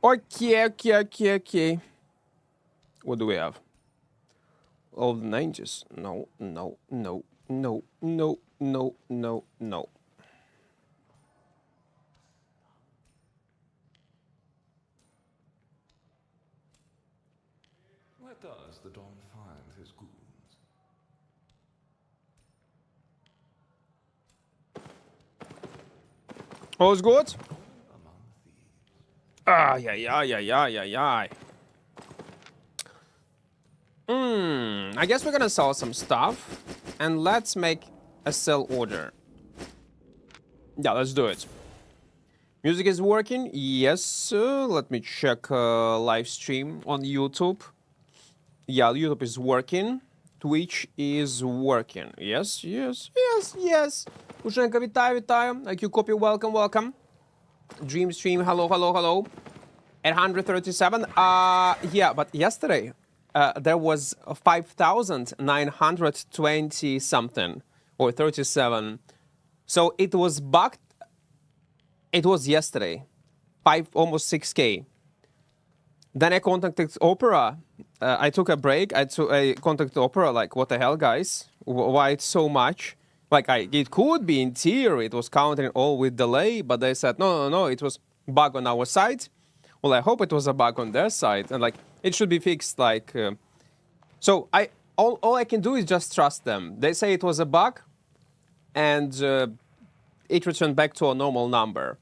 Okay. What do we have? All the 90s. No. Where does the Don find his goons? All's good? Among thieves. Ay. I guess we're gonna sell some stuff. And let's make a sell order. Yeah, let's do it. Music is working? Yes. Let me check live stream on YouTube. Yeah, YouTube is working. Twitch is working. Yes. Ushenka, вітаю. IQ copy, welcome. Dream stream, hello. 837. Yeah, but yesterday there was 5,920 something or 37. So it was bugged. It was yesterday, almost 6K. Then I contacted Opera. I took a break. I contacted Opera, like, what the hell, guys? Why it's so much? Like, it could be in theory, it was counting all with delay, but they said, no, it was bug on our side. Well, I hope it was a bug on their side, and, like, it should be fixed, like... So, all I can do is just trust them. They say it was a bug, and it returned back to a normal number.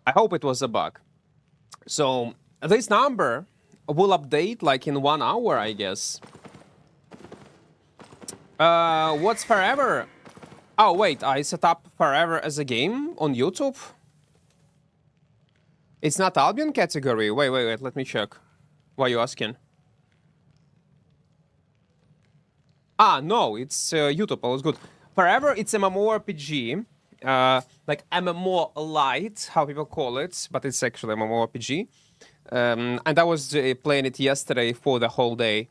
I hope it was a bug. So... This number will update like in 1 hour, I guess. What's Forever? Oh, wait, I set up Forever as a game on YouTube? It's not Albion category. Wait, let me check. Why are you asking? No, it's YouTube. All is good. Forever, it's a MMORPG. Like MMO Light, how people call it, but it's actually a MMORPG. And I was playing it yesterday for the whole day.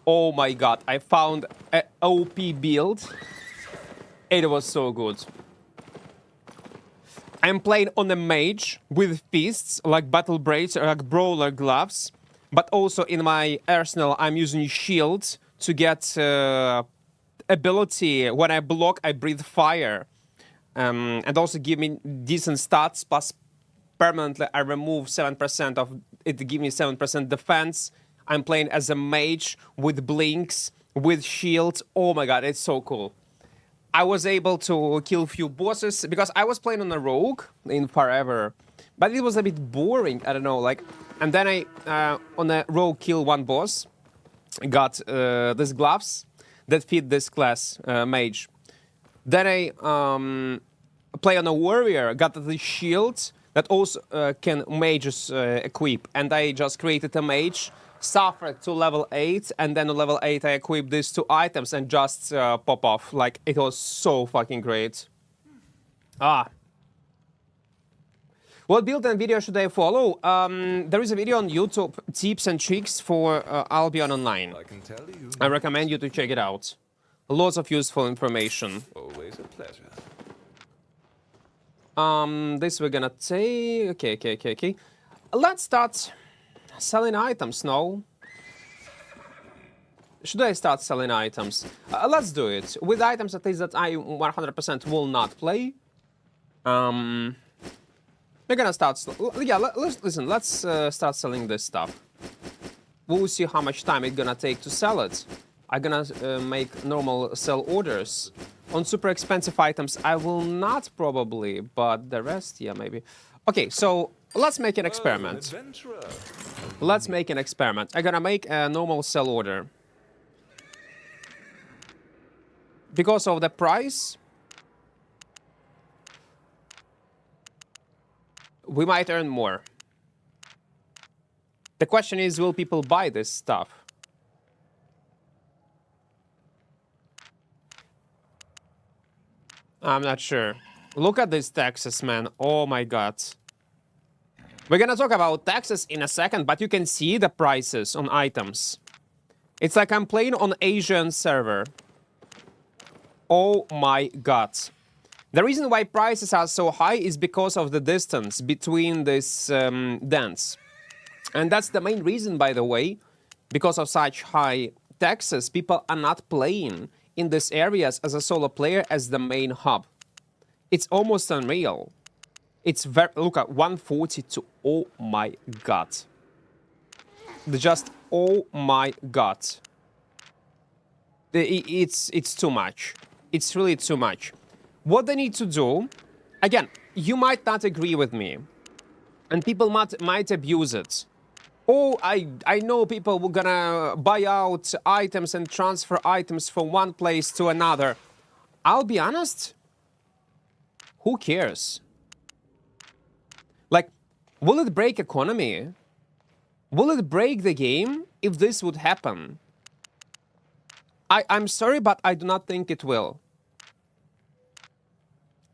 Oh my god, I found an OP build. It was so good. I'm playing on a mage with fists, like battle braids, like brawler gloves. But also in my arsenal, I'm using shields to get ability. When I block, I breathe fire. And also give me decent stats, plus permanently I remove 7% of it, give me 7% defense. I'm playing as a mage with blinks, with shields. Oh my god, it's so cool. I was able to kill few bosses because I was playing on a rogue in Forever, but it was a bit boring. I don't know, like, and then I on a rogue kill one boss, got these gloves that fit this class mage. Then I play on a warrior, got the shield that also can mages equip, and I just created a mage, suffered to level 8, and then on level 8 I equipped these 2 items and just pop off. Like, it was so fucking great. What build and video should I follow? There is a video on YouTube, tips and tricks for Albion Online. I can tell you. I recommend you to check it out. Lots of useful information. Always a pleasure. This we're gonna take. Okay. Let's start selling items now. Should I start selling items? Let's do it. With items at least that I 100% will not play. We're gonna start. Yeah, listen, let's start selling this stuff. We'll see how much time it's gonna take to sell it. I'm gonna make normal sell orders. On super expensive items, I will not probably, but the rest, yeah, maybe. Okay, so let's make an experiment. Let's make an experiment. I'm gonna make a normal sell order. Because of the price, we might earn more. The question is, will people buy this stuff? I'm not sure. Look at these taxes, man. Oh my god. We're gonna talk about taxes in a second, but you can see the prices on items. It's like I'm playing on Asian server. Oh my god. The reason why prices are so high is because of the distance between these DENS. And that's the main reason, by the way, because of such high taxes, people are not playing in these areas as a solo player as the main hub. It's almost unreal. It's very, look at 142. Oh my god. Just, oh my god. It's too much. It's really too much. What they need to do, again, you might not agree with me, and people might abuse it. Oh, I know people were gonna buy out items and transfer items from one place to another. I'll be honest, who cares? Like, will it break economy? Will it break the game if this would happen? I'm sorry, but I do not think it will.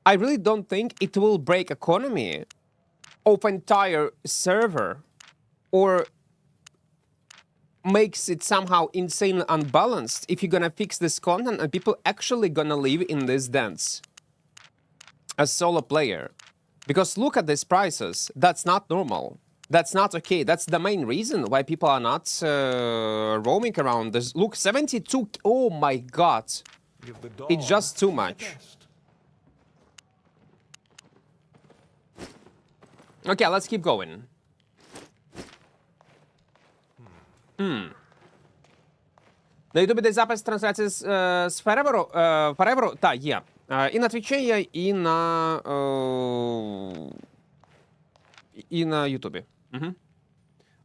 I really don't think it will break economy of entire server or makes it somehow insanely unbalanced if you're gonna fix this content and people actually gonna live in this dance as solo player. Because look at these prices. That's not normal. That's not okay. That's the main reason why people are not roaming around this. Look, 72. Oh my god. It's just too much. Okay, let's keep going. На Ютубі десь запис трансляції з Фореверу? Так, є. І на Твічі є, і на Ютубі.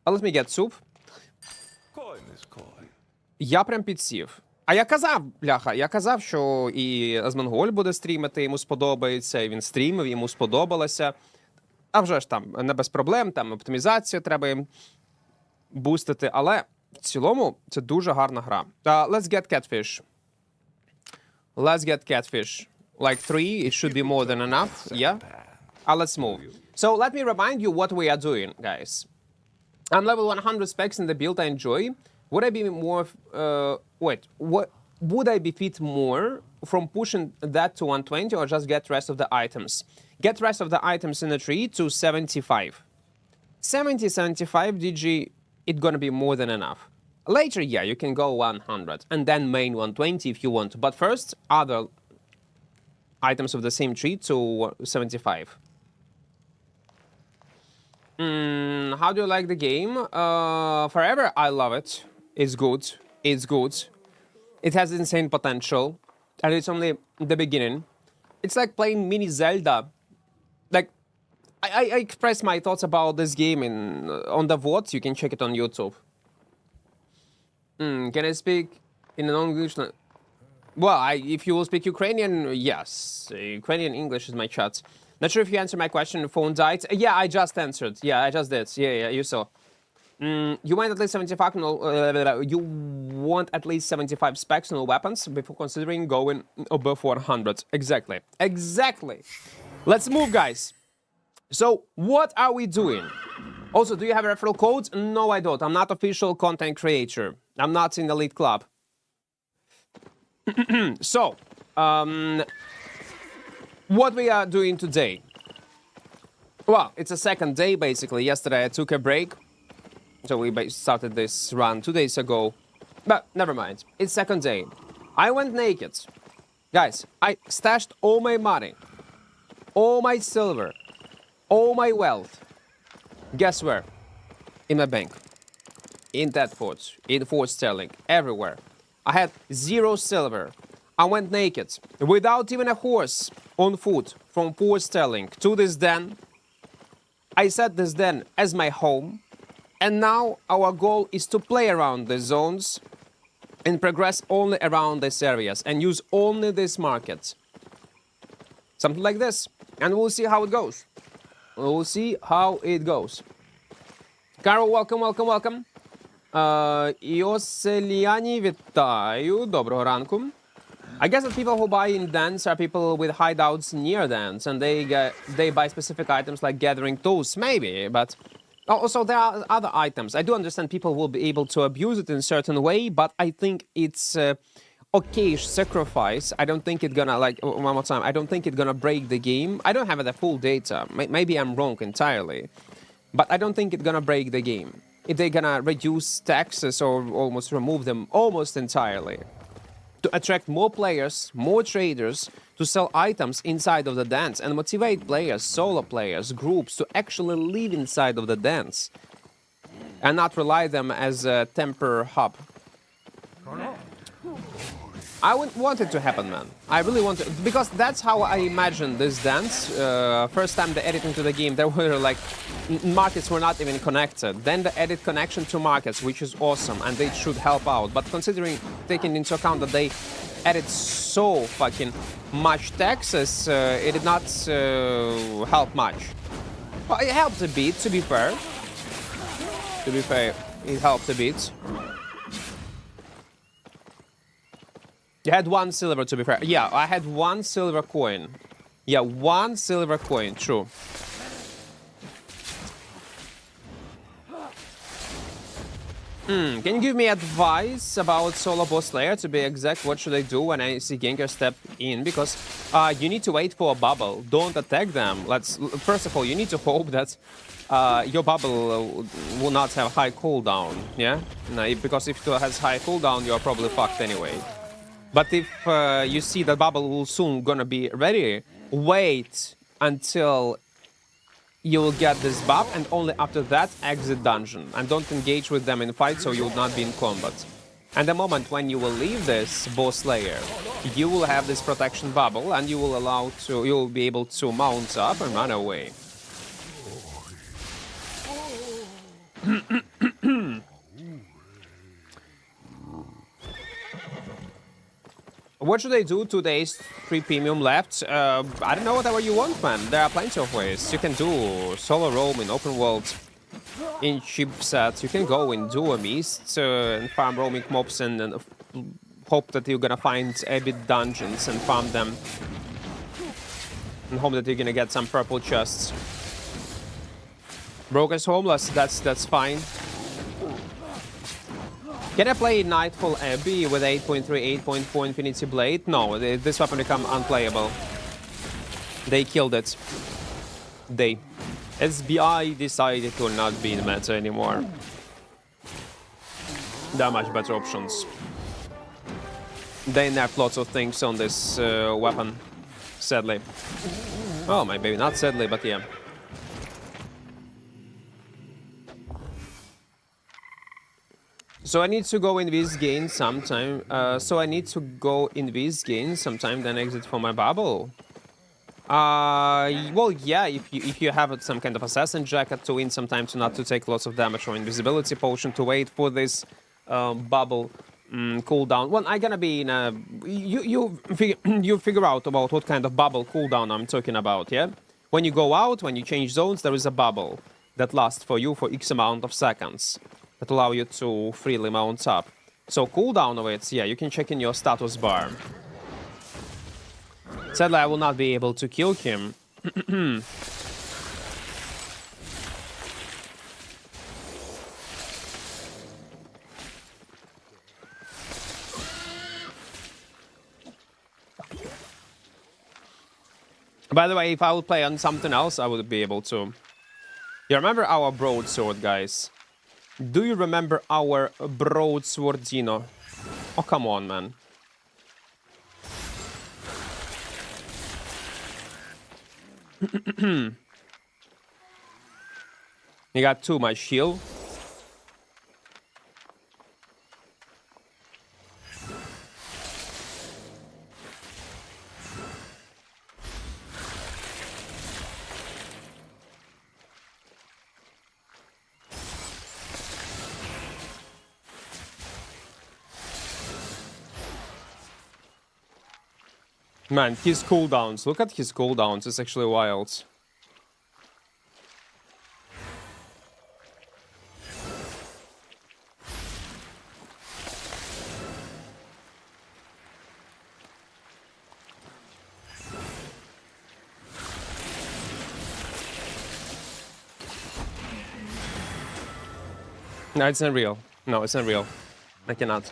Let me get soup. Я прям підсів. А я казав, бляха, я казав, що і Азмонголь буде стрімити, йому сподобається, і він стрімив, йому сподобалося. А вже ж там не без проблем, там оптимізацію треба їм бустити, але в цілому це дуже гарна гра. Let's get catfish. Let's get catfish. Like 3, it should be more than enough, yeah? Let's move. So let me remind you what we are doing, guys. I'm level 100 specs in the build I enjoy. Would I be more... would I benefit more from pushing that to 120 or just get rest of the items? Get rest of the items in the tree to 75. 70, 75 DG, it's gonna be more than enough. Later, yeah, you can go 100 and then main 120 if you want. But first, other items of the same tree to 75. How do you like the game? Forever, I love it. It's good. It's good. It has insane potential. And it's only the beginning. It's like playing mini Zelda. Like, I expressed my thoughts about this game on the VOD. You can check it on YouTube. Can I speak in a non-English? Well, if you will speak Ukrainian, yes. Ukrainian English is my chat. Not sure if you answered my question. Phone died. Yeah, I just answered. Yeah, I just did. Yeah, you saw. You want at least 75. You want at least 75 specs on weapons before considering going above 100. Exactly. Exactly. Let's move, guys. So, what are we doing? Also, do you have a referral code? No, I don't. I'm not official content creator. I'm not in the elite club. So, what we are doing today? Well, it's a second day, basically. Yesterday I took a break. So we started this run 2 days ago. But never mind. It's second day. I went naked. Guys, I stashed all my money. All my silver. All my wealth. Guess where? In my bank. In that fort. In Fort Sterling. Everywhere. I had 0 silver. I went naked. Without even a horse. On foot. From Fort Sterling to this den. I set this den as my home. And now our goal is to play around the zones and progress only around these areas and use only these markets. Something like this. And we'll see how it goes. We'll see how it goes. Carol, welcome, welcome, welcome. Ioseliani, вітаю. Доброго ранку. I guess that people who buy in DENS are people with hideouts near DENS and they buy specific items like gathering tools, maybe, but... Also, there are other items. I do understand people will be able to abuse it in a certain way, but I think it's okay-ish sacrifice. I don't think it's gonna, like, one more time, I don't think it's gonna break the game. I don't have the full data. Maybe I'm wrong entirely. But I don't think it's gonna break the game. If they're gonna reduce taxes or almost remove them almost entirely to attract more players, more traders, to sell items inside of the DENS and motivate players, solo players, groups to actually live inside of the DENS and not rely them as a temper hub. I would want it to happen, man. I really want it, because that's how I imagine this dance. First time they added into the game, there were like markets were not even connected. Then they added connection to markets, which is awesome, and they should help out. But considering taking into account that they added so fucking much taxes, it did not help much. Well, it helped a bit, to be fair. To be fair, it helped a bit. You had 1 silver, to be fair. Yeah, I had 1 silver coin. Yeah, 1 silver coin, true. Can you give me advice about solo boss layer, to be exact? What should I do when I see Ganker step in? Because you need to wait for a bubble. Don't attack them. First of all, you need to hope that your bubble will not have high cooldown, yeah? No, because if it has high cooldown, you're probably fucked anyway. But if you see the bubble will soon gonna be ready, wait until you will get this buff, and only after that exit dungeon. And don't engage with them in fight, so you will not be in combat. And the moment when you will leave this boss layer, you will have this protection bubble, and you will be able to mount up and run away. What should I do? 2 days, 3 premium left. I don't know, whatever you want, man. There are plenty of ways. You can do solo roam in open world, in cheap sets. You can go and do a mist and farm roaming mobs and hope that you're gonna find a bit dungeons and farm them. And hope that you're gonna get some purple chests. Broker's homeless, that's fine. Can I play Nightfall Abbey with 8.3, 8.4 Infinity Blade? No, this weapon become unplayable. They killed it. SBI decided to not be in meta anymore. There are much better options. They nerfed lots of things on this weapon, sadly. Oh, maybe not sadly, but yeah. So I need to go in this game sometime. Then exit for my bubble. Well, yeah, if you have some kind of assassin jacket to win sometime, to not to take lots of damage, or invisibility potion to wait for this bubble cooldown. Well, I'm gonna be in a you figure out about what kind of bubble cooldown I'm talking about, yeah? When you go out, when you change zones, there is a bubble that lasts for you for X amount of seconds, that allow you to freely mount up. So cooldown of it, yeah, you can check in your status bar. Sadly, I will not be able to kill him. By the way, if I would play on something else, I would be able to. You remember our broadsword, guys? Do you remember our broadsword, Dino? Oh, come on, man. You got too much shield. Man, his cooldowns. Look at his cooldowns. It's actually wild. No, it's not real. No, it's not real. I cannot.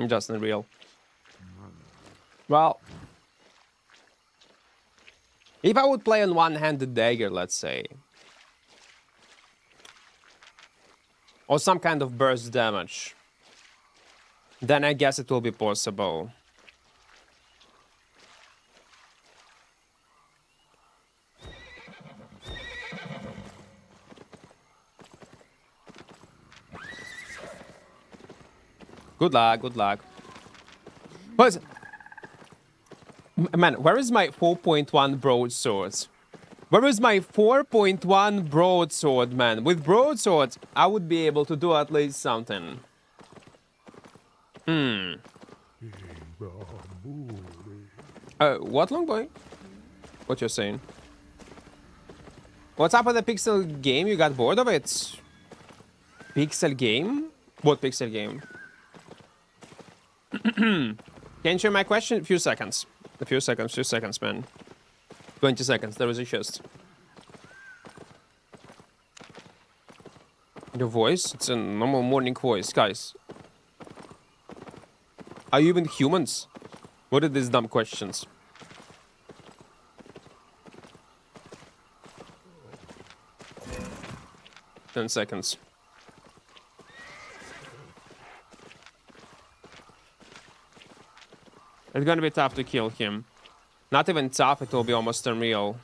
Just not real. Well, If I would play on one-handed dagger, let's say, or some kind of burst damage, then I guess it will be possible. Good luck, good luck. But, man, where is my 4.1 broadsword? Where is my 4.1 broadsword, man? With broadsword, I would be able to do at least something. What, long boy? What you're saying? What's up with the pixel game? You got bored of it? Pixel game? What pixel game? Can you share my question? A few seconds. A few seconds, man. 20 seconds, there is a chest. Your voice? It's a normal morning voice, guys. Are you even humans? What are these dumb questions? Ten seconds. It's gonna be tough to kill him. Not even tough, it will be almost unreal.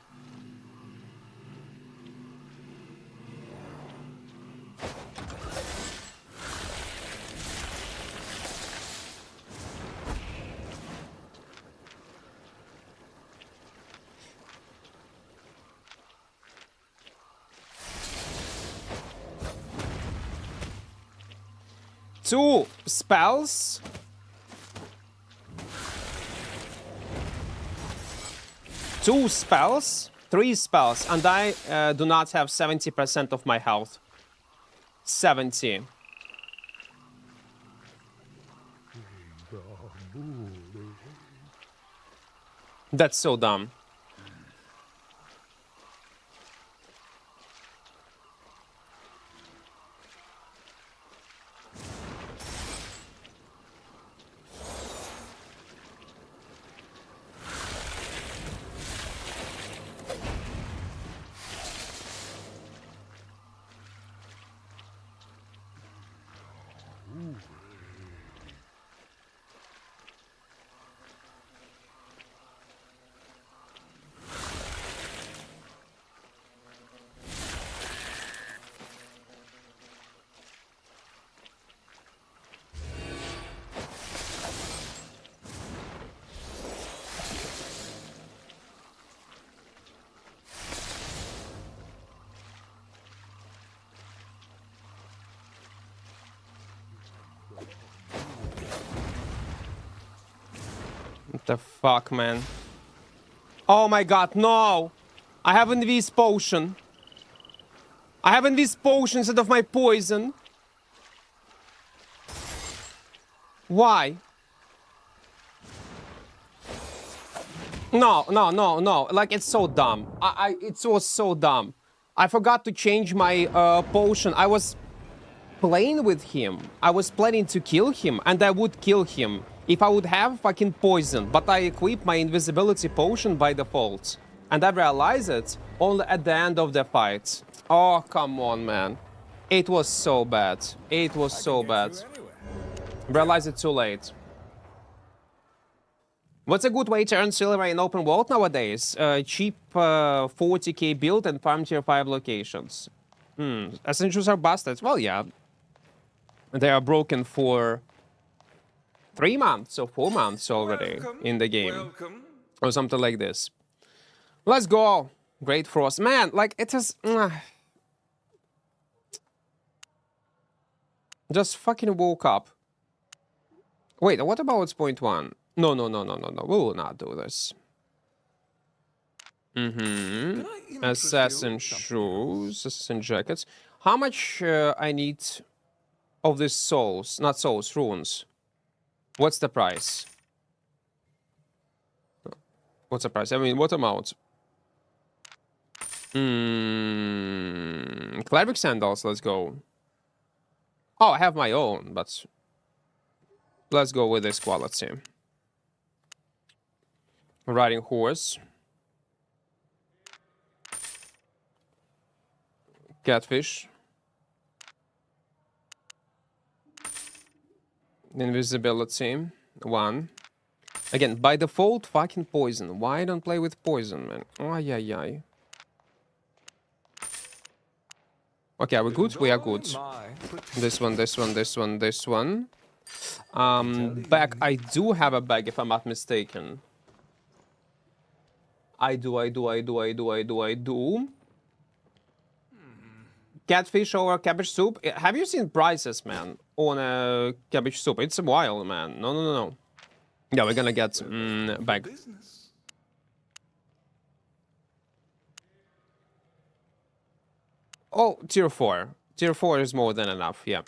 Two spells. Two spells, three spells, and I do not have 70% of my health. 70. That's so dumb. What the fuck, man? Oh my god, no! I have Invis potion. I have Invis potion instead of my poison. Why? No. Like, it's so dumb. It was so dumb. I forgot to change my potion. I was playing with him. I was planning to kill him, and I would kill him if I would have fucking poison, but I equipped my invisibility potion by default. And I realized it only at the end of the fight. Oh, come on, man. It was so bad. It was so bad. Realized it too late. What's a good way to earn silver in open world nowadays? Cheap 40k build and farm tier 5 locations. Essentials are busted. Well, yeah. They are broken for 3 months or 4 months already in the game. Or something like this. Let's go. Great Frost. Man, like, it is... Just fucking woke up. Wait, what about point 1? No. We will not do this. Assassin shoes, assassin jackets. How much I need of these souls? Not souls, runes. What's the price? What's the price? I mean, what amount? Cleric sandals, let's go. Oh, I have my own, but let's go with this quality. Riding horse. Catfish. Invisibility. 1. Again, by default, fucking poison. Why don't play with poison, man? Ay, ay, ay. Okay, are we good? We are good. This one, this one, this one, this one. Bag. I do have a bag, if I'm not mistaken. I do. Catfish over cabbage soup. Have you seen prices, man, on a cabbage soup? It's wild, man. No. Yeah, we're gonna get bag. Oh, tier 4. Tier 4 is more than enough, yeah.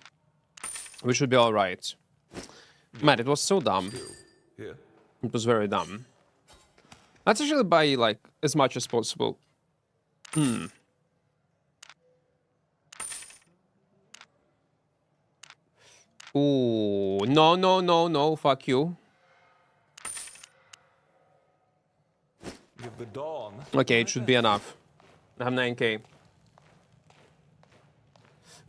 We should be alright. Man, it was so dumb. It was very dumb. Let's actually buy, like, as much as possible. Ooh, no, fuck you. Okay, it should be enough. I have 9k.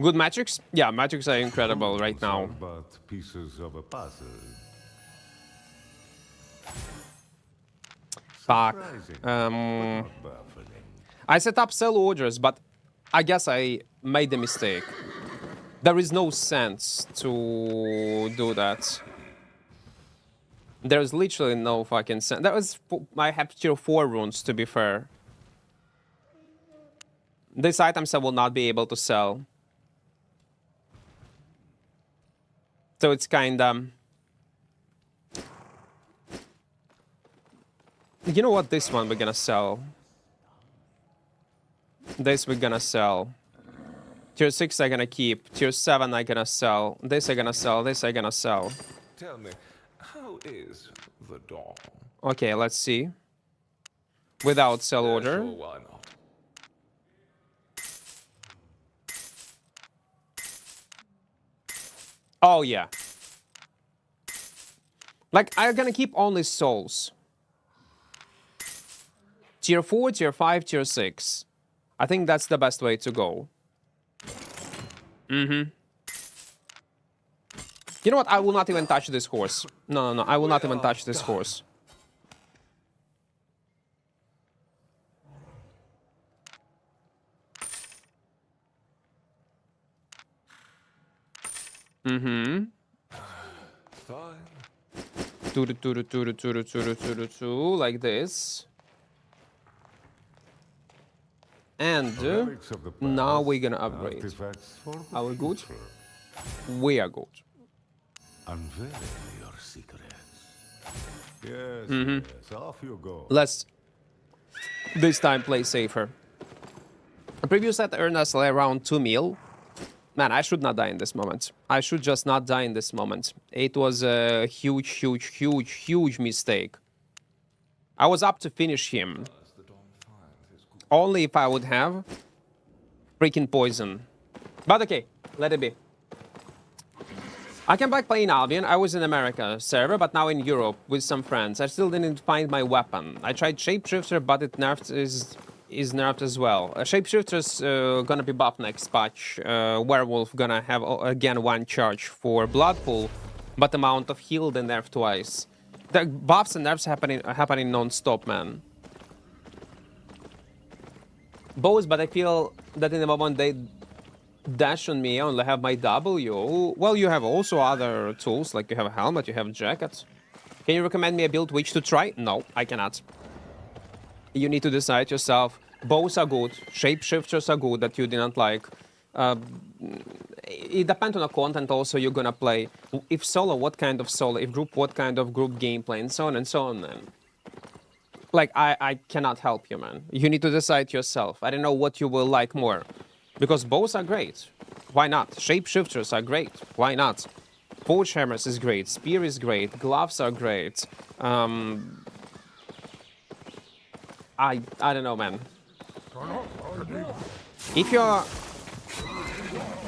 Good metrics? Yeah, metrics are incredible right now. But pieces of a puzzle. Fuck. I set up sell orders, but I guess I made a mistake. There is no sense to do that. There's literally no fucking sense. I have tier 4 runes, to be fair. These items I will not be able to sell. So it's kinda... You know what? This one we're gonna sell. This we're gonna sell. Tier 6 I'm gonna keep. Tier 7 I'm gonna sell. This I'm gonna sell. This I'm gonna sell. Tell me, how is the dawn? Okay, let's see. Without sell order. Sure, why not? Oh, yeah. Like, I'm gonna keep only souls. Tier 4, Tier 5, Tier 6. I think that's the best way to go. You know what? I will not even touch this horse. No. I will not even touch this horse. Fine. Like this. And now we're gonna upgrade. Are we good? We are good. Unveil your secrets. Yes, off you go. Let's this time play safer. A previous set earned us around 2 mil. Man, I should not die in this moment. I should just not die in this moment. It was a huge mistake. I was up to finish him. Only if I would have freaking poison. But okay, let it be. I came back playing Albion. I was in America server, but now in Europe with some friends. I still didn't find my weapon. I tried Shapeshifter, but it nerfed is nerfed as well. Shapeshifter's gonna be buffed next patch. Werewolf gonna have again 1 charge for Blood Pool, but amount of heal they nerfed twice. The buffs and nerfs happening non-stop, man. Bows, but I feel that in the moment they dash on me, I only have my W. Well, you have also other tools, like you have a helmet, you have a jacket. Can you recommend me a build which to try? No, I cannot. You need to decide yourself. Bows are good, shapeshifters are good that you didn't like. It depends on the content also you're gonna play. If solo, what kind of solo? If group, what kind of group gameplay, and so on, man. Like, I cannot help you, man. You need to decide yourself. I don't know what you will like more. Because bows are great. Why not? Shapeshifters are great. Why not? Forge hammers is great. Spear is great. Gloves are great. I don't know, man. If you're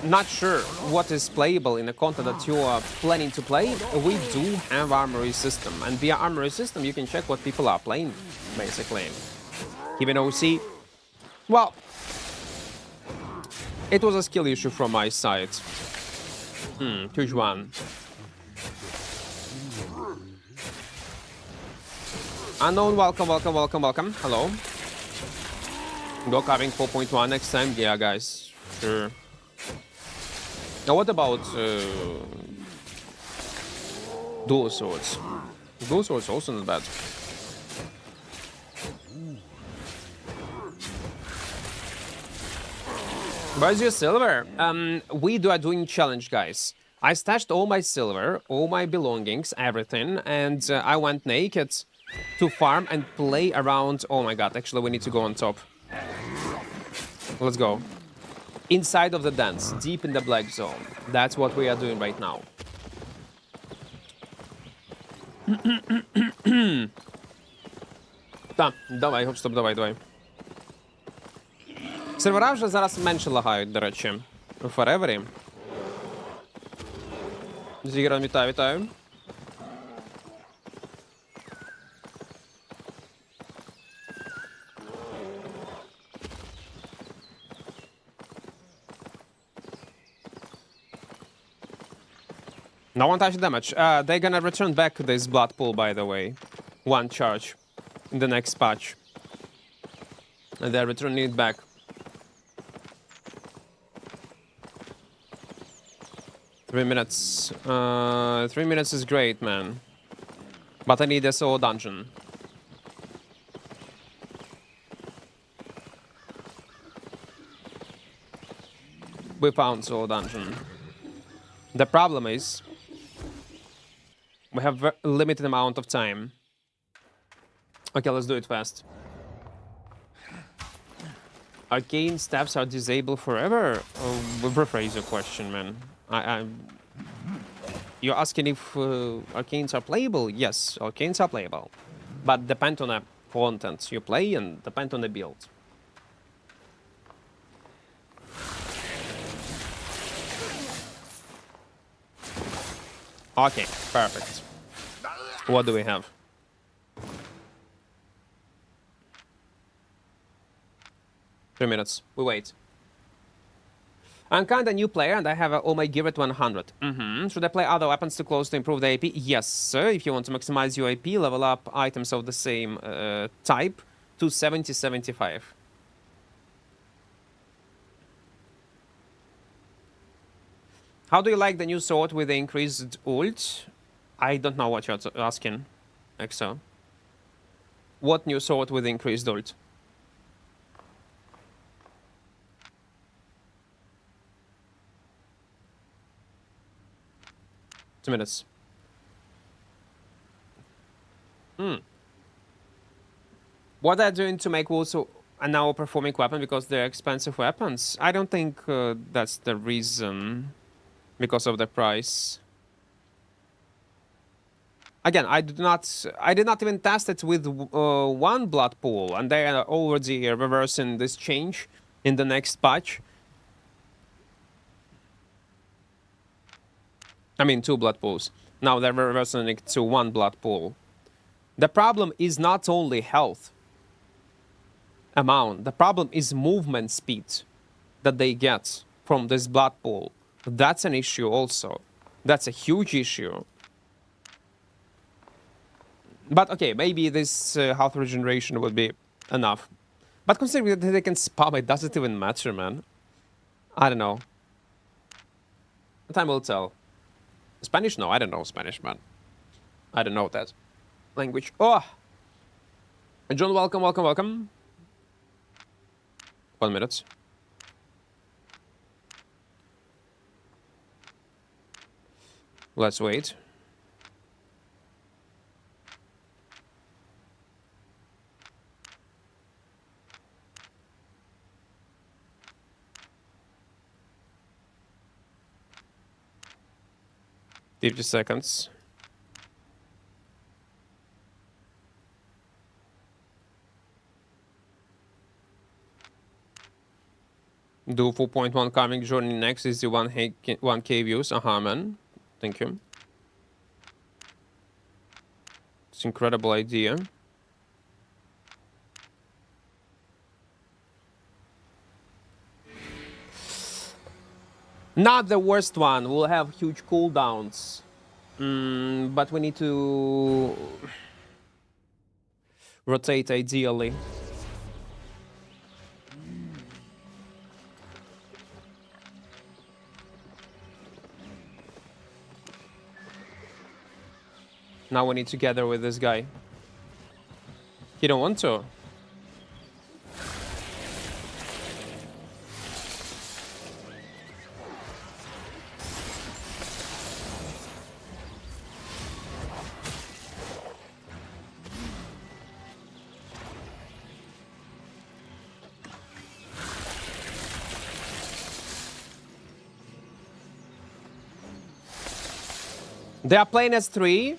not sure what is playable in the content that you are planning to play, we do have armory system, and via armory system you can check what people are playing, basically. Even OC, well, It was a skill issue from my side. Huge one. Unknown, welcome, welcome, welcome, welcome. Hello. Go carving 4.1 next time. Yeah, guys. Sure. Now, what about dual swords? Dual swords also not bad. Where's your silver? We are doing challenge, guys. I stashed all my silver, all my belongings, everything, and I went naked to farm and play around. Oh my god, actually we need to go on top. Let's go. Inside of the dance, deep in the black zone. That's what we are doing right now. Так, давай, гоп-стоп, давай. Сервера вже зараз менше лагають, до речі. У Форевері. Зігран, вітаю. No one touch damage. They're gonna return back this blood pool, by the way. One charge in the next patch. And they're returning it back. Three minutes. 3 minutes is great, man. But I need a soul dungeon. We found soul dungeon. The problem is we have a limited amount of time. Okay, let's do it fast. Arcane staffs are disabled forever? Rephrase your question, man. You're asking if arcanes are playable? Yes, arcanes are playable. But depend on the content you play and depend on the build. Okay, perfect. What do we have? Three minutes. We wait. I'm kinda new player and I have all my gear at 100. Should I play other weapons to close to improve the AP? Yes, sir. If you want to maximize your AP, level up items of the same type to 70-75. How do you like the new sword with the increased ult? I don't know what you're asking, Exo. What new sword with increased ult? Minutes. What they're doing to make wolves a now performing weapon because they're expensive weapons? I don't think that's the reason. Because of the price. Again, I did not even test it with one blood pool, and they are already reversing this change in the next patch. I mean, 2 blood pools. Now they're reversing it to 1 blood pool. The problem is not only health amount. The problem is movement speed that they get from this blood pool. That's an issue also. That's a huge issue. But okay, maybe this health regeneration would be enough. But considering that they can spam it, does it even matter, man? I don't know. Time will tell. Spanish? No, I don't know Spanish, man. I don't know that language. Oh! John, welcome. 1 minute. Let's wait. $50 seconds. Do 4.1 carving journey next is the 1K views. Man. Thank you. It's an incredible idea. Not the worst one. We'll have huge cooldowns. But we need to rotate ideally. Now we need to gather with this guy. You don't want to? They are playing as 3.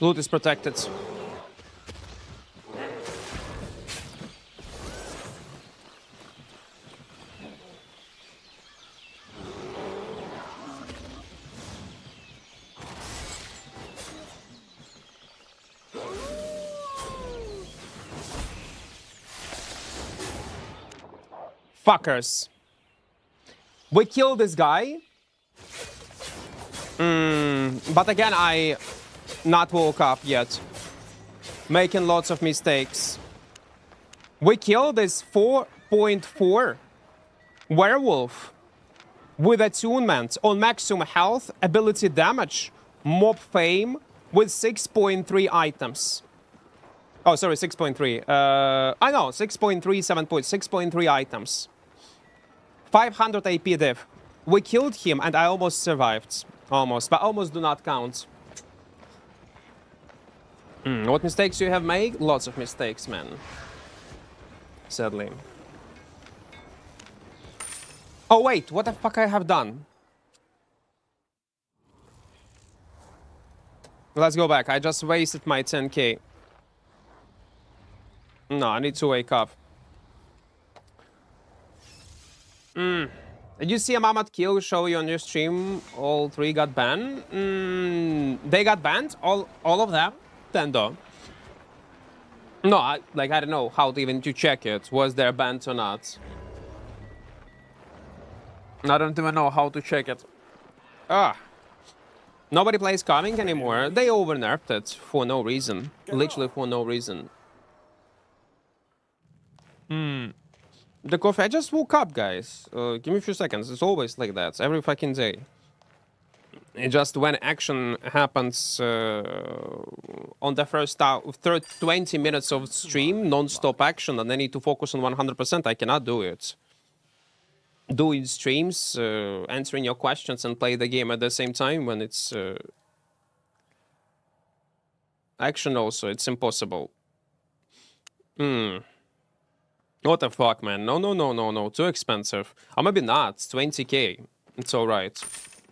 Loot is protected. Fuckers. We killed this guy. But again, I not woke up yet. Making lots of mistakes. We killed this 4.4 werewolf with attunement on maximum health, ability damage, mob fame with 6.3 items. Oh, sorry, 6.3. I know, 6.3, 6.3 items. 500 AP diff. We killed him and I almost survived. Almost, but almost do not count. What mistakes you have made? Lots of mistakes, man. Sadly. Oh wait, what the fuck I have done? Let's go back. I just wasted my 10k. No, I need to wake up. Did you see a Mammoth kill show you on your stream? All 3 got banned? They got banned? All of them? Then though. No, I don't know how to even to check it. Was there banned or not? I don't even know how to check it. Nobody plays Coming anymore. They over-nerfed it for no reason. Literally for no reason. The coffee. I just woke up, guys. Give me a few seconds. It's always like that. Every fucking day. It just when action happens on the first 20 minutes of stream, non-stop action, and I need to focus on 100%, I cannot do it. Doing streams, answering your questions and play the game at the same time when it's action also, it's impossible. What the fuck, man? No. Too expensive. Or maybe not. 20k. It's alright.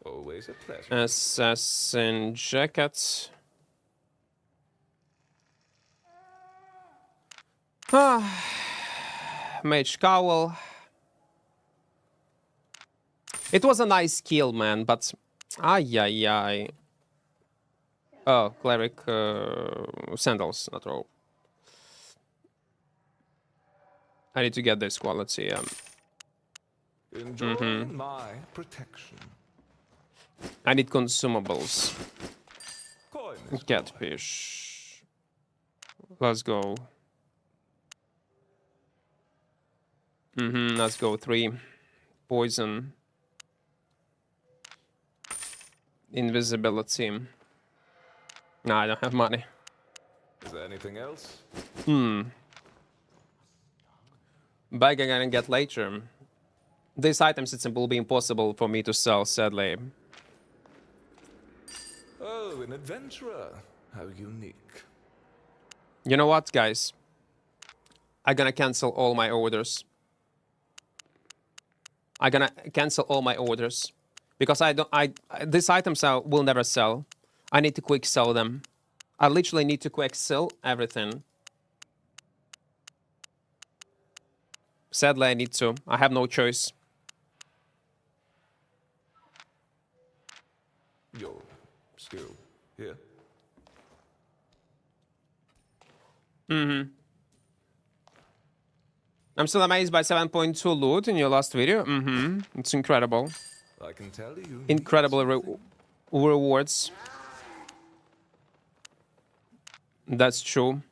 Always a pleasure. Assassin jacket. Mage cowl. It was a nice kill, man, but ay. Oh, cleric sandals, not rope. I need to get this quality. Enjoy my protection. I need consumables. Coin is Catfish. Let's go. Let's go. 3. Poison. Invisibility. Nah, I don't have money. Is there anything else? Bag I'm gonna get later. These items, it will be impossible for me to sell, sadly. Oh, Oh, an adventurer. How unique. You know what, guys? I'm gonna cancel all my orders. I'm gonna cancel all my orders because these items will never sell. I need to quick sell them. I literally need to quick sell everything. Sadly, I need to. I have no choice. You're still here? I'm still amazed by 7.2 loot in your last video. It's incredible. I can tell you. Incredible rewards. That's true.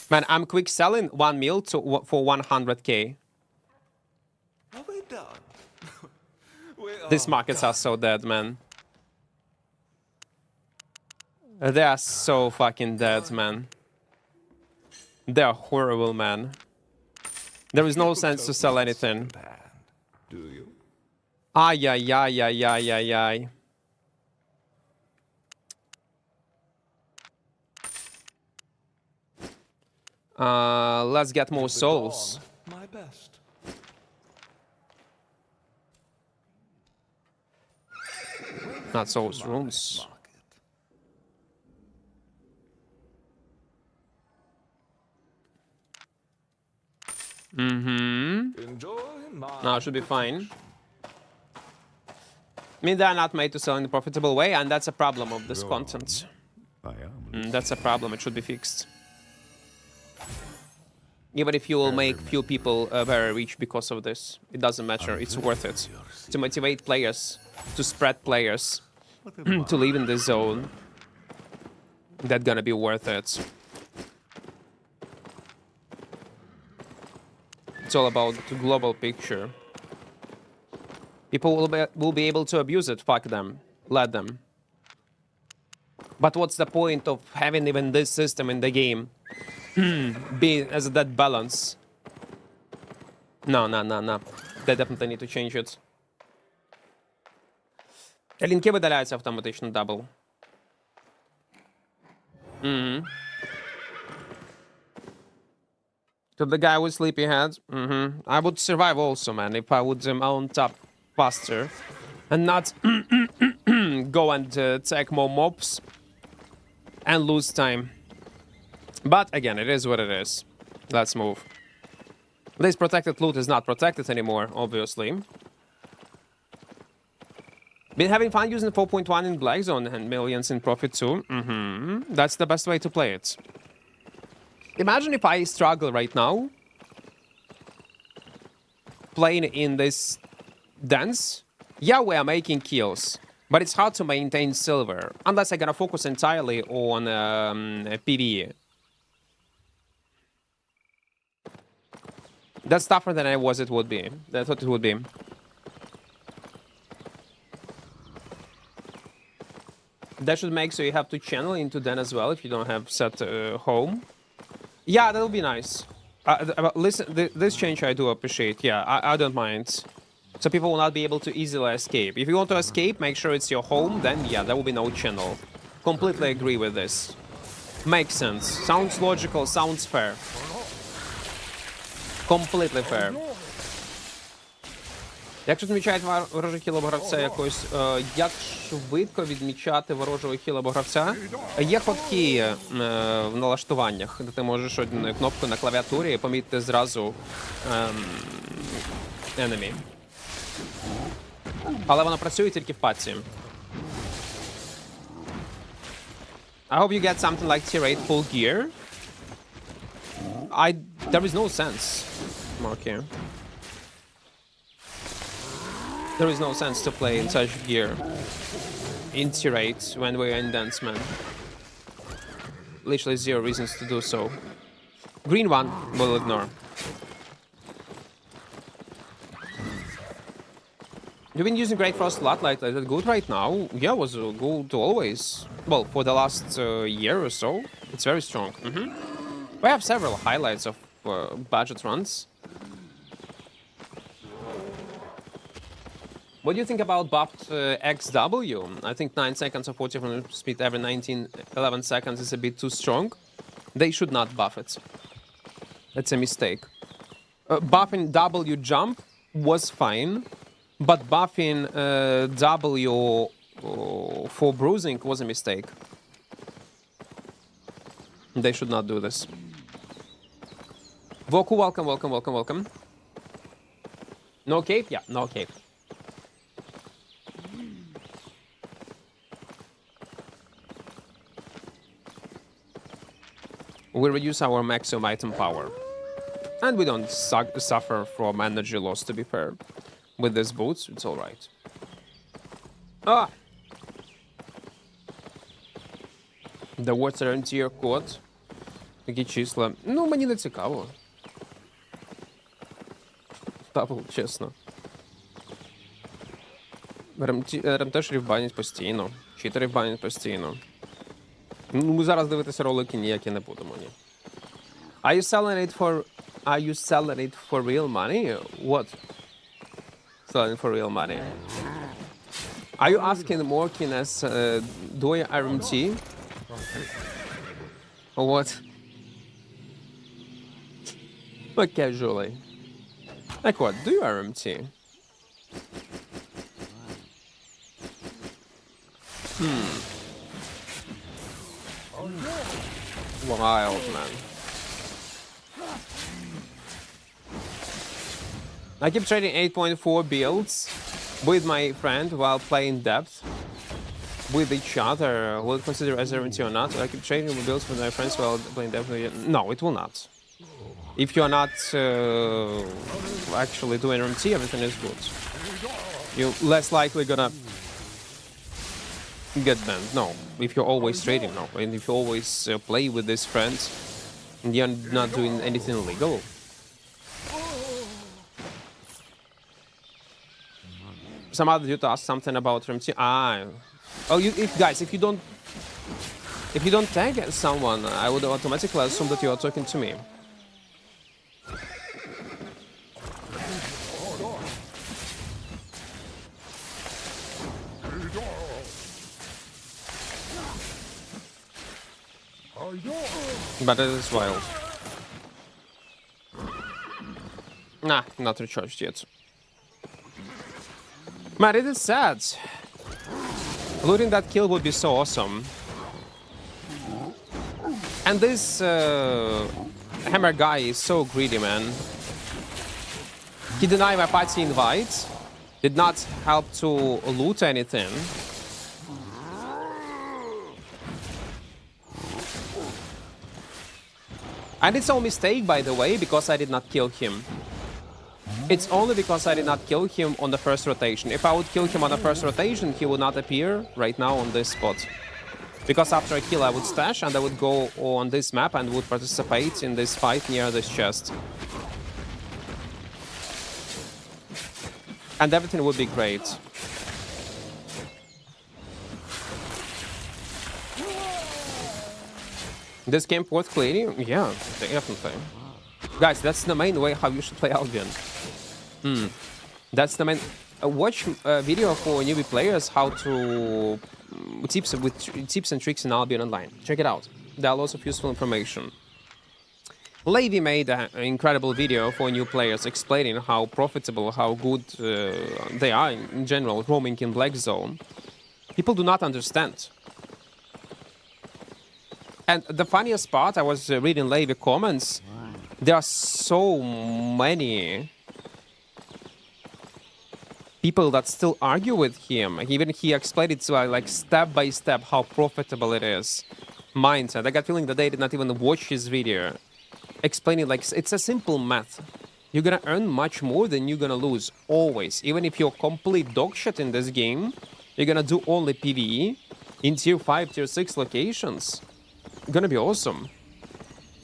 Man, I'm quick selling 1 mil for 100k. Are we done? These markets are so dead, man. They are so fucking dead, man. They are horrible, man. There is no sense to sell anything. Do you? Ay, ay, ay, ay, ay, ay, ay. Let's get more souls. My best. Not souls, runes. Enjoy my No, it should be fine. I mean, they're not made to sell in a profitable way, and that's a problem of this content. I am. That's a problem. It should be fixed. Even if you will make few people very rich because of this, it doesn't matter. It's worth it to motivate players, to spread players, to live in this zone. That's gonna be worth it. It's all about the global picture. People will be able to abuse it. Fuck them. Let them. But what's the point of having even this system in the game? Be as that balance. No. They definitely need to change it. Лінки видаляються автоматично дабл. To the guy with sleepy head. I would survive also, man, if I would mount up faster and not go and attack more mobs and lose time. But again, it is what it is. Let's move. This protected loot is not protected anymore, obviously. Been having fun using 4.1 in Black Zone and millions in profit too. That's the best way to play it. Imagine if I struggle right now playing in this DENS. Yeah, we are making kills, but it's hard to maintain silver unless I'm gonna focus entirely on PvE. That's tougher than I thought it would be. That should make so you have to channel into Den as well if you don't have set home. Yeah, that'll be nice. Listen, this change I do appreciate. Yeah, I don't mind. So people will not be able to easily escape. If you want to escape, make sure it's your home, then yeah, there will be no channel. Completely agree with this. Makes sense. Sounds logical, sounds fair. Completely fair. Якщо відмічають ворожого хіл або гравця якось, як швидко відмічати ворожого хіл або гравця? Є ходки в налаштуваннях, де ти можеш одною кнопкою на клавіатурі помітити зразу enemy. Але воно працює тільки в патці. I hope you get something like tier 8 full gear. There is no sense. Okay. There is no sense to play in such gear. In tier 8 when we're in DENS, man. Literally zero reasons to do so. Green one, we'll ignore. You've been using Great Frost a lot, like is it good right now? Yeah, it was good always. Well, for the last year or so, it's very strong. We have several highlights of budget runs. What do you think about buffed XW? I think 9 seconds of 40 from speed every 11 seconds is a bit too strong. They should not buff it. That's a mistake. Buffing W jump was fine, but buffing W for bruising was a mistake. They should not do this. Voku, welcome, welcome, welcome, welcome. No cape? Yeah, no cape. We reduce our maximum item power. And we don't suffer from energy loss, to be fair. With these boots, it's alright. Ah! The water and tier code. Такі числа. Ну, мені не цікаво. Табл, чесно. Ремтешерів банять постійно. Читерів банять постійно. Ну, ми зараз дивитися ролики ніякі не будемо, ні. Are you selling it for real money? What? Selling for real money. Are you asking Morkin as do I RMT? Or what? But casually. Equart, do you RMT? Wild, man. I keep trading 8.4 builds with my friend while playing depth with each other. Will it consider as RMT or not? I keep trading builds with my friends while playing depth. No, it will not. If you're not actually doing RMT, everything is good. You're less likely gonna get banned. No, if you're always trading, no. And if you always play with these friends, and you're not doing anything illegal. Some other dude asked something about RMT. Oh, if you don't tag someone, I would automatically assume that you are talking to me. But it is wild. Nah, not recharged yet. Man, it is sad. Looting that kill would be so awesome. And this hammer guy is so greedy, man. He denied my party invite. Did not help to loot anything. And it's all mistake, by the way, because I did not kill him. It's only because I did not kill him on the first rotation. If I would kill him on the first rotation, he would not appear right now on this spot. Because after I kill, I would stash and I would go on this map and would participate in this fight near this chest. And everything would be great. This game worth cleaning? Yeah, definitely. Guys, that's the main way how you should play Albion. That's the main... watch a video for newbie players how to... tips and tricks in Albion Online. Check it out. There are lots of useful information. Levy made an incredible video for new players explaining how profitable, how good they are in general roaming in Black Zone. People do not understand. And the funniest part, I was reading Levy comments, there are so many people that still argue with him. Even he explained it to like step by step how profitable it is. Mindset. I got feeling that they did not even watch his video. Explaining like it's a simple math. You're gonna earn much more than you're gonna lose always. Even if you're complete dog shit in this game, you're gonna do only PvE in tier 5, tier 6 locations. Gonna be awesome.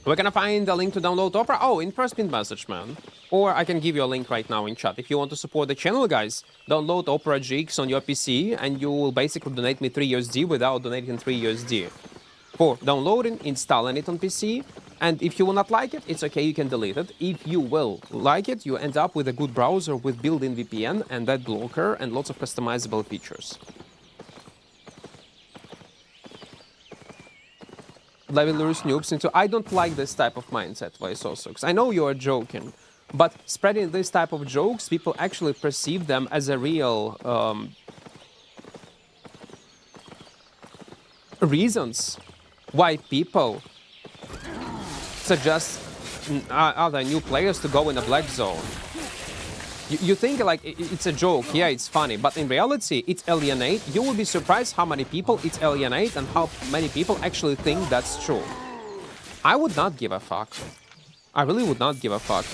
We're gonna find a link to download Opera. Oh, in first pinned message, man. Or I can give you a link right now in chat. If you want to support the channel, guys, download Opera GX on your PC and you will basically donate me 3 USD without donating 3 USD. For downloading, installing it on PC, And if you will not like it, it's okay, you can delete it. If you will like it, you end up with a good browser with built-in VPN and that blocker and lots of customizable features. Levelers noobs into... I don't like this type of mindset, Visosox. I know you are joking, but spreading this type of jokes, people actually perceive them as a real reasons why people suggest other new players to go in a black zone. You think like it's a joke, yeah, it's funny, but in reality, it's alienate. You will be surprised how many people it's alienate and how many people actually think that's true. I would not give a fuck. I really would not give a fuck.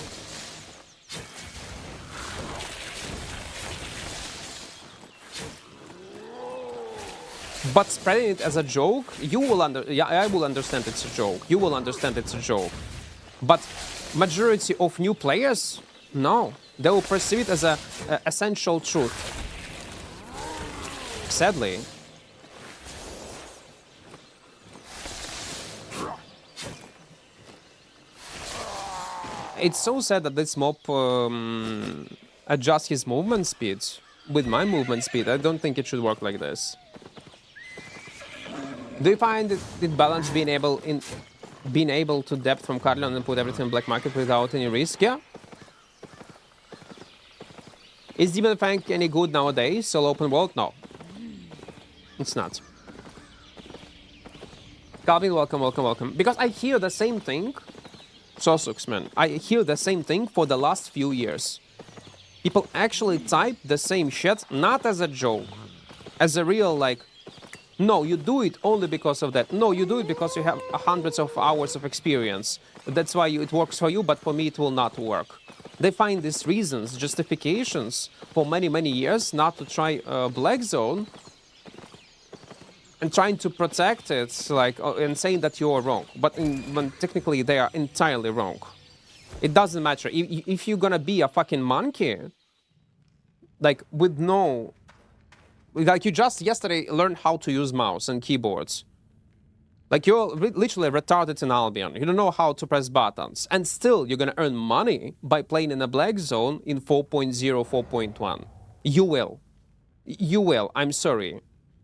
But spreading it as a joke, you will I will understand it's a joke. You will understand it's a joke. But majority of new players, no. They will perceive it as a essential truth. Sadly. It's so sad that this mob adjusts his movement speed with my movement speed. I don't think it should work like this. Do you find it balanced being able to depth from Carlion and put everything in black market without any risk? Yeah. Is Demon Fang any good nowadays? Solo open world? No. It's not. Calvin, welcome, welcome, welcome. Because I hear the same thing. Sosux, man. I hear the same thing for the last few years. People actually type the same shit, not as a joke. As a real, like, no, you do it only because of that. No, you do it because you have hundreds of hours of experience. That's why it works for you, but for me it will not work. They find these reasons, justifications for many, many years not to try Black Zone and trying to protect it, like, and saying that you are wrong. But when technically they are entirely wrong. It doesn't matter. If you're gonna be a fucking monkey, like, with no... Like, you just yesterday learned how to use mouse and keyboards. Like, you're literally retarded in Albion. You don't know how to press buttons. And still, you're gonna earn money by playing in a black zone in 4.0, 4.1. You will. You will. I'm sorry.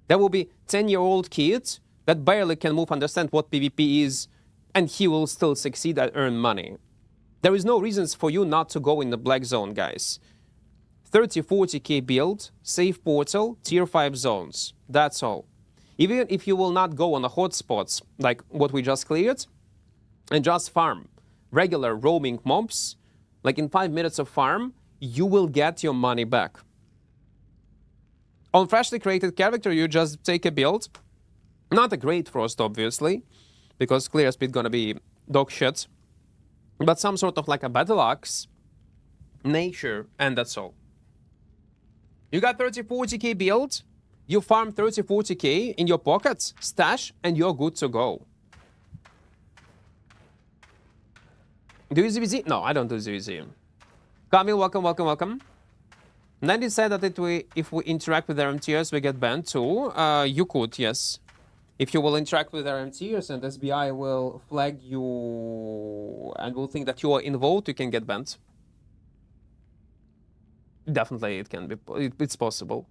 There will be 10-year-old kids that barely can move, understand what PvP is, and he will still succeed and earn money. There is no reasons for you not to go in the black zone, guys. 30, 40k build, safe portal, tier 5 zones. That's all. Even if you will not go on the hotspots, like what we just cleared, and just farm regular roaming mobs, like in 5 minutes of farm, you will get your money back. On freshly created character, you just take a build. Not a great frost, obviously, because clear speed gonna be dog shit. But some sort of like a battle axe, nature, and that's all. You got 30, 40k build, you farm 30, 40k in your pockets, stash, and you're good to go. Do you ZVZ? No, I don't do ZVZ. Kamil, welcome, welcome, welcome. Nandy said that if we interact with their MTS, we get banned too. You could, yes. If you will interact with their MTS and SBI will flag you and will think that you are involved, you can get banned. Definitely, it can be. It's possible.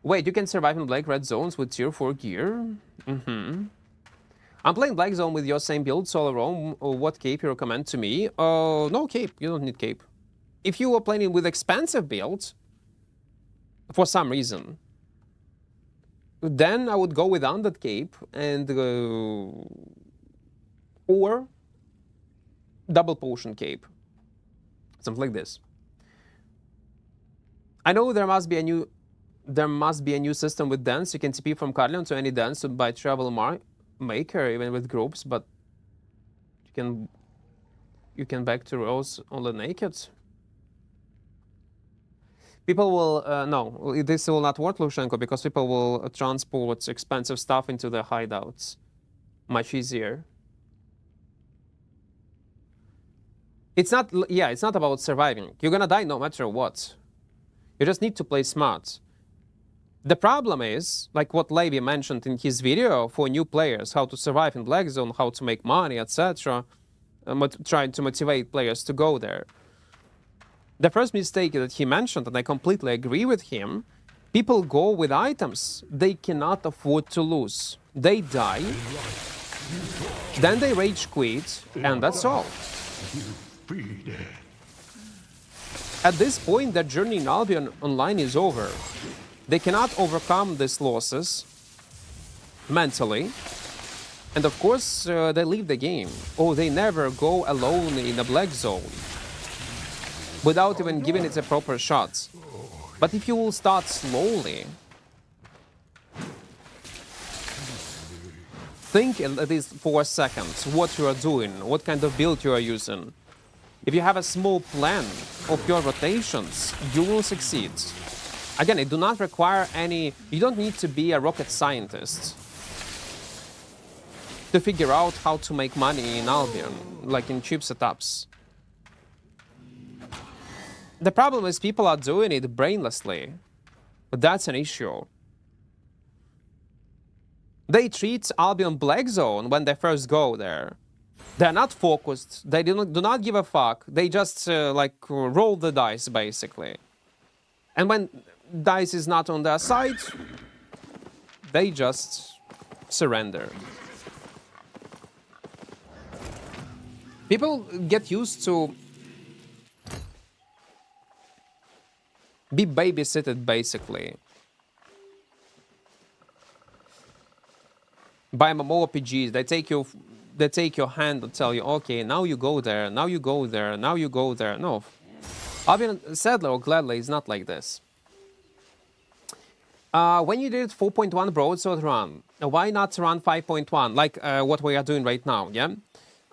Wait, you can survive in black red zones with tier 4 gear? I'm playing black zone with your same build, solo roam. What cape you recommend to me? No cape. You don't need cape. If you were playing with expensive builds, for some reason, then I would go with undead cape and or double potion cape, something like this. I know there must be a new system with DENS. You can TP from Carlion to any DENS by travel maker, even with groups, but you can back to rows only naked. People will no, this will not work, Lushenko, because people will transport expensive stuff into their hideouts much easier. It's not, yeah, it's not about surviving. You're gonna die no matter what. You just need to play smart. The problem is, like what Levy mentioned in his video for new players, how to survive in Black Zone, how to make money, etc., trying to motivate players to go there. The first mistake that he mentioned, and I completely agree with him, people go with items they cannot afford to lose. They die, then they rage quit, and that's all. At this point, their journey in Albion Online is over. They cannot overcome these losses mentally. And of course, they leave the game. Or they never go alone in a Black Zone without even giving it a proper shot. But if you will start slowly, think at least for a second what you are doing, what kind of build you are using. If you have a small plan of your rotations, you will succeed. Again, it do not require any... You don't need to be a rocket scientist to figure out how to make money in Albion, like in cheap setups. The problem is people are doing it brainlessly, but that's an issue. They treat Albion Black Zone when they first go there. They're not focused, they do not give a fuck, they just like roll the dice basically. And when dice is not on their side, they just surrender. People get used to be babysitted basically by mmorpgs. They take your hand and tell you, okay, now you go there, now you go there, now you go there. No, Albion, sadly or gladly, is not like this. When you did 4.1 broadsword run, why not run 5.1 like what we are doing right now? Yeah.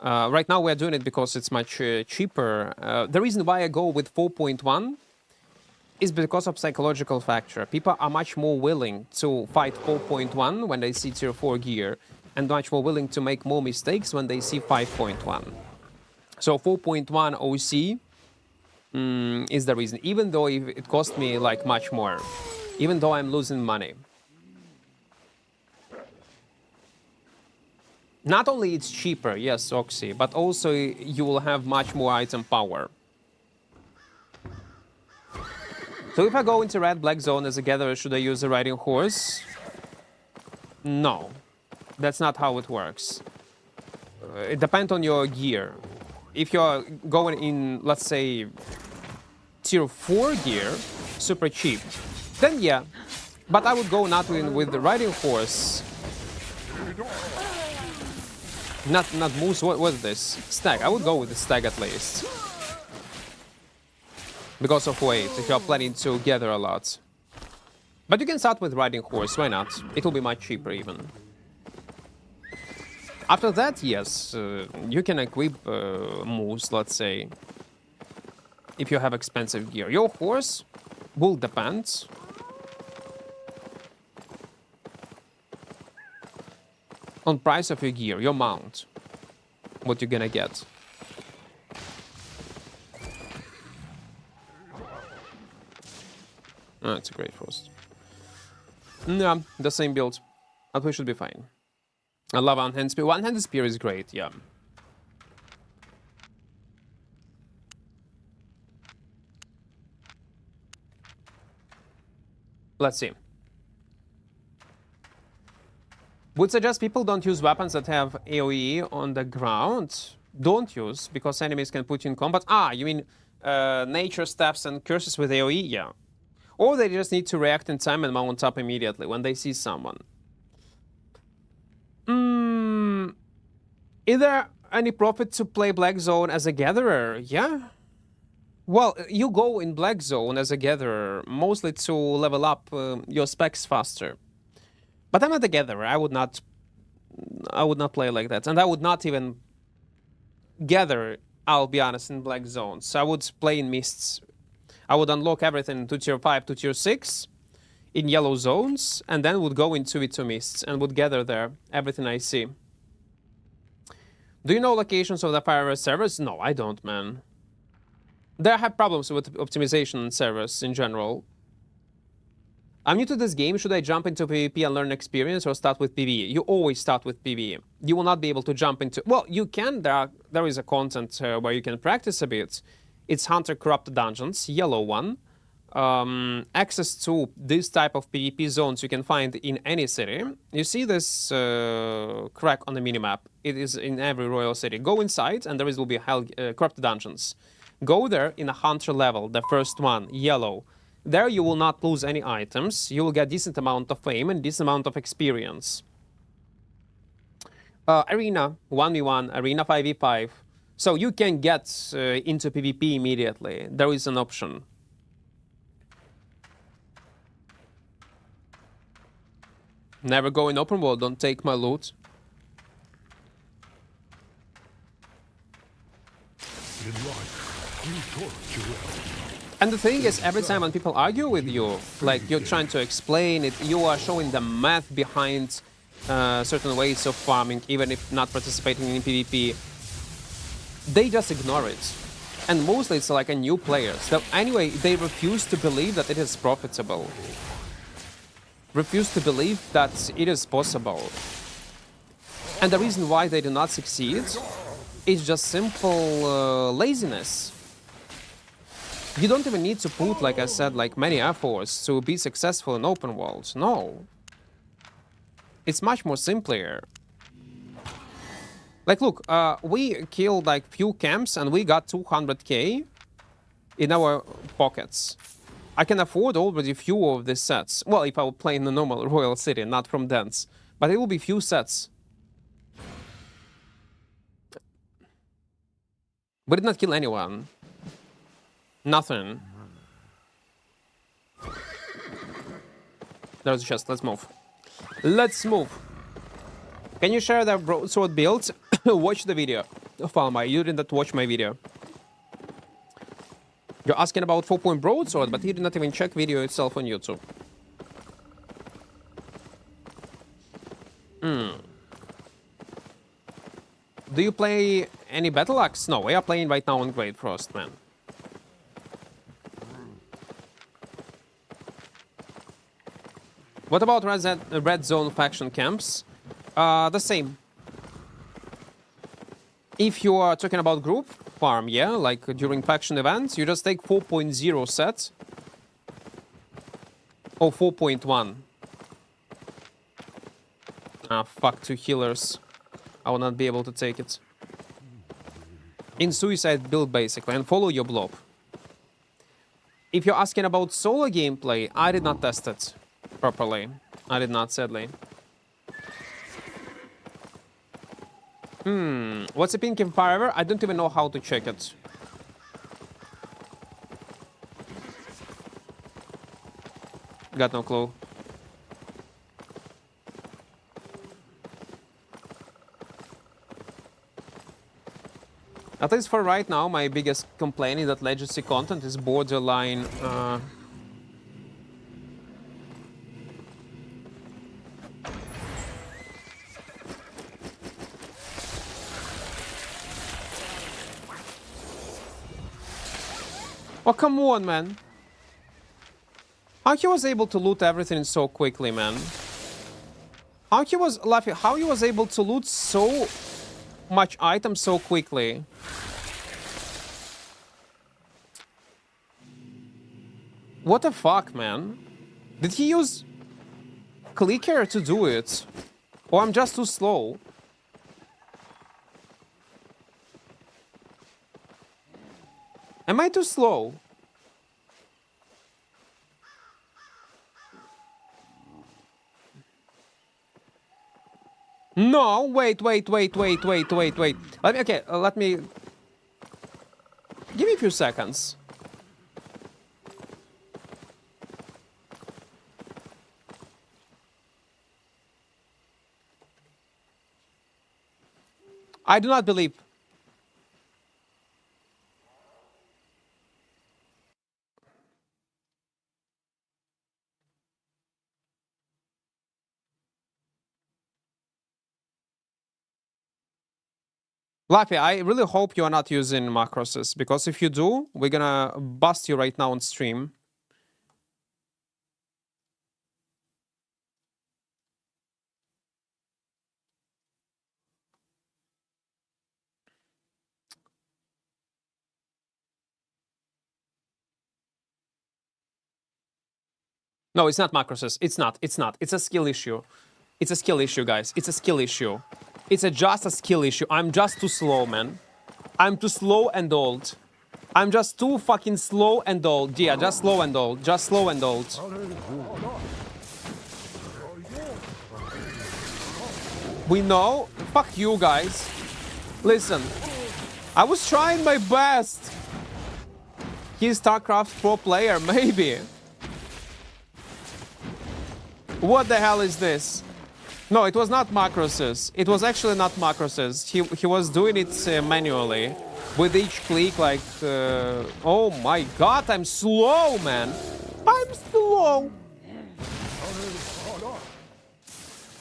Right now we are doing it because it's much cheaper. The reason why I go with 4.1 is because of psychological factor. People are much more willing to fight 4.1 when they see tier 4 gear, and much more willing to make more mistakes when they see 5.1. So 4.1 OC is the reason, even though it cost me like much more, even though I'm losing money. Not only it's cheaper, yes, Oxy, but also you will have much more item power. So if I go into red black zone as a gatherer, should I use a riding horse? No, that's not how it works. It depends on your gear. If you're going in, let's say, tier 4 gear, super cheap, then yeah. But I would go not with the riding horse. Not moose, what is this? Stag, I would go with the stag at least. Because of weight, if you're planning to gather a lot. But you can start with riding horse, why not? It will be much cheaper even. After that, yes, you can equip moose, let's say, if you have expensive gear. Your horse will depend on price of your gear, your mount, what you're gonna get. Oh, it's a great frost. Yeah, the same build. But we should be fine. I love one-handed spear. One-handed spear is great, yeah. Let's see. Would suggest people don't use weapons that have AoE on the ground. Don't use, because enemies can put you in combat. Ah, you mean nature staffs and curses with AoE? Yeah. Or they just need to react in time and mount up immediately when they see someone. Is there any profit to play Black Zone as a gatherer? Yeah. Well, you go in Black Zone as a gatherer mostly to level up your specs faster. But I'm not a gatherer. I would not play like that, and I would not even gather. I'll be honest, in Black Zones. So I would play in mists. I would unlock everything to tier 5 to tier 6 in yellow zones, and then would go into V2 mists and would gather there everything I see. Do you know locations of the Fire servers? No, I don't, man. They have problems with optimization servers in general. I'm new to this game. Should I jump into PvP and learn experience or start with PvE? You always start with PvE. You will not be able to jump into... Well, you can. There is a content where you can practice a bit. It's Hunter Corrupted Dungeons, yellow one. Access to this type of PvP zones you can find in any city. You see this crack on the minimap. It is in every royal city. Go inside and there will be Corrupted Dungeons. Go there in a Hunter level, the first one, yellow. There you will not lose any items. You will get decent amount of fame and decent amount of experience. Arena 1v1, Arena 5v5. So you can get into PvP immediately. There is an option. Never go in open world, don't take my loot. And the thing is, every time when people argue with you, like you're trying to explain it, you are showing the math behind certain ways of farming, even if not participating in PvP. They just ignore it. And mostly it's like a new players. So anyway, they refuse to believe that it is profitable. Refuse to believe that it is possible. And the reason why they do not succeed is just simple laziness. You don't even need to put, like I said, like many efforts to be successful in open world. No. It's much more simpler. Like, look, we killed like few camps and we got 200k in our pockets. I can afford already few of these sets. Well, if I would play in the normal royal city, not from DENS. But it will be few sets. We did not kill anyone. Nothing. There's a chest. Let's move. Let's move. Can you share that broadsword build? Watch the video. Falma, you did not watch my video. You're asking about 4-point broadsword, but he did not even check video itself on YouTube. Do you play any Battle Axe? No, we are playing right now on Great Frost, man. What about Red Zone faction camps? The same. If you are talking about group farm, yeah, like during faction events, you just take 4.0 set. Or 4.1. Ah, fuck, 2 healers. I will not be able to take it. In suicide build, basically, and follow your blob. If you're asking about solo gameplay, I did not test it properly. I did not, sadly. What's a pink in forever? I don't even know how to check it. Got no clue. At least for right now, my biggest complaint is that legacy content is borderline... Oh, come on, man. How he was able to loot everything so quickly, man? How he was... Laffy, how he was able to loot so much items so quickly? What the fuck, man? Did he use clicker to do it? Or I'm just too slow? Am I too slow? No, wait. Let me, okay, let me... Give me a few seconds. I do not believe... Laffy, I really hope you are not using macroses, because if you do, we're gonna bust you right now on stream. No, it's not macroses. It's not. It's not. It's a skill issue. It's a skill issue, guys. It's a skill issue. It's just a skill issue. I'm just too slow, man. I'm too slow and old. I'm just too fucking slow and old. Yeah, just slow and old. Just slow and old. We know. Fuck you guys. Listen. I was trying my best. He's StarCraft pro player, maybe. What the hell is this? No, it was not macroses. It was actually not macroses. He was doing it manually. With each click, like... oh my god, I'm slow, man. I'm slow.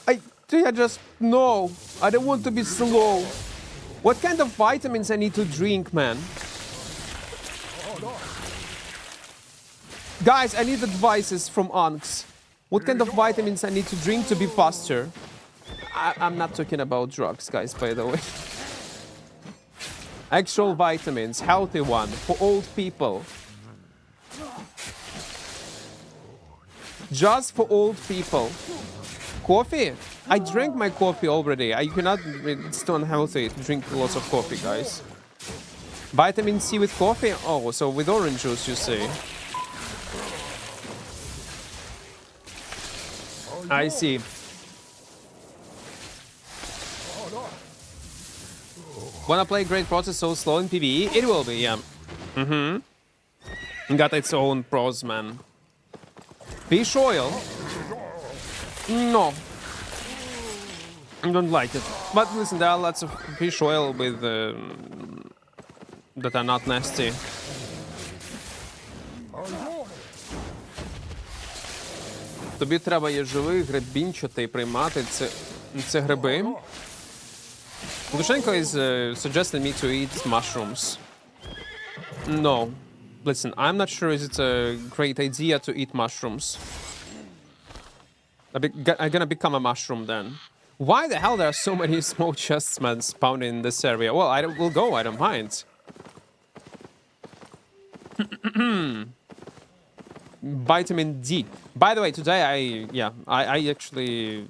I just... No. I don't want to be slow. What kind of vitamins I need to drink, man? Guys, I need advices from Anx. What kind of vitamins I need to drink to be faster? I'm not talking about drugs, guys, by the way. Actual vitamins, healthy one, for old people. Just for old people. Coffee? I drank my coffee already. I cannot, it's too unhealthy to drink lots of coffee, guys. Vitamin C with coffee? Oh, so with orange juice, you see. I see. Wanna play Great Process so slow in PvE? It will be, yeah. Got its own pros, man. Fish oil? No. I don't like it. But listen, there are lots of fish oil with that are not nasty. Тобі треба є живий, гребінчатий приймати. Це гриби. Lushenko is suggesting me to eat mushrooms. No. Listen, I'm not sure it's a great idea to eat mushrooms. I'm gonna become a mushroom then. Why the hell there are so many small chests, man, spawned in this area? Well, we'll go, I don't mind. Vitamin D. By the way, today I actually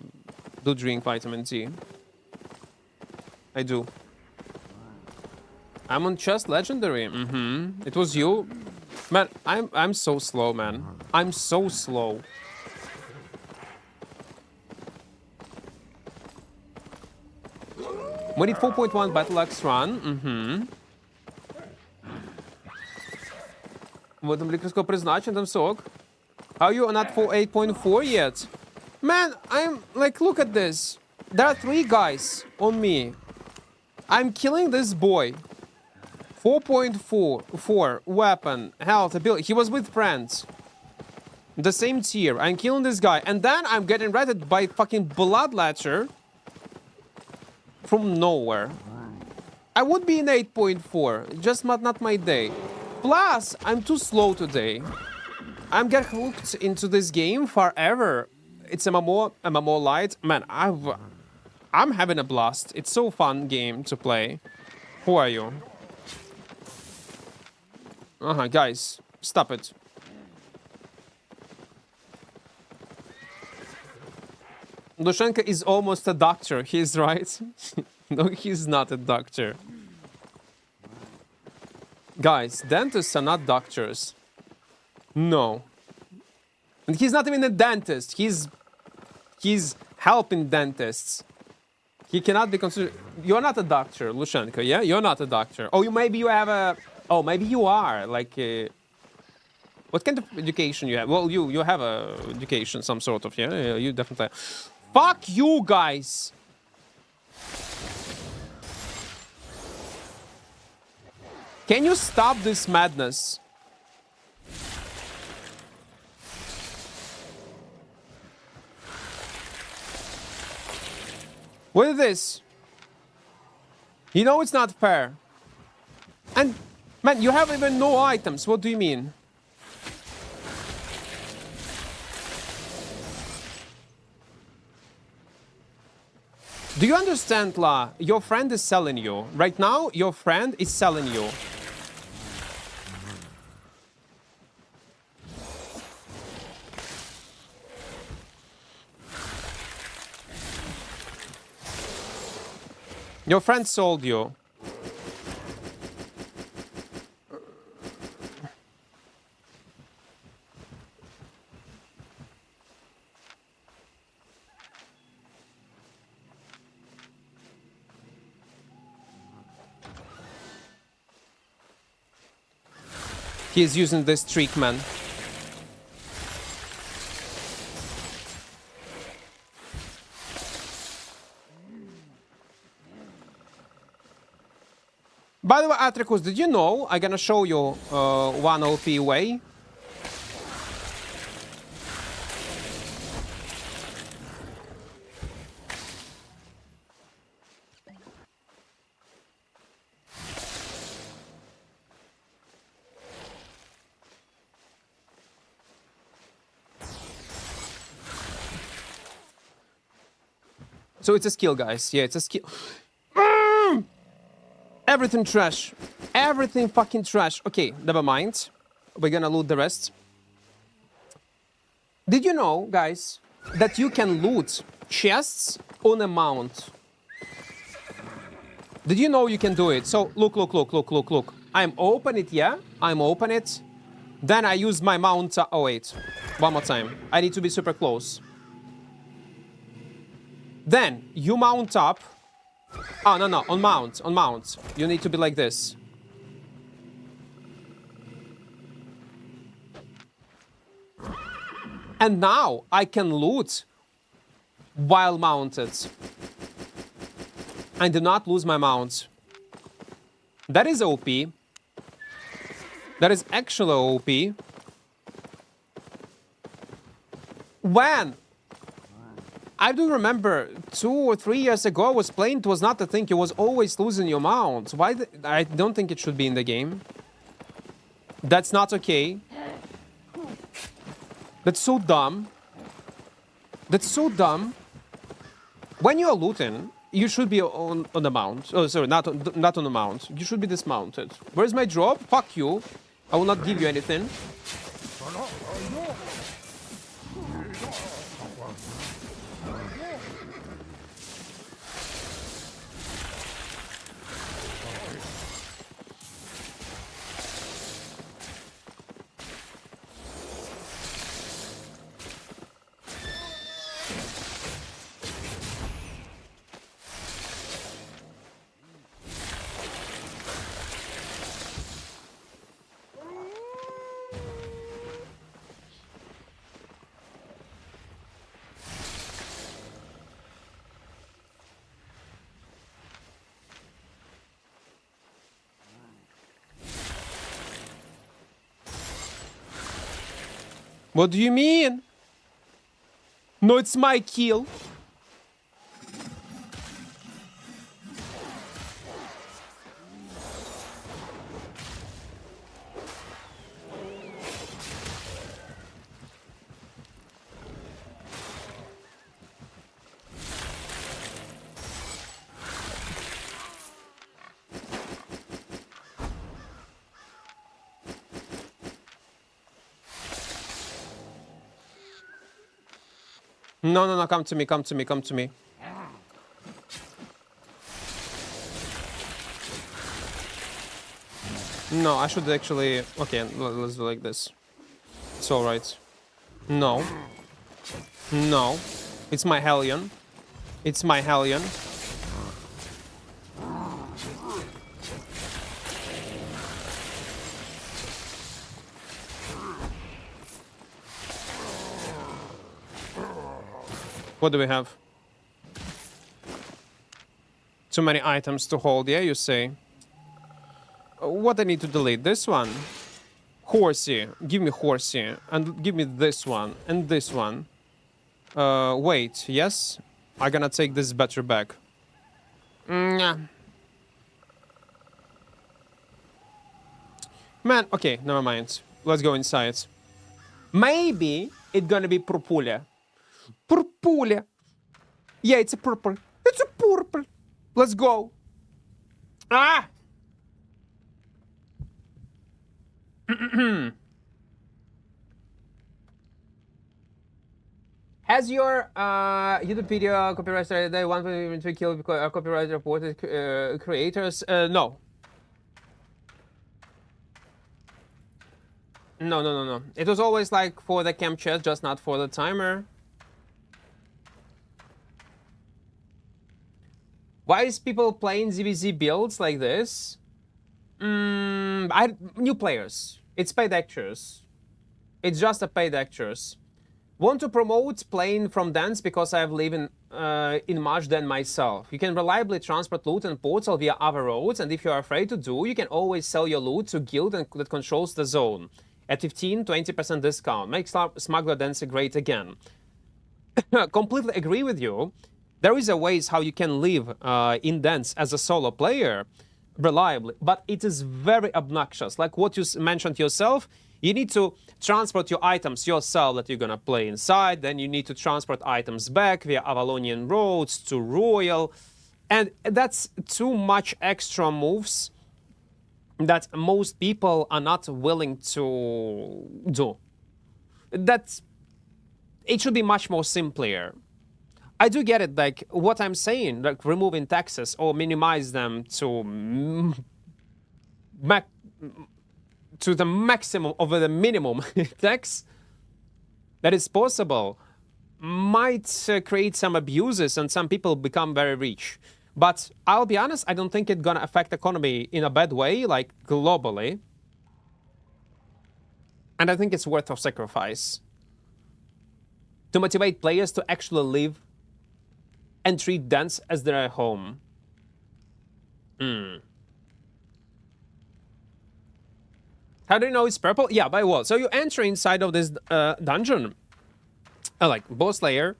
do drink vitamin D. I do. I'm on chest legendary. It was you, man. I'm so slow, man. I'm so slow. We need 4.1 Battle Axe run. Вот там лікарського призначення, там сок. How you not for 8.4 yet? Man, I'm like, look at this. There are 3 guys on me. I'm killing this boy. 4.4 weapon, health, ability. He was with friends. The same tier. I'm killing this guy. And then I'm getting raided by fucking Bloodletcher. From nowhere. I would be in 8.4. Just not my day. Plus, I'm too slow today. I'm getting hooked into this game forever. It's MMO light. Man, I'm having a blast. It's so fun game to play. Who are you? Guys, stop it. Lushenko is almost a doctor. He's right. No, he's not a doctor. Guys, dentists are not doctors. No. And he's not even a dentist. He's helping dentists. He cannot be considered... You're not a doctor, Lushenko, yeah? You're not a doctor. Oh, maybe you have a... Oh, maybe you are. Like... What kind of education you have? Well, you have a education, some sort of, yeah? You definitely... Fuck you, guys! Can you stop this madness? What is this? You know it's not fair. And, man, you have even no items. What do you mean? Do you understand, La? Your friend is selling you. Right now, your friend is selling you. Your friend sold you. He's using this trick, man. By the way, Atricus, did you know I'm gonna show you one OP way? So it's a skill, guys. Yeah, it's a skill. Everything trash. Everything fucking trash. Okay, never mind. We're gonna loot the rest. Did you know, guys, that you can loot chests on a mount? Did you know you can do it? So, look. I'm open it, yeah? I'm open it. Then I use my mount. Oh, wait. One more time. I need to be super close. Then you mount up. Oh, no, on mount. You need to be like this. And now I can loot while mounted. I do not lose my mount. That is OP. That is actually OP. When? I do remember 2 or 3 years ago I was playing, it was not a thing, you was always losing your mount. Why? I don't think it should be in the game. That's not okay. That's so dumb. That's so dumb. When you are looting, you should be on the mount. Oh, sorry, not on the mount. You should be dismounted. Where's my drop? Fuck you. I will not give you anything. What do you mean? No, it's my kill. No, come to me. No, I should actually... Okay, let's do like this. It's alright. No. It's my Hellion. What do we have? Too many items to hold, yeah, you say? What I need to delete? This one. Horsey. Give me Horsey. And give me this one. And this one. Wait. Yes? I'm gonna take this battery back. Man, okay, never mind. Let's go inside. Maybe it's gonna be Purpule. Purpule. Yeah, it's a purple. It's a purple. Let's go. Ah! Has your YouTube video copyright started day 1.3 kill copyright reported creators? No. No. It was always like for the camp chest, just not for the timer. Why is people playing ZVZ builds like this? New players. It's paid actors. It's just a paid actors. Want to promote playing from DENS because I have lived in much than myself. You can reliably transport loot and portal via other roads, and if you are afraid to do, you can always sell your loot to guild that controls the zone at 15-20% discount. Make smuggler DENS great again. Completely agree with you. There is a ways how you can live in DENS as a solo player reliably, but it is very obnoxious. Like what you mentioned yourself, you need to transport your items yourself that you're gonna play inside, then you need to transport items back via Avalonian roads to Royal, and that's too much extra moves that most people are not willing to do. It should be much more simpler. I do get it, like what I'm saying, like removing taxes or minimize them to the maximum over the minimum tax that is possible might create some abuses and some people become very rich. But I'll be honest, I don't think it's gonna affect economy in a bad way, like globally. And I think it's worth of sacrifice to motivate players to actually live and treat DENS as their home. How do you know it's purple? Yeah, by what? So you enter inside of this dungeon, like boss layer,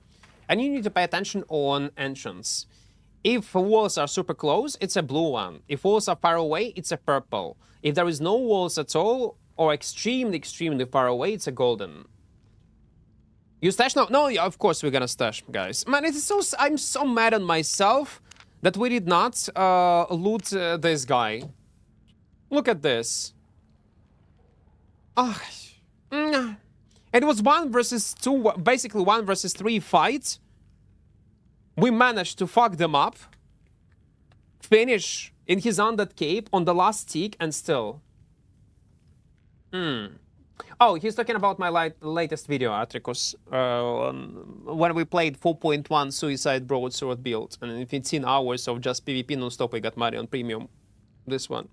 and you need to pay attention on entrance. If walls are super close, it's a blue one. If walls are far away, it's a purple. If there is no walls at all, or extremely far away, it's a golden. You stash now? No, yeah, of course we're gonna stash, guys. Man, it is so... I'm so mad at myself that we did not loot this guy. Look at this. It was 1 versus 2, basically 1 versus 3 fight. We managed to fuck them up. Finish in his undead cape on the last tick and still. Oh, he's talking about my latest video, Atricus, when we played 4.1 Suicide Broadsword build, and in 15 hours of just PvP non-stop, we got Marion Premium. This one.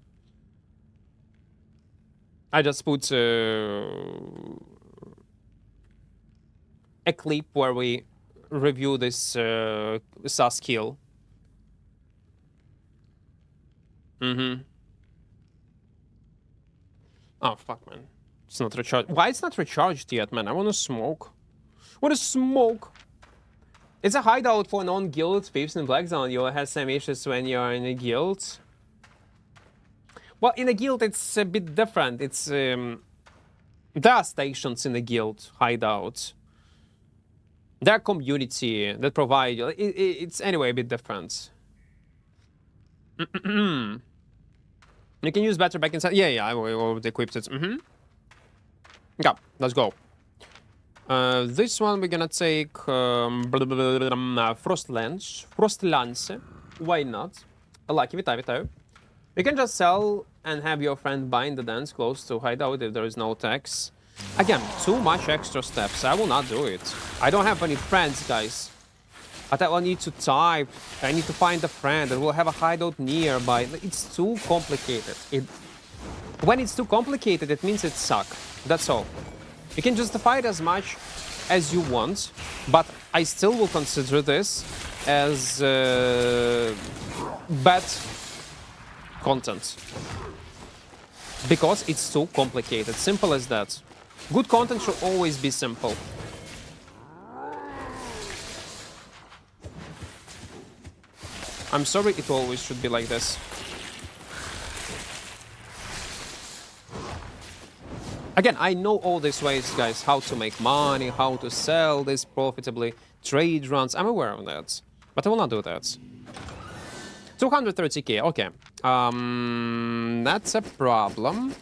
I just put a clip where we review this SAS kill. Oh, fuck, man. It's not recharged. Why it's not recharged yet, man? I wanna smoke. Wanna smoke. It's a hideout for non-guild thieves in Black Zone. You'll have some issues when you're in a guild. Well, in a guild, it's a bit different. It's there are stations in the guild hideout. There are community that provide. It's anyway a bit different. You can use better back inside. Yeah, I already equipped it. Yeah, let's go. This one we're gonna take Frostlance. Why not? Lucky, вітаю. You can just sell and have your friend bind the dance close to hideout if there is no tax. Again, too much extra steps. I will not do it. I don't have any friends, guys. But I will need to type. I need to find a friend that will have a hideout nearby. It's too complicated. When it's too complicated, it means it sucks. That's all. You can justify it as much as you want, but I still will consider this as bad content. Because it's too complicated. Simple as that. Good content should always be simple. I'm sorry, it always should be like this. Again, I know all these ways, guys, how to make money, how to sell this profitably, trade runs, I'm aware of that. But I will not do that. 230k, okay. That's a problem.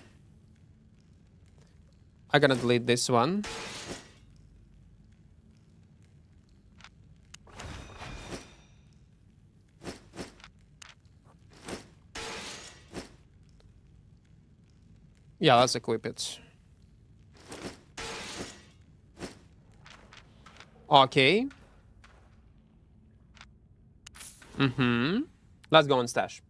I'm gonna delete this one. Yeah, let's equip it. Okay. Let's go on stash.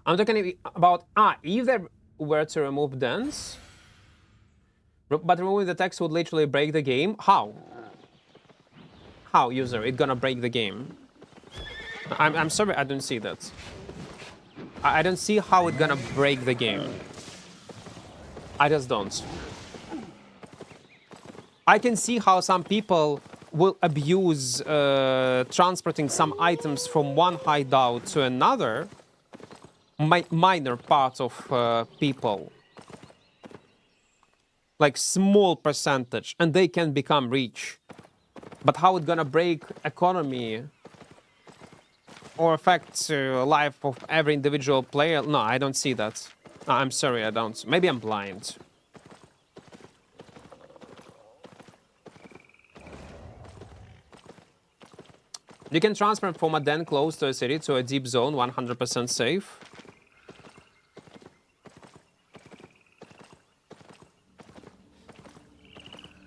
I'm talking about, if they were to remove DENS, but removing the text would literally break the game. How? How, user? It's gonna break the game. I'm sorry, I don't see that. I don't see how it's gonna break the game. I just don't. I can see how some people will abuse transporting some items from one hideout to another. Minor part of people. Like small percentage, and they can become rich. But how it's gonna break economy or affect life of every individual player? No, I don't see that. I'm sorry, I don't. Maybe I'm blind. You can transfer from a den close to a city to a deep zone, 100% safe.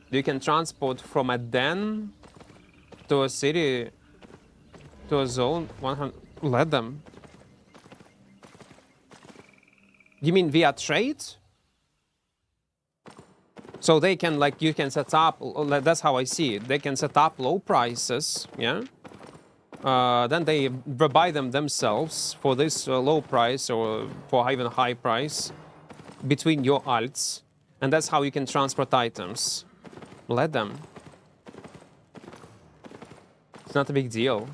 You can transport from a den to a city, to a zone, 100. Let them. You mean via trade? So they can, like, you can set up, that's how I see it. They can set up low prices, yeah? Then they buy them themselves for this low price or for even high price between your alts. And that's how you can transport items. Let them. It's not a big deal.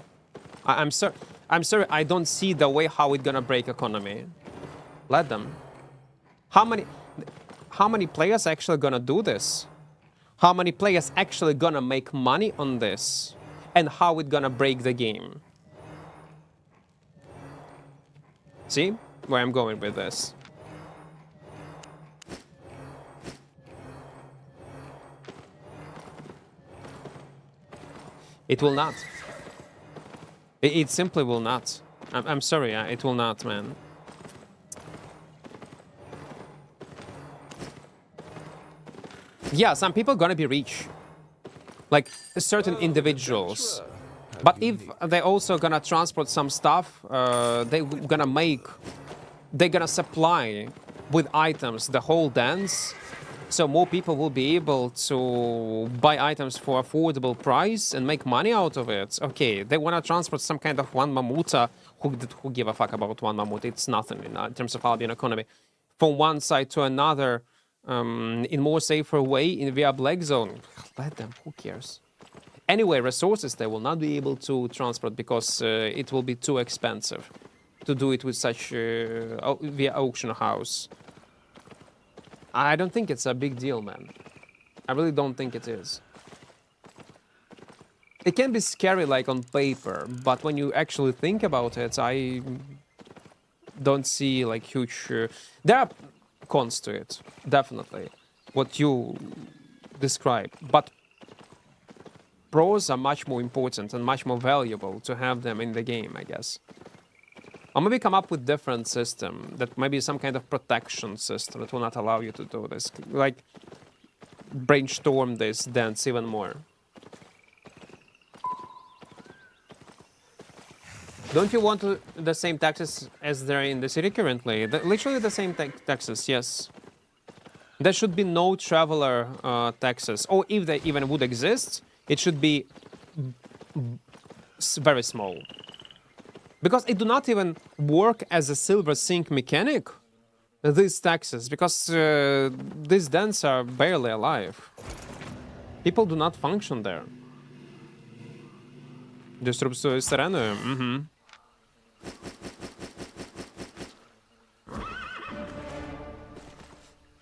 I'm sorry, I don't see the way how it's gonna break economy. Let them. How many players actually gonna do this? How many players actually gonna make money on this? And how it's gonna break the game? See where I'm going with this? It will not. It simply will not. I'm sorry, it will not, man. Yeah, some people gonna be rich. Like certain individuals. But if they're also gonna transport some stuff, they're gonna supply with items the whole dance. So more people will be able to buy items for affordable price and make money out of it. Okay, they want to transport some kind of one mamuta. Who give a fuck about one mamut? It's nothing in terms of Albion economy. From one side to another, in more safer way, via Black Zone. Let them, who cares? Anyway, resources they will not be able to transport because it will be too expensive to do it with such via auction house. I don't think it's a big deal, man. I really don't think it is. It can be scary, like, on paper, but when you actually think about it, I don't see, like, huge... there are cons to it, definitely, what you describe. But pros are much more important and much more valuable to have them in the game, I guess. Or maybe come up with different system, that maybe some kind of protection system that will not allow you to do this. Like, brainstorm this dance even more. Don't you want the same taxes as there in the city currently? Literally the same taxes, yes. There should be no traveler taxes. Or if they even would exist, it should be very small. Because it do not even work as a silver sink mechanic, these taxes, because these dens are barely alive. People do not function there. Деструбцию сиреною? Угу.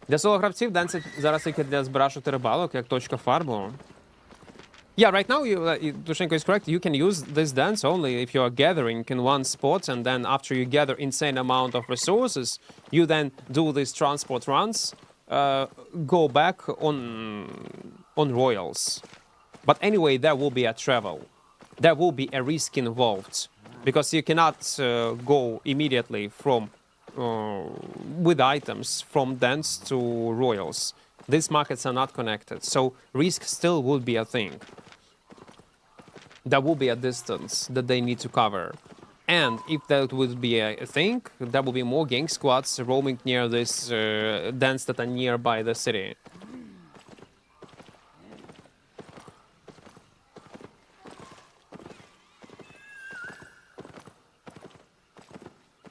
Для соло-гравців денси зараз тільки для збирашок та рибалок, як точка фарбу. Yeah, right now, Dushenko is correct. You can use this dance only if you are gathering in one spot, and then after you gather insane amount of resources, you then do these transport runs, go back on royals. But anyway, there will be a travel. There will be a risk involved, because you cannot go immediately from with items from DENS to Royals. These markets are not connected, so risk still would be a thing. There will be a distance that they need to cover. And if that would be a thing, there will be more gang squads roaming near this DENS that are nearby the city.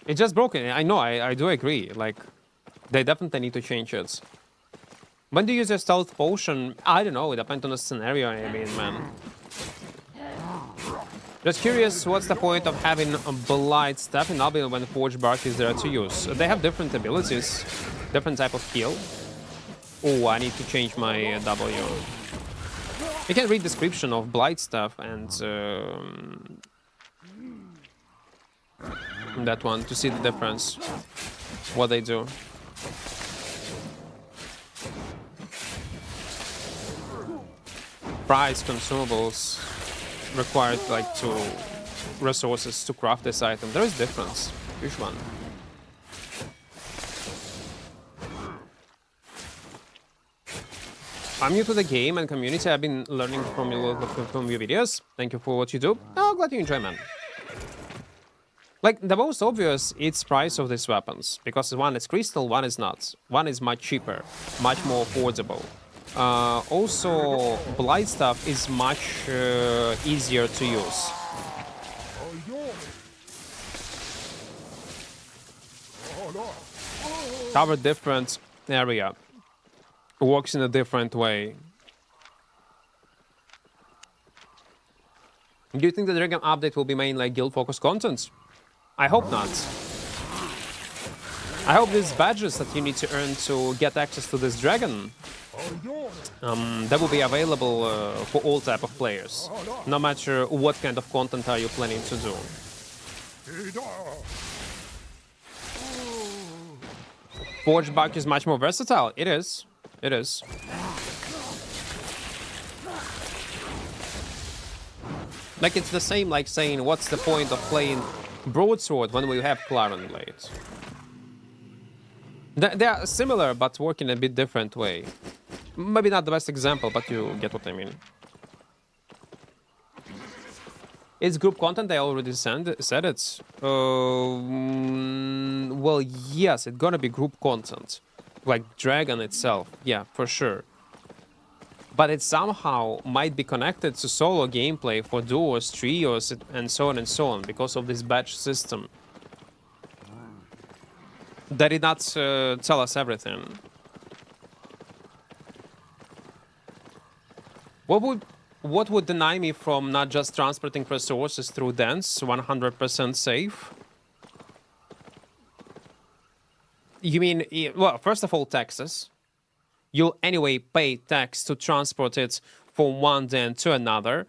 It's just broken. I know, I do agree. Like, they definitely need to change it. When do you use a stealth potion? I don't know, it depends on the scenario, I mean, man. Just curious, what's the point of having a Blight Staff in Albion when Forge Bark is there to use? They have different abilities, different type of heal. Oh, I need to change my W. You can read description of Blight Staff and that one to see the difference, what they do. Price, consumables, required like 2 resources to craft this item. There is difference. Which one? I'm new to the game and community. I've been learning from your videos. Thank you for what you do. Oh, glad you enjoy, man. Like, the most obvious is price of these weapons, because one is crystal, one is not. One is much cheaper, much more affordable. Also, Blight Stuff is much easier to use. Cover different area. Works in a different way. Do you think the Dragon update will be mainly like guild-focused content? I hope not. I hope these badges that you need to earn to get access to this dragon, that will be available for all type of players, no matter what kind of content are you planning to do. Forge Bark is much more versatile. It is. It is. Like, it's the same like saying, what's the point of playing Broadsword when we have Claron Blade? They are similar, but work in a bit different way. Maybe not the best example, but you get what I mean. It's group content, I already said it. Well, yes, it's gonna be group content. Like Dragon itself, yeah, for sure. But it somehow might be connected to solo gameplay for duos, trios, and so on, because of this badge system. They did not tell us everything. What would deny me from not just transporting resources through DENS 100% safe? You mean, well, first of all, taxes. You'll anyway pay tax to transport it from one den to another.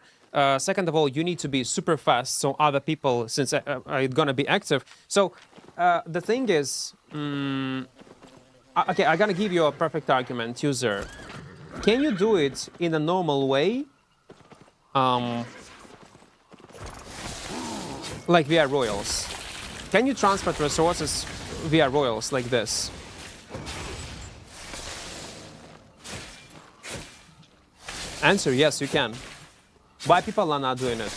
Second of all, you need to be super fast, so other people, since are gonna be active. So the thing is, okay, I'm gonna give you a perfect argument, user. Can you do it in a normal way? Like via Royals. Can you transport resources via Royals like this? Answer, yes, you can. Why people are not doing it?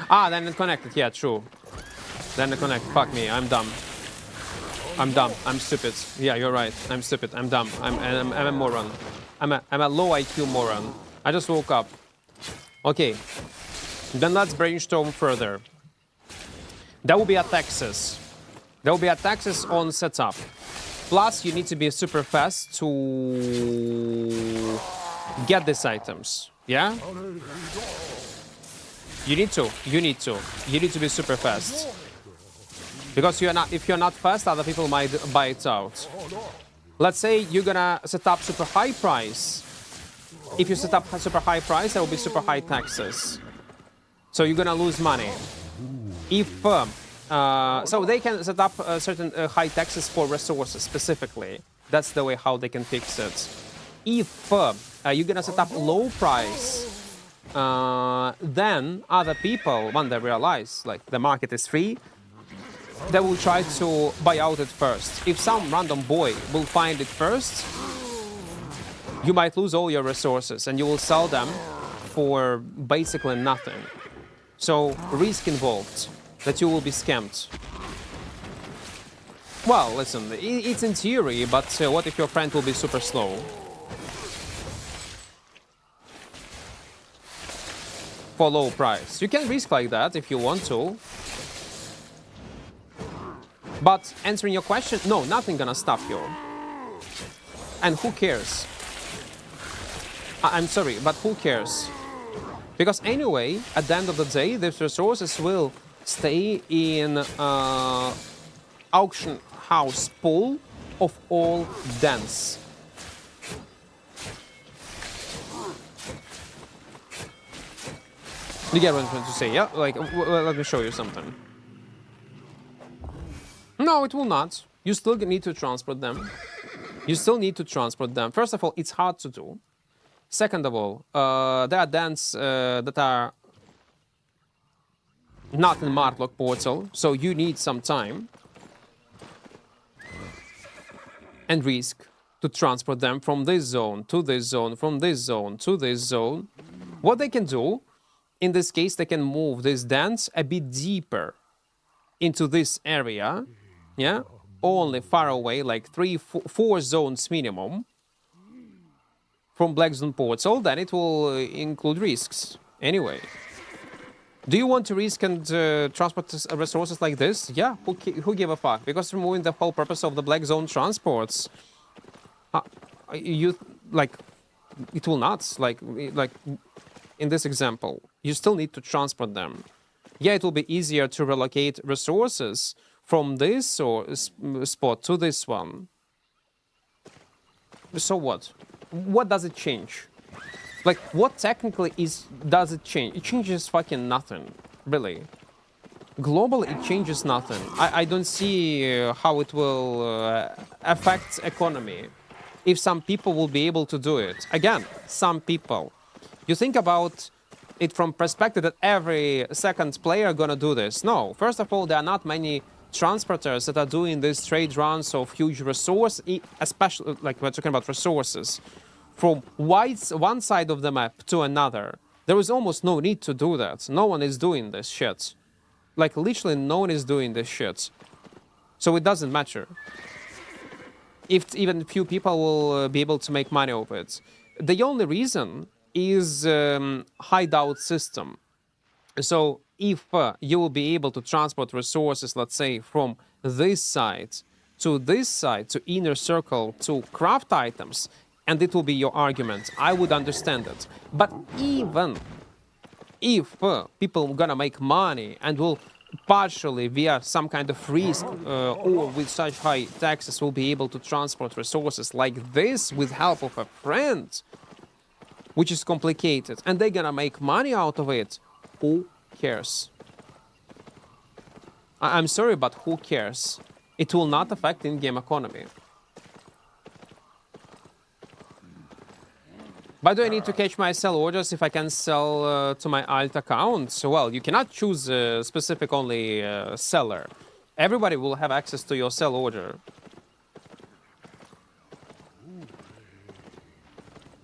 Ah, then it connected. Yeah, true. Then it connected. Fuck me, I'm dumb. I'm dumb. I'm stupid. Yeah, you're right. I'm stupid. I'm dumb. I'm a moron. I'm a low IQ moron. I just woke up. Okay. Then let's brainstorm further. There will be a taxes. There will be a taxes on setup. Plus, you need to be super fast to get these items. Yeah? You need to be super fast. Because if you're not fast, other people might buy it out. Let's say you're gonna set up super high price. If you set up a super high price, there will be super high taxes. So you're gonna lose money. If so they can set up certain high taxes for resources specifically. That's the way how they can fix it. If you're gonna set up low price, then other people, when they realize like the market is free, they will try to buy out it first. If some random boy will find it first, you might lose all your resources and you will sell them for basically nothing. So risk involved that you will be scammed. Well, listen, it's in theory, but what if your friend will be super slow? For low price. You can risk like that if you want to. But answering your question, no, nothing gonna stop you. And who cares? I'm sorry, but who cares? Because anyway, at the end of the day, these resources will stay in auction house pool of all DENS. You get what I'm trying to say, yeah? Like, let me show you something. No, it will not. You still need to transport them. You still need to transport them. First of all, it's hard to do. Second of all, there are DENS that are not in Martlock portal, so you need some time and risk to transport them from this zone to this zone, from this zone to this zone. What they can do, in this case, they can move these DENS a bit deeper into this area, yeah, only far away, like 3-4 zones minimum from Black Zone portal. Then it will include risks anyway. Do you want to risk and transport resources like this? Yeah, who give a fuck? Because removing the whole purpose of the Black Zone transports, you like it will not like in this example. You still need to transport them. Yeah, it will be easier to relocate resources from this or spot to this one. So what? What does it change? Like, what technically does it change? It changes fucking nothing, really. Globally, it changes nothing. I don't see how it will affect economy if some people will be able to do it. Again, some people. You think about it from perspective that every second player gonna do this. No, first of all, there are not many transporters that are doing these trade runs of huge resource, especially like we're talking about resources, from one side of the map to another. There is almost no need to do that. No one is doing this shit. Like, literally no one is doing this shit. So it doesn't matter if even few people will be able to make money of it. The only reason is hideout system. So if you will be able to transport resources, let's say, from this side, to inner circle, to craft items, and it will be your argument, I would understand it. But even if people are gonna make money and will partially via some kind of risk or with such high taxes will be able to transport resources like this with help of a friend, which is complicated, and they're gonna make money out of it, who cares? I'm sorry, but who cares? It will not affect in-game economy. But do I need to catch my sell orders if I can sell to my alt account? So, well, you cannot choose a specific only seller. Everybody will have access to your sell order.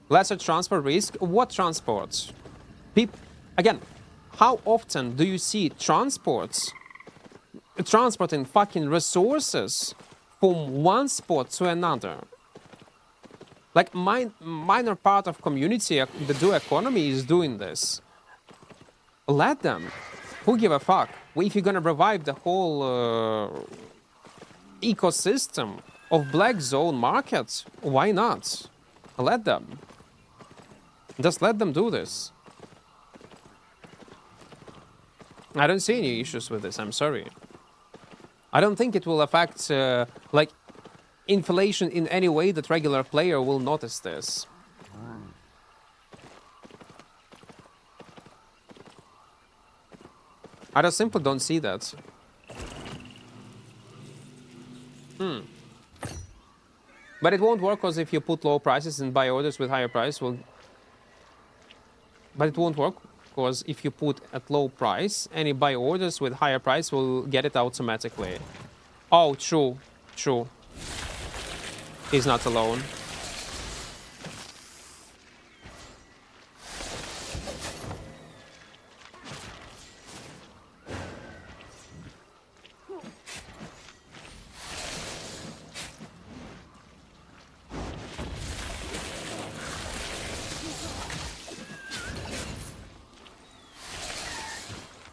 Lesser transport risk? What transports? Again, how often do you see transporting fucking resources from one spot to another? Like, minor part of community, the do economy is doing this. Let them. Who give a fuck? If you're gonna revive the whole ecosystem of Black Zone markets, why not? Let them. Just let them do this. I don't see any issues with this, I'm sorry. I don't think it will affect, like, inflation in any way that regular player will notice this. I just simply don't see that. But it won't work because if you put low prices and buy orders with higher price, well, But it won't work, because if you put at low price, any buy orders with higher price will get it automatically. Oh, true. True. He's not alone.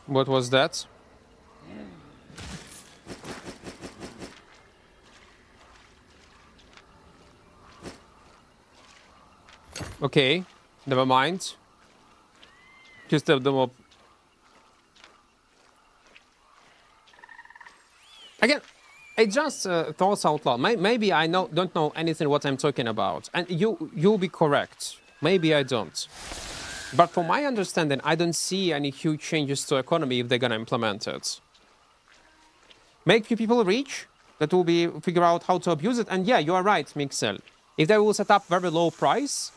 What was that? Okay, never mind. Just have them up. Again, it just thoughts out loud. Maybe I don't know anything what I'm talking about, and you'll be correct. Maybe I don't. But from my understanding, I don't see any huge changes to economy if they're gonna implement it. Make few people rich, that will be figure out how to abuse it. And yeah, you are right, Mixel. If they will set up very low price,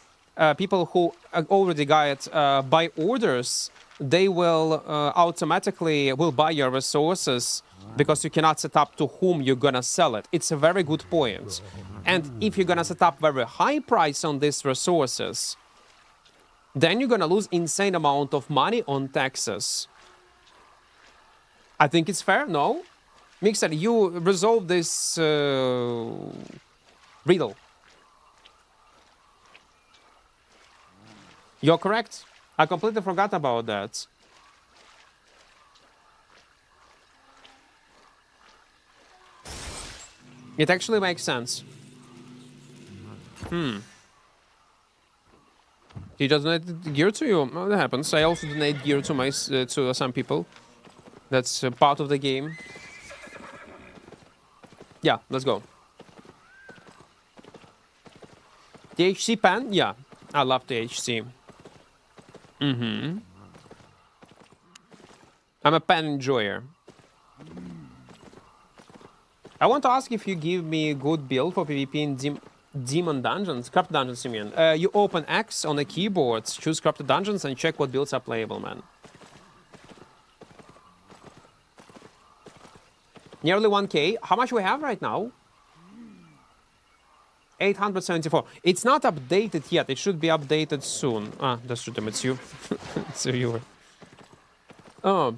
people who already got buy orders, they will automatically will buy your resources because you cannot set up to whom you're gonna sell it. It's a very good point. And if you're gonna set up very high price on these resources, then you're gonna lose insane amount of money on taxes. I think it's fair, no? Mixer, you resolve this riddle. You're correct. I completely forgot about that. It actually makes sense. He just donated gear to you. Oh, that happens. I also donate gear to my to some people. That's part of the game. Yeah, let's go. The HC pen? Yeah, I love the HC. I'm a pen enjoyer. I want to ask if you give me a good build for PvP in Demon Dungeons. Corrupted Dungeons, you mean. You open X on the keyboard, choose Corrupted Dungeons, and check what builds are playable, man. Nearly 1k. How much we have right now? 874. It's not updated yet. It should be updated soon. Ah, that's true. It's you. It's you. Oh.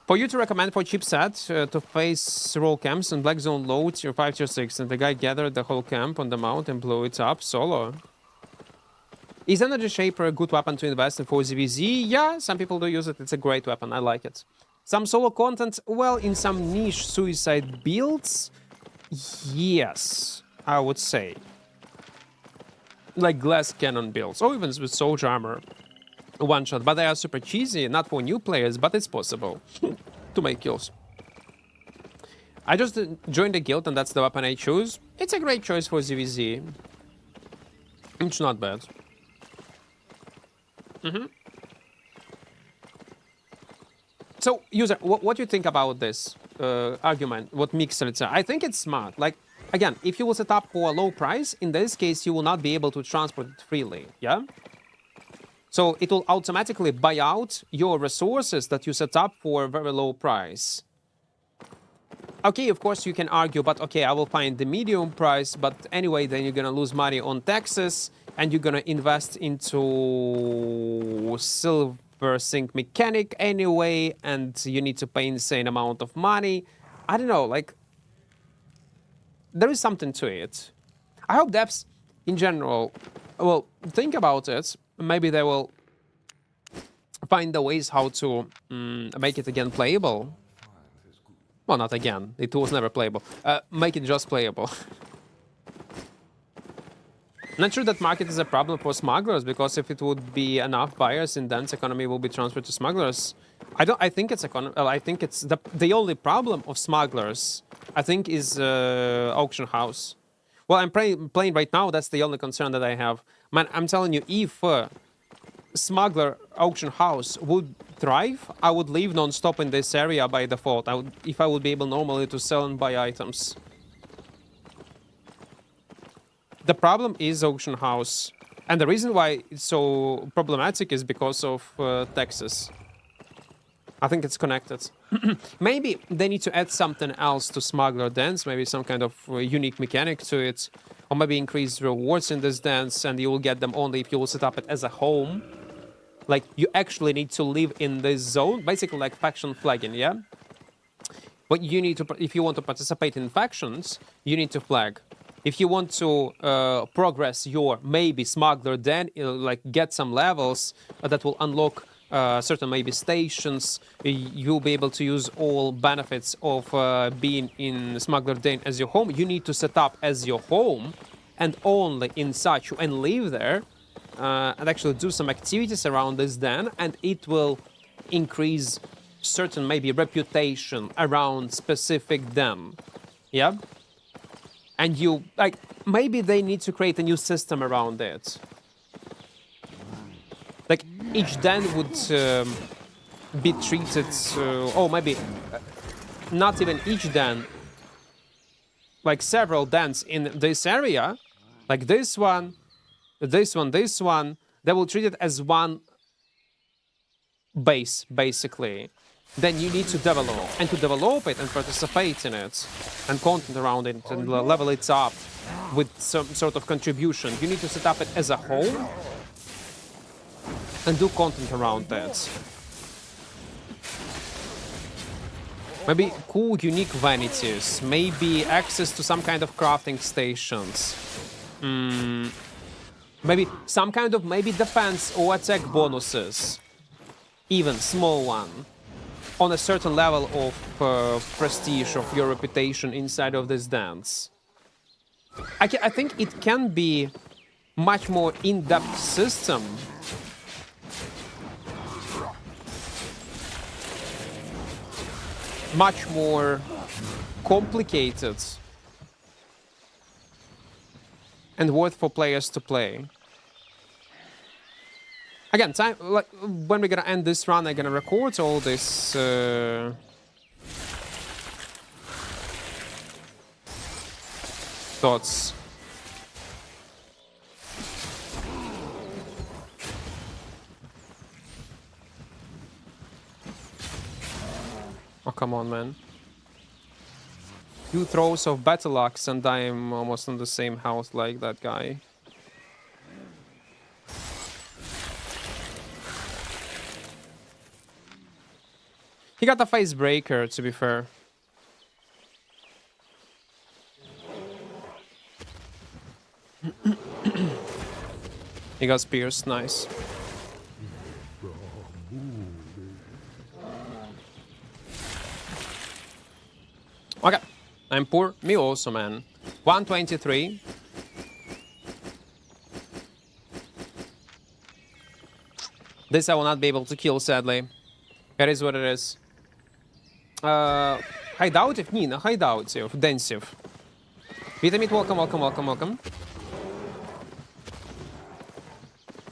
For you to recommend for chipset to face roll camps and black zone loads your 5 tier 6 and the guy gathered the whole camp on the mount and blew it up solo. Is Energy Shaper a good weapon to invest in for ZVZ? Yeah, some people do use it. It's a great weapon. I like it. Some solo content, well, in some niche suicide builds, yes, I would say. Like glass cannon builds, or even with soldier armor. One shot, but they are super cheesy, not for new players, but it's possible to make kills. I just joined the guild and that's the weapon I choose. It's a great choice for ZVZ. It's not bad. So, user, what do you think about this argument? What Mixer said? I think it's smart. Like, again, if you will set up for a low price, in this case, you will not be able to transport it freely, yeah? So it will automatically buy out your resources that you set up for a very low price. Okay, of course you can argue, but okay, I will find the medium price, but anyway, then you're gonna lose money on taxes, and you're gonna invest into silver sink mechanic anyway, and you need to pay insane amount of money. I don't know, like, there is something to it. I hope devs, in general, will think about it. Maybe they will find the ways how to make it again playable. Well, not again. It was never playable. Make it just playable. Not sure that market is a problem for smugglers, because if it would be enough buyers, in DENS economy will be transferred to smugglers. I think it's I think it's the only problem of smugglers. I think is auction house. Well, I'm playing right now. That's the only concern that I have. Man, I'm telling you, if smuggler auction house would thrive, I would live non-stop in this area by default. If I would be able normally to sell and buy items. The problem is auction house. And the reason why it's so problematic is because of taxes. I think it's connected. Maybe they need to add something else to Smuggler Dance, maybe some kind of unique mechanic to it, or maybe increase rewards in this dance, and you will get them only if you will set up it as a home. Like, you actually need to live in this zone, basically like faction flagging, yeah? But you need to, if you want to participate in factions, you need to flag. If you want to progress your maybe Smuggler Den, like get some levels that will unlock certain maybe stations, you'll be able to use all benefits of being in Smuggler Den as your home. You need to set up as your home and only in such and live there and actually do some activities around this den, and it will increase certain maybe reputation around specific den. Yeah? And you, like, maybe they need to create a new system around it. Like, each den would be treated, oh, maybe not even each den, like several dens in this area, like this one, this one, this one, they will treat it as one base, basically. Then you need to develop, and to develop it and participate in it, and content around it, and level it up with some sort of contribution. You need to set up it as a whole and do content around that. Maybe cool, unique vanities. Maybe access to some kind of crafting stations. Maybe some kind of defense or attack bonuses. Even small one. On a certain level of prestige of your reputation inside of this dance. I think it can be much more in-depth system. Much more complicated and worth for players to play. Again, time, like, when we're gonna end this run, I'm gonna record all this thoughts. Oh, come on, man. 2 throws of battle axe and I'm almost on the same house like that guy. He got a face breaker, to be fair. He got spears, nice. Okay, I'm poor. Me also, man. 123. This I will not be able to kill, sadly. It is what it is. Хайдаутів? Ні, не хайдаутів. Денсів. Vitamit, welcome.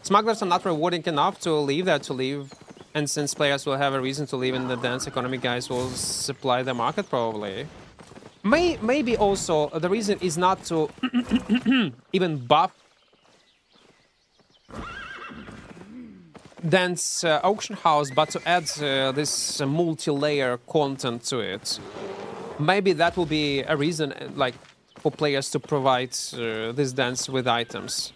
Smugglers are not rewarding enough to leave there to leave. And since players will have a reason to leave in the dance, economic guys will supply the market, probably. Maybe also the reason is not to even buff Dance auction house, but to add this multi-layer content to it. Maybe that will be a reason, like, for players to provide this dance with items.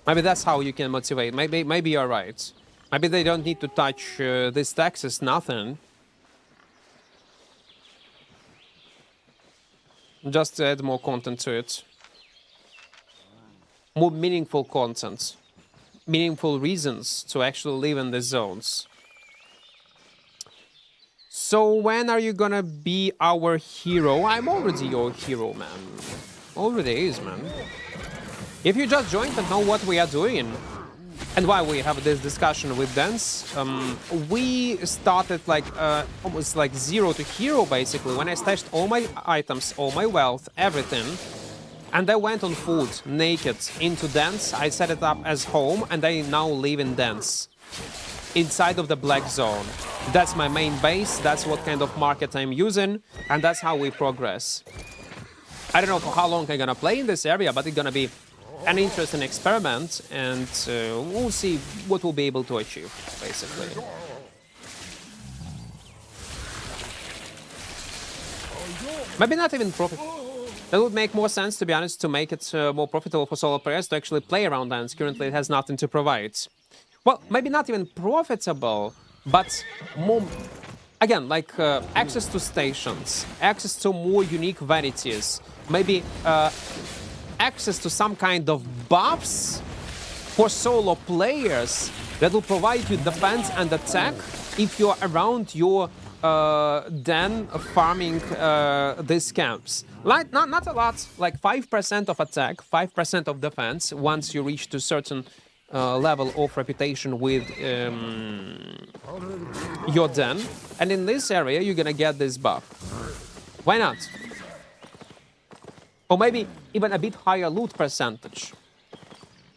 Maybe that's how you can motivate. Maybe you're right. Maybe they don't need to touch these taxes, nothing. Just to add more content to it. More meaningful content. Meaningful reasons to actually live in the zones. So when are you gonna be our hero? I'm already your hero, man. Already is, man. If you just joined and know what we are doing and why we have this discussion with DENS, we started like almost like 0 to hero, basically, when I stashed all my items, all my wealth, everything. And I went on foot, naked, into DENS. I set it up as home, and I now live in DENS, inside of the black zone. That's my main base, that's what kind of market I'm using, and that's how we progress. I don't know for how long I'm gonna play in this area, but it's gonna be an interesting experiment, and we'll see what we'll be able to achieve, basically. Maybe not even profit. That would make more sense, to be honest, to make it more profitable for solo players to actually play around DENS. Currently, it has nothing to provide. Well, maybe not even profitable, but more... Again, like access to stations, access to more unique varieties, maybe access to some kind of buffs for solo players that will provide you defense and attack if you're around your den farming these camps. Like, not a lot, like 5% of attack, 5% of defense once you reach to certain level of reputation with your den. And in this area, you're gonna get this buff. Why not? Or maybe even a bit higher loot percentage.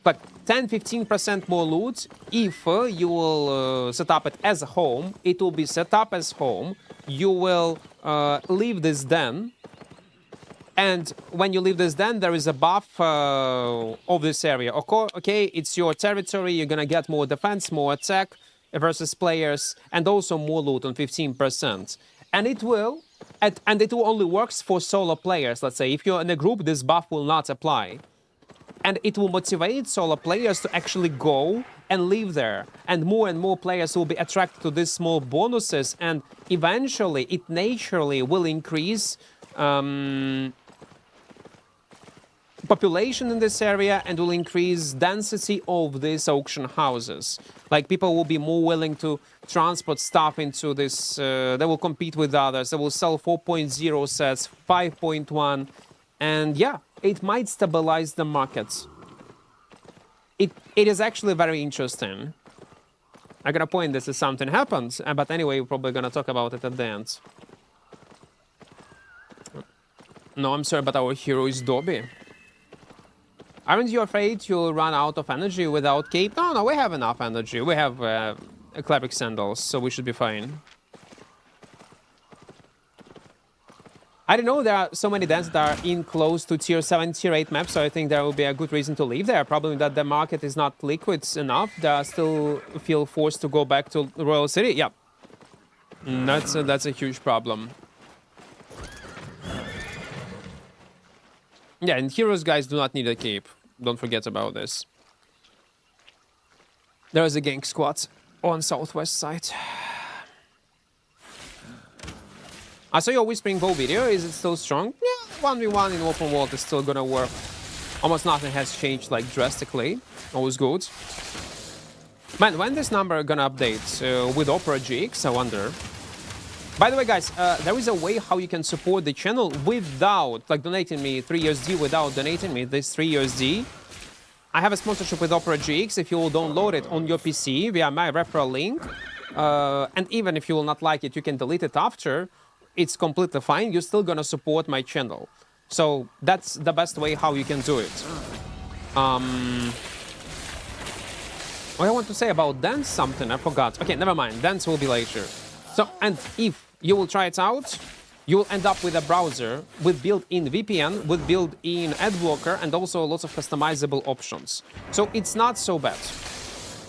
Like 10-15% more loot. If you will set up it as a home, it will be set up as home. You will leave this den. And when you leave this den, there is a buff of this area. Okay, it's your territory. You're gonna get more defense, more attack versus players, and also more loot on 15%. And it will only works for solo players. Let's say if you're in a group, this buff will not apply. And it will motivate solo players to actually go and live there. And more players will be attracted to these small bonuses. And eventually, it naturally will increase population in this area and will increase density of these auction houses. Like, people will be more willing to transport stuff into this. They will compete with others. They will sell 4.0 sets, 5.1. And yeah, it might stabilize the markets. It is actually very interesting. I'm gonna point this if something happens, but anyway, we're probably gonna talk about it at the end. No, I'm sorry, but our hero is Dobby. Aren't you afraid you'll run out of energy without cape? No, we have enough energy. We have cleric sandals, so we should be fine. I don't know, there are so many dens that are in close to tier 7, tier 8 maps, so I think there will be a good reason to leave there. Probably that the market is not liquid enough. They still feel forced to go back to Royal City. Yeah, that's a huge problem. Yeah, and heroes, guys, do not need a cape. Don't forget about this. There is a gank squad on southwest side. I saw your Whispering Bow video. Is it still strong? Yeah, 1v1 in open world is still gonna work. Almost nothing has changed, like, drastically. Always good. Man, when this number gonna update? With Opera GX, I wonder. By the way, guys, there is a way how you can support the channel without, like, donating me 3 USD, without donating me this 3 USD. I have a sponsorship with Opera GX. If you will download it on your PC via my referral link, and even if you will not like it, you can delete it after. It's completely fine. You're still gonna support my channel. So that's the best way how you can do it. What I want to say about DENS something, I forgot. Okay, never mind. DENS will be later. So, and if you will try it out, you will end up with a browser with built-in VPN, with built-in ad blocker, and also lots of customizable options. So it's not so bad.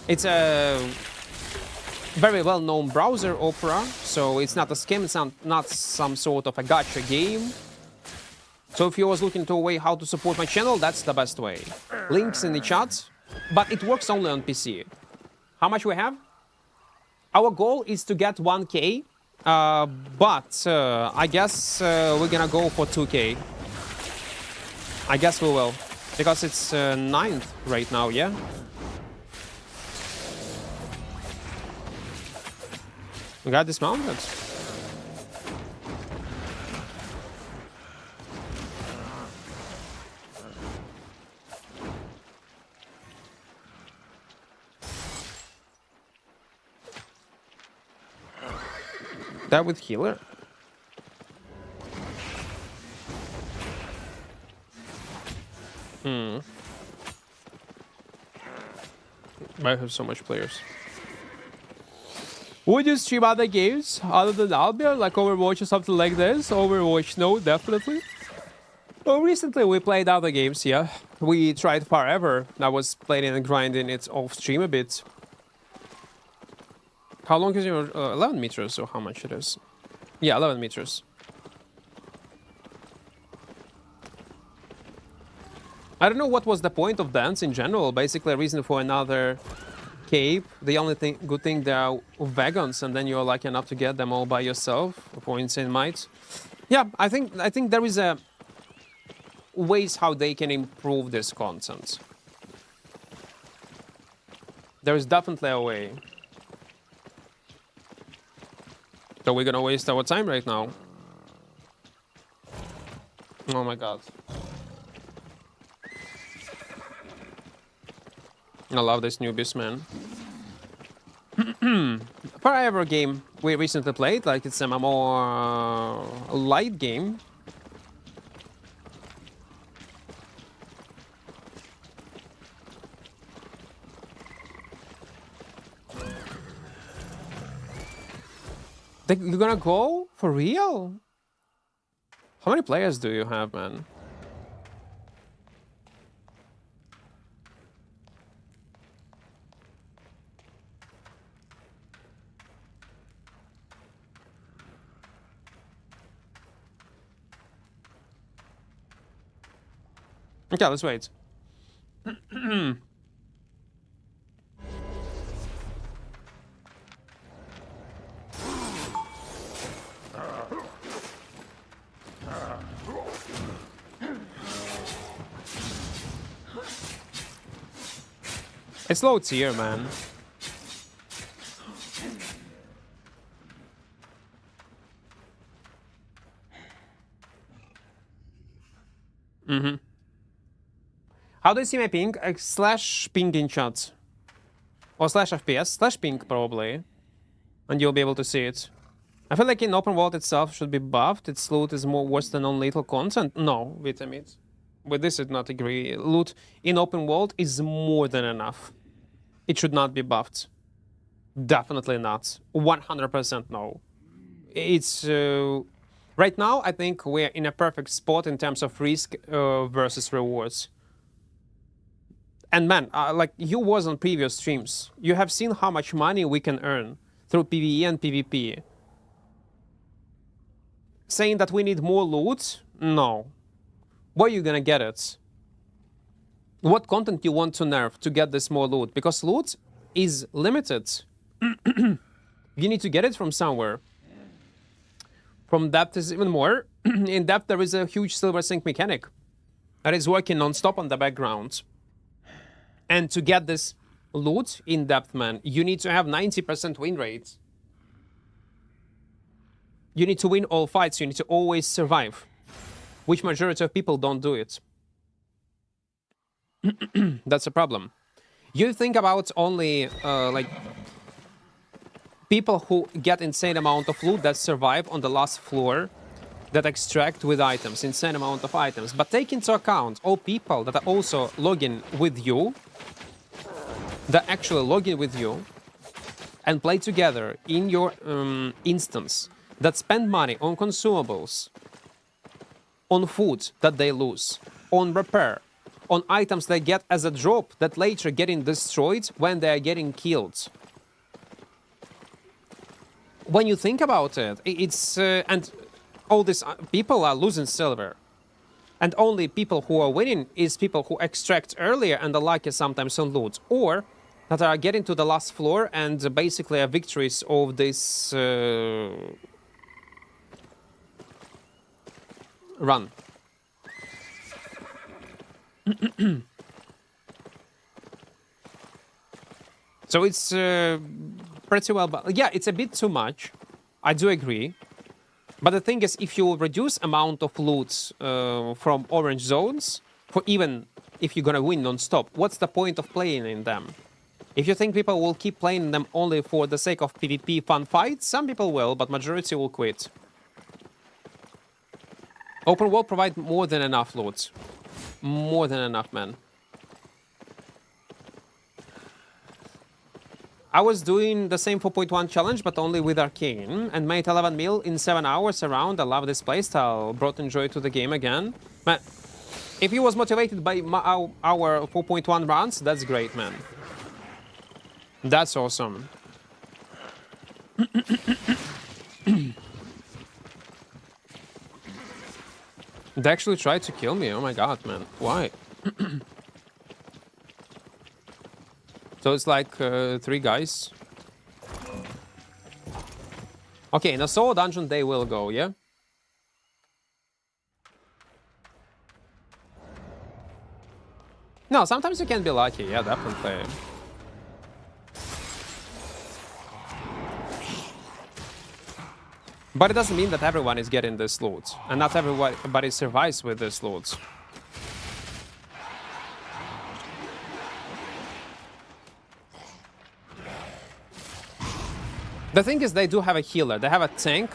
It's a very well-known browser, Opera, so it's not a scam, it's not some sort of a gacha game. So if you was looking to a way how to support my channel, that's the best way. Links in the chat, but it works only on PC. How much we have? Our goal is to get 1K, but I guess we're gonna go for 2K. I guess we will, because it's 9th right now, yeah? We got dismounted. That with healer? I have so much players. Would you stream other games other than Albion, like Overwatch or something like this? Overwatch, no, definitely. Well, recently we played other games, yeah. We tried Forever. I was playing and grinding it off stream a bit. How long is your 11 meters or how much it is? Yeah, 11 meters. I don't know what was the point of DENS in general. Basically a reason for another cave. The only good thing there are wagons, and then you're lucky enough to get them all by yourself for insane might. Yeah, I think there is a ways how they can improve this content. There is definitely a way. So we're gonna waste our time right now. Oh my god. I love this newbies, man. Forever game we recently played, like it's a more light game. You're gonna go? For real? How many players do you have, man? Okay, let's wait. It's low tier, man. How do you see my ping? Slash ping in chat. Or slash FPS? Slash ping, probably. And you'll be able to see it. I feel like in open world itself should be buffed. Its loot is more worse than on lethal content. No, Vitamit. With this, I do not agree. Loot in open world is more than enough. It should not be buffed. Definitely not. 100% no. It's... right now, I think we're in a perfect spot in terms of risk versus rewards. And man, like you was on previous streams, you have seen how much money we can earn through PvE and PvP. Saying that we need more loot? No. Where are you gonna get it? What content you want to nerf to get this more loot? Because loot is limited. You need to get it from somewhere. From depth is even more. In depth there is a huge silver sink mechanic that is working non-stop on the background. And to get this loot in depth, man, you need to have 90% win rate. You need to win all fights. You need to always survive, which majority of people don't do it. That's a problem. You think about only like people who get insane amount of loot that survive on the last floor, that extract with items, insane amount of items. But take into account all people that are also logging with you, that actually log in with you and play together in your instance, that spend money on consumables, on food that they lose, on repair, on items they get as a drop that later getting destroyed when they are getting killed. When you think about it, it's... and all these people are losing silver. And only people who are winning is people who extract earlier and are lucky sometimes on loot. Or that are getting to the last floor and basically are victories of this run. So it's pretty well, but yeah, it's a bit too much. I do agree. But the thing is, if you reduce amount of loot from orange zones, for even if you're gonna win non-stop, what's the point of playing in them? If you think people will keep playing them only for the sake of PvP fun fights, some people will, but majority will quit. Open world provide more than enough loot. More than enough, man. I was doing the same 4.1 challenge, but only with Arcane, and made 11 mil in 7 hours around. I love this playstyle. Brought enjoy to the game again. But if he was motivated by our 4.1 runs, that's great, man. That's awesome. They actually tried to kill me. Oh my god, man. Why? So it's like 3 guys. Okay, in a solo dungeon they will go, yeah? No, sometimes you can be lucky, yeah, definitely. But it doesn't mean that everyone is getting this loot, and not everybody survives with this loot. The thing is, they do have a healer. They have a tank,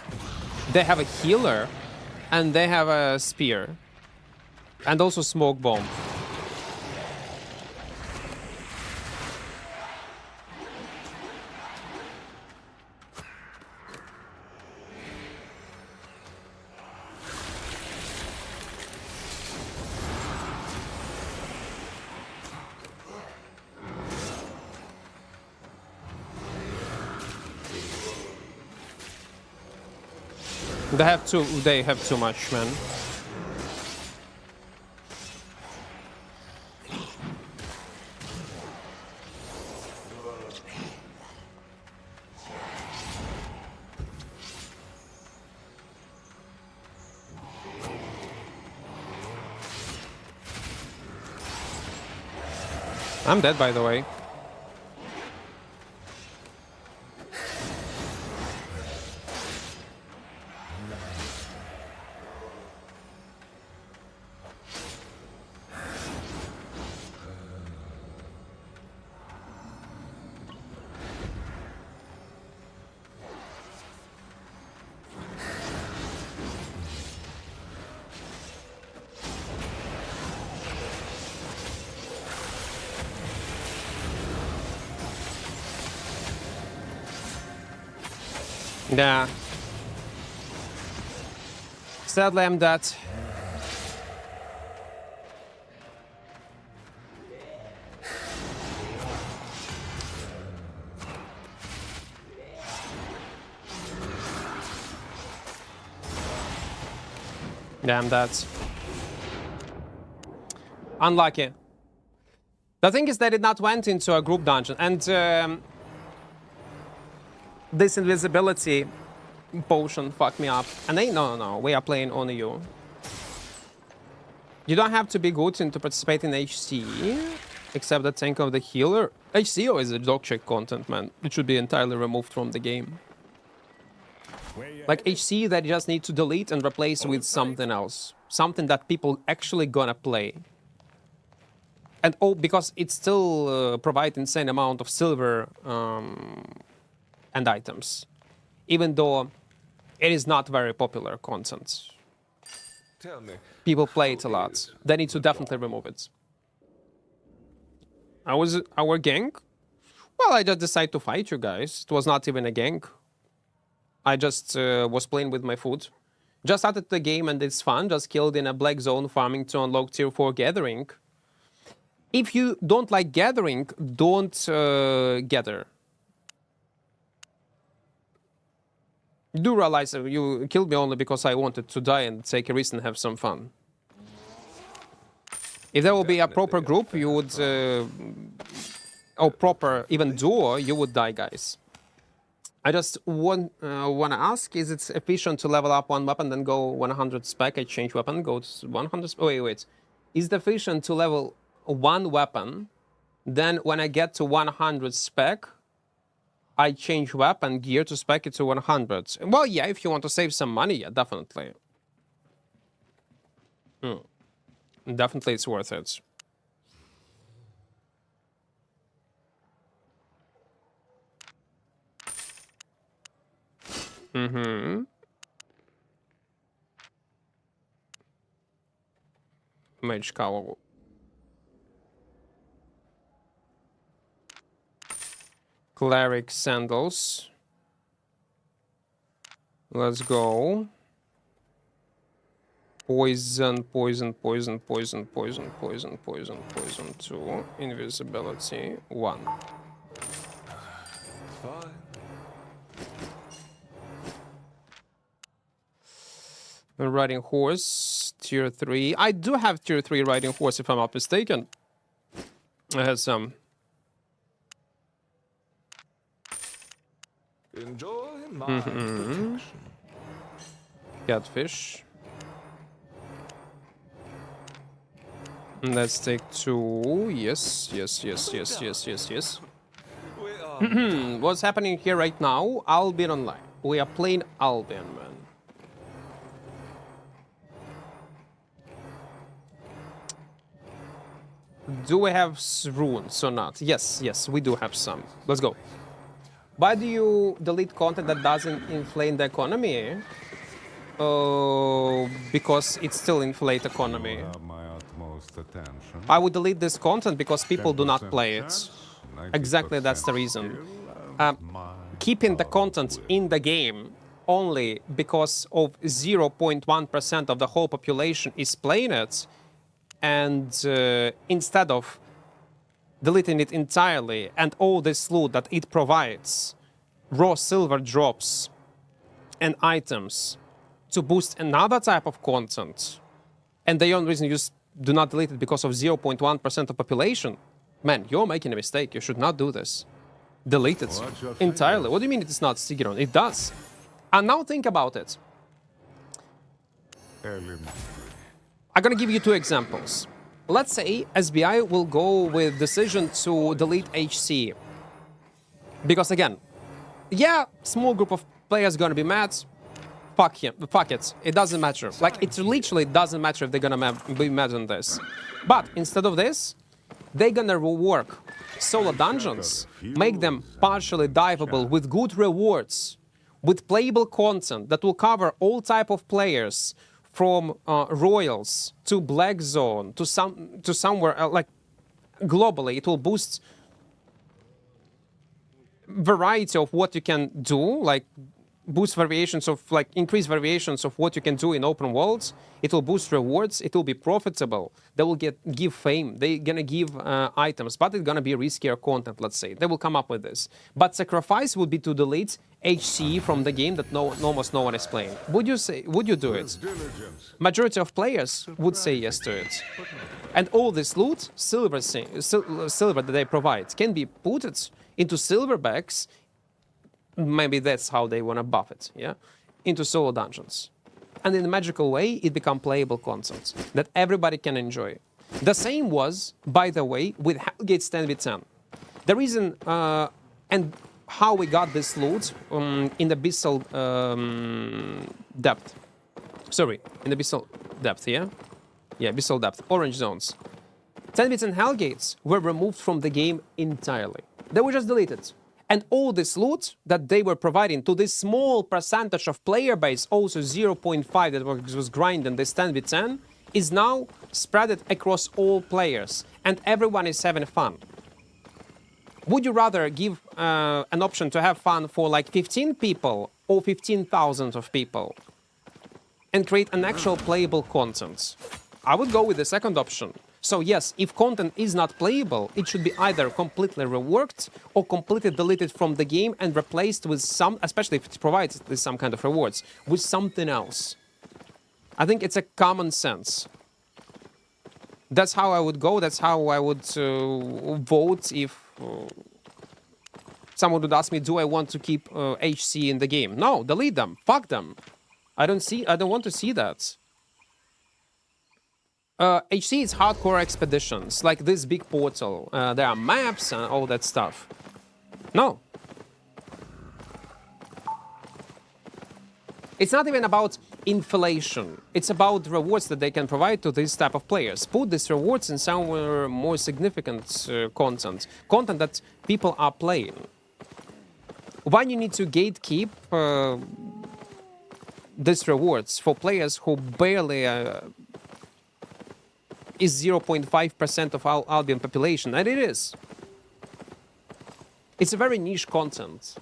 they have a healer, and they have a spear. And also smoke bomb. They have too much, man. I'm dead, by the way. Yeah. Sadly, I'm dead. Damn, that's unlucky. The thing is that it not went into a group dungeon, and this invisibility potion fucked me up. And they no, we are playing only you. You don't have to be good to participate in HC, except the tank of the healer. HCO is a dog check content, man. It should be entirely removed from the game. Like HC that you just need to delete and replace with something else. Something that people actually gonna play. And because it still provides insane amount of silver and items. Even though it is not very popular content. Tell me, People play it a lot. They need to definitely remove it. Our gank? Well, I just decided to fight you guys. It was not even a gank. I just was playing with my food. Just started the game and it's fun. Just killed in a black zone farming to unlock tier 4 gathering. If you don't like gathering, don't gather. You do realize that you killed me only because I wanted to die and take a risk and have some fun. If there will be a proper group, you would... or proper, even duo, you would die, guys. I just want to ask, is it efficient to level up one weapon, then go 100 spec, I change weapon, go to 100... Oh, wait. Is it efficient to level one weapon, then when I get to 100 spec, I change weapon gear to spec it to 100? Well, yeah, if you want to save some money, yeah, definitely. Definitely it's worth it. Mage cowl. Cleric sandals. Let's go. Poison, poison, poison, poison, poison, poison, poison, poison 2. Invisibility 1. Fine. Riding horse, tier 3. I do have tier 3 riding horse if I'm not mistaken. I had some. Enjoy my protection. Catfish. Let's take 2. Yes, yes, yes, yes, yes, yes, yes. We are What's happening here right now? Albion online. We are playing Albion, man. Do we have runes or not? Yes, yes, we do have some. Let's go. Why do you delete content that doesn't inflate the economy? Because it still inflates economy. Have my utmost attention. I would delete this content because people do not play it. 90% Exactly, that's the reason. my Keeping the content in the game only because of 0.1% of the whole population is playing it, and instead of deleting it entirely and all this loot that it provides, raw silver drops and items to boost another type of content, and the only reason you do not delete it because of 0.1% of population, man, you're making a mistake. You should not do this. Delete it entirely. What do you mean it's not Sigiron? It does. And now think about it. I'm gonna give you 2 examples. Let's say SBI will go with decision to delete HC. Because again, yeah, small group of players gonna be mad. Fuck him. Fuck it. It doesn't matter. Like, it literally doesn't matter if they're gonna be mad on this. But instead of this, they're gonna rework solo dungeons, make them partially diveable with good rewards, with playable content that will cover all type of players, from royals to black zone to somewhere like globally. It will boost variety of what you can do, like boost variations of, like, increase variations of what you can do in open worlds. It will boost rewards. It will be profitable. They will give fame. They're gonna give items, but it's gonna be riskier content. Let's say they will come up with this. But sacrifice would be to delete HCE from the game that almost no one is playing. Would you do it? Majority of players would say yes to it. And all this loot, silver that they provide, can be put into silverbacks. Maybe that's how they want to buff it, yeah? Into solo dungeons. And in a magical way, it becomes playable content that everybody can enjoy. The same was, by the way, with Hellgate's 10v10. The reason and how we got this loot in the Abyssal depth. Sorry, in the Abyssal depth, yeah? Yeah, Abyssal depth, orange zones. 10v10 Hellgates were removed from the game entirely. They were just deleted. And all this loot that they were providing to this small percentage of player base, also 0.5 that was grinding this 10v10, is now spread across all players. And everyone is having fun. Would you rather give an option to have fun for like 15 people or 15,000 of people and create an actual playable content? I would go with the second option. So yes, if content is not playable, it should be either completely reworked or completely deleted from the game and replaced with some, especially if it provides some kind of rewards, with something else. I think it's a common sense. That's how I would go. That's how I would vote if someone would ask me, do I want to keep HC in the game? No, delete them. Fuck them. I don't want to see that. HC is hardcore expeditions, like this big portal. There are maps and all that stuff. No. It's not even about inflation. It's about rewards that they can provide to this type of players. Put these rewards in somewhere more significant content. Content that people are playing. Why you need to gatekeep these rewards for players who barely... is 0.5% of Albion population, and it is. It's a very niche content.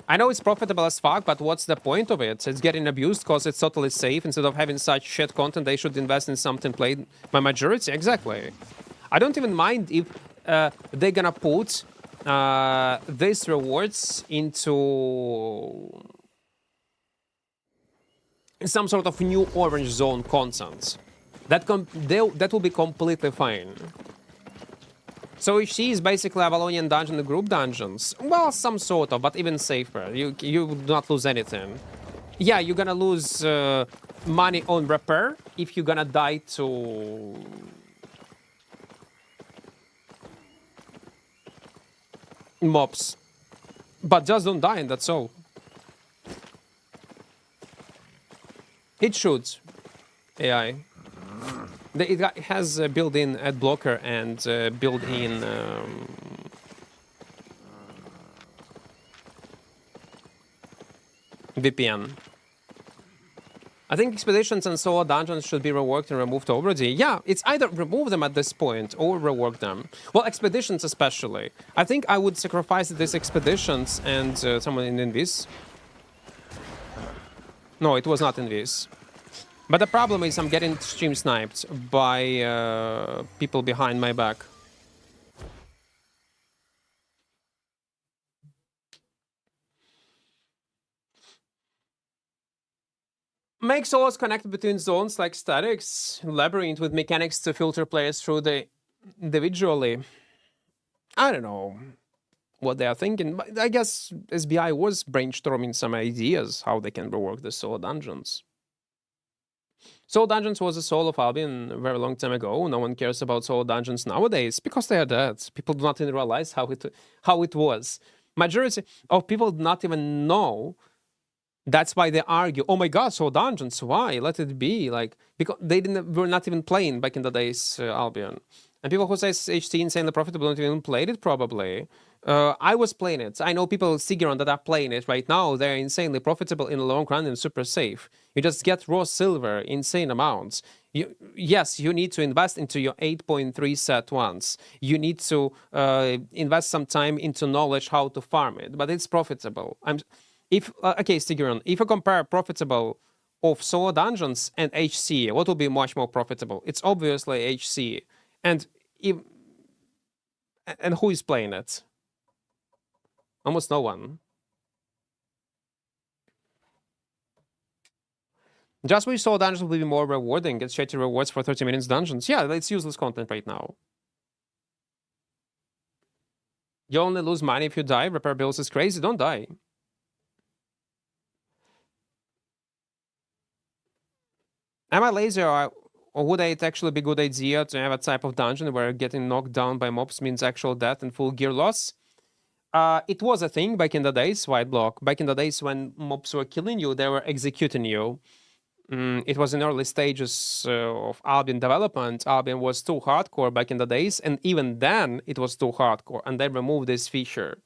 I know it's profitable as fuck, but what's the point of it? It's getting abused because it's totally safe. Instead of having such shit content, they should invest in something played by majority. Exactly. I don't even mind if they're gonna put these rewards into some sort of new orange zone content. That will be completely fine. So HC is basically Avalonian dungeon, the group dungeons. Well, some sort of, but even safer. You do not lose anything. Yeah, you're gonna lose money on repair if you're gonna die to mobs. But just don't die, and that's all. It should. AI. It has a built-in ad blocker and built-in VPN. I think expeditions and solo dungeons should be reworked and removed already. Yeah, it's either remove them at this point or rework them. Well, expeditions especially. I think I would sacrifice these expeditions and someone in this. No, it was not in this. But the problem is I'm getting stream sniped by people behind my back. Make solos connected between zones like statics, labyrinth with mechanics to filter players through the individually. I don't know what they are thinking, but I guess SBI was brainstorming some ideas how they can rework the solo dungeons. Solo Dungeons was a soul of Albion a very long time ago. No one cares about Solo Dungeons nowadays because they are dead. People do not even realize how it was. Majority of people do not even know. That's why they argue, oh my god, Solo Dungeons, why? Let it be. Like, because they were not even playing back in the days, Albion. And people who say HT insanely profitable don't even play it, probably. I was playing it. I know people Sigeron that are playing it right now. They're insanely profitable in the long run and super safe. You just get raw silver, insane amounts. Yes, you need to invest into your 8.3 set once. You need to invest some time into knowledge how to farm it, but it's profitable. Okay, Sigeron, if you compare profitable of solo dungeons and HC, what will be much more profitable? It's obviously HC. And who is playing it? Almost no one. Just we saw dungeons will be more rewarding. Get straight to rewards for 30 minutes dungeons. Yeah, it's useless content right now. You only lose money if you die. Repair bills is crazy. Don't die. Am I lazy or would it actually be a good idea to have a type of dungeon where getting knocked down by mobs means actual death and full gear loss? It was a thing back in the days, White Block. Back in the days when mobs were killing you, they were executing you. It was in early stages of Albion development. Albion was too hardcore back in the days, and even then it was too hardcore, and they removed this feature.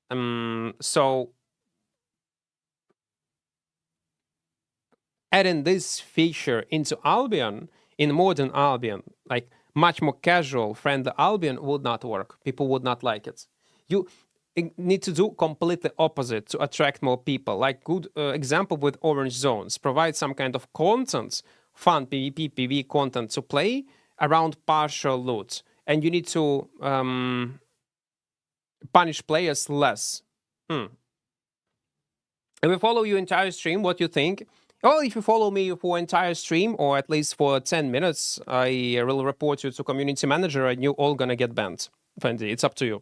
So adding this feature into Albion, in modern Albion, like much more casual, friendly Albion, would not work. People would not like it. You need to do completely opposite to attract more people. Like good example with Orange Zones. Provide some kind of content, fun PvP, PvE content to play around partial loot. And you need to punish players less. If we follow your entire stream, what you think? Well, if you follow me for entire stream, or at least for 10 minutes, I will report you to community manager and you're all gonna get banned. Fendi, it's up to you.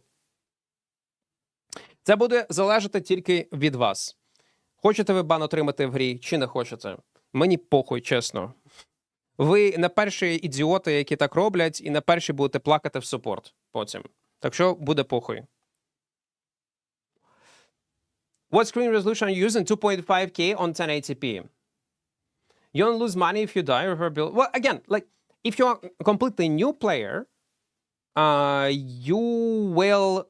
Це буде залежати тільки від вас. Хочете ви бан отримати в грі, чи не хочете? Мені похуй, чесно. Ви не перші ідіоти, які так роблять, і не перші будете плакати в супорт потім. Так що буде похуй. What screen resolution are you using? 2.5K on 1080p. You don't lose money if you die or build. Well, again, like, if you're a completely new player, you will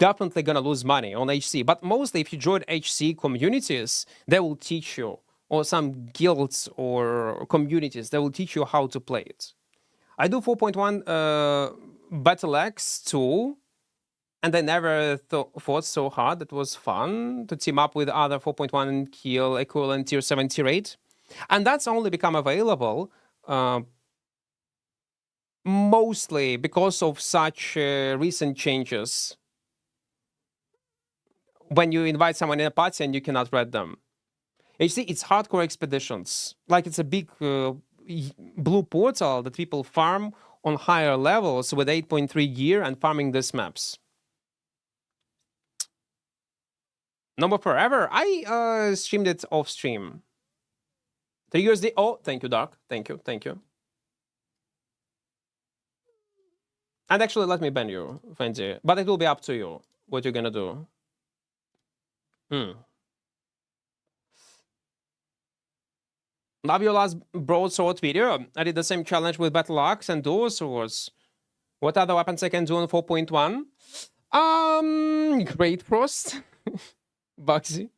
definitely gonna lose money on HC. But mostly if you join HC communities, they will teach you or some guilds or communities that will teach you how to play it. I do 4.1 Battle Axe too, and I never fought so hard. It was fun to team up with other 4.1 and kill equivalent tier 7, tier 8. And that's only become available mostly because of such recent changes. When you invite someone in a party and you cannot read them. You see, it's hardcore expeditions. Like it's a big blue portal that people farm on higher levels with 8.3 gear and farming these maps. No more forever. I streamed it off stream. 3 years. Oh, thank you, Dark. Thank you. Thank you. And actually, let me ban you, Fendi. But it will be up to you what you're gonna do. Love your last broadsword video. I did the same challenge with battle axe and dual swords. What other weapons I can do on 4.1? Great Frost. Bugsy.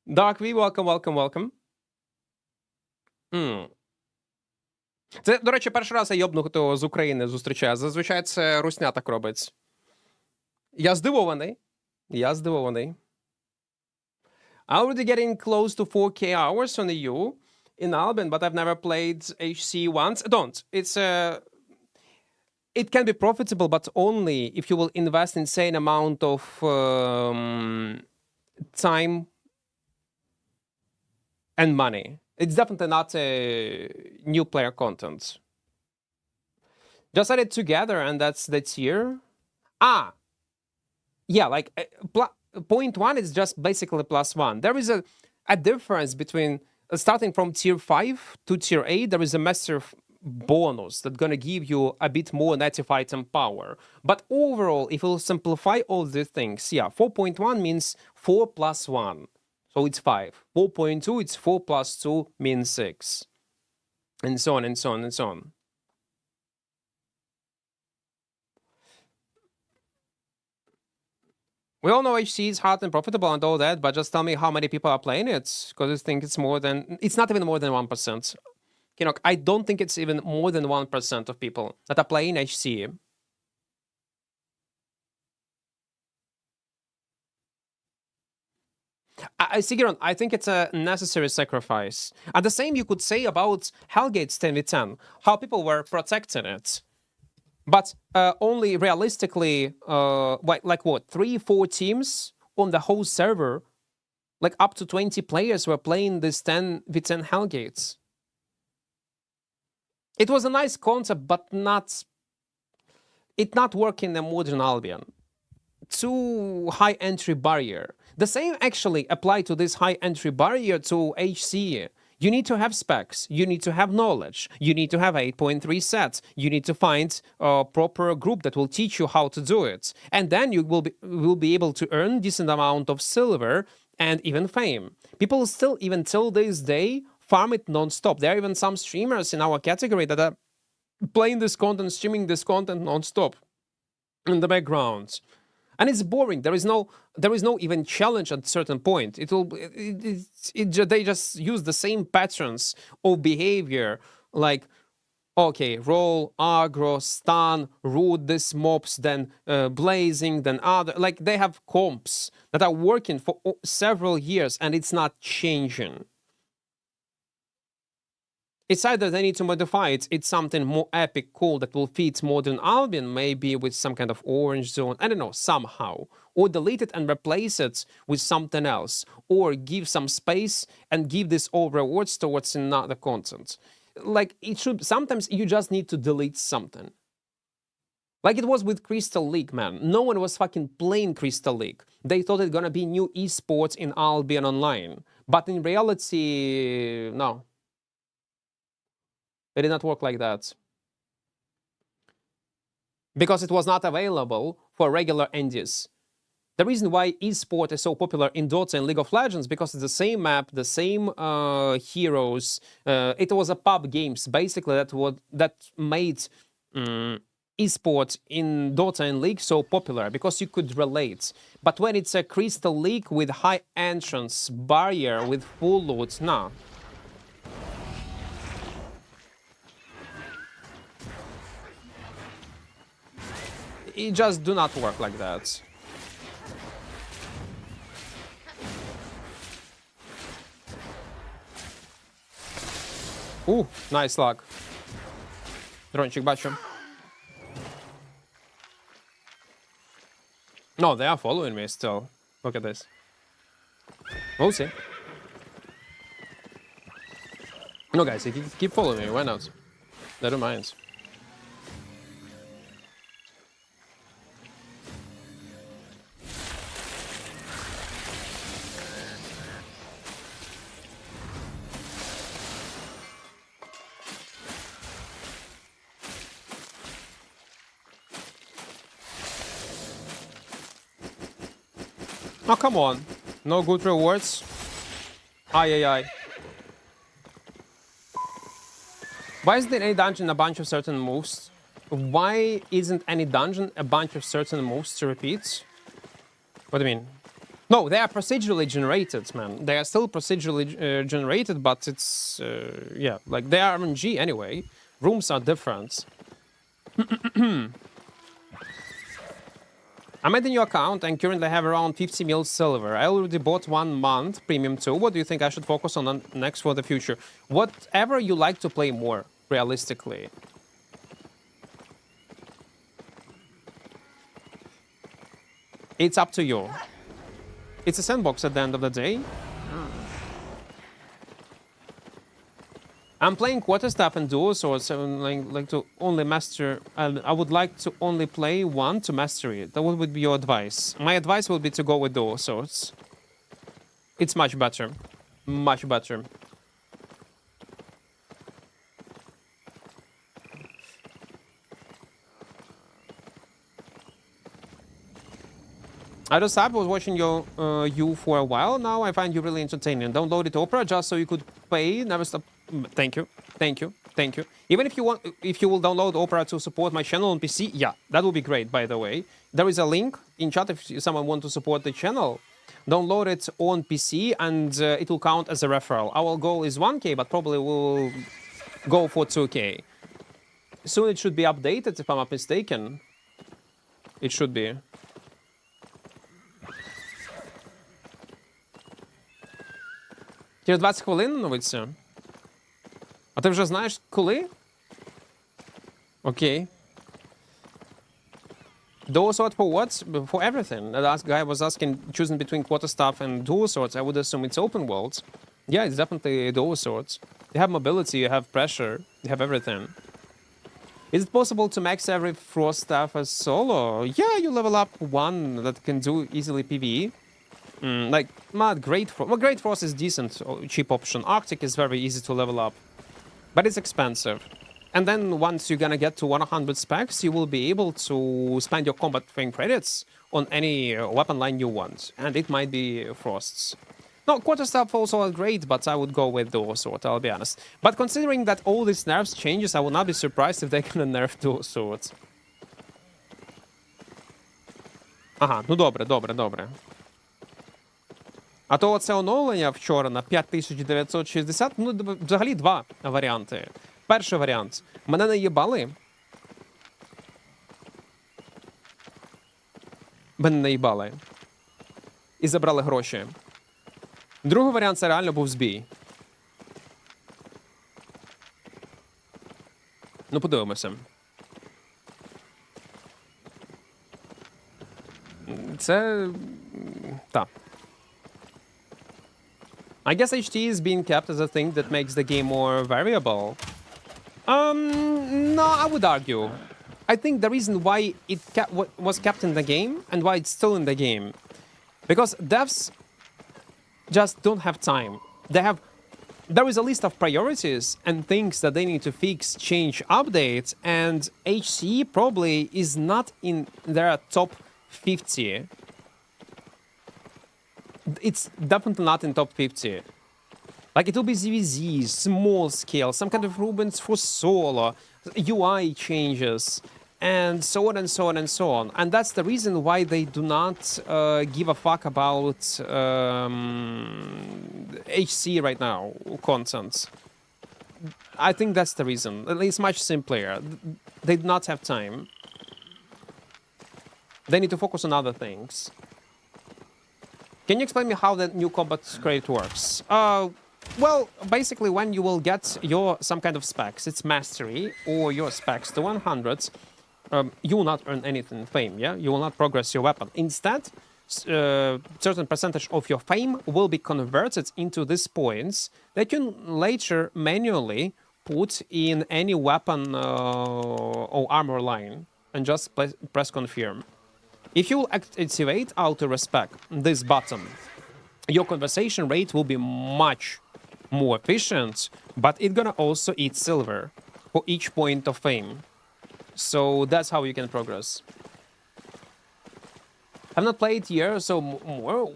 Dark V, welcome, welcome, welcome. Це, до речі, перший раз я йобнутого з України зустрічаю. Зазвичай це русня так робить. Я здивований. Я здивований. Already getting close to 4K hours on the EU in Albion, but I've never played HC once. Don't. It can be profitable, but only if you will invest insane amount of time and money. It's definitely not a new player content. Just add it together, and that's the tier. Yeah, like 0.1 is just basically +1. There is a difference between starting from tier 5 to tier 8. There is a massive bonus that's gonna give you a bit more native item power. But overall, if we'll simplify all these things, yeah, 4.1 means 4 + 1. So it's 5. 4.2, it's 4 + 2 means 6. And so on, and so on, and so on. We all know HC is hard and profitable and all that, but just tell me how many people are playing it, because I think it's more than... It's not even more than 1%. You know, I don't think it's even more than 1% of people that are playing HC. Sigiron, I think it's a necessary sacrifice. And the same you could say about Hellgate's 10v10, how people were protecting it. But only realistically, like what, 3-4 teams on the whole server, like up to 20 players were playing this 10v10 Hellgates. It was a nice concept, but it not working in modern Albion. Too high entry barrier. The same actually applied to this high entry barrier to HC. You need to have specs, you need to have knowledge, you need to have 8.3 sets, you need to find a proper group that will teach you how to do it. And then you will be able to earn decent amount of silver and even fame. People still, even till this day, farm it non-stop. There are even some streamers in our category that are playing this content, streaming this content non-stop in the background. And it's boring. There is no even challenge at a certain point. They just use the same patterns of behavior, like, okay, roll, aggro, stun, root these mobs, then blazing, then other. Like, they have comps that are working for several years, and it's not changing. It's either they need to modify it, it's something more epic, cool, that will fit modern Albion, maybe with some kind of orange zone, I don't know, somehow. Or delete it and replace it with something else. Or give some space and give this all rewards towards another content. Like, it should, sometimes you just need to delete something. Like it was with Crystal League, man. No one was fucking playing Crystal League. They thought it's gonna be new esports in Albion Online. But in reality, no. It did not work like that. Because it was not available for regular indies. The reason why esport is so popular in Dota and League of Legends, because it's the same map, the same heroes. It was a pub games, basically, that made esports in Dota and League so popular because you could relate. But when it's a Crystal League with high entrance barrier with full loot, nah. It just do not work like that. Nice luck. Дрончик бачу. No, they are following me still. Look at this. We'll see. No, guys, you keep following me. Why not? I don't mind. Oh, come on. No good rewards. Ay. Why isn't any dungeon a bunch of certain moves? Why isn't any dungeon a bunch of certain moves to repeat? What do you mean? No, they are procedurally generated, man. They are still procedurally generated, but it's... yeah, like they are RNG anyway. Rooms are different. I'm at the new account and currently have around 50 mil silver. I already bought 1 month premium too. What do you think I should focus on next for the future? Whatever you like to play more, realistically. It's up to you. It's a sandbox at the end of the day. I'm playing quarterstaff and dual swords. I would like to only master. I would like to only play one to master it. That would be your advice. My advice would be to go with dual swords. It's much better, much better. I just was watching you for a while now. I find you really entertaining. Downloaded Opera just so you could pay. Never stop. Thank you. Even if you want, if you will download Opera to support my channel on PC, yeah, that would be great. By the way, there is a link in chat if someone wants to support the channel. Download it on PC and it will count as a referral. Our goal is 1K, but probably we'll go for 2K. Soon it should be updated, if I'm not mistaken. It should be. Через 20 хвилин новиться? А ти вже знаєш коли? Окей. Dual sword for what? For everything. That guy was asking, choosing between quarterstaff and dual swords. I would assume it's open world. Yeah, it's definitely dual swords. You have mobility, you have pressure, you have everything. Is it possible to max every frost staff as solo? Yeah, you level up one that can do easily PvE. Like, not Great Frost. Well, Great Frost is decent, cheap option. Arctic is very easy to level up. But it's expensive. And then once you're gonna get to 100 specs, you will be able to spend your combat frame credits on any weapon line you want. And it might be Frosts. No, quarterstaff also are great, but I would go with dual sword, I'll be honest. But considering that all these nerfs changes, I will not be surprised if they're gonna nerf dual swords. Ага, ну добре. А то оце оновлення вчора на 5960, ну, взагалі два варіанти. Перший варіант. Мене наїбали. І забрали гроші. Другий варіант – це реально був збій. Ну, подивимося. Це... так. I guess HT is being kept as a thing that makes the game more variable. No, I would argue. I think the reason why it was kept in the game and why it's still in the game, because devs just don't have time. There is a list of priorities and things that they need to fix, change, update, and HC probably is not in their top 50. It's definitely not in top 50. Like, it will be ZVZs, small scale, some kind of improvements for solo, UI changes. and so on and so on and so on. And that's the reason why they do not give a fuck about HC right now content. I think that's the reason. It's much simpler. They do not have time. They need to focus on other things. Can you explain me how the new combat crate works? Well, basically, when you will get your some kind of specs, it's mastery or your specs to 100, you will not earn anything fame. Yeah, you will not progress your weapon. Instead, certain percentage of your fame will be converted into these points that you later manually put in any weapon or armor line and just press confirm. If you will activate auto respec this button, your conversation rate will be much more efficient, but it's gonna also eat silver for each point of fame. So that's how you can progress. I've not played here, so more,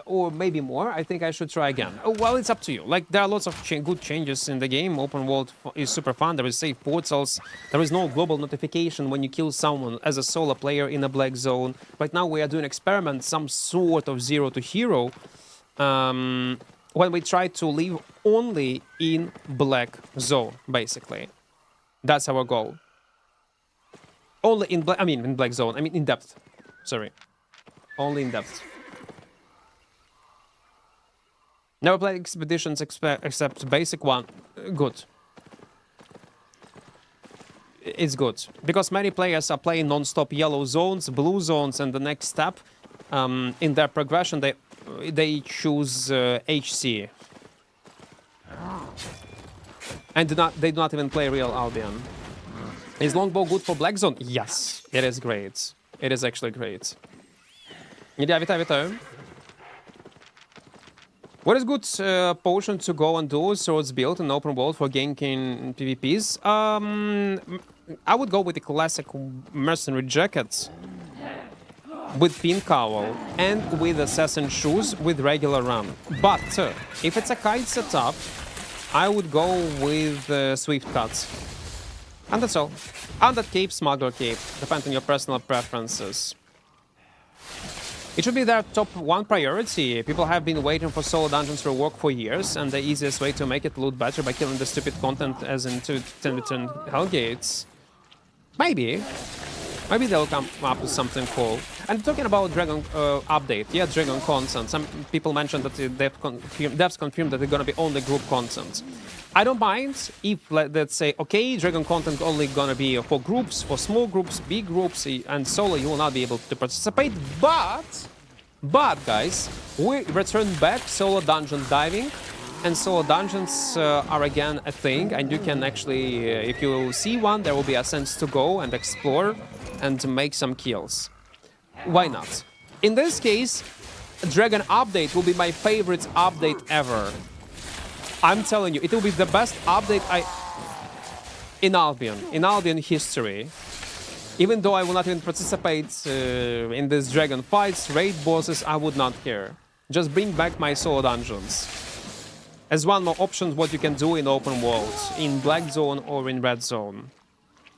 or maybe more. I think I should try again. Oh, well, it's up to you. Like, there are lots of good changes in the game. Open world is super fun. There is safe portals. There is no global notification when you kill someone as a solo player in a black zone. Right now, we are doing experiment, some sort of zero to hero, when we try to live only in black zone, basically. That's our goal. Only in black, in black zone. In depth. Sorry. Only in depth. Never played expeditions except basic one. Good. It's good. Because many players are playing non-stop yellow zones, blue zones, and the next step in their progression they choose HC. And they do not even play real Albion. Is longbow good for black zone? Yes, it is great. It is actually great. Yeah, вітаю. What is good potion to go and do swords build in open world for ganking PvPs? I would go with the classic mercenary jacket with pin cowl and with assassin shoes with regular run. But if it's a kite setup, I would go with swift cuts. And that's all. And that cape, smuggler cape, depending on your personal preferences. It should be their top one priority. People have been waiting for solo dungeons to work for years, and the easiest way to make it loot better by killing the stupid content as in 10-return Hellgates. Maybe they'll come up with something cool. And talking about Dragon update, yeah, Dragon content. Some people mentioned that devs confirmed that they're gonna be only group content. I don't mind if, let's say, okay, Dragon content only gonna be for groups, for small groups, big groups, and solo you will not be able to participate. But guys, we return back solo dungeon diving, and solo dungeons are again a thing, and you can actually, if you see one, there will be a sense to go and explore and to make some kills. Why not? In this case, Dragon update will be my favorite update ever. I'm telling you, it will be the best update in Albion history. Even though I will not even participate in these Dragon fights, raid bosses, I would not care. Just bring back my solo dungeons. As one more option, what you can do in open world, in black zone or in red zone.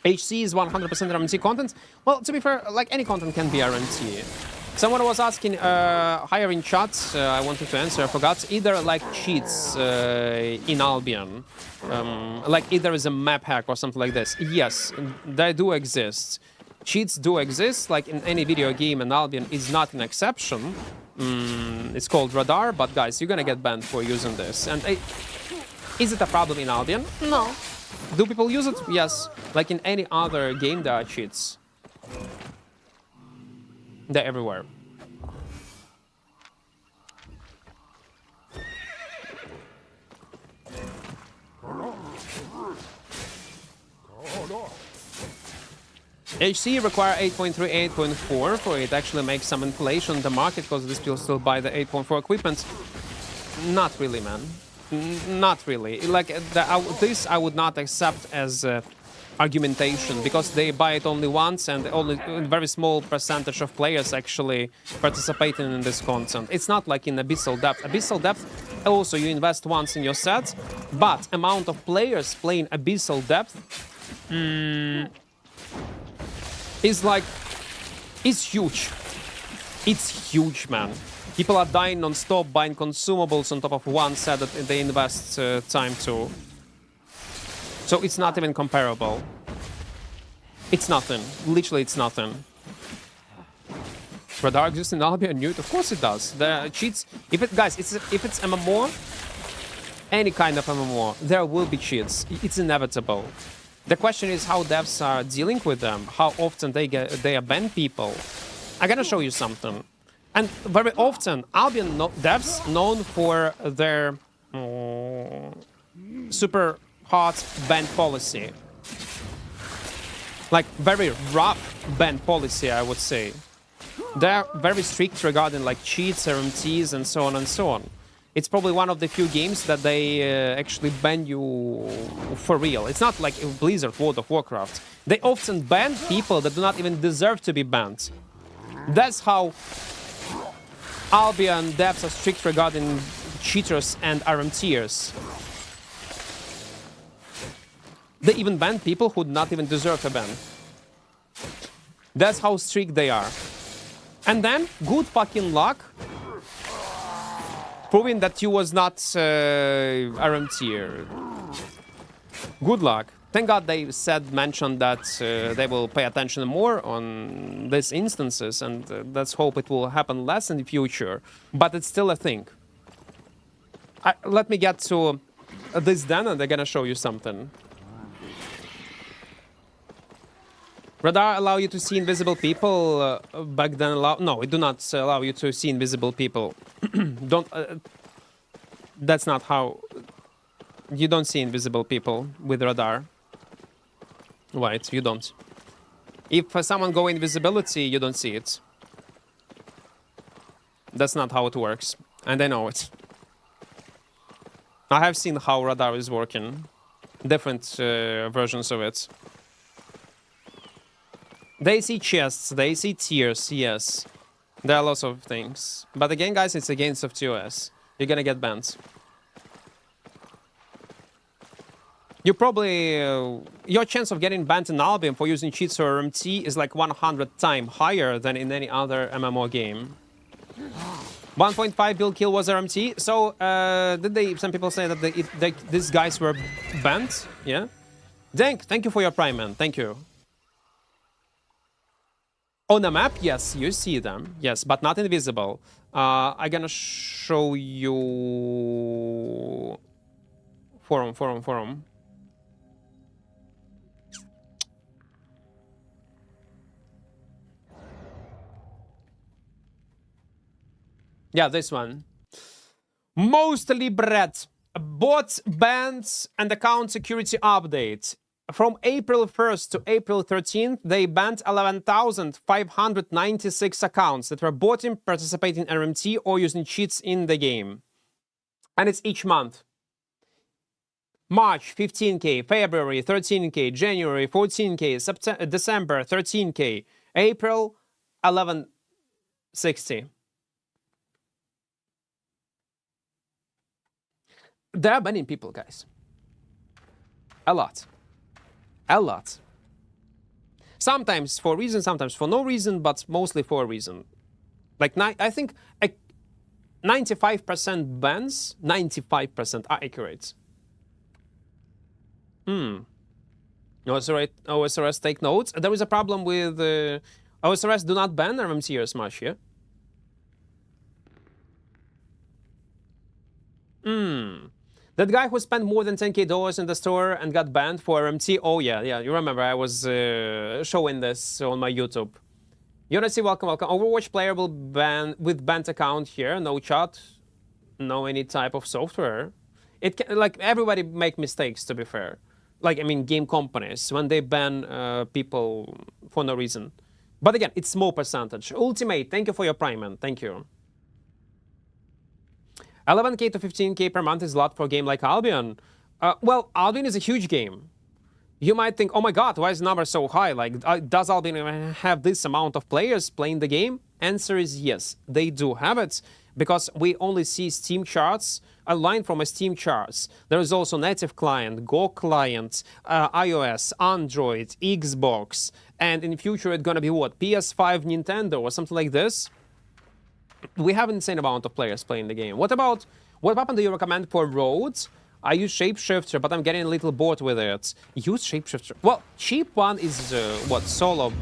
HC is 100% RMT content. Well, to be fair, like any content can be RMT. Someone was asking higher in chat, I wanted to answer, I forgot, either like cheats in Albion, like either is a map hack or something like this. Yes, they do exist. Cheats do exist, like in any video game, and Albion is not an exception. It's called Radar, but guys, you're gonna get banned for using this. And is it a problem in Albion? No. Do people use it? Yes. Like in any other game, there are cheats. They're everywhere. HC require 8.3, 8.4 for it actually makes some inflation in the market because these people still buy the 8.4 equipment. Not really, man. Not really. Like this, I would not accept as argumentation because they buy it only once and only a very small percentage of players actually participating in this content. It's not like in Abyssal Depth. Abyssal Depth, also you invest once in your set, but amount of players playing Abyssal Depth, is like, it's huge. It's huge, man. People are dying non-stop, buying consumables on top of one set that they invest time to. So it's not even comparable. It's nothing. Literally, it's nothing. Radar exists in Albion Newt? Of course it does. The cheats, if it's MMO, any kind of MMO, there will be cheats. It's inevitable. The question is how devs are dealing with them, how often they ban people. I'm gonna show you something. And very often, Albion devs known for their super hard ban policy. Like very rough ban policy, I would say. They're very strict regarding like cheats, RMTs, and so on and so on. It's probably one of the few games that they actually ban you for real. It's not like Blizzard, World of Warcraft. They often ban people that do not even deserve to be banned. That's how Albion devs are strict regarding cheaters and RMTers. They even ban people who do not even deserve a ban. That's how strict they are. And then, good fucking luck proving that you was not RMTer. Good luck. Thank God they mentioned that they will pay attention more on these instances, and let's hope it will happen less in the future. But it's still a thing. Let me get to this then, and they're gonna show you something. Radar allow you to see invisible people. Back then, no, it do not allow you to see invisible people. Don't. That's not how. You don't see invisible people with radar. Right, you don't. If someone go invisibility, you don't see it. That's not how it works, and I know it. I have seen how radar is working. Different versions of it. They see chests, they see tiers, yes. There are lots of things. But again, guys, it's against of TOS. You're gonna get banned. You probably... your chance of getting banned in Albion for using cheats or RMT is like 100 times higher than in any other MMO game. 1.5 bill kill was RMT. So, some people say that these guys were banned? Yeah? Thank you for your prime, man. Thank you. On the map, yes, you see them. Yes, but not invisible. I'm gonna show you... Forum. Yeah, this one. Mostly bred. Bots, bans, and account security update. From April 1st to April 13th, they banned 11,596 accounts that were botting, participating in RMT, or using cheats in the game. And it's each month. March, 15k. February, 13k. January, 14k. December, 13k. April, 1160. They're banning people, guys. A lot. A lot. Sometimes for a reason, sometimes for no reason, but mostly for a reason. Like, I think 95% bans, 95% are accurate. OSRS take notes. There is a problem with... OSRS do not ban RMT as much, yeah? That guy who spent more than $10k in the store and got banned for RMT. Oh yeah, you remember I was showing this on my YouTube. Unity, welcome. Overwatch player will ban with banned account here. No chat, no any type of software. It can, like everybody make mistakes, to be fair. Like, I mean, game companies when they ban people for no reason. But again, it's small percentage. Ultimate, thank you for your prime, man. Thank you. 11k to 15k per month is a lot for a game like Albion. Well, Albion is a huge game. You might think, oh my god, why is the number so high? Like, does Albion even have this amount of players playing the game? Answer is yes, they do have it. because we only see Steam charts, a line from a Steam charts. There is also native client, Go client, iOS, Android, Xbox, and in the future it's gonna be what? PS5, Nintendo, or something like this. We have an insane amount of players playing the game. What weapon do you recommend for roads? I use Shapeshifter, but I'm getting a little bored with it. Use Shapeshifter. Well, cheap one is what? Solo.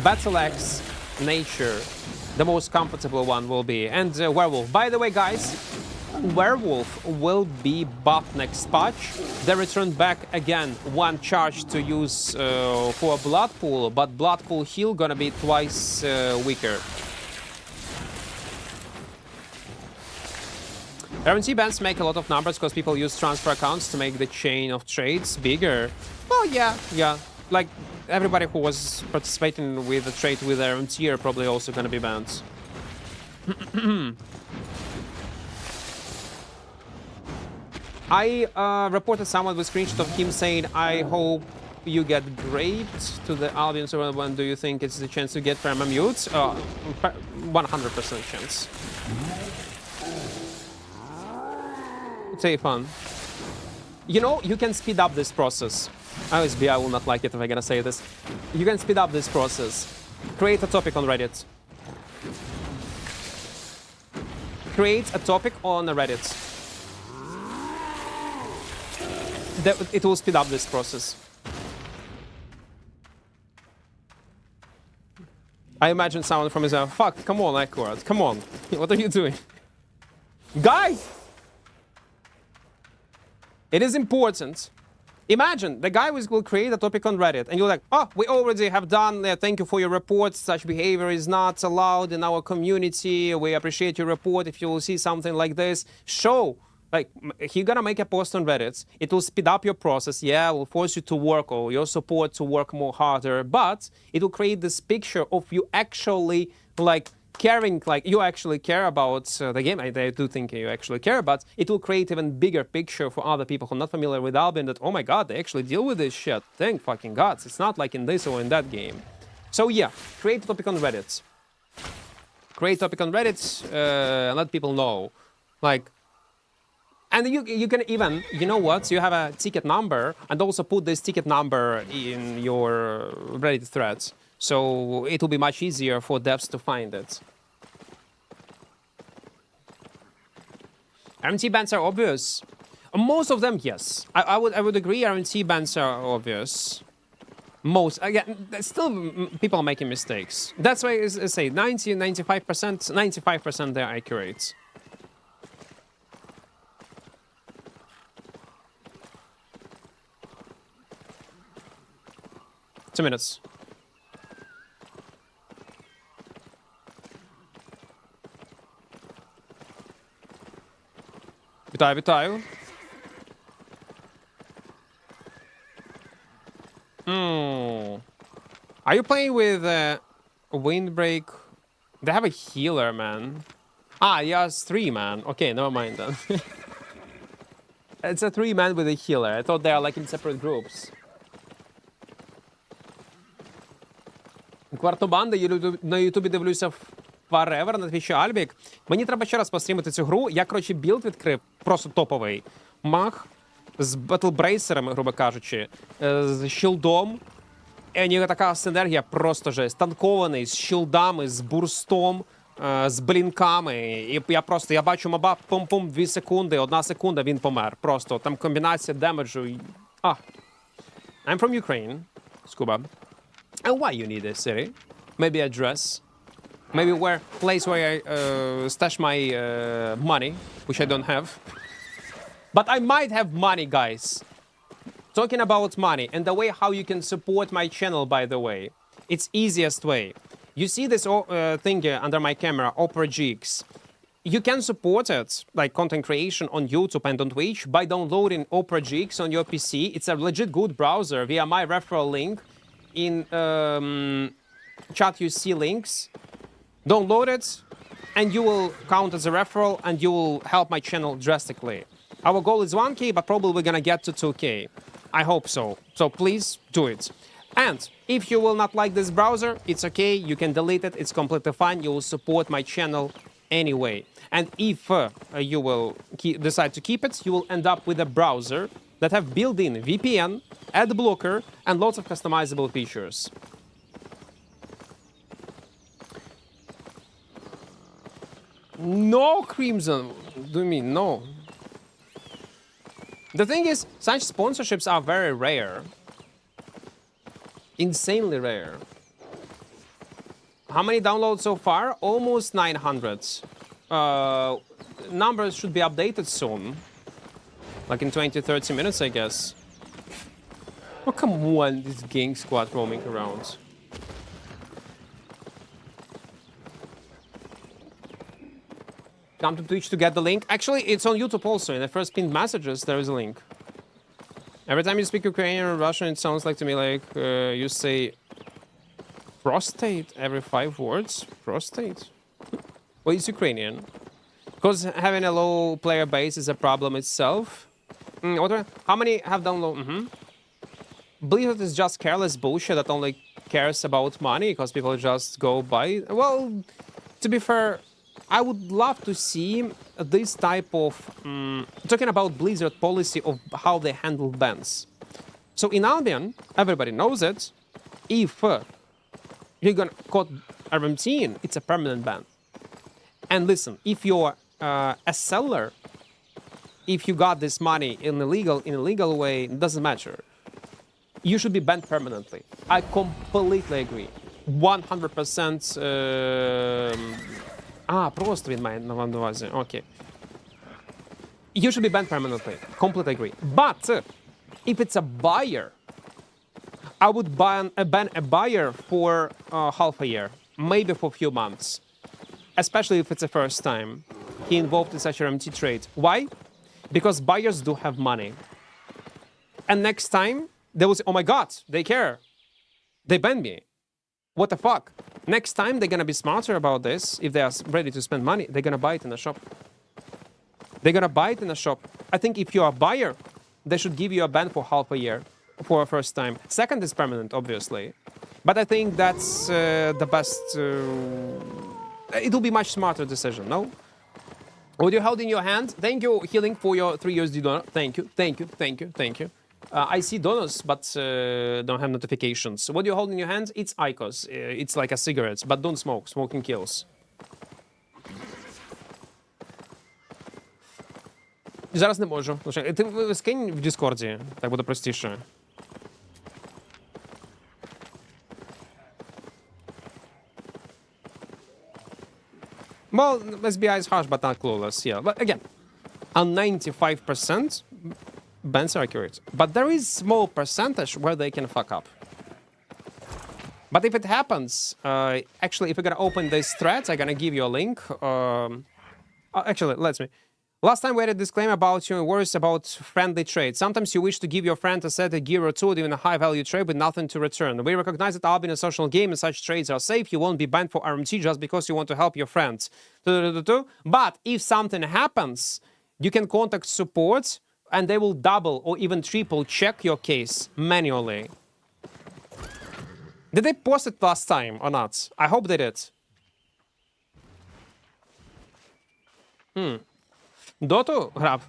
Battle Axe, Nature. The most comfortable one will be. And Werewolf. By the way, guys, Werewolf will be buffed next patch. They returned back again one charge to use for Blood Pool, but Blood Pool heal gonna be twice weaker. RNT bans make a lot of numbers because people use transfer accounts to make the chain of trades bigger. Well, yeah. Like, everybody who was participating with the trade with RNT are probably also gonna be banned. I reported someone with screenshot of him saying, I hope you get raped to the Albion. So when do you think it's the chance to get perma-mute? 100% chance. It's fun. You know, you can speed up this process. OSB, I will not like it if I'm gonna say this. You can speed up this process. Create a topic on Reddit. Create a topic on Reddit. It will speed up this process. I imagine someone from his fuck, come on, Equart, come on. What are you doing? Guys! It is important. Imagine the guy will create a topic on Reddit and you're like, oh, we already have done, thank you for your report. Such behavior is not allowed in our community. We appreciate your report. If you will see something like this, show. Like, he's gonna make a post on Reddit. It will speed up your process. Yeah, it will force you to work or your support to work more harder. But it will create this picture of you actually, like, caring, like you actually care about the game. I do think you actually care, but it will create even bigger picture for other people who are not familiar with Albion that, oh my god, they actually deal with this shit. Thank fucking gods. It's not like in this or in that game. So yeah, create a topic on Reddit. Create a topic on Reddit and let people know. Like, and you can even, you know what, you have a ticket number and also put this ticket number in your Reddit threads. So it will be much easier for devs to find it. RNT bans are obvious. Most of them, yes. I would agree. RNT bans are obvious. Most again, still people are making mistakes. That's why I say 95% they're accurate. Two minutes. Вітаю. Are you playing with Windbreak? They have a healer, man. Ah, yes, 3-man. Okay, never mind then. It's a 3-man with a healer. I thought they are like in separate groups. Квартобанда, я на Ютубі дивлюся Forever на твічі Альбік. Мені треба ще раз пострімити цю гру. Я, коротше, білд відкрив, просто топовий. Маг з батлбрейсерами, грубо кажучи, з щілдом. І у нього така синергія просто жесть. Танкований, з щілдами, з бурстом, з блінками. І я бачу моба, пум-пум, 2 секунди, 1 секунда, він помер. Просто там комбінація демеджу. I'm from Ukraine, Scuba. And why you need a city? Maybe a dress. Maybe place where I stash my money, which I don't have. But I might have money, guys. Talking about money and the way how you can support my channel, by the way. It's easiest way. You see this thing here under my camera, mmorpg. You can support it, like content creation on YouTube and on Twitch, by downloading mmorpg on your PC. It's a legit good browser via my referral link. In chat you see links. Download it, and you will count as a referral, and you will help my channel drastically. Our goal is 1K, but probably we're gonna get to 2K. I hope so. So please do it. And if you will not like this browser, it's okay. You can delete it. It's completely fine. You will support my channel anyway. And if you will decide to keep it, you will end up with a browser that have built-in VPN, ad blocker, and lots of customizable features. No, Crimson. Do you mean no? The thing is, such sponsorships are very rare. Insanely rare. How many downloads so far? Almost 900. Numbers should be updated soon. Like in 20-30 minutes, I guess. Oh, come on, this gang squad roaming around. Come to Twitch to get the link. Actually, it's on YouTube also. In the first pinned messages, there is a link. Every time you speak Ukrainian or Russian, it sounds like to me like you say prostate every 5 words. Prostate? Well, it's Ukrainian. Because having a low player base is a problem itself. How many have downloaded? Blizzard is just careless bullshit that only cares about money because people just go buy. Well, to be fair, I would love to see this type of talking about Blizzard policy of how they handle bans. So in Albion, everybody knows it. If you're gonna caught RMT, it's a permanent ban. And listen, if you're a seller, if you got this money in a legal way, it doesn't matter. You should be banned permanently. I completely agree. 100%. Просто він має на увазі. Okay. You should be banned permanently. Completely agree. But if it's a buyer, I would ban a buyer for half a year, maybe for a few months, especially if it's the first time he involved in such a RMT trade. Why? Because buyers do have money. And next time, they will say, oh my God, they care. They ban me. What the fuck? Next time, they're gonna be smarter about this. If they are ready to spend money, they're gonna buy it in the shop. They're gonna buy it in the shop. I think if you're a buyer, they should give you a ban for half a year for a first time. Second is permanent, obviously. But I think that's the best... it will be much smarter decision, no? What do you hold in your hand? Thank you, Healing, for your 3 years donor. Thank you, thank you, thank you, thank you. I see donors, but don't have notifications. What do you hold in your hand? It's IQOS. It's like a cigarette, but don't smoke. Smoking kills. Зараз не можу. Ти скинь в Дискорді, так буде простіше. Well, SBI is harsh, but not clueless, yeah. But again, on 95%, bans are accurate. But there is small percentage where they can fuck up. But if it happens, actually, if we're gonna open this thread, I'm gonna give you a link. Actually, let's me. Last time we had a disclaimer about your worries about friendly trade. Sometimes you wish to give your friend a set of gear or two, even a high-value trade with nothing to return. We recognize that Albion is a social game and such trades are safe. You won't be banned for RMT just because you want to help your friends. But if something happens, you can contact support and they will double or even triple check your case manually. Did they post it last time or not? I hope they did. Доту грав?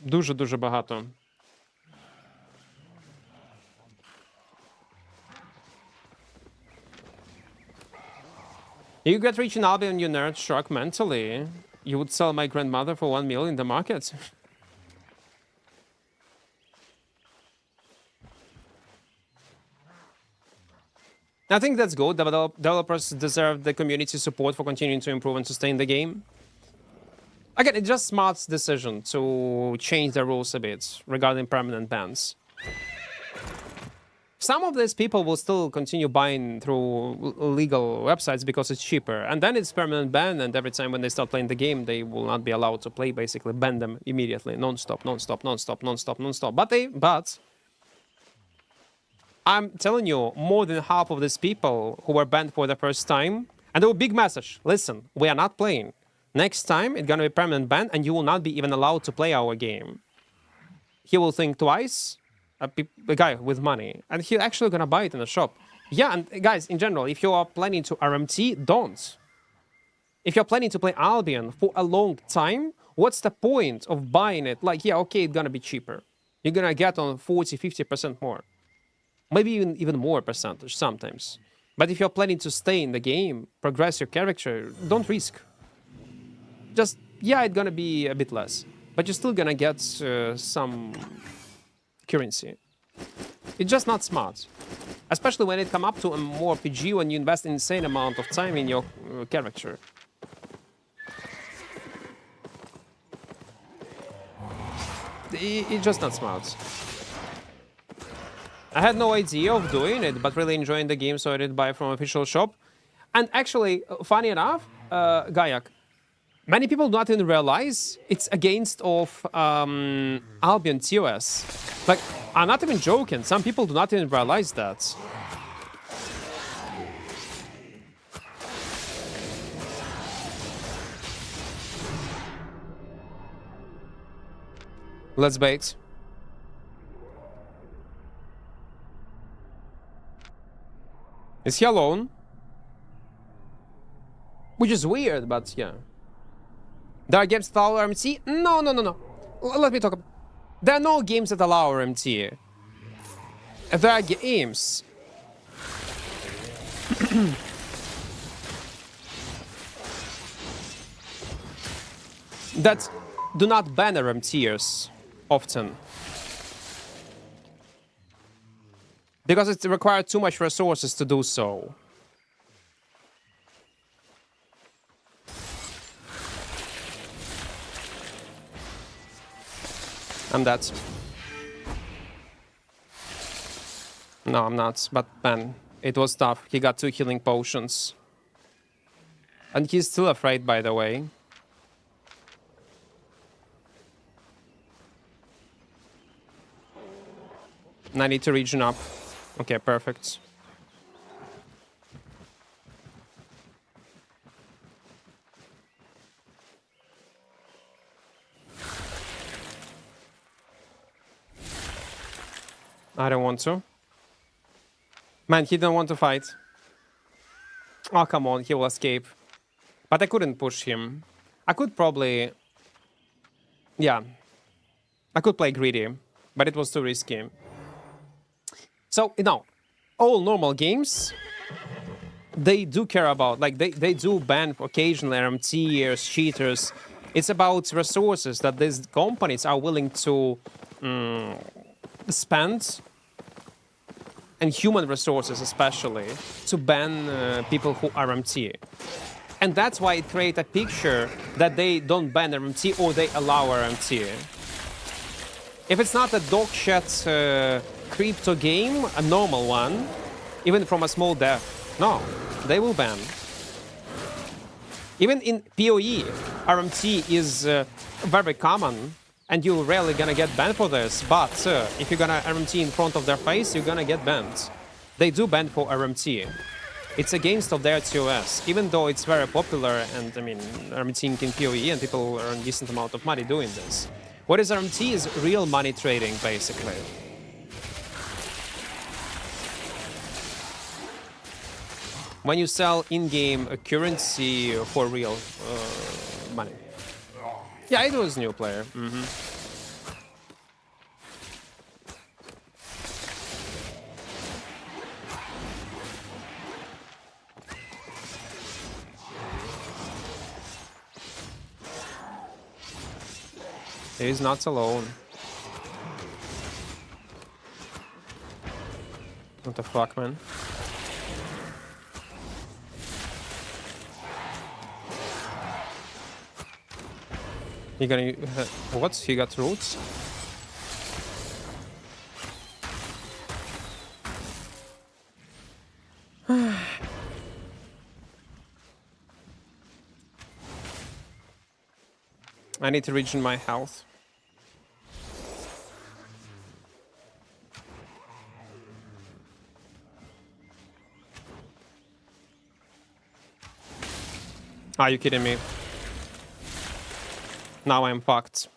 Дуже-дуже багато. You get rich in Albion, you nerd struck mentally. You would sell my grandmother for 1 million in the market. I think that's good. Developers deserve the community support for continuing to improve and sustain the game. Again, it's just smart decision to change the rules a bit regarding permanent bans. Some of these people will still continue buying through legal websites because it's cheaper. And then it's permanent ban, and every time when they start playing the game, they will not be allowed to play, basically ban them immediately. Non-stop, non-stop, non-stop, non-stop, non-stop. But I'm telling you, more than half of these people who were banned for the first time, and there was a big message, listen, we are not playing. Next time, it's gonna be permanent ban, and you will not be even allowed to play our game. He will think twice, a guy with money, and he's actually gonna buy it in a shop. Yeah, and guys, in general, if you are planning to RMT, don't. If you're planning to play Albion for a long time, what's the point of buying it? Like, yeah, okay, it's gonna be cheaper. You're gonna get on 40, 50% more. Maybe even more percentage sometimes. But if you're planning to stay in the game, progress your character, don't risk. Just, yeah, it's gonna be a bit less. But you're still gonna get some currency. It's just not smart. Especially when it come up to a more PG, when you invest an insane amount of time in your character. It's just not smart. I had no idea of doing it, but really enjoying the game, so I did buy from official shop. And actually, funny enough, Gayak, many people do not even realize it's against of Albion TOS. Like, I'm not even joking. Some people do not even realize that. Let's bait. Is he alone? Which is weird, but yeah. There are games that allow RMT? No. Let me talk about... There are no games that allow RMT. There are games... that do not ban RMTers often. Because it requires too much resources to do so. I'm dead. No, I'm not. But man, it was tough. He got 2 healing potions. And he's still afraid, by the way. And I need to regen up. Okay, perfect. I don't want to. Man, he didn't want to fight. Oh, come on, he will escape. But I couldn't push him. I could probably... Yeah. I could play greedy, but it was too risky. So, you know, all normal games, they do care about, like, they do ban occasional RMTers, cheaters. It's about resources that these companies are willing to spend, and human resources especially, to ban people who RMT. And that's why it creates a picture that they don't ban RMT or they allow RMT. If it's not a dog shit crypto game, a normal one, even from a small dev, no, they will ban. Even in PoE, RMT is very common, and you're rarely gonna get banned for this, but if you're gonna RMT in front of their face, you're gonna get banned. They do ban for RMT. It's against of their TOS, even though it's very popular, and I mean, RMTing in PoE, and people earn a decent amount of money doing this. What is RMT is real money trading, basically. When you sell in-game currency for real money. Yeah, it was new player. He's not alone. What the fuck, man? He gonna... what? He got roots? I need to regen my health. Are you kidding me? Now I'm fucked.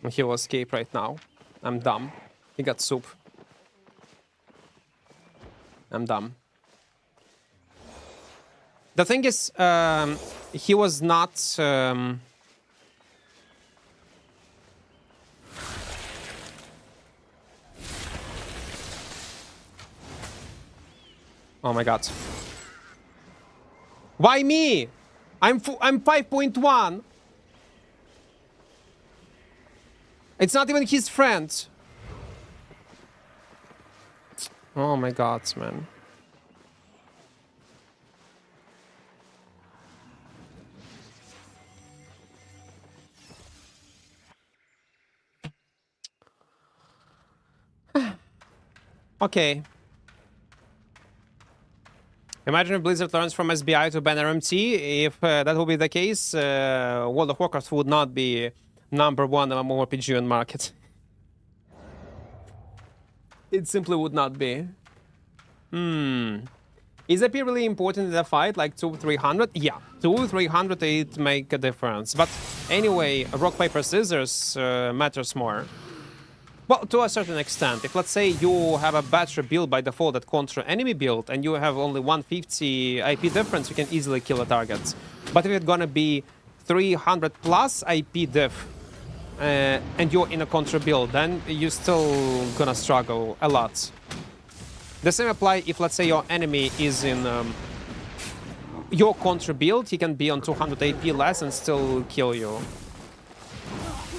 He will escape right now. I'm dumb. He got soup. I'm dumb. The thing is, he was not... Oh my god. Why me? I'm 5.1. It's not even his friend. Oh my god, man. Okay. Imagine if Blizzard learns from SBI to ban RMT. If that would be the case, World of Warcraft would not be #1 MMORPG on market. It simply would not be. Is AP really important in the fight? Like 200-300? Yeah, 200-300 it make a difference. But anyway, rock, paper, scissors matters more. Well, to a certain extent. If, let's say, you have a better build by default that contra enemy build, and you have only 150 IP difference, you can easily kill a target. But if it's gonna be 300 plus IP diff, and you're in a contra build, then you're still gonna struggle a lot. The same apply if, let's say, your enemy is in your contra build, he can be on 200 AP less and still kill you.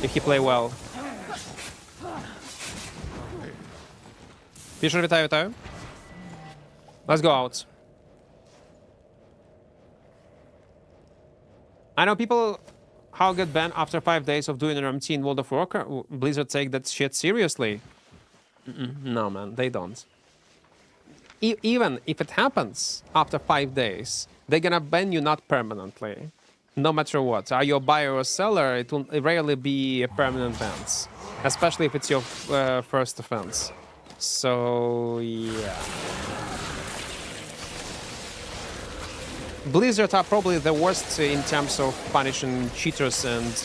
If he play well. Fisher, вітаю, вітаю. Let's go out. I know people how get banned after 5 days of doing an RMT in World of Warcraft. Blizzard take that shit seriously. No, man, they don't. Even if it happens after 5 days, they're gonna ban you not permanently. No matter what. Are you a buyer or seller, it will rarely be a permanent bans. Especially if it's your first offense. So, yeah. Blizzard are probably the worst in terms of punishing cheaters and...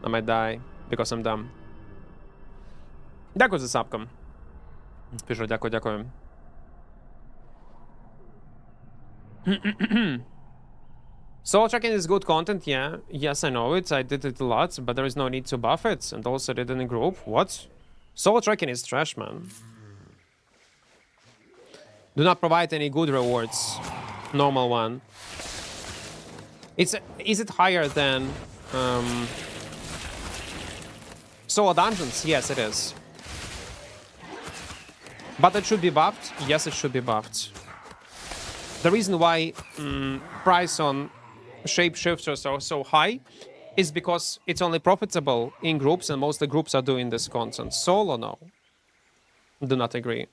I might die because I'm dumb. Дякую за сапком. Пишу, дякую. Soul tracking is good content, yeah. Yes, I know it. I did it a lot, but there is no need to buff it. And also did it in a group. What? Soul tracking is trash, man. Do not provide any good rewards. Normal one. Is it higher than Soul Dungeons? Yes, it is. But it should be buffed? Yes, it should be buffed. The reason why price on shapeshifters are so high is because it's only profitable in groups, and most of the groups are doing this content. Solo, no. Do not agree.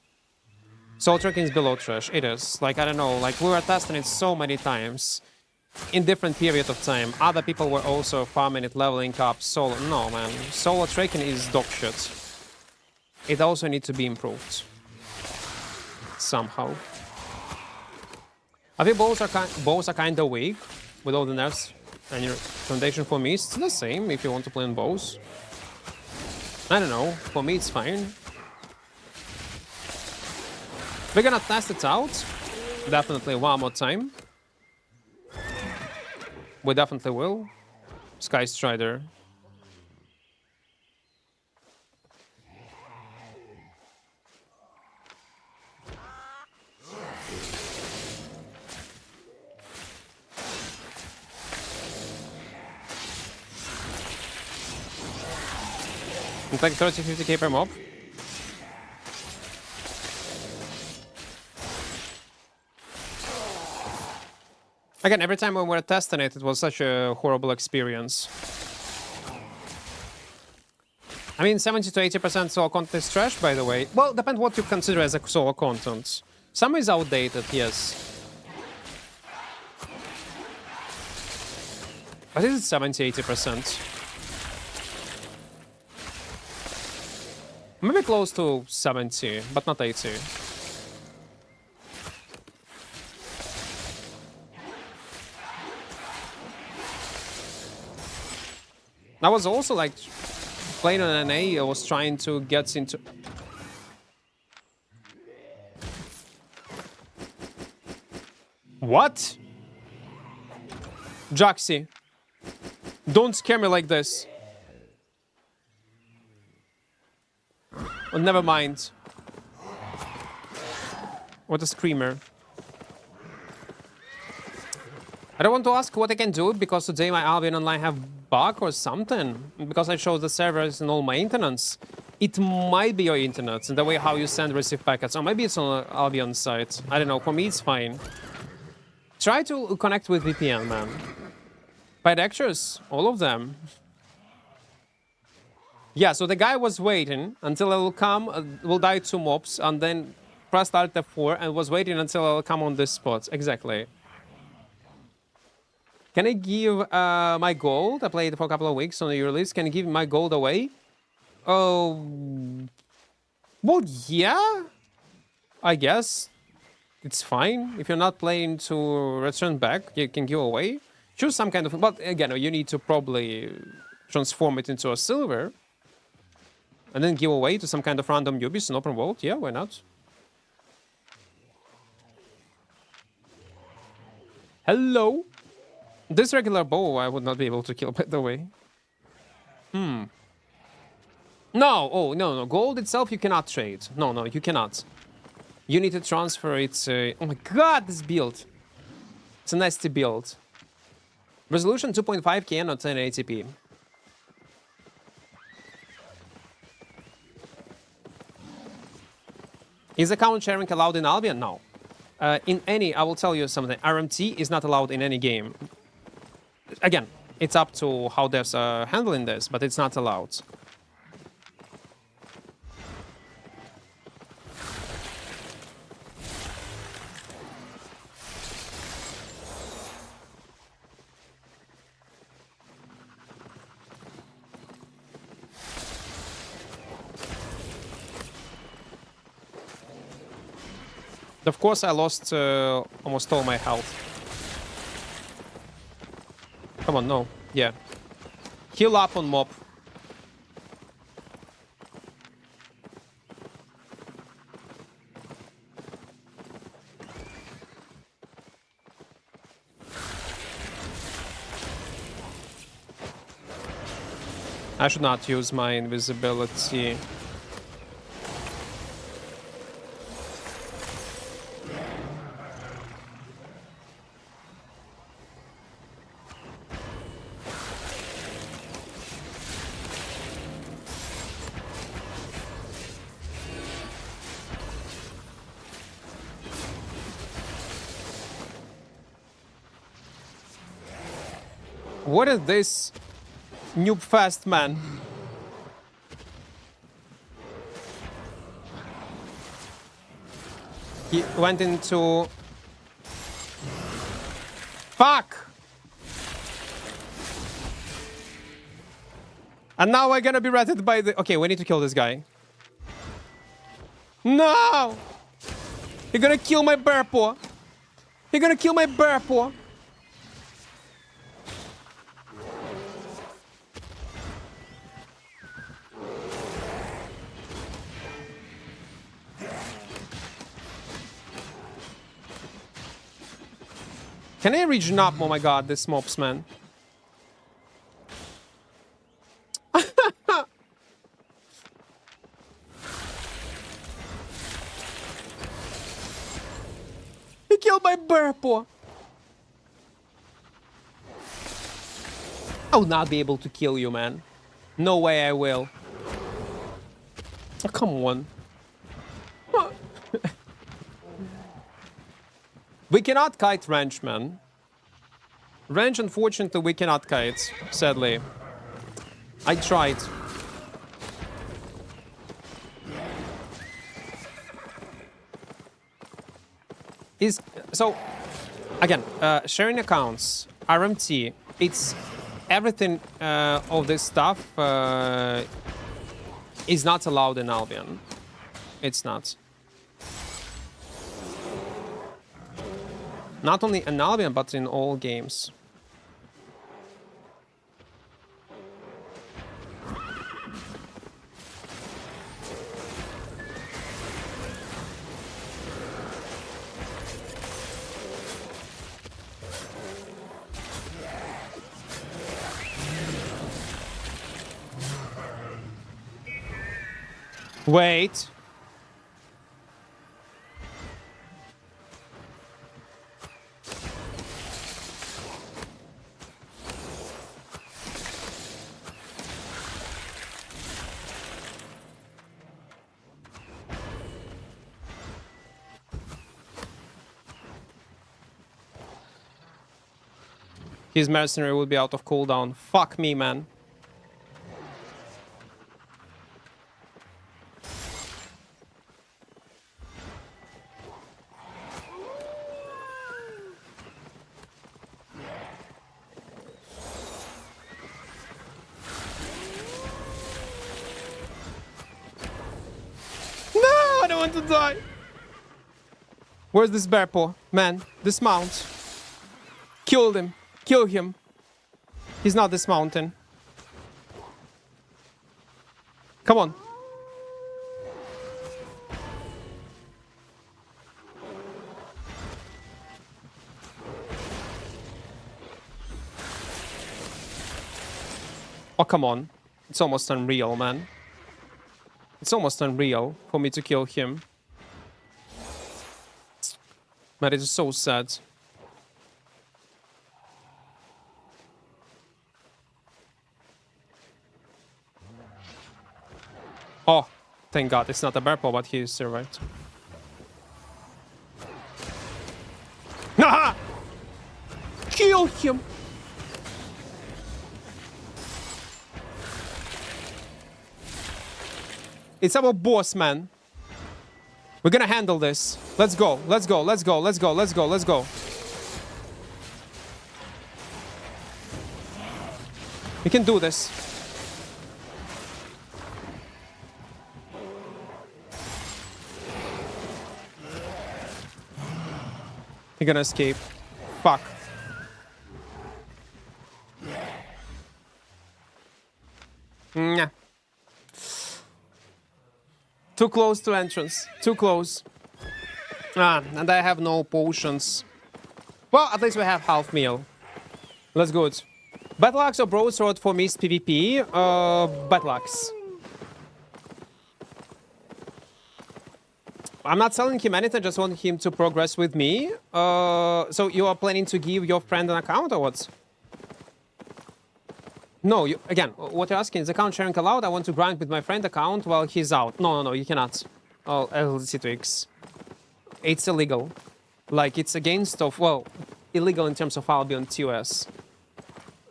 Soul tracking is below trash. It is. Like, I don't know, like we were testing it so many times in different period of time. Other people were also farming it, leveling up. Solo, no, man. Solo tracking is dog shit. It also needs to be improved. Somehow. I think bows are kind of weak with all the nerfs and your foundation. For me, it's the same if you want to play on bows. I don't know. For me, it's fine. We're gonna test it out. Definitely one more time. We definitely will. Sky Strider. It's like 30-50k per mob. Again, every time when we were testing it, it was such a horrible experience. I mean, 70 to 80% solo content is trash, by the way. Well, depends what you consider as a solo content. Some is outdated, yes. But is it 70-80%? Maybe close to 70, but not 80. I was also like playing on NA. I was trying to get into. What? Jaxi, don't scare me like this. Oh, never mind. What a screamer. I don't want to ask what I can do because today my Albion online have bug or something. Because I chose the servers in all maintenance. It might be your internet and the way how you send and receive packets. Or maybe it's on Albion site. I don't know. For me, it's fine. Try to connect with VPN, man. Bad actors, all of them. Yeah, so the guy was waiting until I will come, will die 2 mobs, and then pressed Alt F4 and was waiting until I will come on this spot. Exactly. Can I give my gold? I played for a couple of weeks on the release. Can I give my gold away? Oh, well, yeah. I guess it's fine. If you're not playing to return back, you can give away. Choose some kind of... But again, you need to probably transform it into a silver. And then give away to some kind of random newbies in open world. Yeah, why not? Hello? This regular bow I would not be able to kill, by the way. No, oh, no. Gold itself you cannot trade. No, you cannot. You need to transfer it. Oh my god, this build. It's a nasty build. Resolution 2.5K, not 1080p. Is account sharing allowed in Albion? No. In any, I will tell you something. RMT is not allowed in any game. Again, it's up to how devs are handling this, but it's not allowed. Of course, I lost almost all my health. Come on, no. Yeah. Heal up on mob. I should not use my invisibility. What is this noob fast man? He went into... Fuck! And now we're gonna be ratted by the... Okay, we need to kill this guy. No! You're gonna kill my burpo! You're gonna kill my burpo! Can I region up? Oh my god, this mobs, man. He killed my burpo. I will not be able to kill you, man. No way I will. Oh, come on. We cannot kite range, man. Range, unfortunately, we cannot kite, sadly. I tried. So, again, sharing accounts, RMT, it's everything of this stuff is not allowed in Albion. It's not. Not only in Albion, but in all games. Wait. His mercenary will be out of cooldown. Fuck me, man. No, I don't want to die. Where's this bear paw? Man, dismount. Kill him. Kill him. He's not dismounting. Come on. Oh, come on. It's almost unreal, man. It's almost unreal for me to kill him. But it's so sad. Oh, thank God, it's not a bear paw, but he survived. Nah! Kill him! It's our boss, man. We're gonna handle this. Let's go, let's go, let's go, let's go, let's go, let's go. We can do this. You're gonna escape. Fuck. Nah. Too close to entrance. Too close. And I have no potions. Well, at least we have half meal. Let's go. Battle Axe or Broadsword for Mist PvP? Battle Axe. I'm not selling him anything, just want him to progress with me. So you are planning to give your friend an account or what? No, again, what you're asking is account sharing allowed? I want to grind with my friend account while he's out. No, you cannot. Oh, LC tweaks. It's illegal. Like, it's against of, well, illegal in terms of Albion TOS.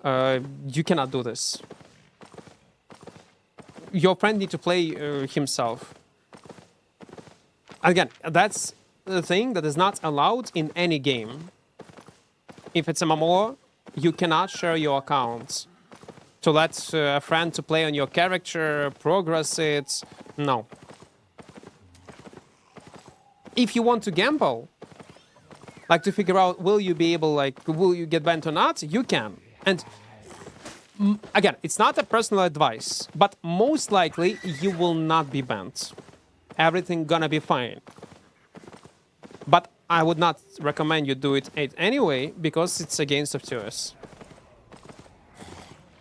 You cannot do this. Your friend need to play himself. Again, that's the thing that is not allowed in any game. If it's a MMO, you cannot share your accounts. To let a friend to play on your character, progress it, no. If you want to gamble, like to figure out will you be able, like, will you get banned or not, you can. And again, it's not a personal advice, but most likely you will not be banned. Everything gonna be fine. But I would not recommend you do it anyway, because it's against the TOS.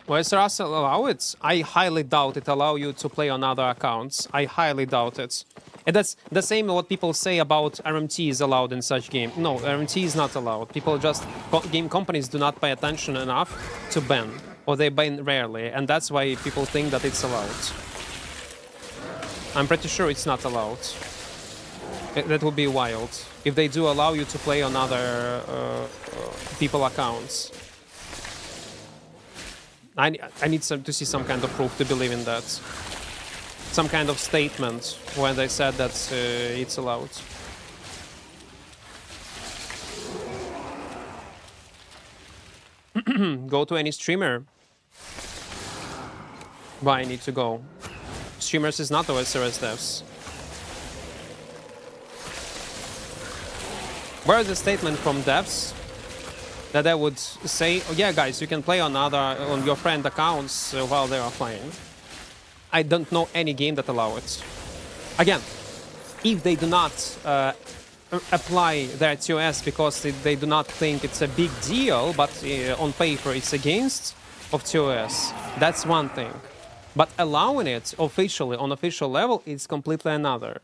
Will SRS allow it? I highly doubt it allow you to play on other accounts. I highly doubt it. And that's the same what people say about RMT is allowed in such game. No, RMT is not allowed. People just, game companies do not pay attention enough to ban. Or they ban rarely, and that's why people think that it's allowed. I'm pretty sure it's not allowed. That would be wild. If they do allow you to play on other people accounts. I need to see some kind of proof to believe in that. Some kind of statement when they said that it's allowed. Go to any streamer. Why I need to go? Streamers is not OSRS devs. Where is the statement from devs that I would say, oh yeah guys, you can play on your friend accounts while they are playing? I don't know any game that allow it. Again, if they do not apply their TOS because they do not think it's a big deal, but on paper it's against of TOS, that's one thing. But allowing it officially, on official level, is completely another.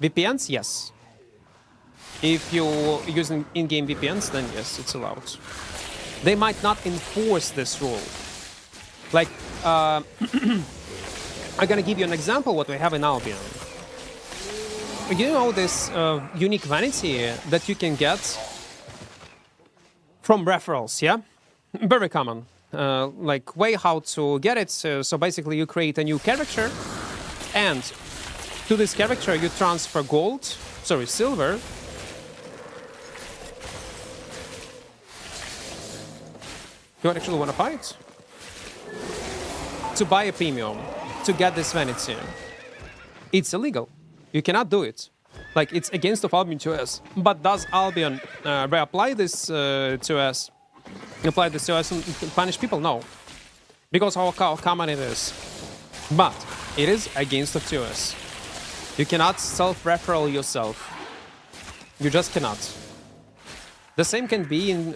VPNs, yes. If you're using in-game VPNs, then yes, it's allowed. They might not enforce this rule. Like, I'm gonna give you an example what we have in Albion. You know this unique vanity that you can get from referrals, yeah? Very common. Like, way how to get it. So basically, you create a new character, and to this character, you transfer silver. You actually want to fight? To buy a premium, to get this vanity. It's illegal. You cannot do it. Like, it's against of Albion 2S. But does Albion reapply this to us? Apply this to us and punish people? No. Because how common it is. But it is against of 2S. You cannot self-referral yourself. You just cannot. The same can be in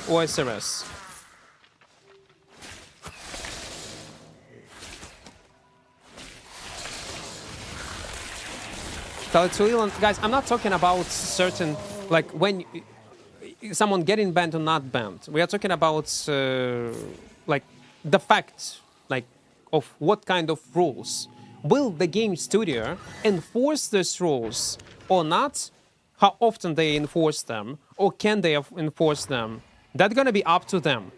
OSRS. Tell it to Elon. Guys, I'm not talking about certain, like, when someone getting banned or not banned. We are talking about, like, the fact, like, of what kind of rules. Will the game studio enforce these rules or not? How often they enforce them? Or can they enforce them? That's gonna be up to them.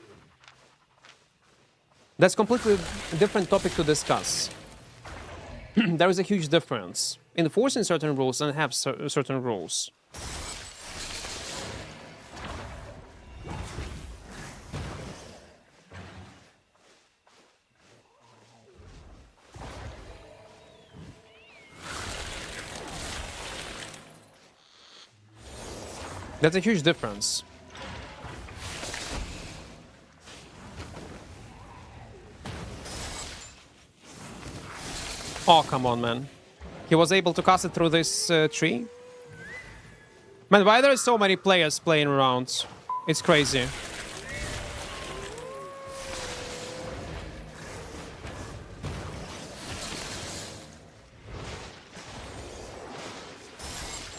That's completely different topic to discuss. There is a huge difference. Enforcing certain rules and have certain rules. That's a huge difference. Oh, come on, man. He was able to cast it through this tree. Man, why are there so many players playing around? It's crazy.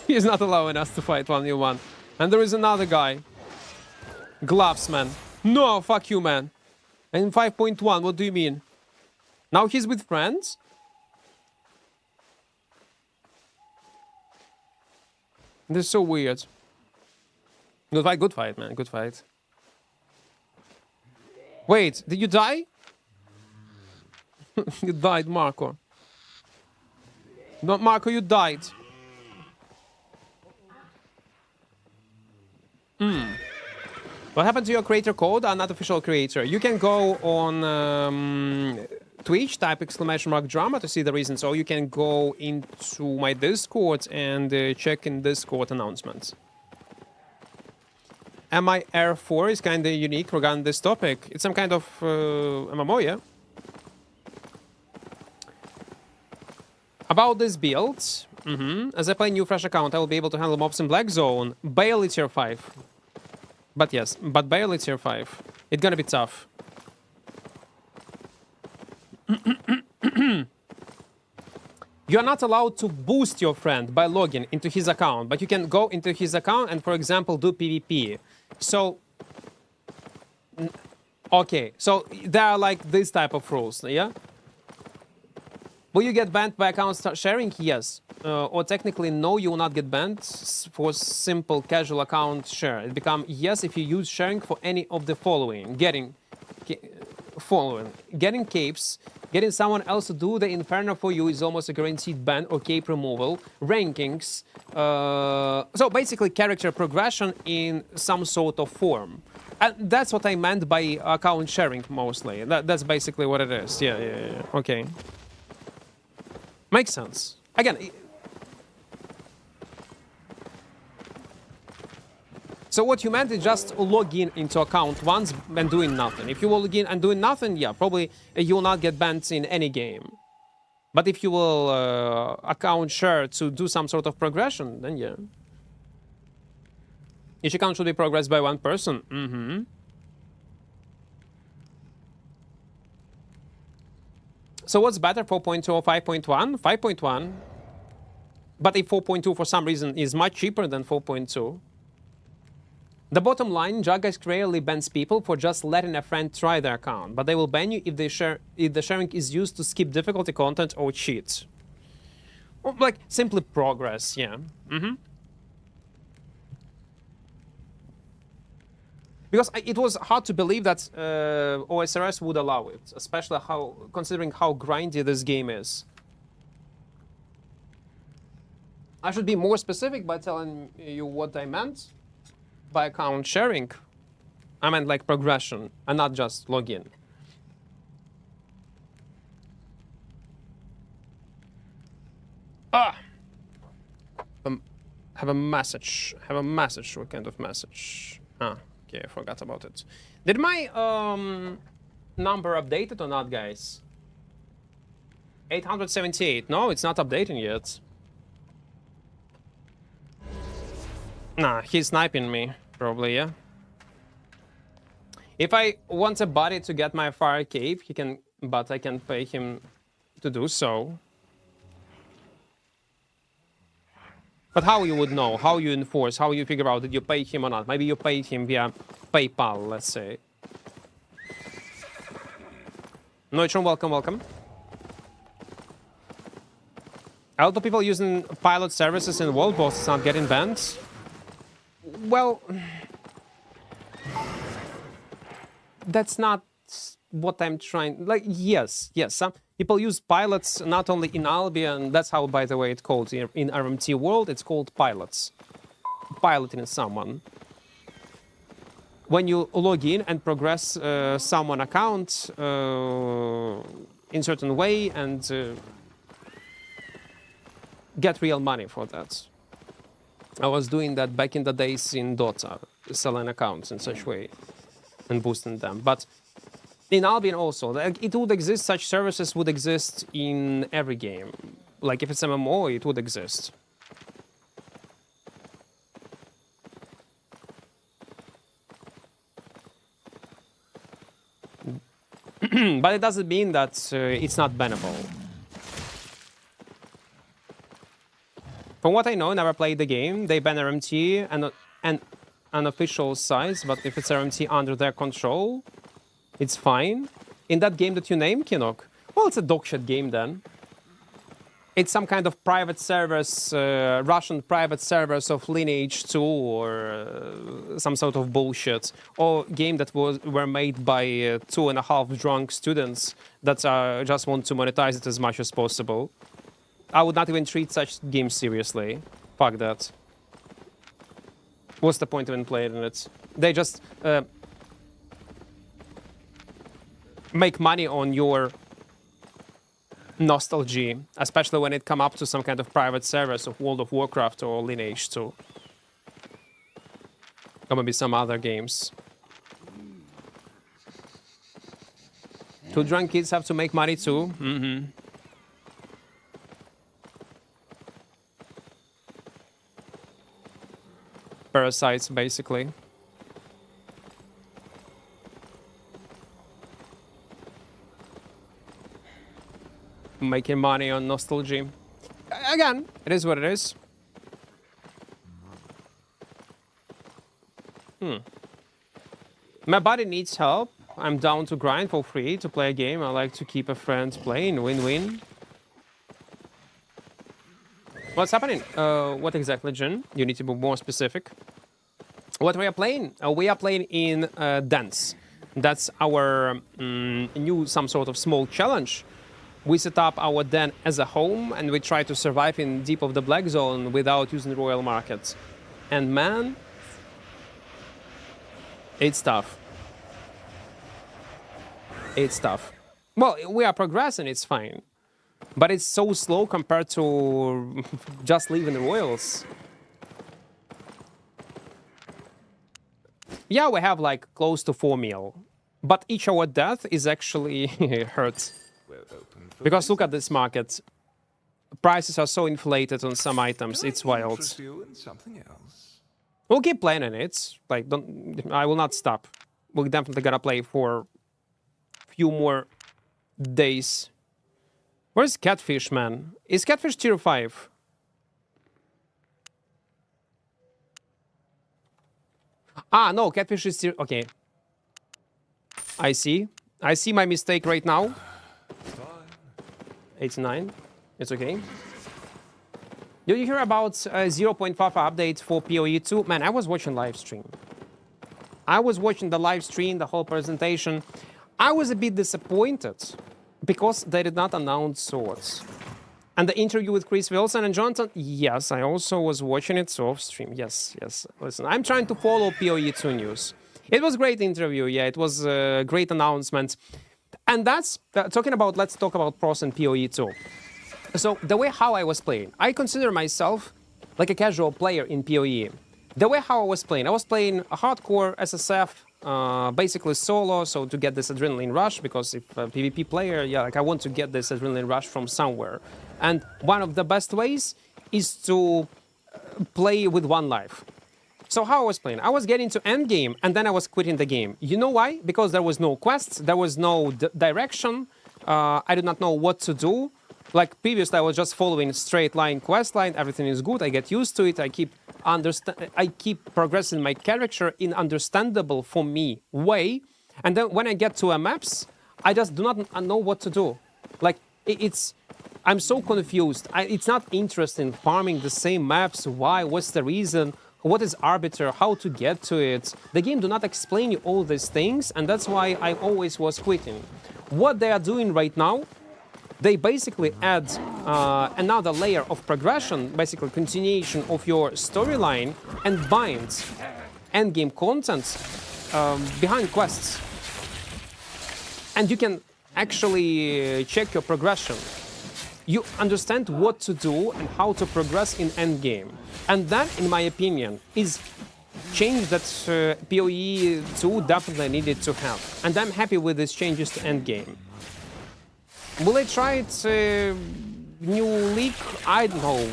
He's not allowing us to fight 1v1. And there is another guy. Gloves, man. No, fuck you, man. And 5.1, what do you mean? Now he's with friends? This is so weird. Good fight, man. Good fight. Wait, did you die? You died, Marco. No, Marco, you died. What happened to your creator code? Not official creator. You can go on Twitch, type !drama to see the reasons, or you can go into my Discord and check in Discord announcements. MI Air 4 is kind of unique regarding this topic. It's some kind of MMO, yeah? About this build, as I play new fresh account, I will be able to handle mobs in Black Zone. Barely tier 5. But yes, but barely tier 5. It's gonna be tough. You are not allowed to boost your friend by logging into his account, but you can go into his account and, for example, do PvP. So, okay, so there are like this type of rules, yeah? Will you get banned by account sharing? Yes. Or technically, no, you will not get banned for simple casual account share. It becomes yes if you use sharing for any of the following. Getting capes, getting someone else to do the inferno for you is almost a guaranteed ban or cape removal. Rankings, so basically character progression in some sort of form. And that's what I meant by account sharing mostly. That's basically what it is. Yeah. Okay. Makes sense. Again, so what you meant is just log in into account once and doing nothing. If you will log in and doing nothing, yeah, probably you will not get banned in any game. But if you will account share to do some sort of progression, then yeah. Each account should be progressed by one person. So what's better, 4.2 or 5.1? 5.1. But if 4.2 for some reason is much cheaper than 4.2. The bottom line, Juggeist rarely bans people for just letting a friend try their account, but they will ban you if the sharing is used to skip difficulty content or cheat. Or like simply progress, yeah. Because it was hard to believe that OSRS would allow it, especially considering how grindy this game is. I should be more specific by telling you what I meant by account sharing. I meant like progression and not just login. Have a message. Have a message. What kind of message? Okay, I forgot about it. Did my number updated or not, guys? 878. No, it's not updating yet. Nah, he's sniping me, probably, yeah. If I want a body to get my fire cape, but I can pay him to do so. But how you would know? How you enforce? How you figure out that you pay him or not? Maybe you pay him via PayPal, let's say. Neutron, welcome, welcome. A lot of people using pilot services in World Boss not getting banned. Well, that's not what I'm trying. Like, yes, some people use pilots not only in Albion. That's how, by the way, it's called in RMT world. It's called pilots. Piloting someone. When you log in and progress someone account in certain way and get real money for that. I was doing that back in the days in Dota, selling accounts in such way and boosting them. But in Albion also, it would exist, such services would exist in every game. Like if it's MMO, it would exist. But it doesn't mean that it's not bannable. From what I know, never played the game. They ban RMT and unofficial sites, but if it's RMT under their control, it's fine. In that game that you named, Kinok, well, it's a dogshit game then. It's some kind of private servers, Russian private servers of Lineage 2 or some sort of bullshit. Or game that were made by 2.5 drunk students that just want to monetize it as much as possible. I would not even treat such games seriously. Fuck that. What's the point of even playing it? They just make money on your nostalgia, especially when it come up to some kind of private service of World of Warcraft or Lineage 2. Or maybe some other games. Two drunk kids have to make money too. Parasites, basically. Making money on nostalgia. Again, it is what it is. My body needs help. I'm down to grind for free to play a game. I like to keep a friend playing. Win-win. What's happening? What exactly, Jin? You need to be more specific. What we are playing? We are playing in DENS. That's our new some sort of small challenge. We set up our den as a home and we try to survive in deep of the black zone without using royal markets. And man, it's tough. It's tough. Well, we are progressing, it's fine. But it's so slow compared to just leaving the royals. Yeah, we have like close to 4 mil. But each our death is actually hurt. Because look at this market. Prices are so inflated on some items, it's wild. We'll keep playing it. Like, I will not stop. We're definitely gonna play for a few more days. Where's Catfish, man? Is Catfish tier 5? Ah, no, Catfish is tier... Okay. I see. I see my mistake right now. 89. It's okay. Did you hear about 0.5 update for PoE 2? Man, I was watching live stream. I was watching the live stream, the whole presentation. I was a bit disappointed because they did not announce swords. And the interview with Chris Wilson and Jonathan, yes, I also was watching it off stream. Yes, yes. Listen, I'm trying to follow PoE 2 news. It was a great interview, yeah, it was a great announcement. And that's, talking about, let's talk about pros and PoE 2. So, the way how I was playing, I consider myself like a casual player in PoE. The way how I was playing a hardcore SSF, basically solo, so to get this adrenaline rush, because if a PvP player, yeah, like I want to get this adrenaline rush from somewhere. And one of the best ways is to play with one life. So how I was playing? I was getting to end game, and then I was quitting the game. You know why? Because there was no quests, there was no direction, I did not know what to do. Like previously, I was just following straight line quest line, everything is good, I get used to it, I keep progressing my character in understandable for me way, and then when I get to a maps, I just do not know what to do. Like I'm so confused. It's not interesting farming the same maps. Why? What's the reason? What is Arbiter? How to get to it? The game do not explain you all these things, and that's why I always was quitting. What they are doing right now, they basically add another layer of progression, basically continuation of your storyline, and bind endgame content behind quests. And you can actually check your progression. You understand what to do and how to progress in endgame. And that, in my opinion, is change that PoE 2 definitely needed to have. And I'm happy with these changes to endgame. Will I try it new league? I don't know.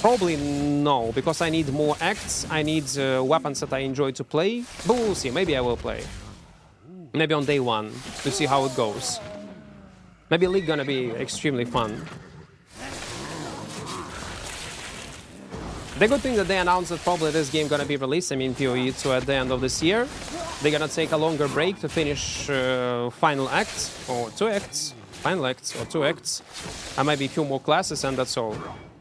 Probably no, because I need more acts, I need weapons that I enjoy to play. But we'll see, maybe I will play. Maybe on day one, to see how it goes. Maybe league gonna be extremely fun. The good thing that they announced that probably this game gonna be released, I mean PoE 2 at the end of this year. They're gonna take a longer break to finish final acts, or 2 acts. Final acts, or 2 acts. And maybe a few more classes, and that's all.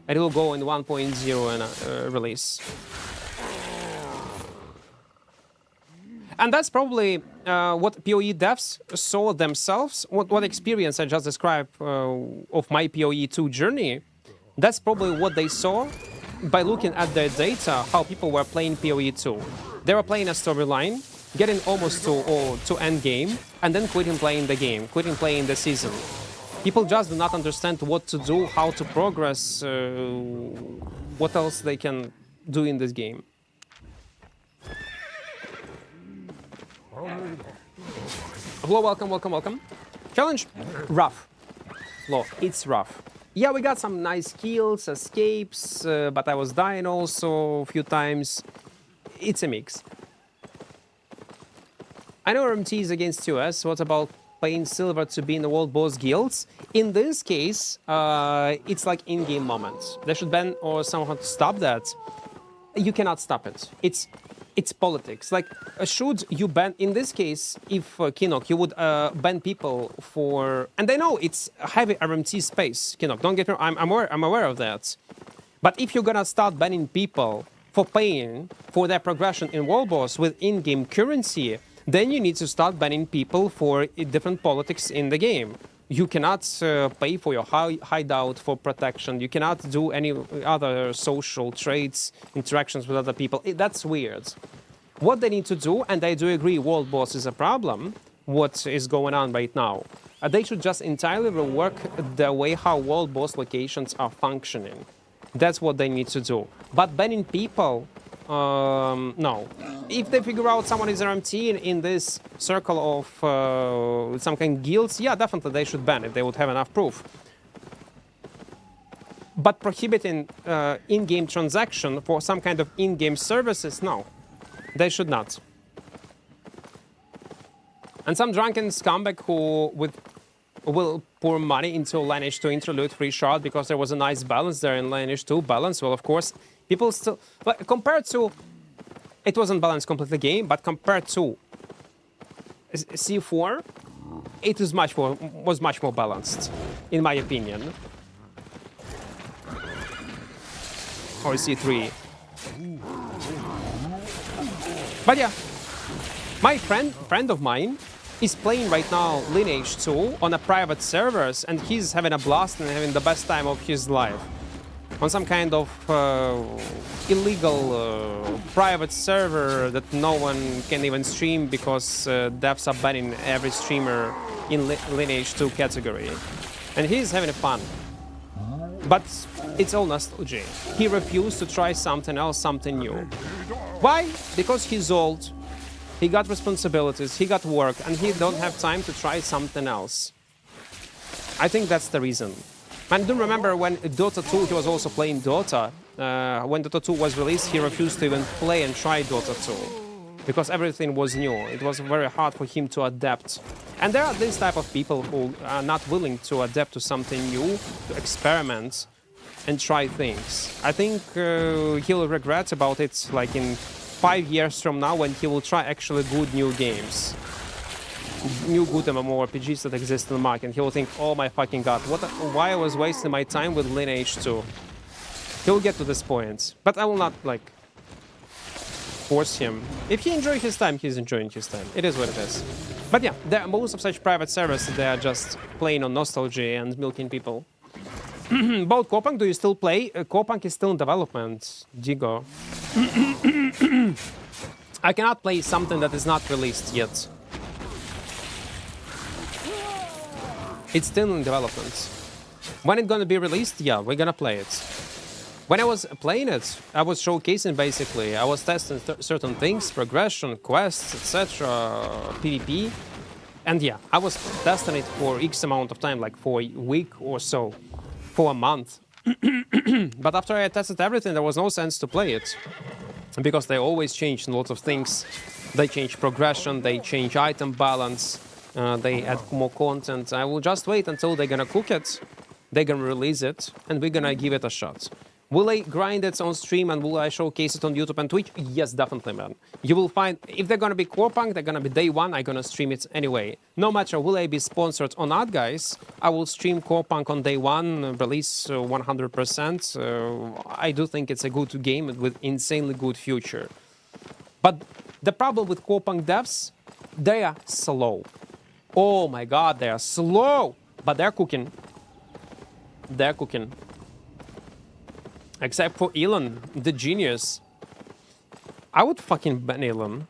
And it will go in 1.0 and release. And that's probably what PoE devs saw themselves, what experience I just described of my PoE 2 journey. That's probably what they saw by looking at their data, how people were playing PoE 2. They were playing a storyline, getting almost to end game, and then quitting playing the game, quitting playing the season. People just do not understand what to do, how to progress, what else they can do in this game. Hello, welcome, welcome, welcome. Challenge, rough. Low, it's rough. Yeah, we got some nice kills, escapes, but I was dying also a few times. It's a mix. I know RMT is against US. What about paying silver to be in the world boss guilds? In this case, it's like in-game moments. They should ban or somehow stop that. You cannot stop it. It's politics. Like, should you ban, in this case, if Kinok, you would ban people for, and I know it's heavy RMT space, Kinok, don't get me wrong, I'm aware of that. But if you're gonna start banning people for paying for their progression in world boss with in-game currency, then you need to start banning people for different politics in the game. You cannot pay for your hideout for protection. You cannot do any other social traits, interactions with other people. That's weird. What they need to do, and I do agree, world boss is a problem, what is going on right now. They should just entirely rework the way how world boss locations are functioning. That's what they need to do. But banning people, no. If they figure out someone is RMT in this circle of some kind of guilds, yeah, definitely they should ban it. They would have enough proof. But prohibiting in-game transaction for some kind of in-game services, no. They should not. And some drunken scumbag who will pour money into Lineage 2 interlude free shot because there was a nice balance there in Lineage 2. Balance, well, of course, people still... But compared to... It wasn't balanced completely game, but compared to C4, it was much more balanced, in my opinion. Or C3. But yeah, my friend of mine is playing right now Lineage 2 on a private servers, and he's having a blast and having the best time of his life. On some kind of illegal private server that no one can even stream because devs are banning every streamer in Lineage 2 category. And he's having fun. But it's all nostalgia. He refused to try something else, something new. Why? Because he's old. He got responsibilities, he got work, and he don't have time to try something else. I think that's the reason. And I do remember when Dota 2, he was also playing Dota. When Dota 2 was released, he refused to even play and try Dota 2. Because everything was new. It was very hard for him to adapt. And there are these type of people who are not willing to adapt to something new, to experiment and try things. I think he'll regret about it like in 5 years from now when he will try actually good new games. New good mmorpgs that exist in the market. He will think, oh my fucking god, why I was wasting my time with Lineage 2. He'll get to this point. But I will not like force him. If he enjoys his time, he's enjoying his time. It is what it is. But yeah, most of such private servers, they are just playing on nostalgia and milking people. About Kopang, do you still play? Kopang is still in development, Digo. I cannot play something that is not released yet. It's still in development. When it's gonna be released, yeah, we're gonna play it. When I was playing it, I was showcasing basically. I was testing certain things, progression, quests, etc., PvP. And yeah, I was testing it for X amount of time, like for a week or so, for a month. But after I tested everything, there was no sense to play it. Because they always change lots of things. They change progression, they change item balance, they add more content. I will just wait until they're gonna cook it, they're gonna release it, and we're gonna give it a shot. Will I grind it on stream and will I showcase it on YouTube and Twitch? Yes, definitely, man. You will find, if they're gonna be core punk, they're gonna be day one, I'm gonna stream it anyway. No matter will I be sponsored or not, guys, I will stream core punk on day one, release 100%. I do think it's a good game with insanely good future. But the problem with core punk devs, they are slow. Oh my god, they are slow! But they're cooking. They're cooking. Except for Elon, the genius. I would fucking ban Elon.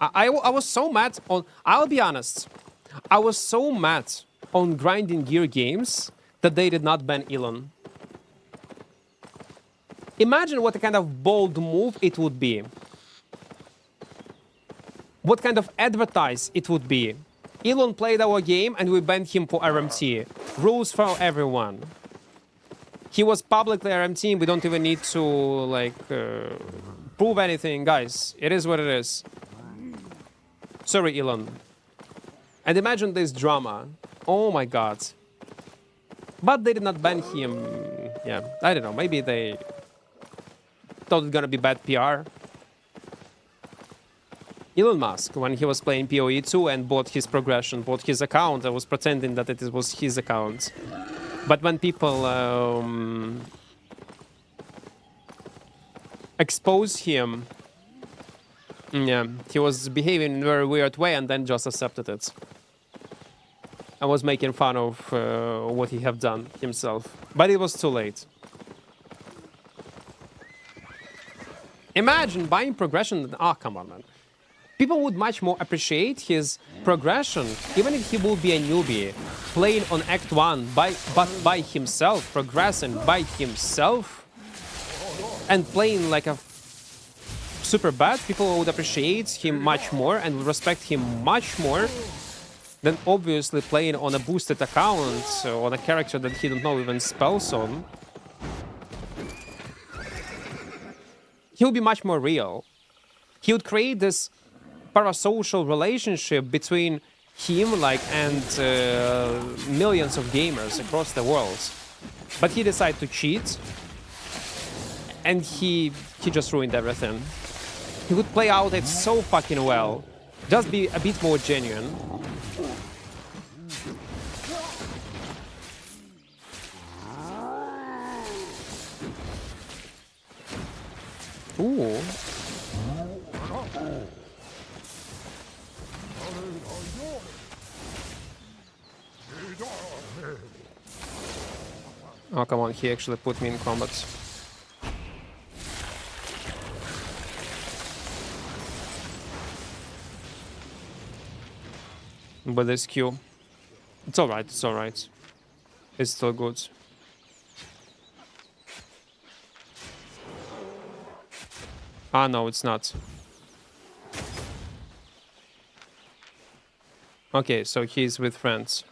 I was so mad on... I'll be honest. I was so mad on grinding gear games that they did not ban Elon. Imagine what kind of bold move it would be. What kind of advertise it would be. Elon played our game and we banned him for RMT. Rules for everyone. He was publicly RMT, we don't even need to, like, prove anything, guys. It is what it is. Sorry, Elon. And imagine this drama. Oh my god. But they did not ban him. Yeah, I don't know, maybe they thought it's gonna be bad PR. Elon Musk, when he was playing PoE 2 and bought his progression, bought his account, I was pretending that it was his account. But when people expose him, yeah, he was behaving in a very weird way and then just accepted it. I was making fun of what he have done himself, but it was too late. Imagine buying progression. Ah, come on, man. People would much more appreciate his progression, even if he will be a newbie, playing on Act 1 but by himself, progressing by himself, and playing like a super bad. People would appreciate him much more and would respect him much more than obviously playing on a boosted account, on a character that he don't know even spells on. He would be much more real. He would create this parasocial relationship between him, like, and millions of gamers across the world. But he decided to cheat, and he just ruined everything. He would play out it so fucking well. Just be a bit more genuine. Ooh. Oh, come on, he actually put me in combat. With this Q. It's alright, it's alright. It's still good. Ah, no, it's not. Okay, so he's with friends.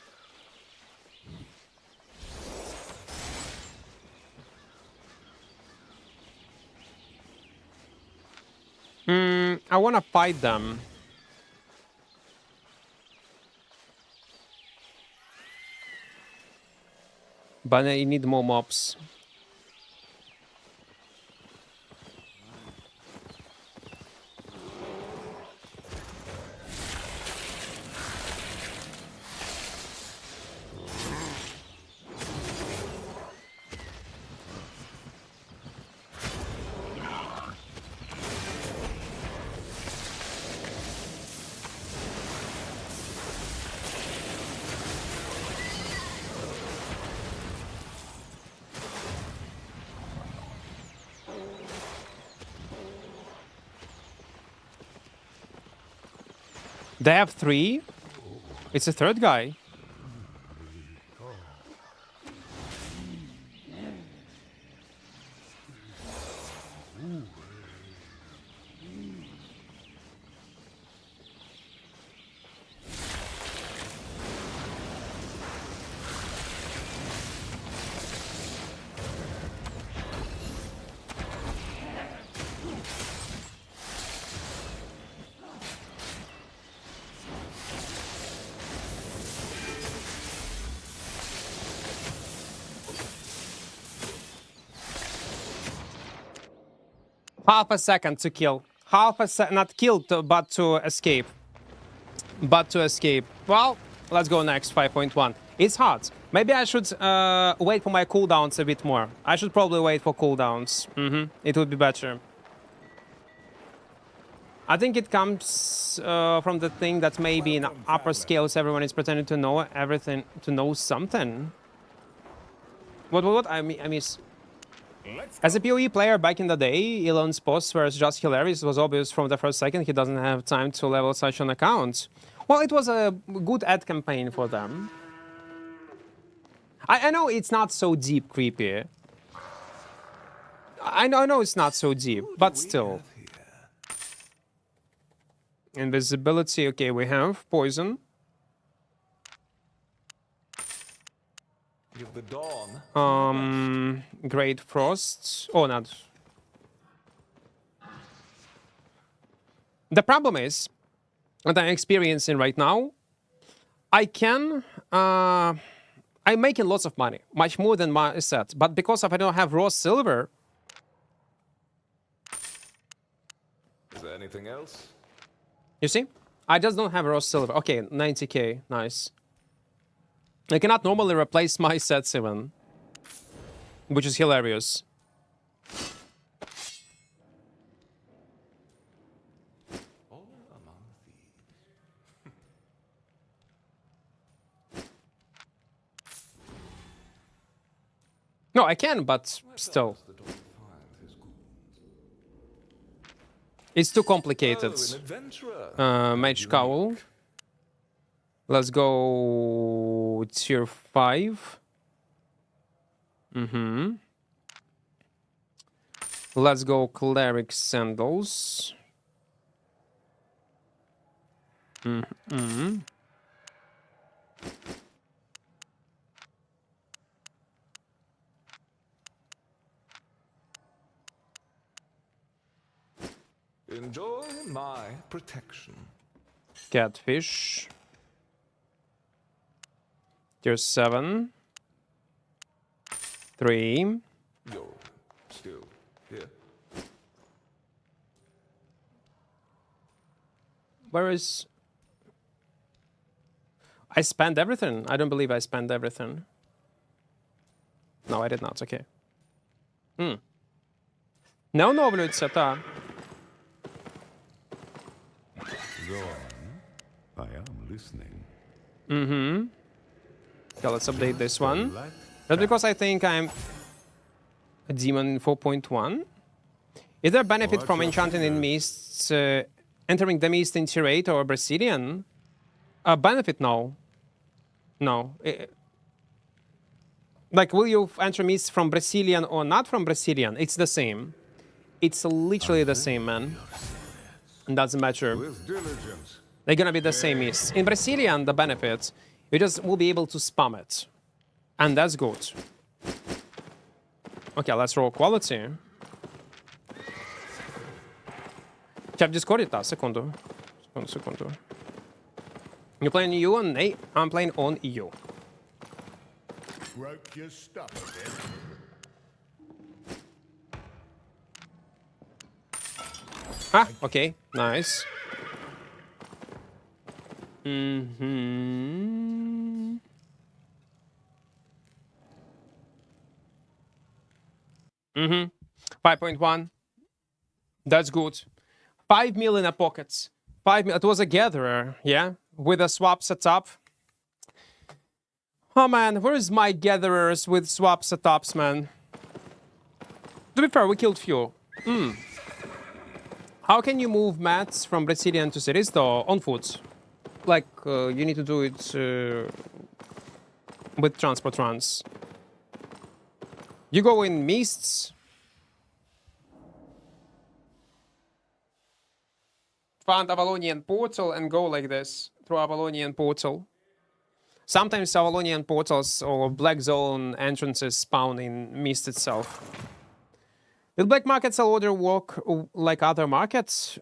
I wanna fight them. But I need more mobs. They have 3? It's a third guy. Half a second to kill. Half a second, not kill, but to escape. Well, let's go next, 5.1. It's hard. Maybe I should wait for my cooldowns a bit more. I should probably wait for cooldowns. It would be better. I think it comes from the thing that maybe in upper scales everyone is pretending to know everything, to know something. What? I miss... As a PoE player back in the day, Elon's posts were just hilarious. It was obvious from the first second he doesn't have time to level such an account. Well, it was a good ad campaign for them. I know it's not so deep, creepy. I know it's not so deep, but still. Invisibility, okay, we have poison. Give the dawn. Great frost. Oh, not. The problem is that I'm experiencing right now. I'm making lots of money, much more than my set. But because if I don't have raw silver. Is there anything else? You see, I just don't have raw silver. Okay, 90k, nice. I cannot normally replace my sets even, which is hilarious. All among thieves. No, I can, but still. The dawn finds his goons. It's too complicated. Oh, an adventurer. Mage Cowl. Let's go tier 5. Let's go Cleric Sandals. Enjoy my protection. Catfish. Tier 7. 3. You're still here. Where is... I spent everything. I don't believe I spent everything. No, I did not. Okay. Не оновлюється, та. Go on. I am listening. Okay, let's update this one. Let That's because I think I'm a demon in 4.1. Is there benefit from enchanting in mists, entering the mist in tier 8 or Brazilian? Benefit, no. No. Like, will you enter mist from Brazilian or not from Brazilian? It's the same. It's literally the same, man. It doesn't matter. with diligence. They're gonna be the same mists. In Brazilian, the benefit, you just will be able to spam it. And that's good. Okay, let's roll quality. C'è в Discord, tá? Segundo. Segundo. You playing EU on A? I'm playing on EU. Broke your stuff again. Ah, okay, nice. Mm-hmm. 5.1. That's good. 5 mil in a pocket. 5 mil. It was a gatherer, yeah? With a swap setup. Oh man, where's my gatherers with swap setups, man? To be fair, we killed few. How can you move mats from Brazilian to cities though? On foot. Like, you need to do it with transport runs. You go in mists. Find Avalonian portal and go like this through Avalonian portal. Sometimes Avalonian portals or black zone entrances spawn in mist itself. Will black markets order work like other markets?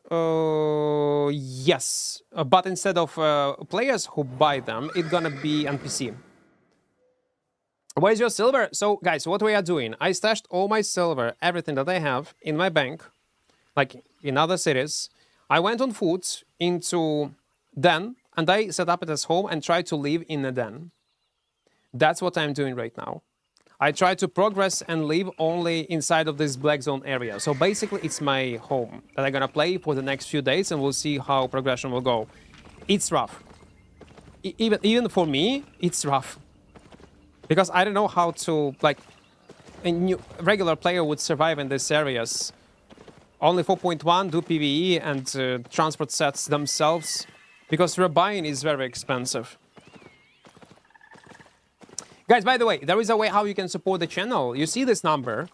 Yes, but instead of players who buy them, it's gonna be NPC. Where's your silver? So, guys, what we are doing? I stashed all my silver, everything that I have, in my bank, like in other cities. I went on foot into den, and I set up it as home and tried to live in a den. That's what I'm doing right now. I try to progress and live only inside of this black zone area. So basically, it's my home that I'm gonna play for the next few days, and we'll see how progression will go. It's rough. Even for me, it's rough. Because I don't know how to, like, a regular player would survive in these areas. Only 4.1 do PvE and transport sets themselves. Because rebuying is very expensive. Guys, by the way, there is a way how you can support the channel. You see this number,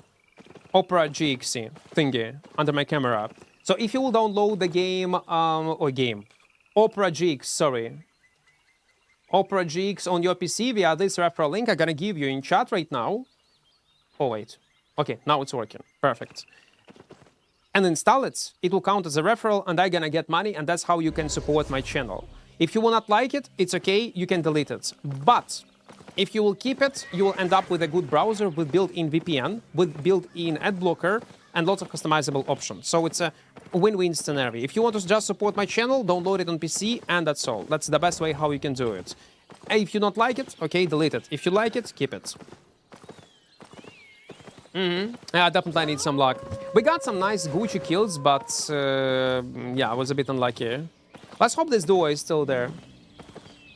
Opera GX thingy, under my camera. So if you will download the game, Opera GX, sorry. Opera GX on your PC via this referral link I'm gonna give you in chat right now. Oh, wait. Okay, now it's working. Perfect. And install it. It will count as a referral and I'm gonna get money, and that's how you can support my channel. If you will not like it, it's okay, you can delete it. But if you will keep it, you will end up with a good browser with built-in VPN, with built-in ad blocker, and lots of customizable options. So it's a win-win scenario. If you want to just support my channel, download it on PC, and that's all. That's the best way how you can do it. And if you don't like it, okay, delete it. If you like it, keep it. Yeah, definitely I need some luck. We got some nice Gucci kills, but yeah, I was a bit unlucky. Let's hope this duo is still there.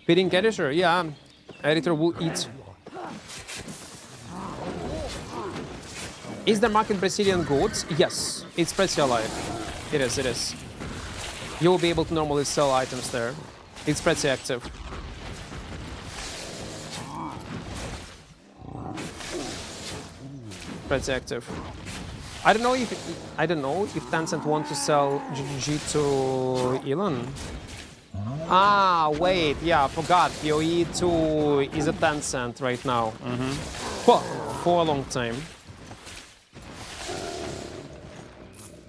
Feeding editor, yeah. Editor will eat. Is the market Brazilian goods? Yes, it's pretty alive. It is, it is. You will be able to normally sell items there. It's pretty active. Pretty active. I don't know if Tencent want to sell GGG to Elon. Ah, wait, yeah, I forgot. PoE 2 is a Tencent right now. Well, for a long time.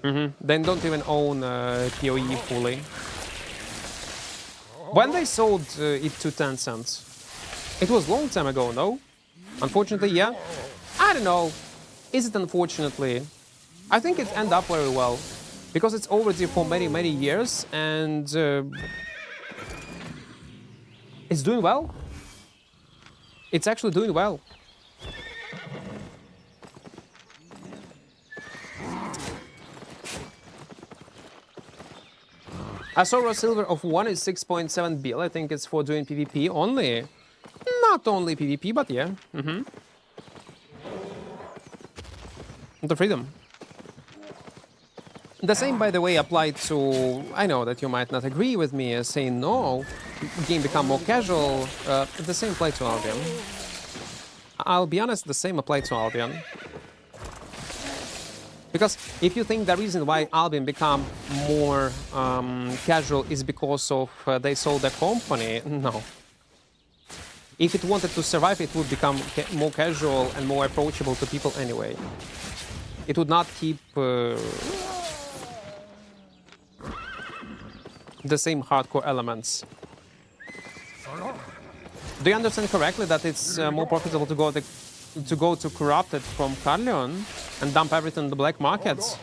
They don't even own PoE fully. When they sold it to Tencent? It was long time ago, no? Unfortunately, yeah. I don't know. Is it unfortunately? I think it ended up very well. Because it's already for many, many years and it's doing well. It's actually doing well. I saw a silver of 1 is 6.7 bill. I think it's for doing PvP only. Not only PvP, but yeah. The freedom. The same, by the way, applied to... I know that you might not agree with me saying no, game become more casual. The same applied to Albion. I'll be honest, the same applied to Albion. Because if you think the reason why Albion become more casual is because of they sold the company, no. If it wanted to survive, it would become more casual and more approachable to people anyway. It would not keep the same hardcore elements. Do you understand correctly that it's more profitable to go to Corrupted from Carleon and dump everything in the black markets?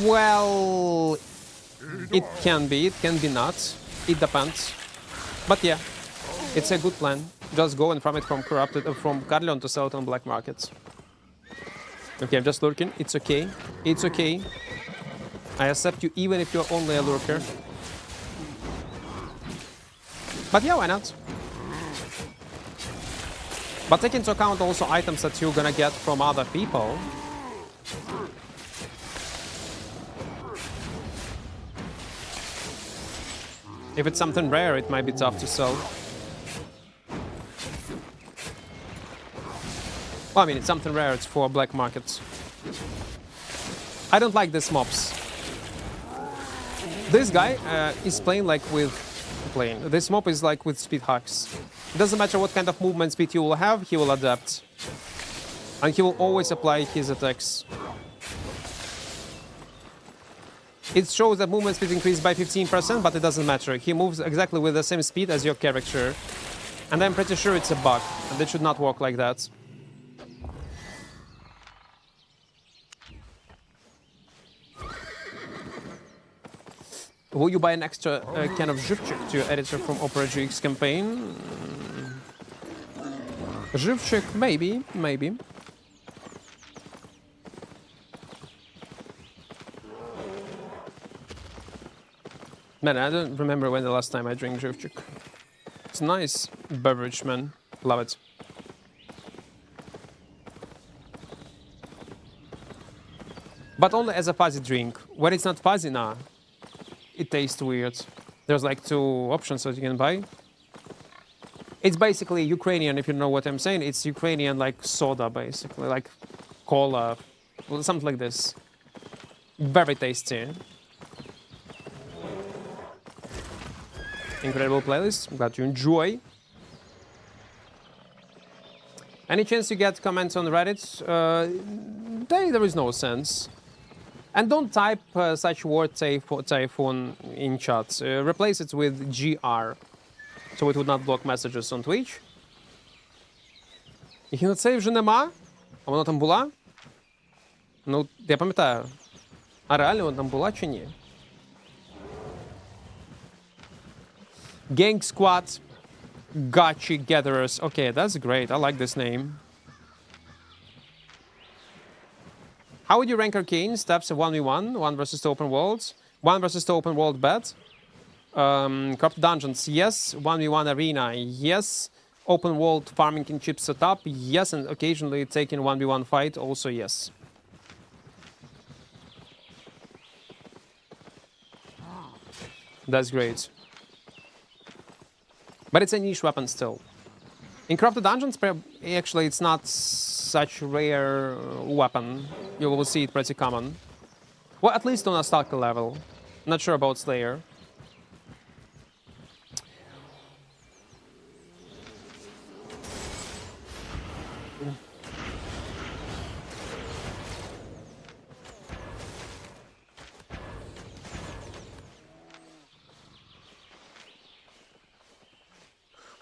Well, it can be not. It depends. But yeah, it's a good plan. Just go and farm it from Corrupted from Carleon to sell it on black markets. Okay, I'm just lurking. It's okay. It's okay. I accept you even if you're only a lurker. But yeah, why not? But take into account also items that you're gonna get from other people. If it's something rare, it might be tough to sell. Well, I mean, it's something rare, it's for black markets. I don't like these mobs. This guy is playing like with... This mob is like with speed hacks. It doesn't matter what kind of movement speed you will have, he will adapt. And he will always apply his attacks. It shows that movement speed increased by 15%, but it doesn't matter. He moves exactly with the same speed as your character. And I'm pretty sure it's a bug, and it should not work like that. Will you buy an extra can of Żywczyk to your editor from mmorpg campaign? Żywczyk, maybe, maybe. Man, I don't remember when the last time I drank Żywczyk. It's a nice beverage, man. Love it. But only as a fuzzy drink. When it's not fuzzy, nah. It tastes weird. There's like 2 options that you can buy. It's basically Ukrainian, if you know what I'm saying. It's Ukrainian like soda, basically, like cola, well, something like this. Very tasty. Incredible playlist. Glad you enjoy. Any chance you get comments on Reddit? There is no sense. And don't type such word typhoon in chat. Replace it with GR, so it would not block messages on Twitch. Ехіноцеї вже нема? А вона там була? Ну, я пам'ятаю. А реально вона там була чи ні? Gang Squad Gotcha Gatherers. Okay, that's great. I like this name. How would you rank Arcane? Steps of 1v1, 1 versus 2 open worlds. 1 versus 2 open world bet. Corrupt Dungeons, yes. 1v1 Arena, yes. Open world farming in chip setup, yes. And occasionally taking 1v1 fight, also yes. That's great. But it's a niche weapon still. In Corrupted Dungeons, actually, it's not such rare weapon. You will see it pretty common. Well, at least on a Stalker level. Not sure about Slayer.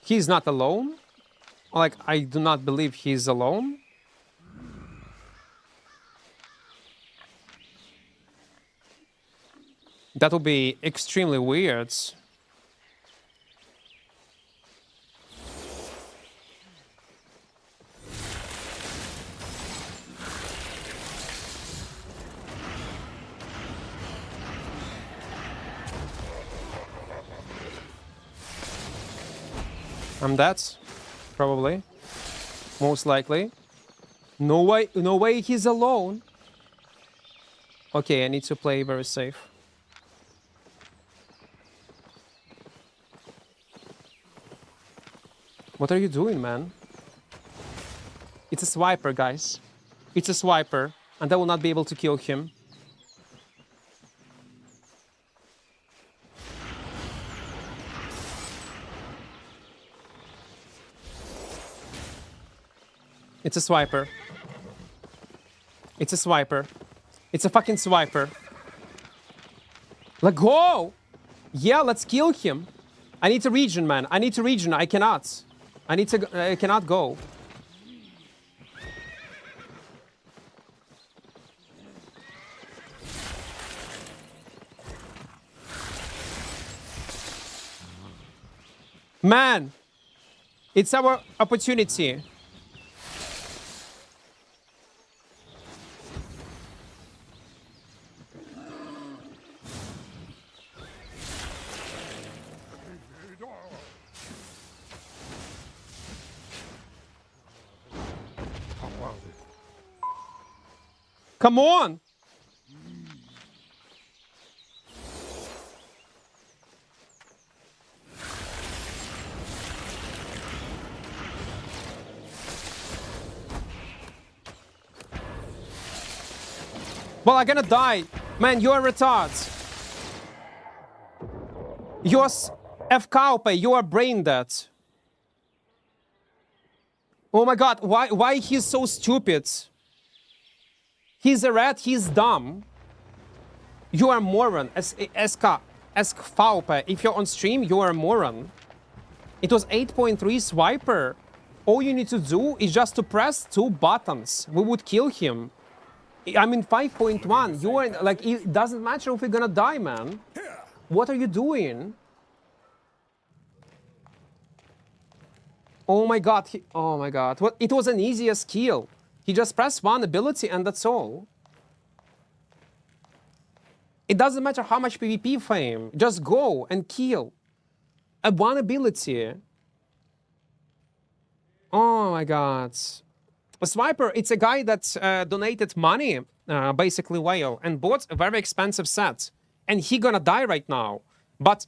He's not alone. Like, I do not believe he's alone. That would be extremely weird. I'm dead, probably, most likely. No way he's alone. Okay, I need to play very safe. What are you doing, man? It's a swiper, guys. It's a swiper, and I will not be able to kill him. It's a swiper. It's a swiper. It's a fucking swiper. Let go! Yeah, let's kill him. I need to regen, man. I need to regen. I cannot. I cannot go. Man, it's our opportunity. Come on! Well, I'm gonna die. Man, you're retard. You're FKP, you are brain dead. Oh my god, why he's so stupid? He's a rat, he's dumb. You are a moron. FKP, if you're on stream, you are a moron. It was 8.3 swiper. All you need to do is just to press 2 buttons. We would kill him. I'm in 5.1. You are like, it doesn't matter if we're gonna die, man. What are you doing? Oh my god. Oh my god. What? It was an easiest kill. He just pressed 1 ability and that's all. It doesn't matter how much PvP fame. Just go and kill. A 1 ability. Oh my god. A swiper, it's a guy that donated money, basically whale, and bought a very expensive set. And he gonna die right now. But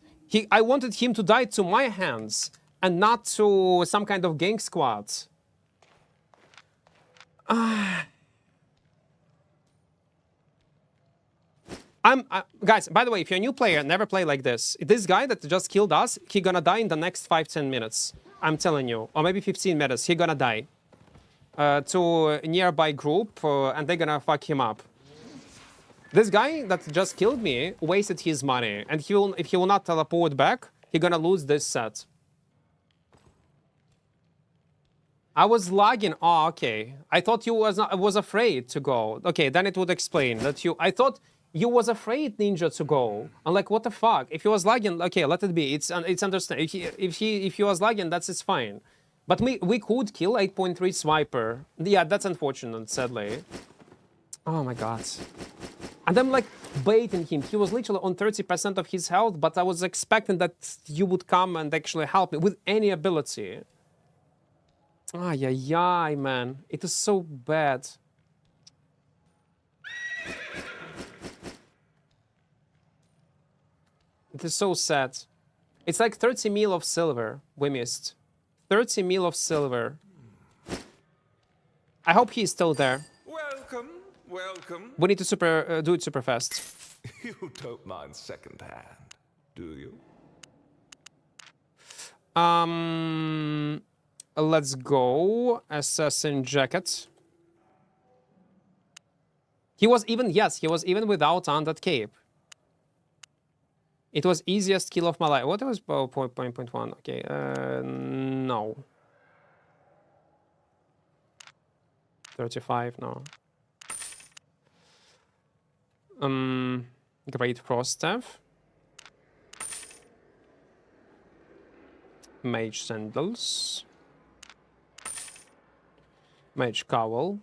I wanted him to die to my hands and not to some kind of gang squad. Guys, by the way, if you're a new player, never play like this. This guy that just killed us, he gonna die in the next 5-10 minutes. I'm telling you. Or maybe 15 minutes, he gonna die. To a nearby group, and they're gonna fuck him up. This guy that just killed me wasted his money, and if he will not teleport back, he's gonna lose this set. I was lagging. Oh, okay. I thought you was afraid to go. Okay, then it would explain that you. I thought you was afraid, Ninja, to go. I'm like, what the fuck? If he was lagging, okay, let it be. It's understand. If he was lagging, it's fine. But we could kill 8.3 swiper. Yeah, that's unfortunate, sadly. Oh my god. And I'm like baiting him. He was literally on 30% of his health, but I was expecting that you would come and actually help me with any ability. Ay, ay, ay, man. It is so bad. It is so sad. It's like 30 mil of silver we missed. 30 mil of silver. I hope he's still there. Welcome, welcome. We need to do it super fast. You don't mind second hand, do you? Let's go. Assassin jacket. He was even, yes, he was even without on that cape. It was easiest kill of my life. What was point 1? Okay, no. 35, no. Great Frost Staff. Mage Sandals. Mage Cowl.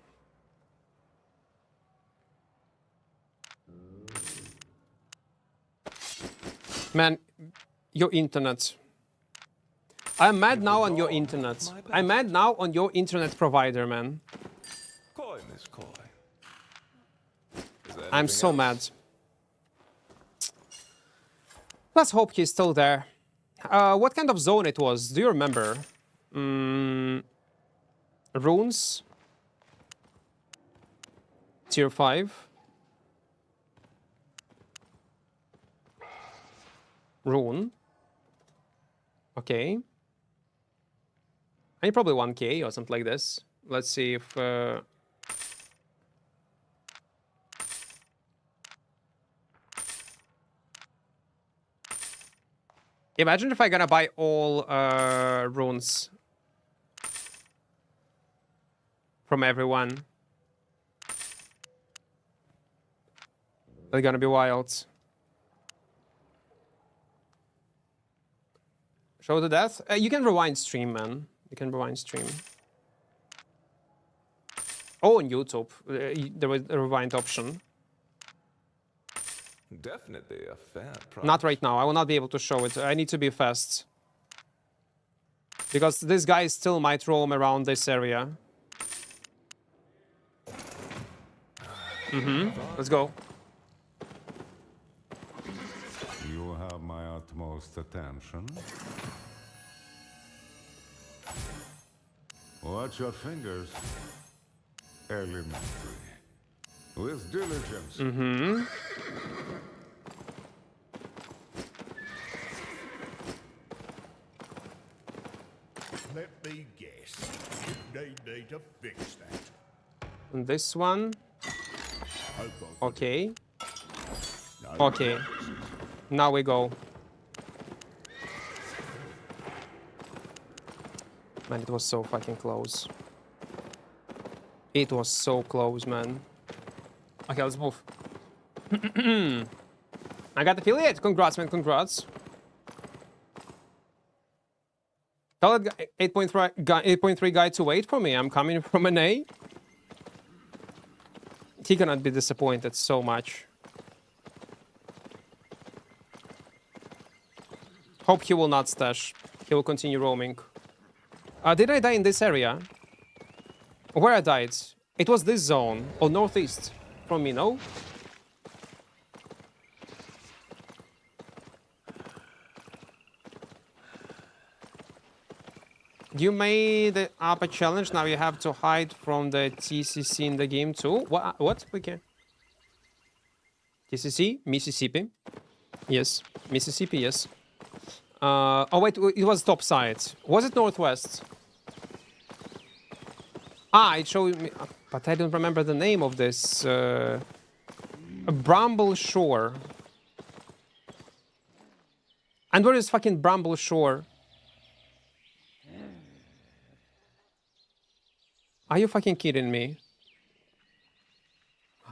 Man, your internet. I'm mad now on your internet. I'm mad now on your internet provider, man. Coy, Miss Coy. Is there I'm anything so else? mad. Let's hope he's still there. What kind of zone it was? Do you remember? Runes? Tier 5? Rune? Okay. I need probably 1k or something like this. Let's see if... Imagine if I gonna buy all runes from everyone. They're gonna be wild. Show the death? You can rewind stream, man. You can rewind stream. Oh, on YouTube, there was a rewind option. Definitely a fair price. Not right now. I will not be able to show it. I need to be fast. Because this guy still might roam around this area. Let's go. You have my utmost attention. Watch your fingers. Elementary. With diligence. Let me guess. You need to fix that. And this one. Okay. No, Okay. Now we go. Man, it was so fucking close. It was so close, man. Okay, let's move. I got affiliate. Congrats, man. Congrats. Tell that guy 8.3 guy to wait for me. I'm coming from an A. He cannot be disappointed so much. Hope he will not stash. He will continue roaming. Did I die in this area? Where I died? It was this zone, or northeast from me, no? You made up a challenge, now you have to hide from the TCC in the game too? What? Okay. TCC? Mississippi? Yes. Mississippi, yes. Oh wait, it was top side. Was it northwest? Ah, it showed me, but I don't remember the name of this. Bramble Shore. And where is fucking Bramble Shore? Are you fucking kidding me?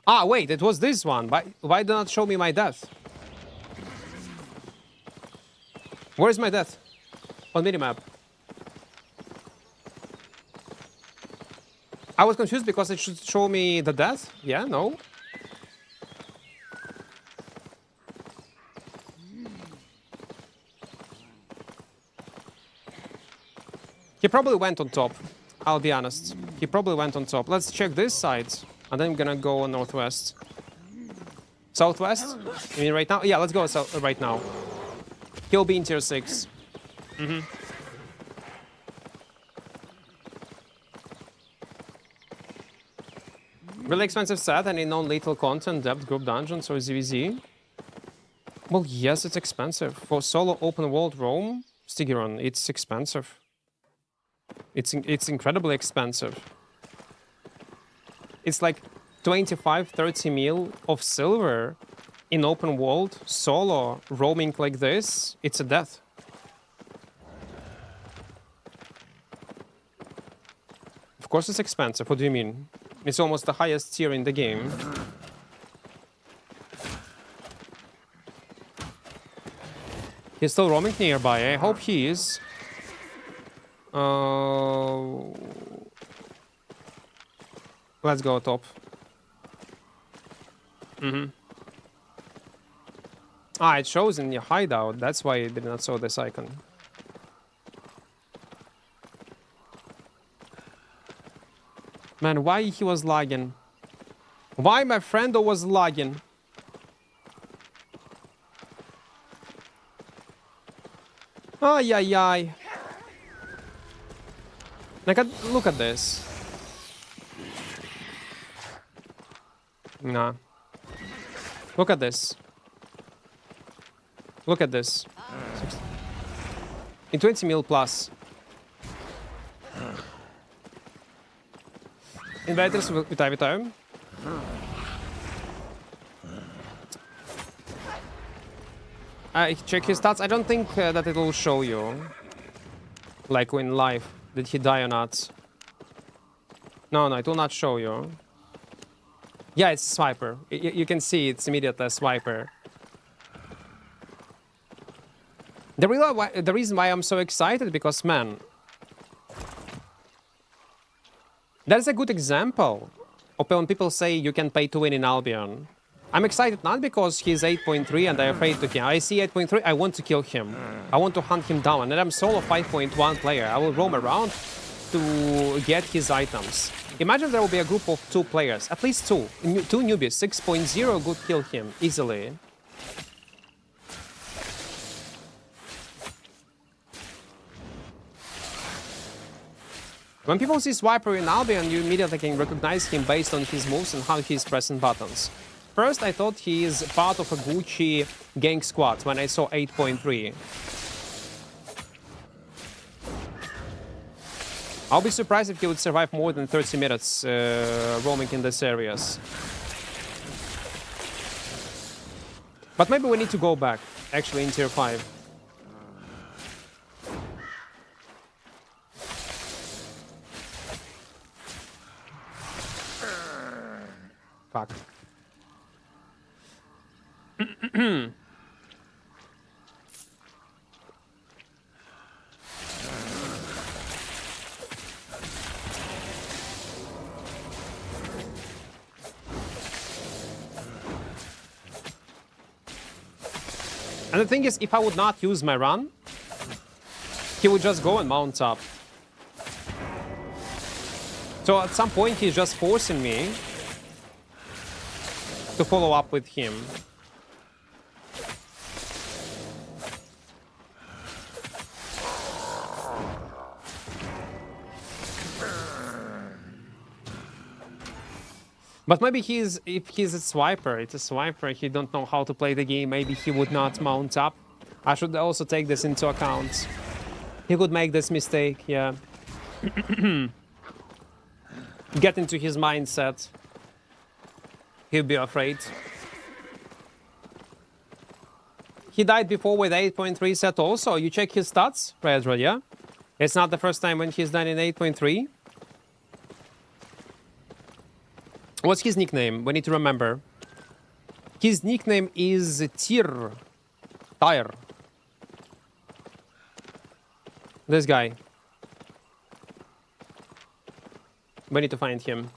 Ah, wait, it was this one. Why do not show me my death? Where is my death? On minimap. I was confused because it should show me the death. Yeah, no. He probably went on top. I'll be honest. He probably went on top. Let's check this side. And then I'm gonna go on northwest. Southwest? You mean right now? Yeah, let's go right now. He'll be in tier 6. Really expensive set, any non-lethal content, depth group dungeons or ZVZ? Well, yes, it's expensive. For solo open world roam, Stigeron, it's expensive. It's incredibly expensive. It's like 25-30 mil of silver in open world, solo, roaming like this, it's a death. Of course it's expensive, what do you mean? It's almost the highest tier in the game. He's still roaming nearby, I hope he is. Let's go top. Ah, it shows in your hideout. That's why it did not show this icon. Man, why he was lagging? Why my friend was lagging? Ay, ay, ay. Like, look at this. Nah. Look at this. Look at this. In 20 mil plus. Invaders, вітаю. Check his stats. I don't think that it will show you. Like in live. Did he die or not? No, it will not show you. Yeah, it's swiper. You can see it's immediately a swiper. The reason why I'm so excited, because, man, that is a good example of when people say you can pay to win in Albion. I'm excited not because he's 8.3 and I'm afraid to kill. I see 8.3, I want to kill him. I want to hunt him down. And I'm solo 5.1 player. I will roam around to get his items. Imagine there will be a group of 2 players, at least 2. 2 newbies, 6.0 could kill him easily. When people see Swiper in Albion, you immediately can recognize him based on his moves and how he's pressing buttons. First, I thought he is part of a Gucci gang squad when I saw 8.3. I'll be surprised if he would survive more than 30 minutes roaming in these areas. But maybe we need to go back, actually, in tier 5. Fuck. And the thing is, if I would not use my run, he would just go and mount up. So at some point, he's just forcing me to follow up with him. But maybe if he's a swiper, it's a swiper, he don't know how to play the game, maybe he would not mount up. I should also take this into account. He could make this mistake, yeah. Get into his mindset. He'll be afraid. He died before with 8.3 set also. You check his stats, Redra, yeah? It's not the first time when he's done in 8.3. What's his nickname? We need to remember. His nickname is Tyr. This guy. We need to find him.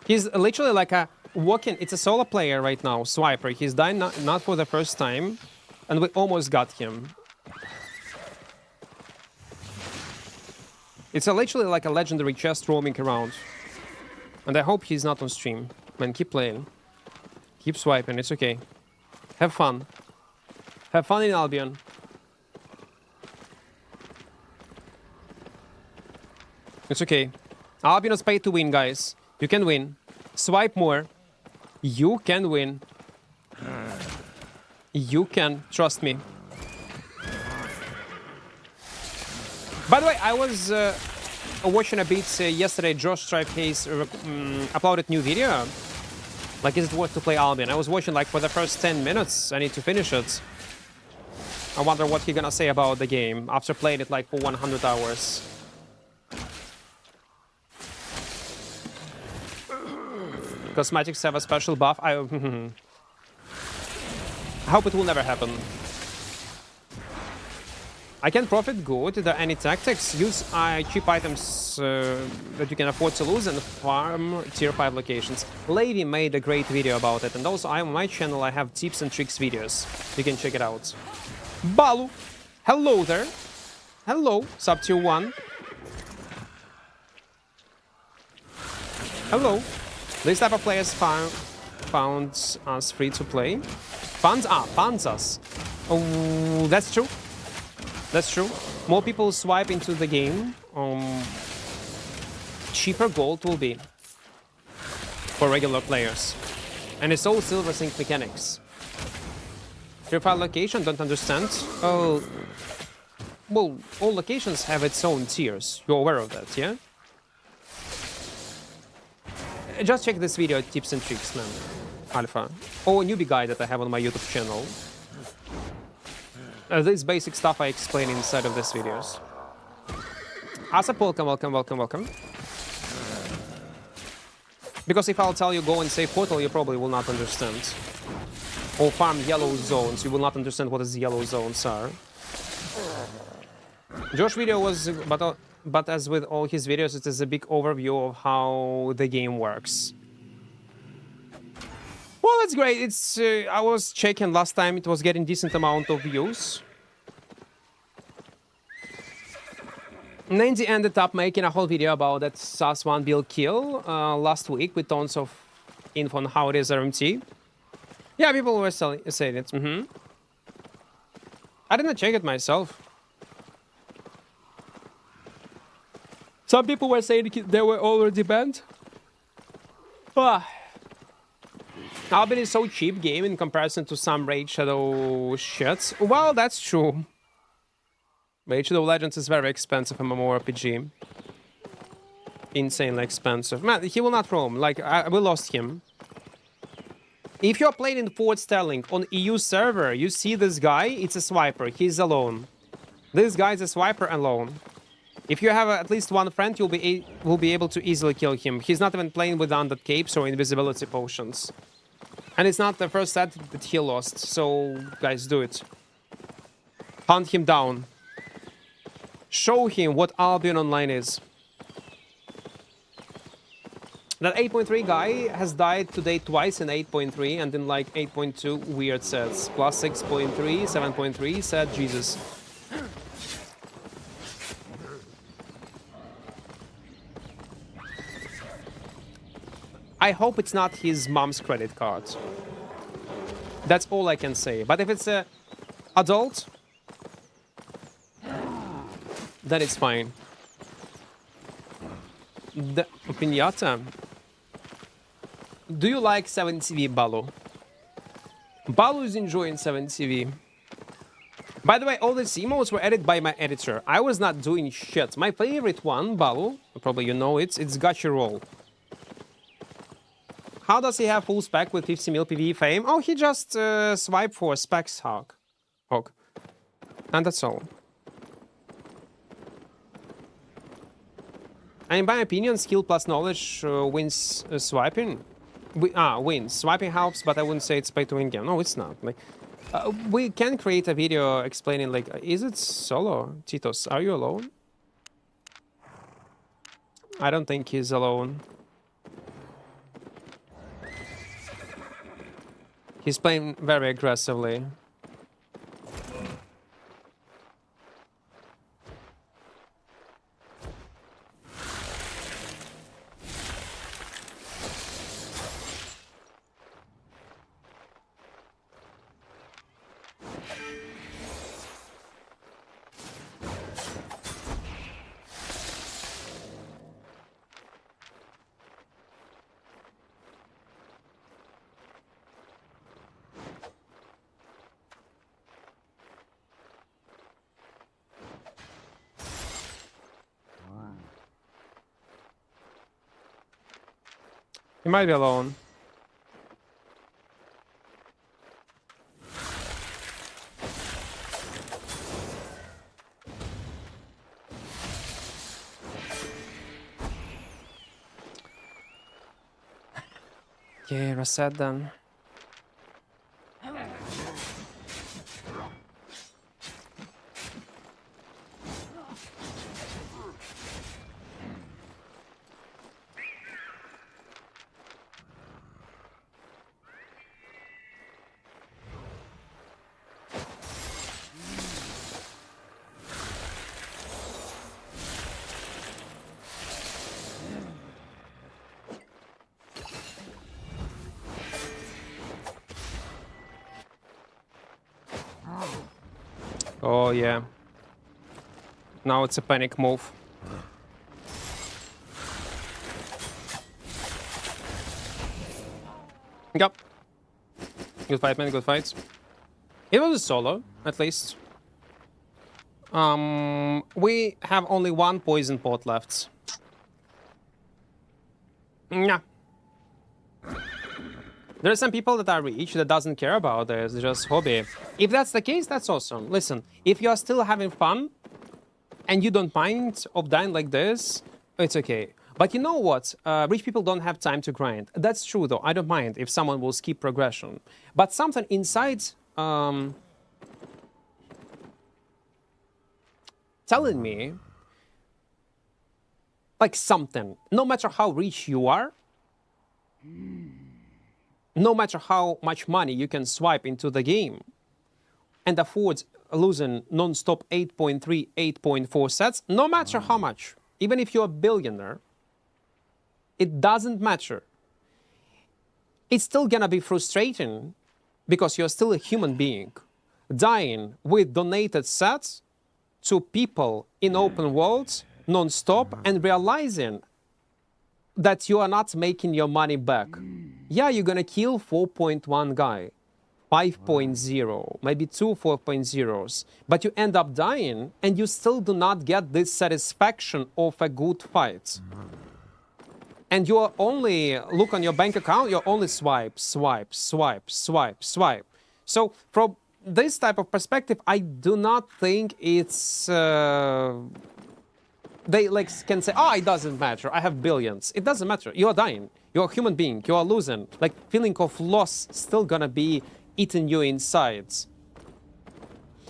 He's literally like a walking... It's a solo player right now, Swiper. He's dying not for the first time. And we almost got him. It's literally like a legendary chest roaming around. And I hope he's not on stream. Man, keep playing. Keep swiping, it's okay. Have fun. Have fun in Albion. It's okay. Albion is paid to win, guys. You can win. Swipe more. You can win. You can. Trust me. By the way, I was watching a bit yesterday. Josh Stripe Case uploaded new video. Like, is it worth to play Albion? I was watching like for the first 10 minutes. I need to finish it. I wonder what he's gonna say about the game after playing it like for 100 hours. Cosmetics have a special buff. I hope it will never happen. I can profit good. Are there any tactics? Use cheap items that you can afford to lose and farm tier 5 locations. Lady made a great video about it, and also on my channel I have tips and tricks videos. You can check it out. Balu, hello there. Hello, sub tier 1. Hello. This type of players found us free to play. Funds us. Oh, that's true. That's true. More people swipe into the game, cheaper gold will be for regular players. And it's all silver sync mechanics. Tier 5 location, don't understand. Oh, well, all locations have its own tiers. You're aware of that, yeah? Just check this video, tips and tricks, man. Alpha. Or a newbie guide that I have on my YouTube channel. This basic stuff I explain inside of these videos. Asap, welcome. Because if I'll tell you go and say portal, you probably will not understand. Or farm yellow zones, you will not understand what is yellow zones are. Josh video was, but as with all his videos, it is a big overview of how the game works. Well, that's great. It's I was checking last time; it was getting decent amount of views. Nancy ended up making a whole video about that SAS 1 build kill last week with tons of info on how it is RMT. Yeah, people were saying it. I didn't check it myself. Some people were saying they were already banned. Albion is so cheap game in comparison to some Raid Shadow shits. Well, that's true. Raid Shadow Legends is very expensive mmorpg. Insanely expensive. Man, he will not roam. Like, we lost him. If you're playing in Fort Sterling on EU server, you see this guy, it's a swiper. He's alone. This guy is a swiper alone. If you have at least one friend, you'll be able to easily kill him. He's not even playing with undead capes or invisibility potions. And it's not the first set that he lost, so guys, do it. Hunt him down. Show him what Albion Online is. That 8.3 guy has died today twice in 8.3 and in like 8.2 weird sets. Plus 6.3, 7.3 said Jesus. I hope it's not his mom's credit card. That's all I can say. But if it's a adult, then it's fine. The Pinata. Do you like 7TV, Balu? Balu is enjoying 7TV. By the way, all these emotes were edited by my editor. I was not doing shit. My favorite one, Balu, probably you know it's Gacha Roll. How does he have full spec with 50 mil PvE fame? Oh, he just swiped for specs hog. And that's all. And in my opinion, skill plus knowledge wins swiping. Wins. Swiping helps, but I wouldn't say it's pay to win game. No, it's not. Like, we can create a video explaining, like, is it solo? Titos, are you alone? I don't think he's alone. He's playing very aggressively. He might be alone. Yeah, reset then. Oh yeah. Now it's a panic move. Yep. Good fight, man. Good fight. It was a solo, at least. We have only one poison pot left. Yeah. There are some people that are rich that doesn't care about this, it's just hobby. If that's the case, that's awesome. Listen, if you are still having fun and you don't mind of dying like this, it's okay. But you know what? Rich people don't have time to grind. That's true, though. I don't mind if someone will skip progression. But something inside telling me, like something, no matter how rich you are, no matter how much money you can swipe into the game and afford losing non-stop 8.3, 8.4 sets, no matter how much, even if you're a billionaire, it doesn't matter. It's still gonna be frustrating because you're still a human being dying with donated sets to people in open worlds non-stop and realizing that you are not making your money back. Yeah, you're gonna kill 4.1 guy, 5.0, maybe two 4.0s, but you end up dying and you still do not get this satisfaction of a good fight. And you are only, look on your bank account, you're only swipe, swipe, swipe, swipe, swipe. So from this type of perspective, I do not think it's... they like can say, oh, it doesn't matter, I have billions. It doesn't matter, you are dying. You're a human being, you are losing. Like, feeling of loss still gonna be eating you inside.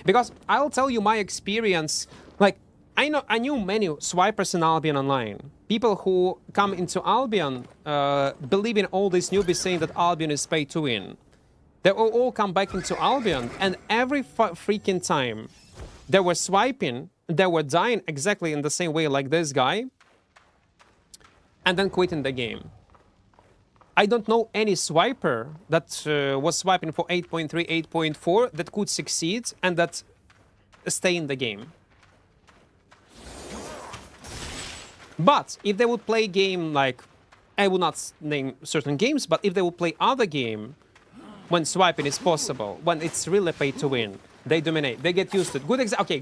Because I'll tell you my experience, like, I knew many swipers in Albion online. People who come into Albion believing all these newbies saying that Albion is pay to win. They will all come back into Albion, and every freaking time they were swiping, they were dying exactly in the same way like this guy, and then quitting the game. I don't know any swiper that was swiping for 8.3, 8.4 that could succeed and that stay in the game. But if they would play a game like, I will not name certain games, but if they would play other game when swiping is possible, when it's really pay to win, they dominate, they get used to it.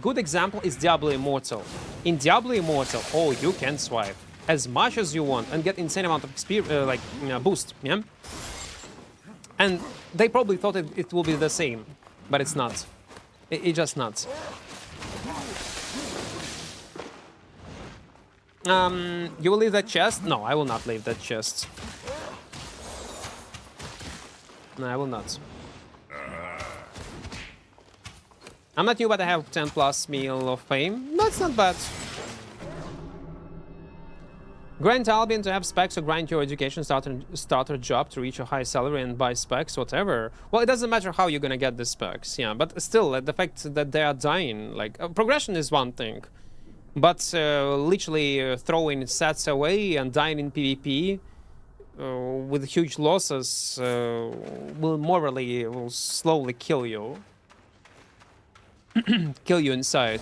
Good example is Diablo Immortal. In Diablo Immortal, oh, you can swipe as much as you want and get insane amount of experience, boost, yeah? And they probably thought it will be the same, but it's not. It's just not. You will leave that chest? No, I will not leave that chest. No, I will not. I'm not new, but I have 10 plus meal of fame. That's not bad. Grind Albion to have specs, or grind your education starter job to reach a high salary and buy specs, whatever. Well, it doesn't matter how you're gonna get the specs, yeah. But still, the fact that they are dying, like, progression is one thing. But literally throwing sets away and dying in PvP with huge losses will slowly kill you. Kill you inside.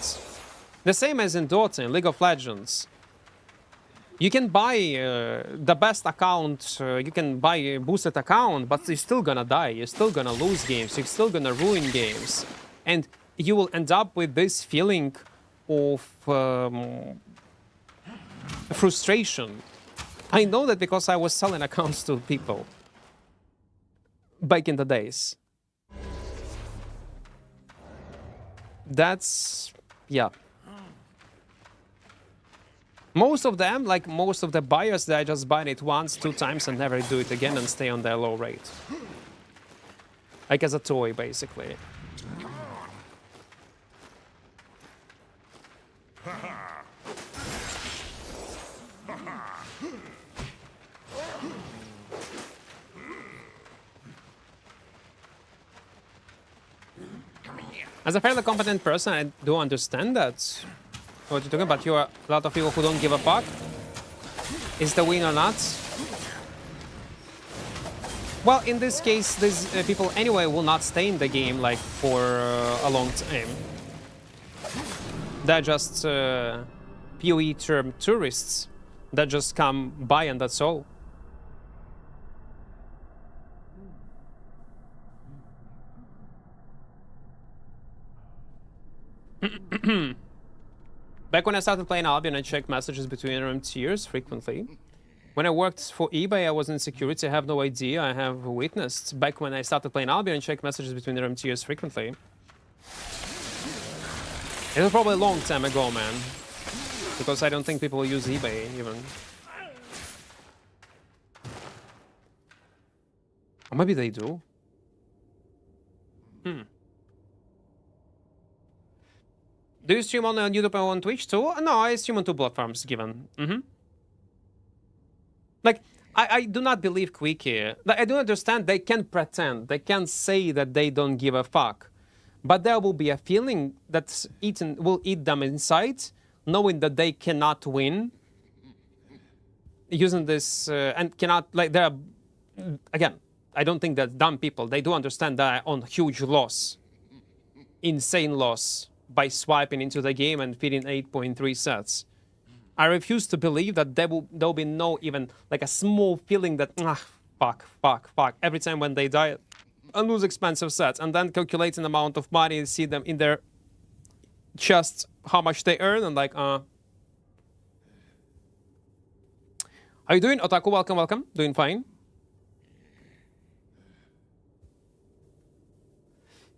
The same as in Dota, in League of Legends. You can buy the best account, you can buy a boosted account, but you're still gonna die, you're still gonna lose games, you're still gonna ruin games. And you will end up with this feeling of frustration. I know that because I was selling accounts to people back in the days. That's... yeah. Most of them, like most of the buyers, they just buy it once, 2 times, and never do it again and stay on their low rate. Like as a toy, basically. As a fairly competent person, I do understand that. What you're talking about, you are a lot of people who don't give a fuck. Is the win or not? Well, in this case, these people anyway will not stay in the game like for a long time. They're just PoE term tourists that just come by and that's all. Back when I started playing Albion, I checked messages between random tiers frequently. When I worked for eBay, I was in security. I have no idea. I have witnessed. Back when I started playing Albion, I checked messages between random tiers frequently. It was probably a long time ago, man. Because I don't think people use eBay even. Or maybe they do. Do you stream on YouTube or on Twitch too? No, I stream on 2 platforms given. Like, I do not believe Quickie. Like, I do understand they can pretend. They can say that they don't give a fuck. But there will be a feeling that will eat them inside, knowing that they cannot win. Using this and cannot, like, they're, again, I don't think that dumb people, they do understand that on huge loss. Insane loss. By swiping into the game and feeding 8.3 sets. I refuse to believe that there'll be no even like a small feeling that fuck every time when they die and lose expensive sets and then calculating the amount of money, see them in their chest, how much they earn and like How you doing, Otaku? Welcome. Doing fine.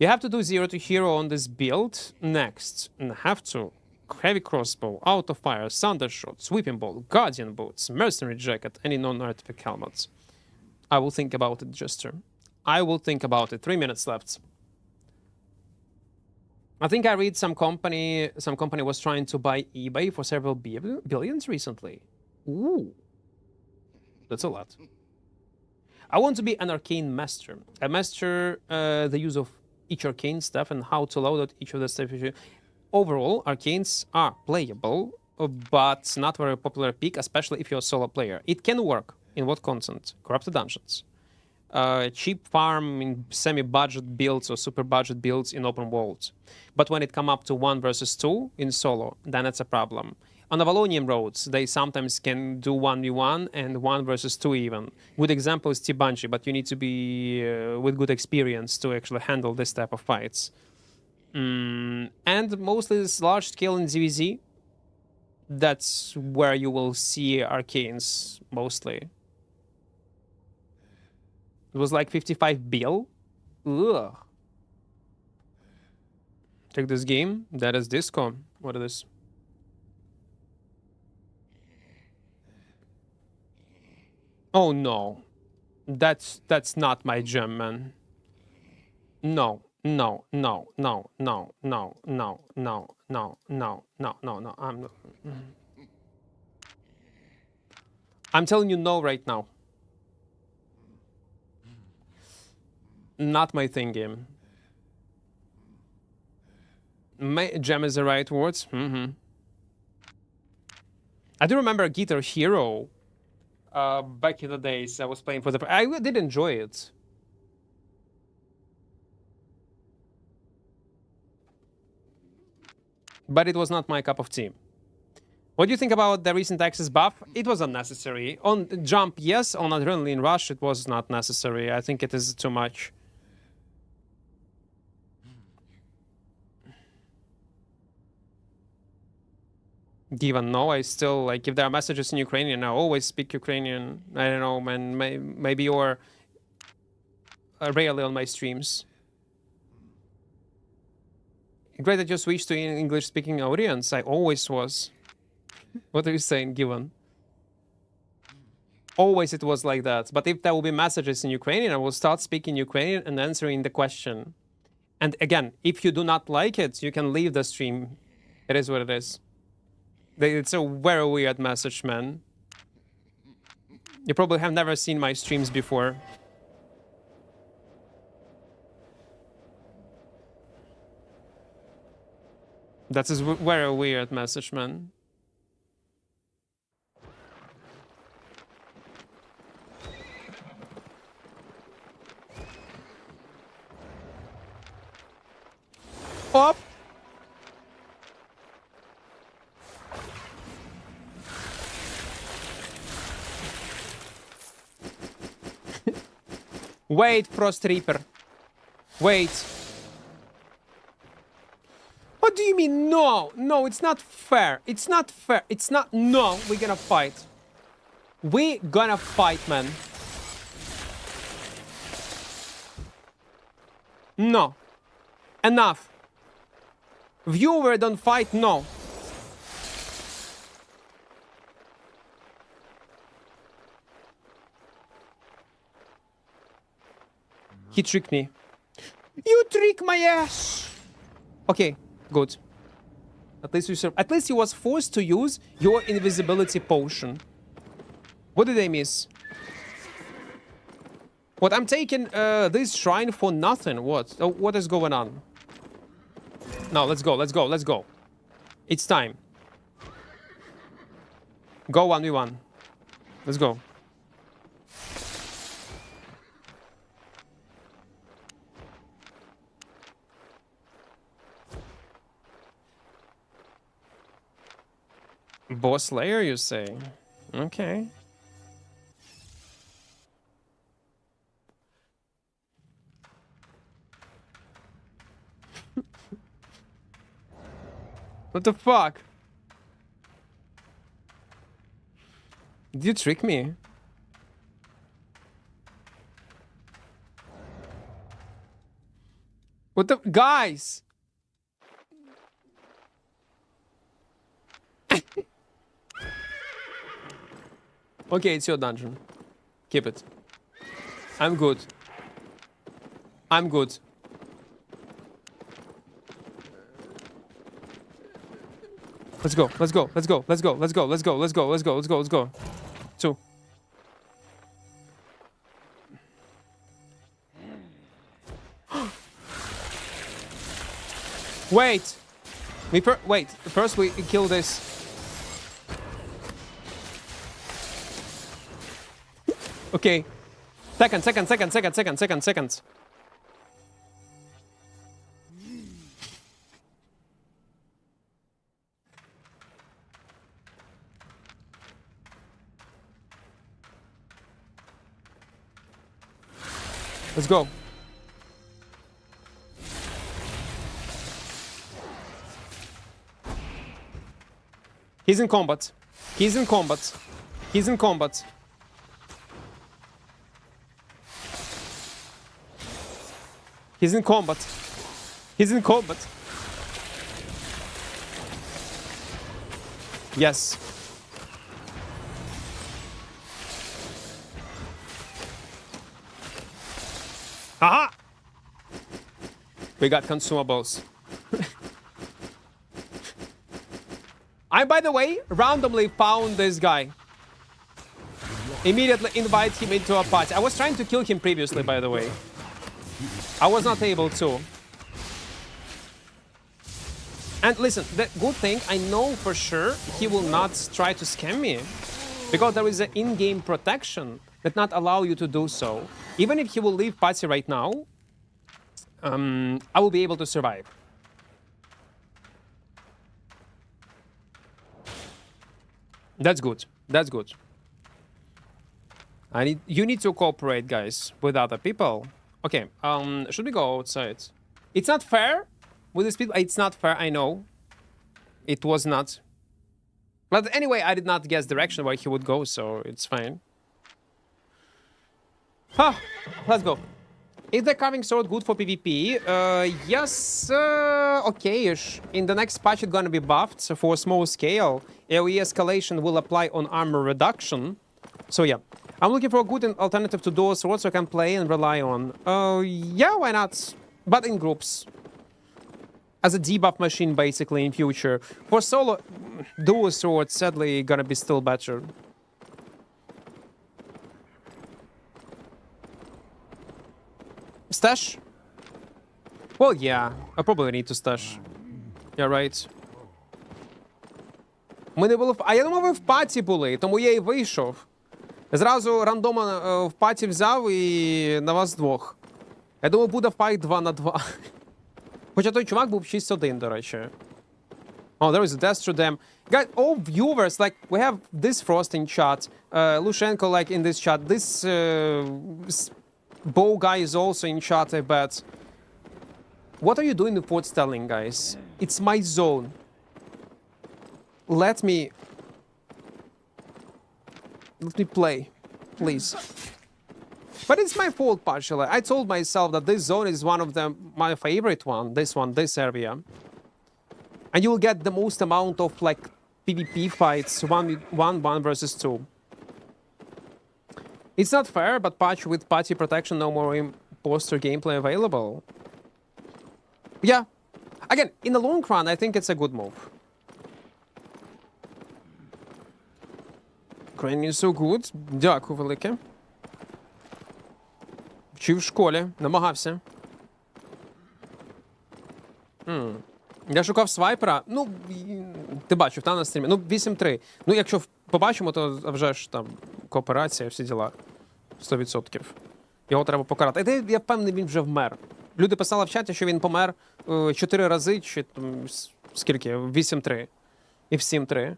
You have to do 0 to hero on this build next, and have to. Heavy crossbow, auto fire, thunder shot, sweeping ball, guardian boots, mercenary jacket, any non-artifact helmets. I will think about it, Jester. I will think about it. 3 minutes left. I think I read some company was trying to buy eBay for several billions recently. Ooh, that's a lot. I want to be an arcane master. I master the use of each arcane stuff and how to load out each of the stuff. Overall, arcanes are playable, but not very popular pick, especially if you're a solo player. It can work. In what content? Corrupted dungeons. Cheap farm in semi-budget builds or super budget builds in open worlds. But when it comes up to 1 versus 2 in solo, then it's a problem. On Avalonian roads, they sometimes can do 1v1 and 1 versus 2 even. Good example is T-Bungie, but you need to be with good experience to actually handle this type of fights. And mostly it's large scale in ZVZ. That's where you will see arcanes, mostly. It was like 55 bill. Ugh. Take this game. That is Disco. What is this? Oh no. That's not my gem, man. No. No. I'm telling you no right now. Not my thing, game. Gem is the right words. I do remember Guitar Hero. Back in the days, I was playing for the. I did enjoy it. But it was not my cup of tea. What do you think about the recent access buff? It was unnecessary. On jump, yes. On adrenaline rush, it was not necessary. I think it is too much. Given no, I still like if there are messages in Ukrainian, I always speak Ukrainian. I don't know, man. Maybe you're rarely on my streams. Great that you switched to English-speaking audience. I always was. What are you saying, Given? Always it was like that. But if there will be messages in Ukrainian, I will start speaking Ukrainian and answering the question. And again, if you do not like it, you can leave the stream. It is what it is. It's a very weird message, man. You probably have never seen my streams before. That is very weird message, man. Up. Wait, Frost Reaper. Wait. What do you mean, no? No, it's not fair. It's not fair. It's not... No, we're gonna fight. We're gonna fight, man. No. Enough. Viewer, don't fight, no. He tricked me. You trick my ass. Okay, good. At least you At least he was forced to use your invisibility potion. What did I miss? What, I'm taking this shrine for nothing? What? Oh, what is going on? No, let's go, let's go, let's go. It's time. Go 1v1. Let's go. Boss layer, you say? Okay. What the fuck? Did you trick me? What the... Guys! Okay, it's your dungeon. Keep it. I'm good. I'm good. Let's go, let's go, let's go, let's go, let's go, let's go, let's go, let's go, let's go, let's go. 2. Wait! Wait, first we kill this. Okay. Second. Let's go. He's in combat. He's in combat. He's in combat. He's in combat. He's in combat. Yes. Aha! We got consumables. I, by the way, randomly found this guy. Immediately invite him into a party. I was trying to kill him previously, by the way. I was not able to. And listen, the good thing, I know for sure he will not try to scam me. Because there is an in-game protection that not allow you to do so. Even if he will leave party right now, I will be able to survive. That's good. That's good. You need to cooperate, guys, with other people. Okay, should we go outside? It's not fair with these people. It's not fair, I know. It was not. But anyway, I did not guess direction where he would go, so it's fine. Ah, let's go. Is the carving sword good for PvP? Yes, okay-ish. In the next patch, it's gonna be buffed for small scale. AoE escalation will apply on armor reduction. So yeah, I'm looking for a good alternative to dual swords so I can play and rely on. Yeah, why not? But in groups. As a debuff machine, basically, in future. For solo, dual swords, sadly, gonna be still better. Stash? Well, yeah. I probably need to stash. Yeah, right. Ми не були в... А я думав, ви в паті були, тому я і вийшов. Зразу рандомо в паті взяв і на вас двох. Я думав, буде файт 2 на 2. Хоча той чувак був 6-1, до речі. Oh, there is a death to them. Guys, all viewers, like, we have this Frost in chat. Lushenko, like, in this chat. This Bow guy is also in chat, I bet. What are you doing with Fort Sterling, guys? It's my zone. Let me play, please. But it's my fault, partially. I told myself that this zone is one of my favorite one. This area. And you will get the most amount of, like, PvP fights, 1 versus 2. It's not fair, but patch with party protection, no more imposter gameplay available. Yeah. Again, in the long run, I think it's a good move. Ukrainian is so good. Дякую велике. Вчив в школі, намагався. Я шукав свайпера. Ну, ти бачив, там на стрімі. Ну, 8-3. Ну, якщо побачимо, то вже ж там кооперація, всі діла. 100%. Його треба покарати. Я впевнений, він вже вмер. Люди писали в чаті, що він помер 4 рази, чи там, скільки? 8-3. І в 7-3.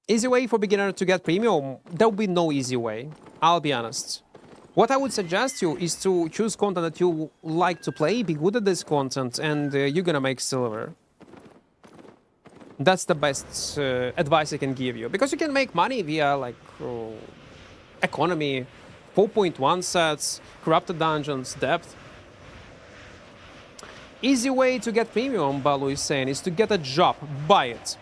Easy way for beginner to get premium? There will be no easy way. I'll be honest. What I would suggest you is to choose content that you like to play, be good at this content, and you're gonna make silver. That's the best advice I can give you. Because you can make money via, like, economy, 4.1 sets, corrupted dungeons, depth. Easy way to get premium, Balu is saying, is to get a job, buy it.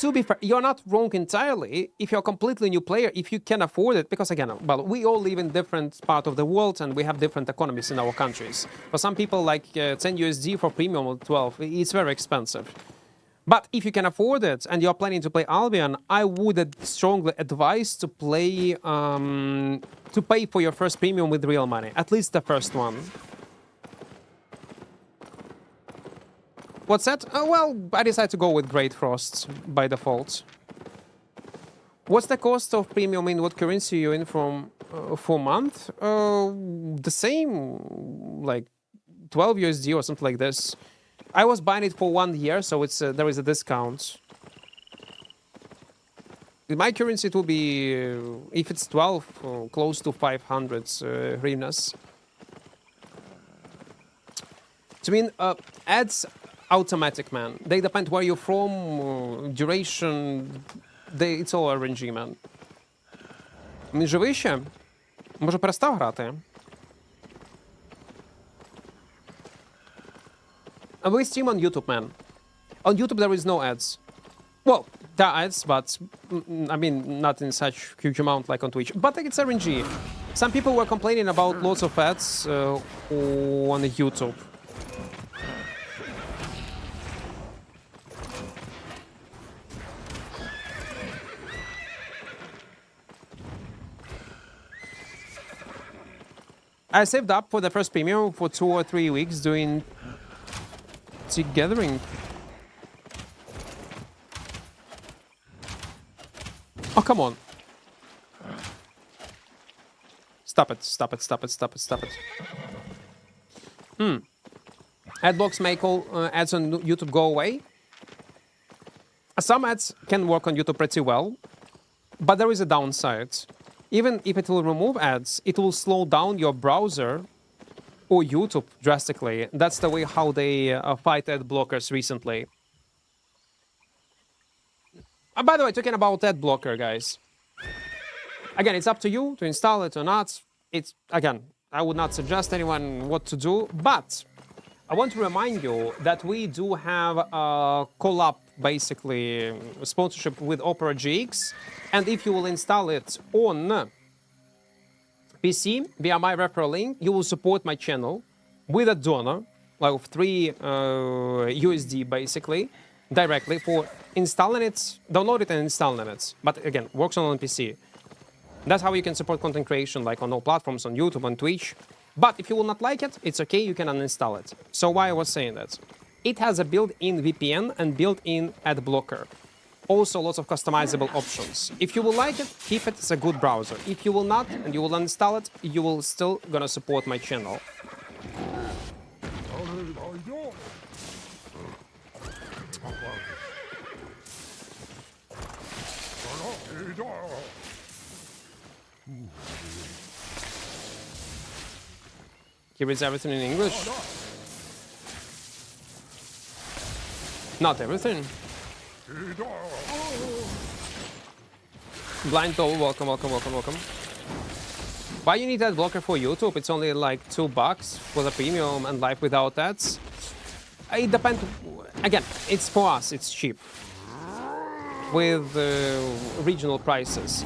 To be fair, you're not wrong entirely. If you're a completely new player, if you can afford it, because again, well, we all live in different part of the world and we have different economies in our countries. For some people, like 10 USD for premium or 12, it's very expensive. But if you can afford it and you're planning to play Albion, I would strongly advise to play, to pay for your first premium with real money, at least the first one. What's that? Well, I decided to go with Great Frost by default. What's the cost of premium in what currency you're in from for a month? The same, like 12 USD or something like this. I was buying it for 1 year, so it's there is a discount. In my currency, it will be, if it's 12, close to 500 hryvnias. So, I mean, ads automatic, man. They depend where you're from, duration. It's all RNG, man. Він живий ще? Може, перестав грати? We stream on YouTube, man. On YouTube, there is no ads. Well, there are ads, but I mean, not in such huge amount like on Twitch. But it's RNG. Some people were complaining about lots of ads on YouTube. I saved up for the first premium for 2 or 3 weeks doing gathering. Oh, come on. Stop it, stop it, stop it, stop it, stop it. Ad blocks make all ads on YouTube go away. Some ads can work on YouTube pretty well, but there is a downside. Even if it will remove ads, it will slow down your browser or YouTube drastically. That's the way how they fight ad blockers recently. By the way, talking about ad blocker, guys. Again, it's up to you to install it or not. It's, again, I would not suggest anyone what to do, but I want to remind you that we do have a collab, basically sponsorship with Opera GX, and if you will install it on PC via my referral link, you will support my channel with a donor, like of 3 USD basically, directly for installing it, download it and installing it. But again, works on PC. That's how you can support content creation, like on all platforms, on YouTube, on Twitch. But if you will not like it, it's okay, you can uninstall it. So why I was saying that? It has a built-in VPN and built-in ad blocker. Also lots of customizable options. If you will like it, keep it, it's a good browser. If you will not, and you will uninstall it, you will still gonna support my channel. He reads everything in English. Not everything. Blind Toll, welcome, welcome, welcome, welcome. Why you need that blocker for YouTube? It's only like $2 for the premium and live without ads. It depends. Again, it's for us, it's cheap. With regional prices.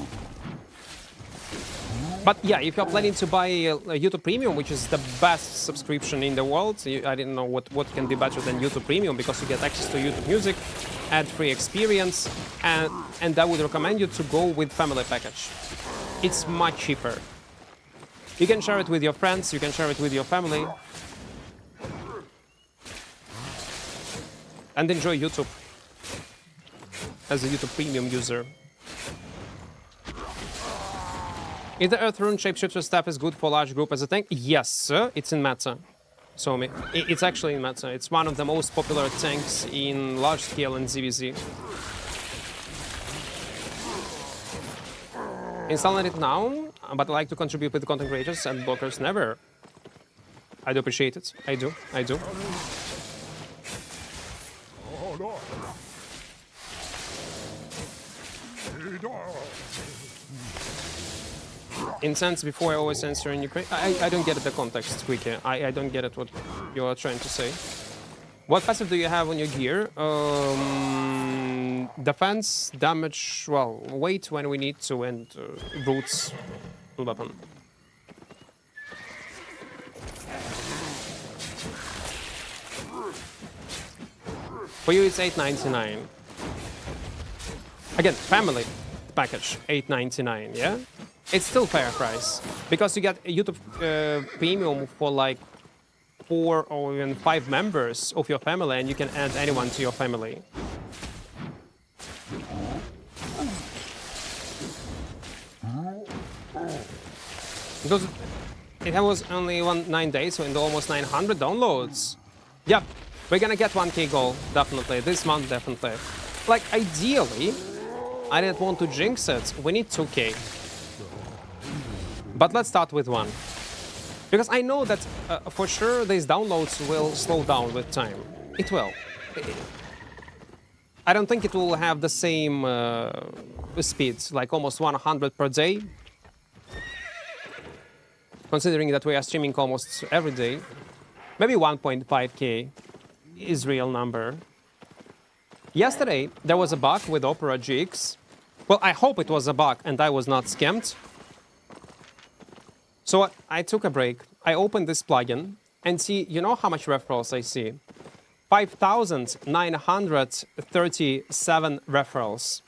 But yeah, if you're planning to buy a YouTube Premium, which is the best subscription in the world, I didn't know what can be better than YouTube Premium, because you get access to YouTube Music, ad-free experience, and I would recommend you to go with family package. It's much cheaper. You can share it with your friends, you can share it with your family, and enjoy YouTube as a YouTube Premium user. Is the Earth Rune Shapeshifter staff is good for large group as a tank? Yes, sir. It's in meta. So it's actually in meta. It's one of the most popular tanks in large scale in ZVZ. Installing it now, but I like to contribute with content creators and blockers never. I do appreciate it. I do. I do. Incense before I always answer in Ukraine. I don't get the context, Quicky. I don't get it what you are trying to say. What passive do you have on your gear? Defense, damage, well, wait when we need to, and brutes weapon. For you it's $8.99. Again, family package, $8.99, yeah? It's still fair price, because you get a YouTube Premium for like 4 or even 5 members of your family, and you can add anyone to your family. Because it was only 9 days, so in almost 900 downloads. Yep, we're gonna get 1K goal, definitely, this month, definitely. Like, ideally, I didn't want to jinx it, we need 2K. But let's start with 1. Because I know that for sure these downloads will slow down with time. It will. I don't think it will have the same speed, like almost 100 per day. Considering that we are streaming almost every day. Maybe 1.5K is real number. Yesterday, there was a bug with Opera GX. Well, I hope it was a bug and I was not scammed. So I took a break, I opened this plugin, and see, you know how much referrals I see? 5,937 referrals.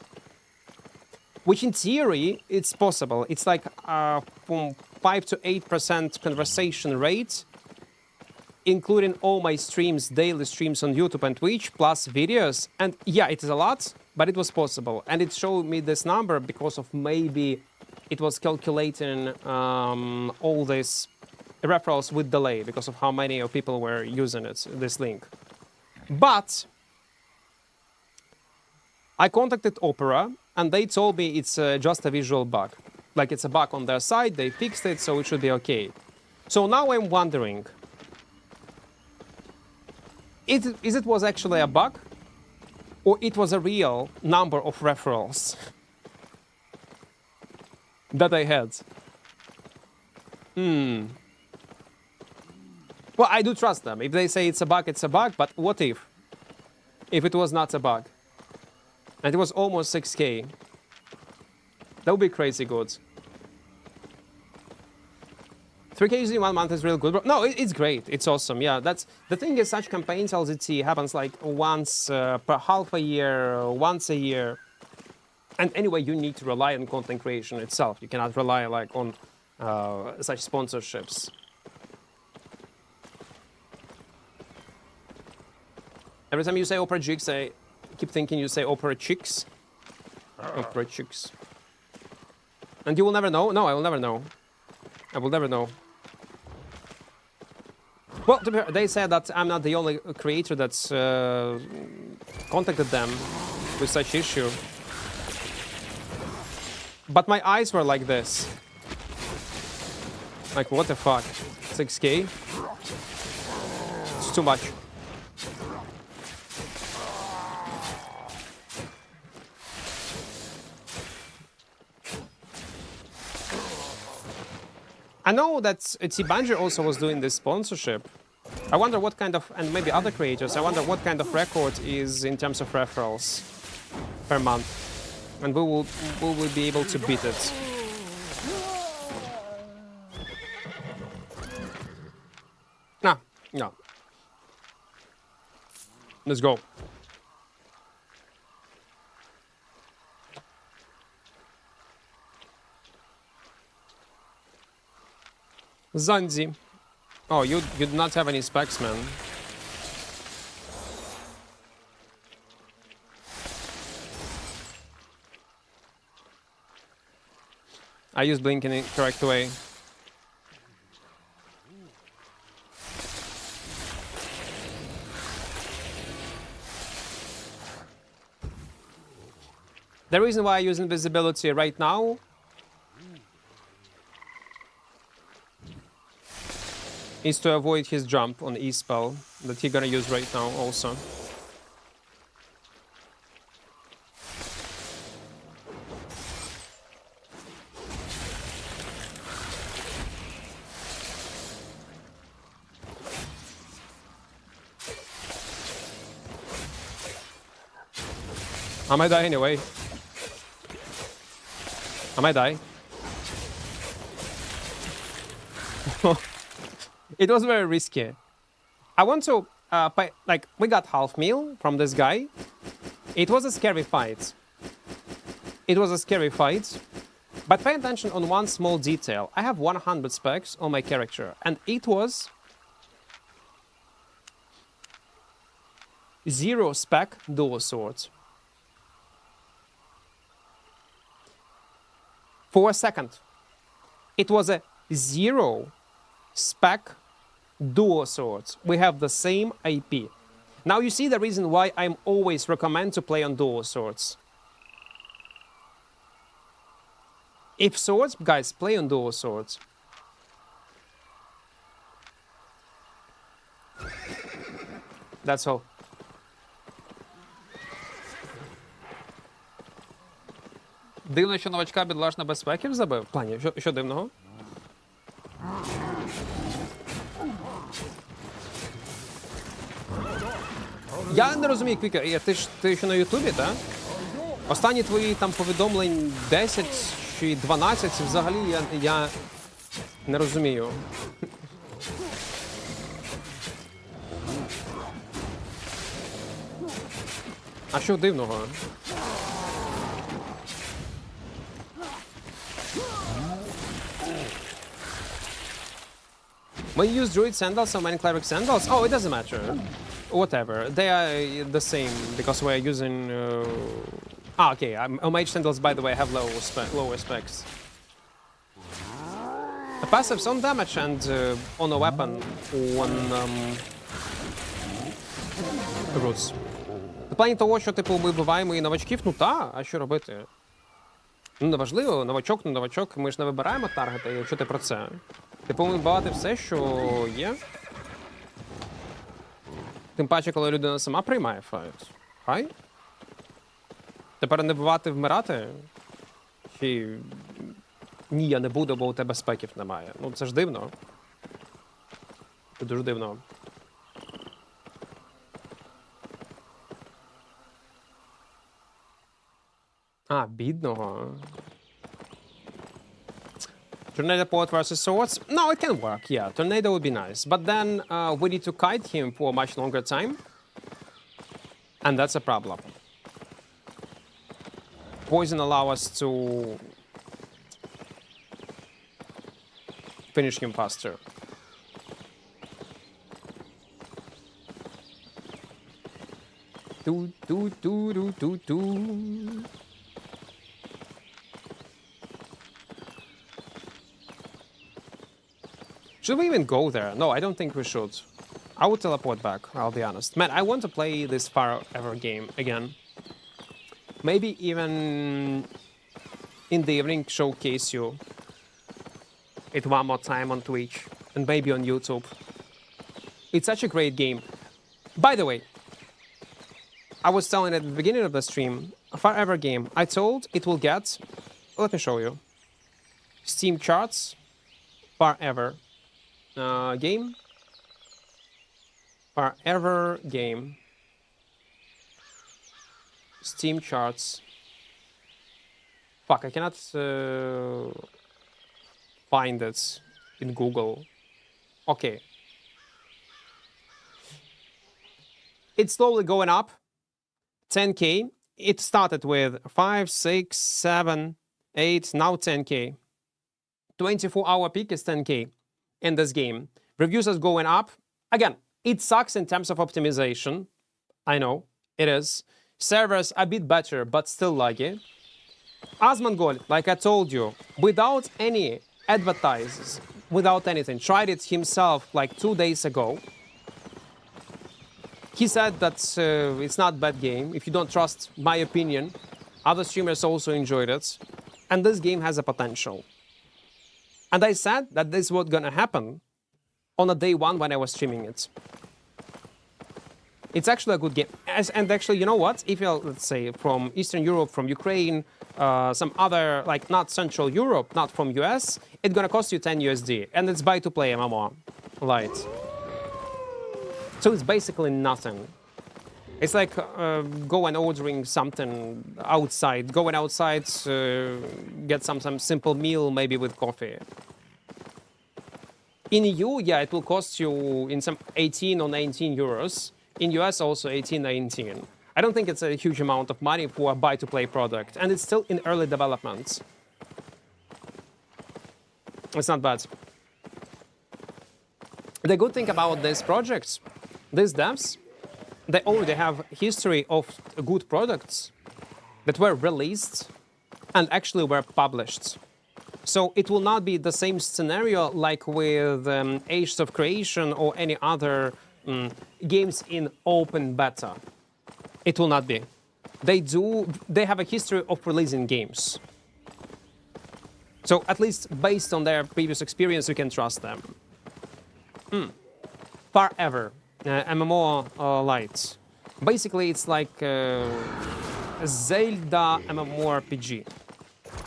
Which in theory, it's possible. It's like from 5 to 8% conversation rate, including all my streams, daily streams on YouTube and Twitch, plus videos. And yeah, it is a lot, but it was possible. And it showed me this number because of maybe it was calculating all these referrals with delay because of how many of people were using it, this link. But I contacted Opera and they told me it's just a visual bug. Like it's a bug on their side, they fixed it, so it should be okay. So now I'm wondering, is it was actually a bug or it was a real number of referrals that I had? Well, I do trust them. If they say it's a bug, it's a bug. But what if? If it was not a bug? And it was almost 6K. That would be crazy good. 3K usually 1 month is real good. No, it's great. It's awesome. Yeah, that's the thing is such campaigns LZT happens like once per half a year, once a year. And anyway, you need to rely on content creation itself. You cannot rely like on such sponsorships. Every time you say Opera Jigs, I keep thinking you say Opera Chicks. Opera Chicks. And you will never know? No, I will never know. I will never know. Well, to be fair, they said that I'm not the only creator that's contacted them with such issue. But my eyes were like this. Like, what the fuck? 6K? It's too much. I know that Banjo also was doing this sponsorship. I wonder what kind of, and maybe other creators, I wonder what kind of record is in terms of referrals per month. And will we be able to beat it? No, no. Let's go. Zanzi. Oh, you do not have any specs, man. I use blink in the correct way. The reason why I use invisibility right now is to avoid his jump on E-spell that he's gonna use right now also. I might die anyway. I might die. It was very risky. I want to pay, like, we got half meal from this guy. It was a scary fight. It was a scary fight. But pay attention on one small detail. I have 100 specs on my character, and it was 0 spec dual swords. For a second, it was a 0 spec dual swords. We have the same AP. Now you see the reason why I'm always recommend to play on dual swords. If swords, guys, play on dual swords. That's all. Дивно, що новачка бідлаш на безпеків забив? В плані, що дивного? Я не розумію, Квіка, ти ще на Ютубі, так? Останні твої там повідомлень 10 чи 12, взагалі я не розумію. А що дивного? When you use druid sandals or many cleric sandals, oh, it doesn't matter. Whatever, they are the same because we're using. Okay, on mage sandals, by the way, I have lower specs. The passives on damage and on a weapon on roots. В плані того, що типу ми вбиваємо і новачків, ну та, а що робити? Ну неважливо, новачок, не новачок, ми ж не вибираємо таргети, якщо ти про це. Ти повинен вбивати все, що є. Тим паче, коли людина сама приймає файт. Хай? Тепер не вбивати, вмирати? Чи ні, я не буду, бо у тебе спеків немає. Ну це ж дивно. Це дуже дивно. А, бідного. Tornado Port versus Swords? No, it can work, yeah. Tornado would be nice. But then we need to kite him for a much longer time. And that's a problem. Poison allow us to finish him faster. Do, do, do, do, do, do. Should we even go there? No, I don't think we should. I would teleport back, I'll be honest. Man, I want to play this forever game again. Maybe even in the evening showcase you it one more time on Twitch and maybe on YouTube. It's such a great game. By the way, I was telling at the beginning of the stream, a forever game. I told it will get, let me show you, Steam charts, forever game, forever game, Steam charts. Fuck, I cannot find it in Google. Okay. It's slowly going up. 10K. It started with 5, 6, 7, 8, now 10K. 24-hour peak is 10K in this game. Reviews are going up. Again, it sucks in terms of optimization. I know, it is. Servers a bit better, but still laggy. Asmongold, like I told you, without any advertises, without anything, tried it himself like 2 days ago. He said that it's not a bad game. If you don't trust my opinion, other streamers also enjoyed it. And this game has a potential. And I said that this was gonna happen on a day one when I was streaming it. It's actually a good game. And actually, you know what? If you're, let's say, from Eastern Europe, from Ukraine, some other, like not Central Europe, not from US, it's gonna cost you 10 USD. And it's buy to play MMO Lite. So it's basically nothing. It's like go and ordering something outside. Going outside, get some simple meal, maybe with coffee. In EU, yeah, it will cost you in some 18 or 19 euros. In US also 18, 19. I don't think it's a huge amount of money for a buy-to-play product. And it's still in early development. It's not bad. The good thing about this project, these devs, they already have history of good products that were released and actually were published. So it will not be the same scenario like with Age of Creation or any other games in open beta. It will not be. They have a history of releasing games. So at least based on their previous experience, you can trust them. Forever. MMO Lite. Basically, it's like a Zelda MMORPG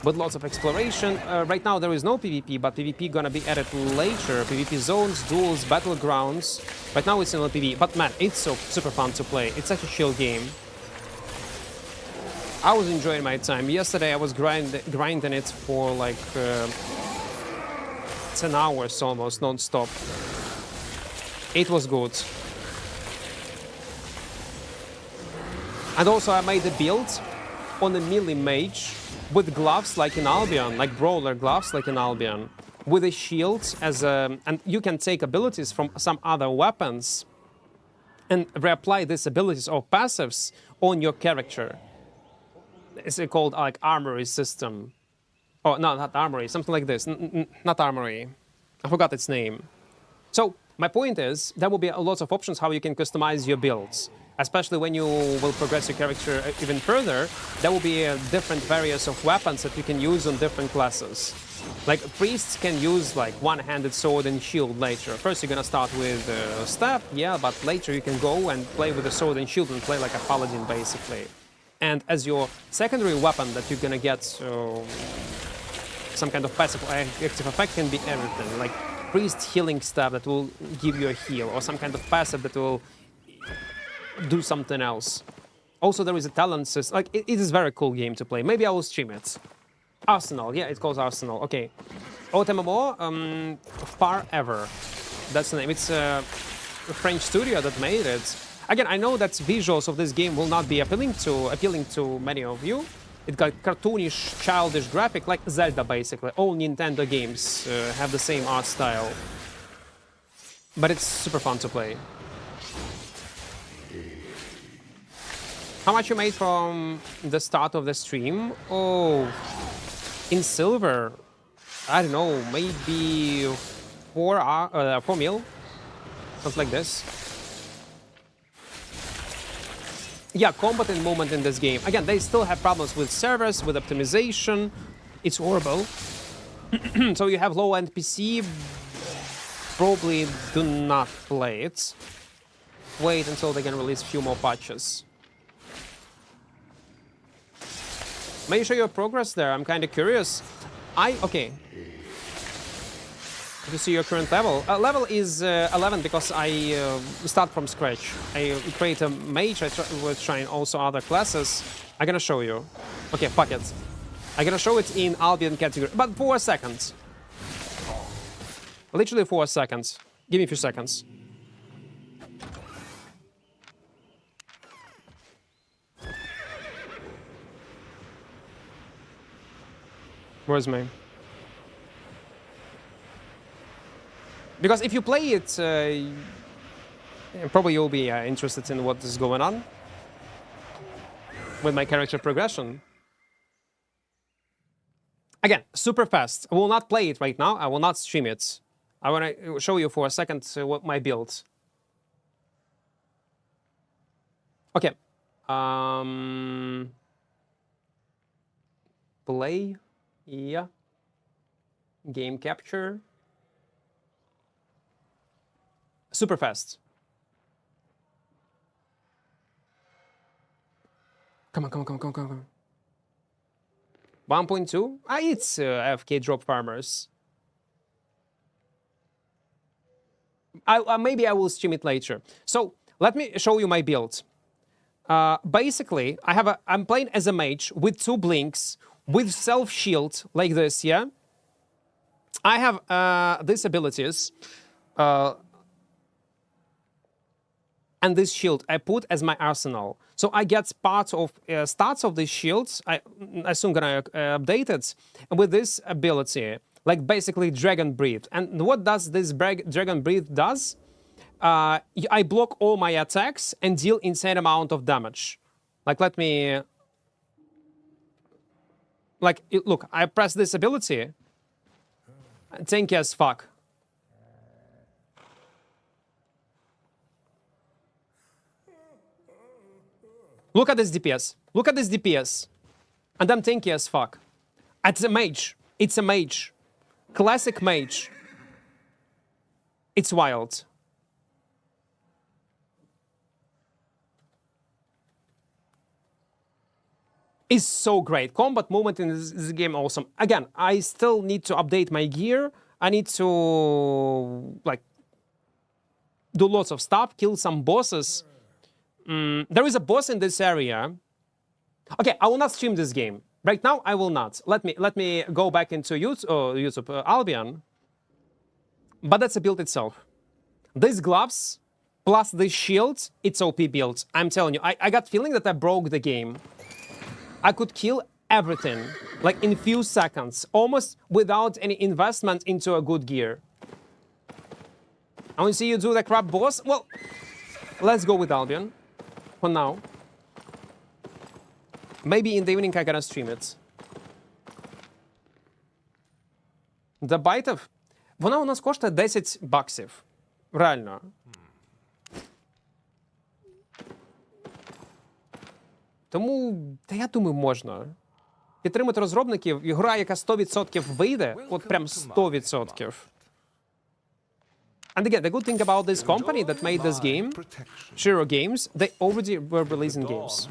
with lots of exploration. Right now, there is no PvP, but PvP gonna be added later. PvP zones, duels, battlegrounds. Right now, it's in PvP, but man, it's so super fun to play. It's such a chill game. I was enjoying my time. Yesterday, I was grinding it for like 10 hours almost, non-stop. It was good. And also I made a build on a melee mage with gloves like in Albion, like brawler gloves like in Albion, with a shield as a, and you can take abilities from some other weapons and reapply these abilities or passives on your character. It's called like armory system. Oh, no, not armory, something like this. Not armory. I forgot its name. So my point is, there will be a lot of options how you can customize your builds. Especially when you will progress your character even further, there will be different variants of weapons that you can use on different classes. Like priests can use like one-handed sword and shield later. First you're gonna start with staff, yeah, but later you can go and play with the sword and shield and play like a paladin basically. And as your secondary weapon that you're gonna get some kind of passive active effect can be everything. Like priest healing stuff that will give you a heal, or some kind of passive that will do something else. Also, there is a talent system. Like, it is a very cool game to play. Maybe I will stream it. Arsenal, yeah, it's called Arsenal. Okay. MMO, Far Ever. That's the name. It's a French studio that made it. Again, I know that visuals of this game will not be appealing to many of you. It got cartoonish, childish graphic, like Zelda, basically. All Nintendo games have the same art style. But it's super fun to play. How much you made from the start of the stream? Oh, in silver, I don't know, maybe 4 mil, something like this. Yeah, combat and movement in this game. Again, they still have problems with servers, with optimization. It's horrible. So you have low NPC, probably do not play it. Wait until they can release a few more patches. May you show your progress there? I'm kind of curious. Okay. To see your current level. Level is 11 because I start from scratch. I create a mage. Was trying also other classes. I'm gonna show you. Okay, fuck it. I'm gonna show it in Albion category, but 4 seconds. Literally 4 seconds. Give me a few seconds. Where's me? Because if you play it, probably you'll be interested in what is going on with my character progression. Again, super fast. I will not play it right now. I will not stream it. I want to show you for a second what my build. Okay. Play. Yeah. Game capture. Super fast. Come on. 1.2? It's FK drop farmers. Maybe I will stream it later. So let me show you my build. Basically, I'm playing as a mage with 2 blinks, with self shield like this. Yeah. I have these abilities. And this shield I put as my arsenal. So I get part of stats of these shields. I soon gonna update it with this ability, like basically Dragon Breath. And what does this Dragon Breath does? I block all my attacks and deal insane amount of damage. Like let me, look, I press this ability, tanky as fuck. Look at this DPS. Look at this DPS. And I'm tanky as fuck. It's a mage. It's a mage. Classic mage. It's wild. It's so great. Combat movement in this game awesome. Again, I still need to update my gear. I need to do lots of stuff, kill some bosses. There is a boss in this area. Okay, I will not stream this game. Right now, I will not. Let me go back into YouTube Albion. But that's a build itself. These gloves plus this shield, it's OP build. I'm telling you, I got feeling that I broke the game. I could kill everything, like in few seconds, almost without any investment into a good gear. I want to see you do the crap boss. Well, let's go with Albion. For now. Maybe in the evening I gotta stream it. The bite of... Вона у нас коштує $10. Реально. Тому, я думаю, можна. Підтримати розробників, гра, яка 100% вийде, от прям 100%. And again, the good thing about this company that made this game, Shiro Games, they already were releasing games.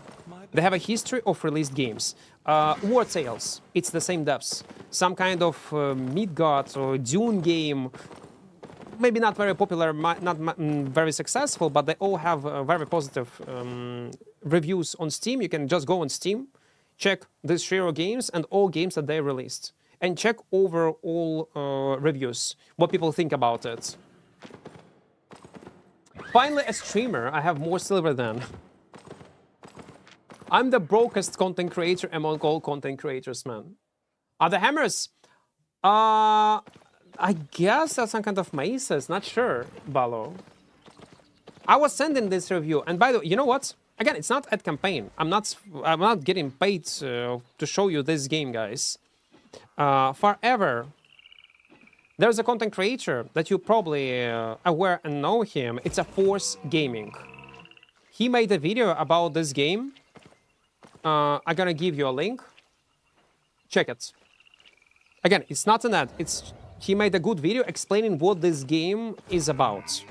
They have a history of released games. War Tales, it's the same devs. Some kind of Midgard or Dune game, maybe not very popular, very successful, but they all have very positive reviews on Steam. You can just go on Steam, check these Shiro games and all games that they released, and check over all reviews, what people think about it. Finally, a streamer. I have more silver than. I'm the brokest content creator among all content creators, man. Are the hammers? I guess that's some kind of maces. Not sure, Balo. I was sending this review, and by the way, you know what? Again, it's not ad campaign. I'm not getting paid to show you this game, guys. Forever. There's a content creator that you probably aware and know him. It's a Force Gaming. He made a video about this game. I'm gonna give you a link. Check it. Again, it's not an ad. He made a good video explaining what this game is about.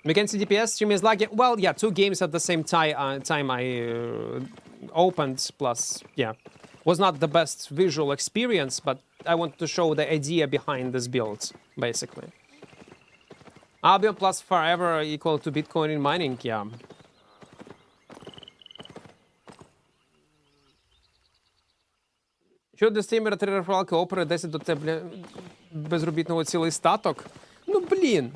We can see DPS stream is lagging. Well, yeah, 2 games at the same time I opened, plus, yeah. Was not the best visual experience, but I wanted to show the idea behind this build, basically. Albion plus forever equal to Bitcoin in mining, yeah. Що для стрімера 3 рефералки опери 10 до тебе безробітного цілий статок? Ну, блін.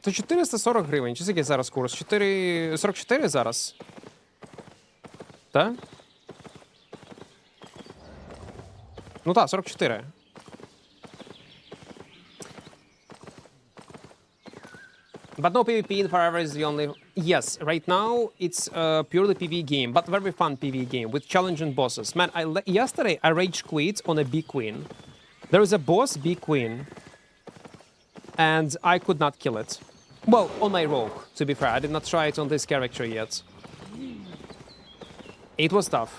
То 440 гривень. Чи скільки зараз курс? 44 зараз? Так? Ну так, 44. But no PvP in Forever is the only... Yes, right now it's a purely PvE game, but very fun PvE game with challenging bosses. Man, yesterday I rage quit on a B Queen. There is a boss, B Queen, and I could not kill it. Well, on my rogue, to be fair. I did not try it on this character yet. It was tough.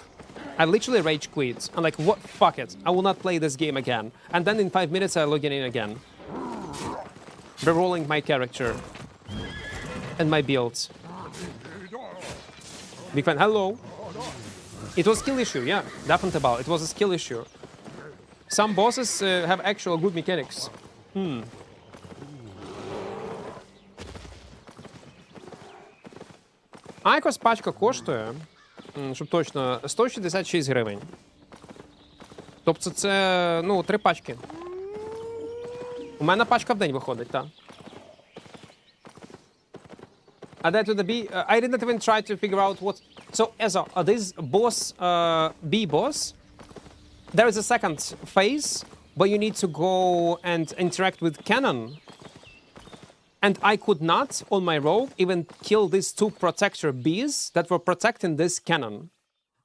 I literally rage quit. I'm like, what? Fuck it. I will not play this game again. And then in 5 minutes I log in again. Rerolling my character. And my builds. Big fan, hello. It was a skill issue, yeah, definitely about it. It was a skill issue. Some bosses have actual good mechanics. А якось пачка коштує, щоб точно, 166 гривень. Тобто це, ну, 3 пачки. У мене пачка в день виходить, так. Add to the B. I didn't even try to figure out what. So, Ezo, this boss, B boss, there is a second phase where you need to go and interact with cannon. And I could not, on my rogue, even kill these 2 protector bees that were protecting this cannon.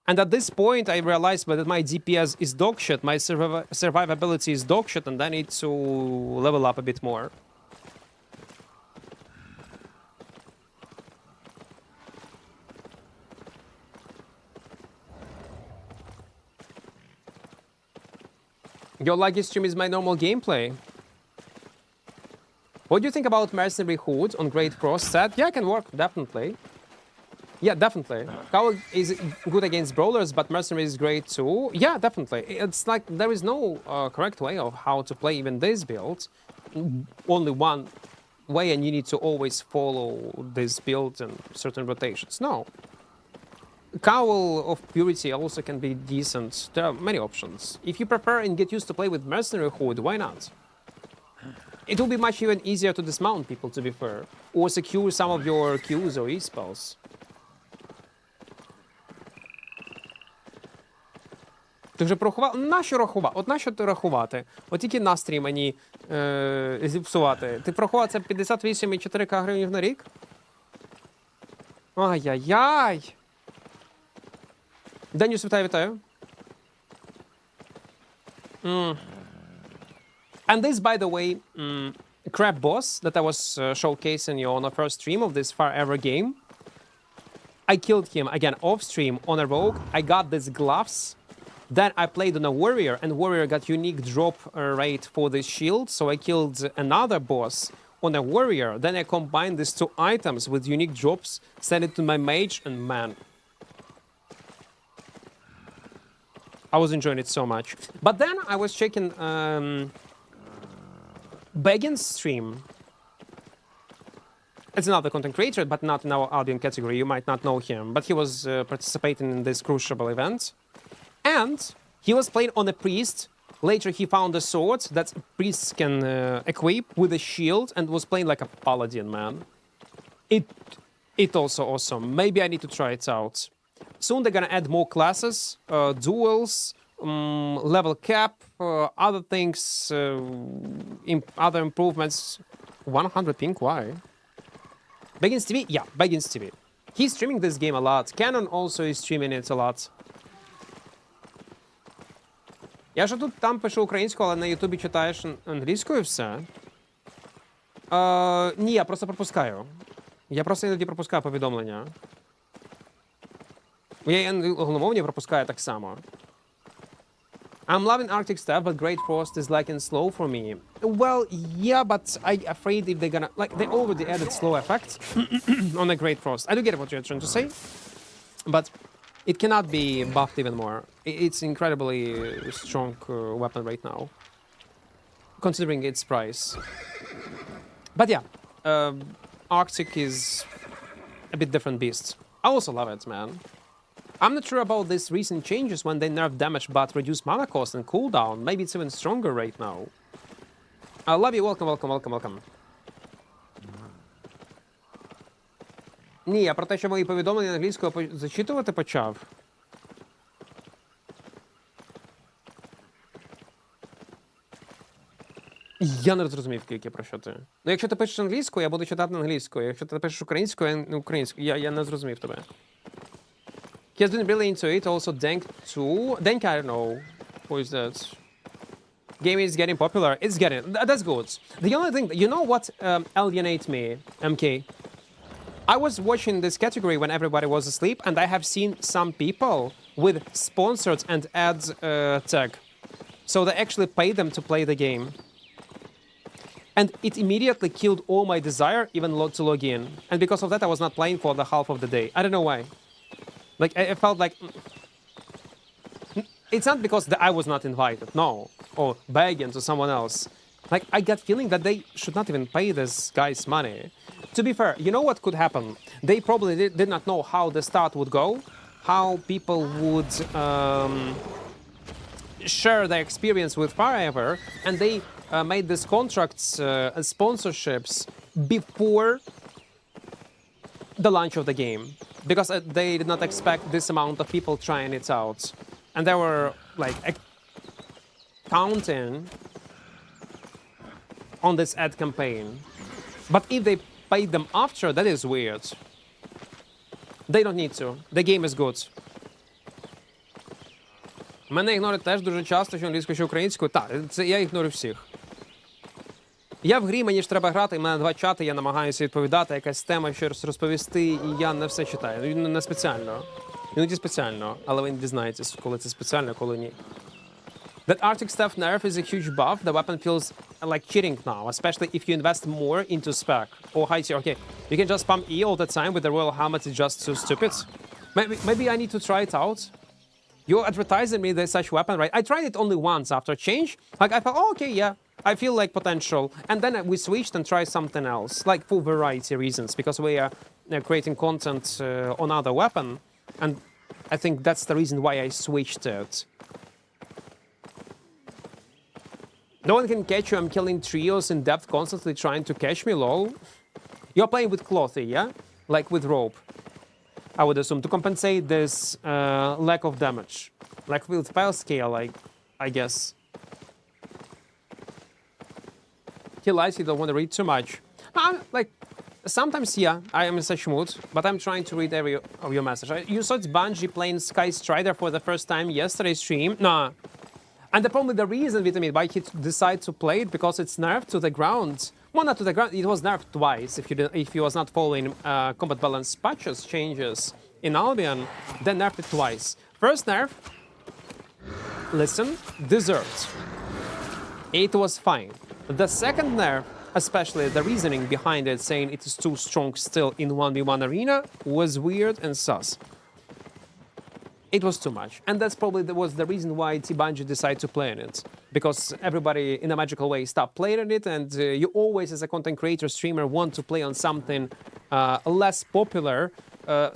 And at this point, I realized that my DPS is dogshit, my survivability is dogshit, and I need to level up a bit more. Your laggy stream is my normal gameplay. What do you think about Mercenary Hood on Great Cross set? Yeah, it can work, definitely. Yeah, definitely. Cowl is good against Brawlers, but Mercenary is great too. Yeah, definitely. It's like there is no correct way of how to play even this build. Only one way, and you need to always follow this build and certain rotations. No. Cowl of Purity also can be decent. There are many options. If you prefer and get used to play with Mercenary Hood, why not? It will be much even easier to dismount people, to be fair, or secure some of your Qs or E-spells. Ти вже порахував? Нащо рахувати? От нащо ти рахувати? От тільки настрій мені зіпсувати. Ти порахував це 58,4 гривень на рік? Ай-яй-яй! Денюс, вітаю. And this, by the way, crab boss that I was showcasing you on the first stream of this Forever game. I killed him again off stream on a rogue. I got these gloves. Then I played on a warrior, and warrior got unique drop rate for this shield. So I killed another boss on a warrior. Then I combine these two items with unique drops, send it to my mage, and man, I was enjoying it so much. But then I was checking Begin's stream. It's another content creator, but not in our Albion category. You might not know him, but he was participating in this crucible event. And he was playing on a priest. Later he found a sword that priests can equip with a shield and was playing like a paladin, man. It also awesome. Maybe I need to try it out. Soon they're gonna add more classes, duels, level cap, other things, other improvements. 100 ping, why? Begins TV? Yeah, Begins TV. He's streaming this game a lot. Canon also is streaming it a lot. Я ж тут там пишу українською, але на Ютубі читаєш англійською все? Ні, я просто пропускаю. Я просто іноді пропускаю повідомлення. Я і англомовні пропускаю так само. I'm loving Arctic stuff, but Great Frost is lacking slow for me. Well, yeah, but I'm afraid if they're gonna... Like, they already added slow effect on the Great Frost. I do get what you're trying to say, but it cannot be buffed even more. It's incredibly strong weapon right now, considering its price. But yeah, Arctic is a bit different beast. I also love it, man. I'm not sure about these recent changes when they nerf damage but reduce mana cost and cooldown. Maybe it's even stronger right now. I love you. Welcome, welcome, welcome, welcome. Ні, я про те, що мої повідомлення англійською зачитувати почав. Я не зрозумів, Кільки, про що ти. Ну, якщо ти пишеш англійською, я буду читати англійською. Якщо ти пишеш українською, я українською. Я не зрозумів тебе. He has been really into it. Also, Denk too. Denk, I don't know. Who is that? Game is getting popular. It's getting... That's good. The only thing... You know what alienates me, MK? I was watching this category when everybody was asleep, and I have seen some people with sponsored and ads tag. So they actually pay them to play the game. And it immediately killed all my desire, even to log in. And because of that, I was not playing for the half of the day. I don't know why. Like, I felt like... It's not because I was not invited, no. Or begging to someone else. Like, I got feeling that they should not even pay this guy's money. To be fair, you know what could happen? They probably did not know how the start would go, how people would share their experience with Forever, and they made these contracts and sponsorships before the launch of the game. Because they did not expect this amount of people trying it out. And they were, like, counting on this ad campaign. But if they paid them after, that is weird. They don't need to. The game is good. Мене ігнорять теж дуже часто, що англійською, що українською. Так, я ігнорю всіх. Я в грі, мені ж треба грати, і в мене 2 чати, я намагаюся відповідати, якась тема, щось розповісти, і я не все читаю. Не спеціально. Іноді спеціально, але ви не дізнаєтесь, коли це спеціально, коли ні. That Arctic Staff nerf is a huge buff. The weapon feels like cheating now, especially if you invest more into spec or high tier. Okay, you can just spam E all the time with the Royal Helmet. It's just too stupid. Maybe I need to try it out. You're advertising me there's such weapon, right? I tried it only once after change. Like, I thought, oh, okay, yeah, I feel like potential. And then we switched and tried something else, like for variety reasons, because we are creating content on other weapon. And I think that's the reason why I switched it. No one can catch you. I'm killing trios in depth, constantly trying to catch me, lol. You're playing with clothy, yeah? Like with rope, I would assume, to compensate this lack of damage. Like with spell scale, I guess. He lies, he don't want to read too much. Like, sometimes, yeah, I am in such mood, but I'm trying to read every of your message. You saw it's Bungie playing Sky Strider for the first time yesterday's stream. Nah. And the problem with the reason, Vitamin, why he decided to play it, because it's nerfed to the ground. Well, not to the ground, it was nerfed twice. If you was not following combat balance patches changes in Albion, then nerfed it twice. First nerf, listen, desert. It was fine. The second nerf, especially the reasoning behind it, saying it is too strong still in 1v1 arena, was weird and sus. It was too much. And that's probably was the reason why T-Bungie decided to play on it. Because everybody, in a magical way, stopped playing on it, and you always, as a content creator, streamer, want to play on something less popular,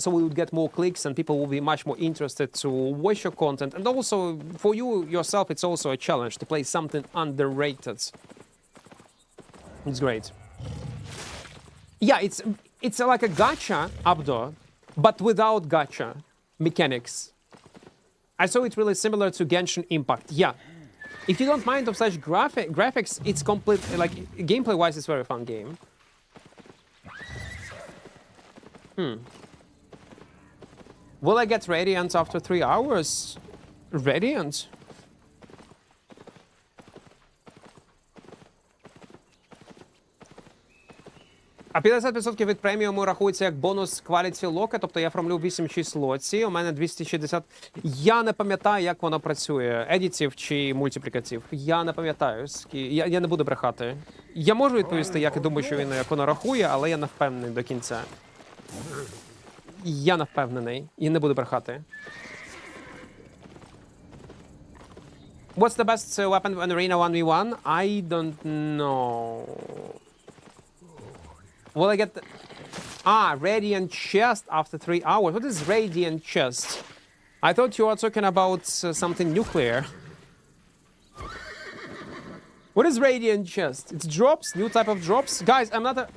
so we would get more clicks and people will be much more interested to watch your content. And also, for you yourself, it's also a challenge to play something underrated. It's great. Yeah, it's like a gacha, Abdo, but without gacha mechanics. I saw it really similar to Genshin Impact. Yeah. If you don't mind of such graphics, it's complete, like, gameplay-wise, it's a very fun game. Will I get Radiant after 3 hours? Radiant? А 50% від преміуму рахується як бонус quality лока, тобто я фармлю 8-6 лоці, у мене 260... Я не пам'ятаю, як воно працює, едітів чи мультиплікатив. Я не пам'ятаю, я не буду брехати. Я можу відповісти, як я думаю, що він як воно рахує, але я не впевнений до кінця. Я не впевнений і не буду брехати. What's the best weapon in Arena 1v1? I don't know. Will I get the... Radiant chest after 3 hours. What is Radiant chest? I thought you were talking about something nuclear. What is Radiant chest? It's drops? New type of drops? Guys, I'm not a...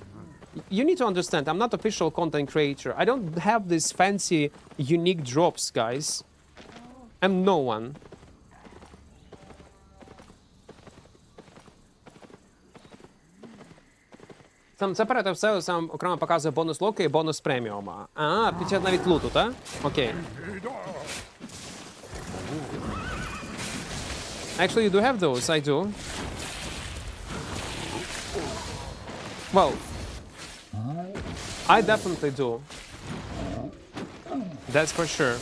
You need to understand, I'm not official content creator. I don't have these fancy, unique drops, guys. I'm no one. Це перед все сам окремо показує бонус лока і бонус преміума. Під час навіть луту, так? Окей. Actually, you do have those, I do. Well, I definitely do. That's for sure.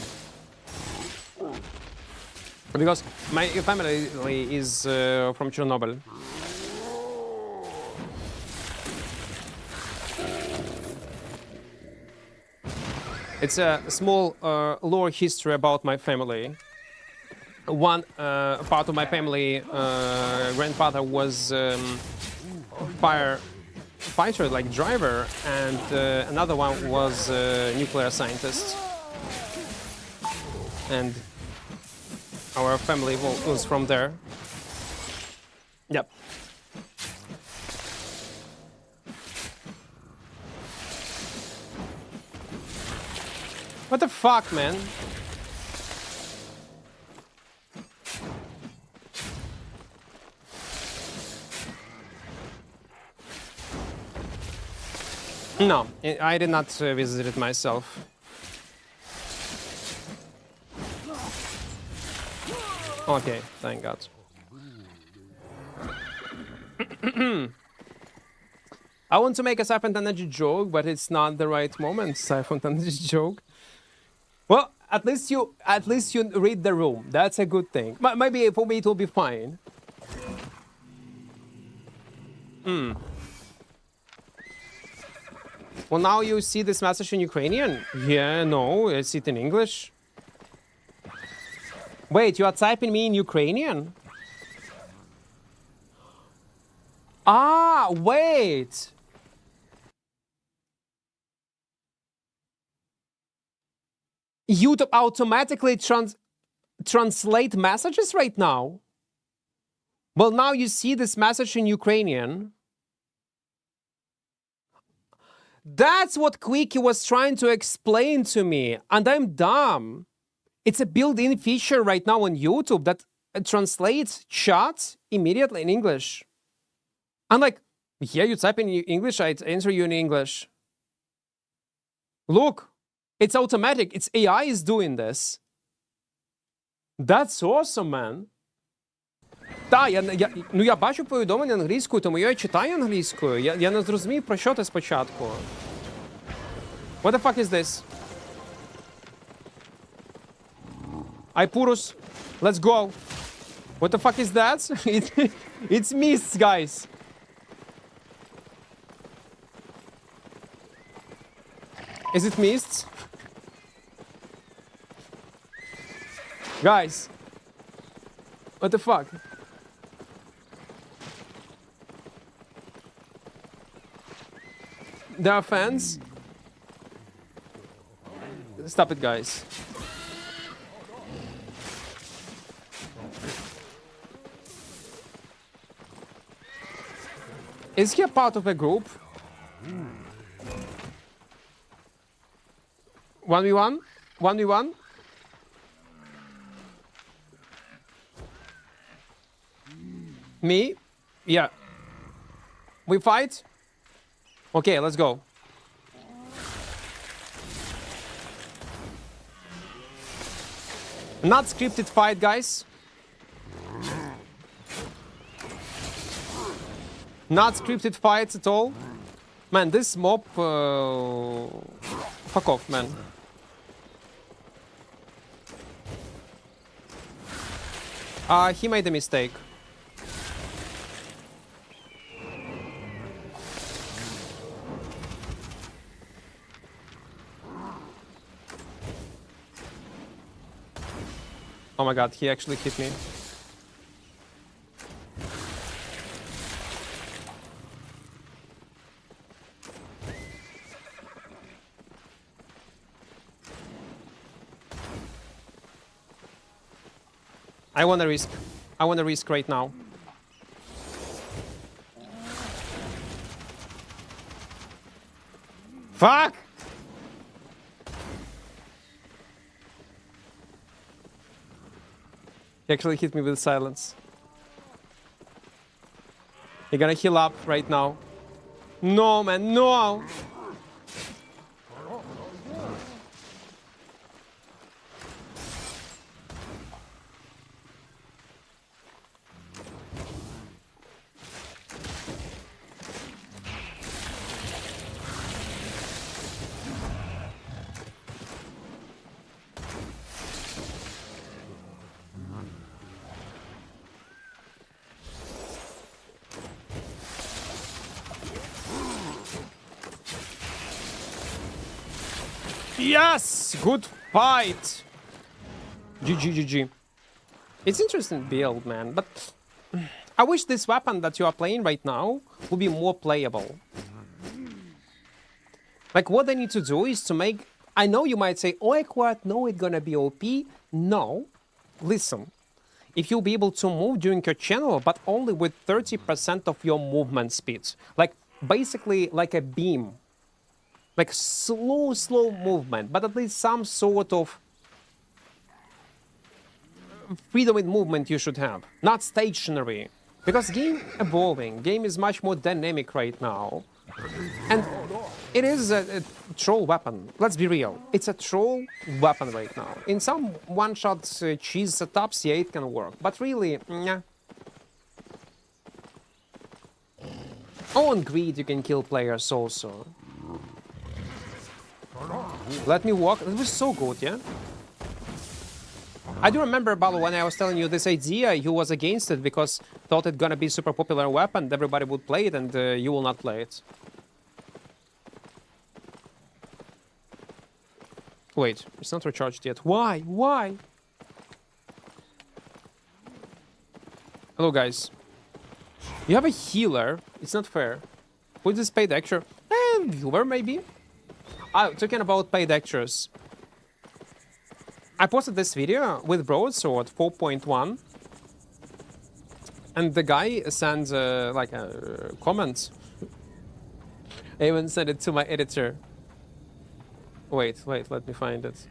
Because my family is from Chernobyl. It's a small lore history about my family. One part of my family, grandfather was firefighter, like driver, and another one was nuclear scientist. And our family was from there. Yep. What the fuck, man? No, I did not visit it myself. Okay, thank God. I want to make a Siphon Energy joke, but it's not the right moment. Siphon Energy joke. Well, at least you read the room. That's a good thing. Maybe for me it will be fine. Well, now you see this message in Ukrainian? Yeah, no, I see it in English. Wait, you are typing me in Ukrainian? Wait. YouTube automatically translate messages right now? Well, now you see this message in Ukrainian. That's what Quickie was trying to explain to me, and I'm dumb. It's a built-in feature right now on YouTube that translates chat immediately in English. I'm like, yeah, you type in English, I answer you in English. Look, it's automatic. It's AI is doing this. That's awesome, man. Так, я бачу повідомлення англійською, тому я читаю англійською. Я не зрозумів, про що ти спочатку. What the fuck is this? Ipurus, let's go. What the fuck is that? It's mists, guys. Is it missed? Guys. What the fuck? There are fans. Stop it, guys. Is he a part of a group? 1v1? 1v1? Me? Yeah. We fight? Okay, let's go. Not scripted fight, guys. Not scripted fights at all. Man, this mob... Fuck off, man. He made a mistake. Oh my god, he actually hit me. I wanna risk. I wanna risk right now. Fuck! He actually hit me with silence. You're gonna heal up right now. No, man, no! Yes! Good fight! GG, GG. It's interesting build, man, but I wish this weapon that you are playing right now would be more playable. Like, what they need to do is to make... I know you might say, oh, Equart, no, it's gonna be OP. No. Listen. If you'll be able to move during your channel, but only with 30% of your movement speed. Like, basically, like a beam. Like slow movement, but at least some sort of freedom in movement you should have. Not stationary. Because game evolving, game is much more dynamic right now. And it is a troll weapon. Let's be real. It's a troll weapon right now. In some one-shot cheese setups, yeah, it can work. But really, nah. On greed, you can kill players also. Let me walk. It was so good, yeah? I do remember, Balu, when I was telling you this idea, you was against it because thought it gonna be super popular weapon, everybody would play it, and you will not play it. Wait, it's not recharged yet. Why? Why? Hello, guys. You have a healer. It's not fair. Who is this paid extra? Viewer, maybe? Talking about paid extras. I posted this video with Broadsword 4.1. And the guy sends like a comment. I even sent it to my editor. Wait, let me find it.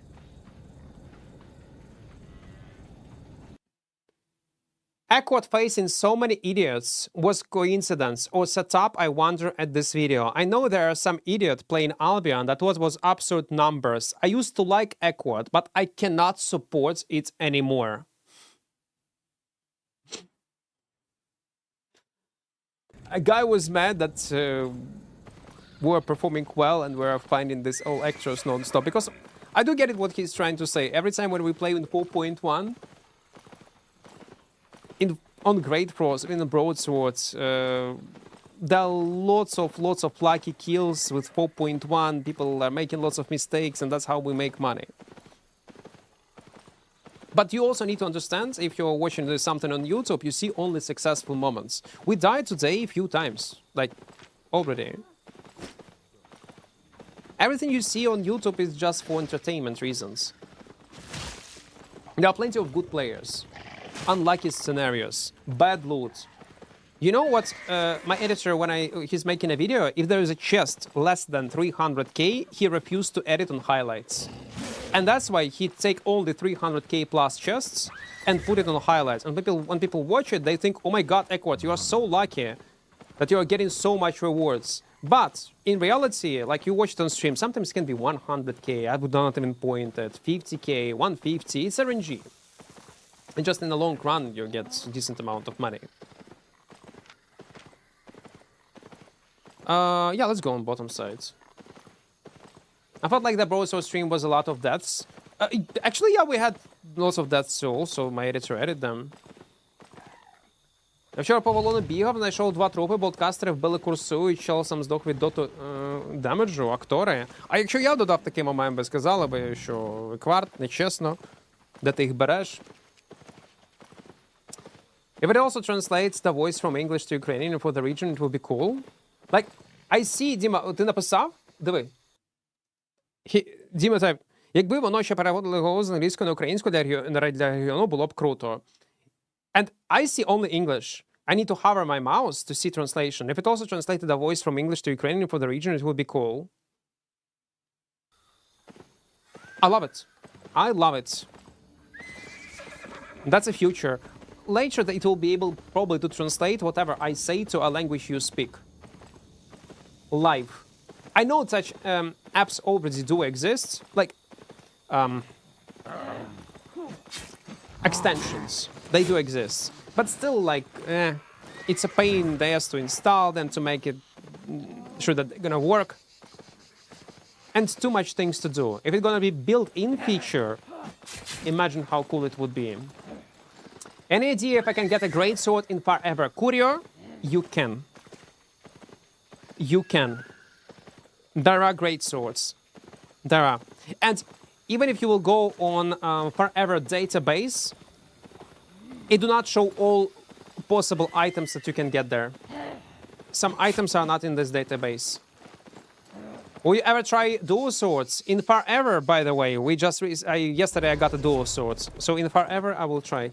Equart facing so many idiots was coincidence or setup, I wonder, at this video. I know there are some idiot playing Albion that was absurd numbers. I used to like Equart, but I cannot support it anymore. A guy was mad that we were performing well and we were finding this all extras non-stop. Because I do get it what he's trying to say. Every time when we play in 4.1, on Great Pros, in the Broadswords, there are lots of lucky kills with 4.1. People are making lots of mistakes, and that's how we make money. But you also need to understand, if you're watching something on YouTube, you see only successful moments. We died today a few times, like, already. Everything you see on YouTube is just for entertainment reasons. There are plenty of good players, unlucky scenarios, bad loot. You know what, my editor, when he's making a video, if there is a chest less than 300k, he refused to edit on highlights. And that's why he take all the 300k plus chests and put it on highlights. And when people watch it, they think, oh my god, Equart, you are so lucky that you are getting so much rewards. But in reality, like you watch it on stream, sometimes it can be 100k, I would not even point at 50k, 150, it's RNG. And just in the long run, you get a decent amount of money. Yeah, let's go on bottom side. I felt like the Broso stream was a lot of deaths. Actually, yeah, we had lots of deaths too, so my editor edited them. Я вчора по Валону бігав, знайшов 2 трупи, болткастери вбили курсу і чел сам здох від доту демеджу, актори. А якщо я додав такий момент, би сказали би, що Equart, нечесно, де ти їх береш. If it also translates the voice from English to Ukrainian for the region, it would be cool. Like, I see, Діма, ти написав? Диви. Діма, так, якби воно ще переводили голос з англійської на українську для регіону, було б круто. And I see only English. I need to hover my mouse to see translation. If it also translated the voice from English to Ukrainian for the region, it would be cool. I love it. I love it. That's a future. Later, it will be able probably to translate whatever I say to a language you speak. Live. I know such apps already do exist, like extensions. They do exist, but still, like, it's a pain in the ass to install them, to make it sure that they're gonna work, and too much things to do. If it's gonna be built-in feature, imagine how cool it would be. Any idea if I can get a great sword in Forever Courier? You can. You can. There are great swords. There are. And even if you will go on Forever database, it do not show all possible items that you can get there. Some items are not in this database. Will you ever try dual swords? In Forever, by the way, yesterday I got a dual swords. So in Forever, I will try.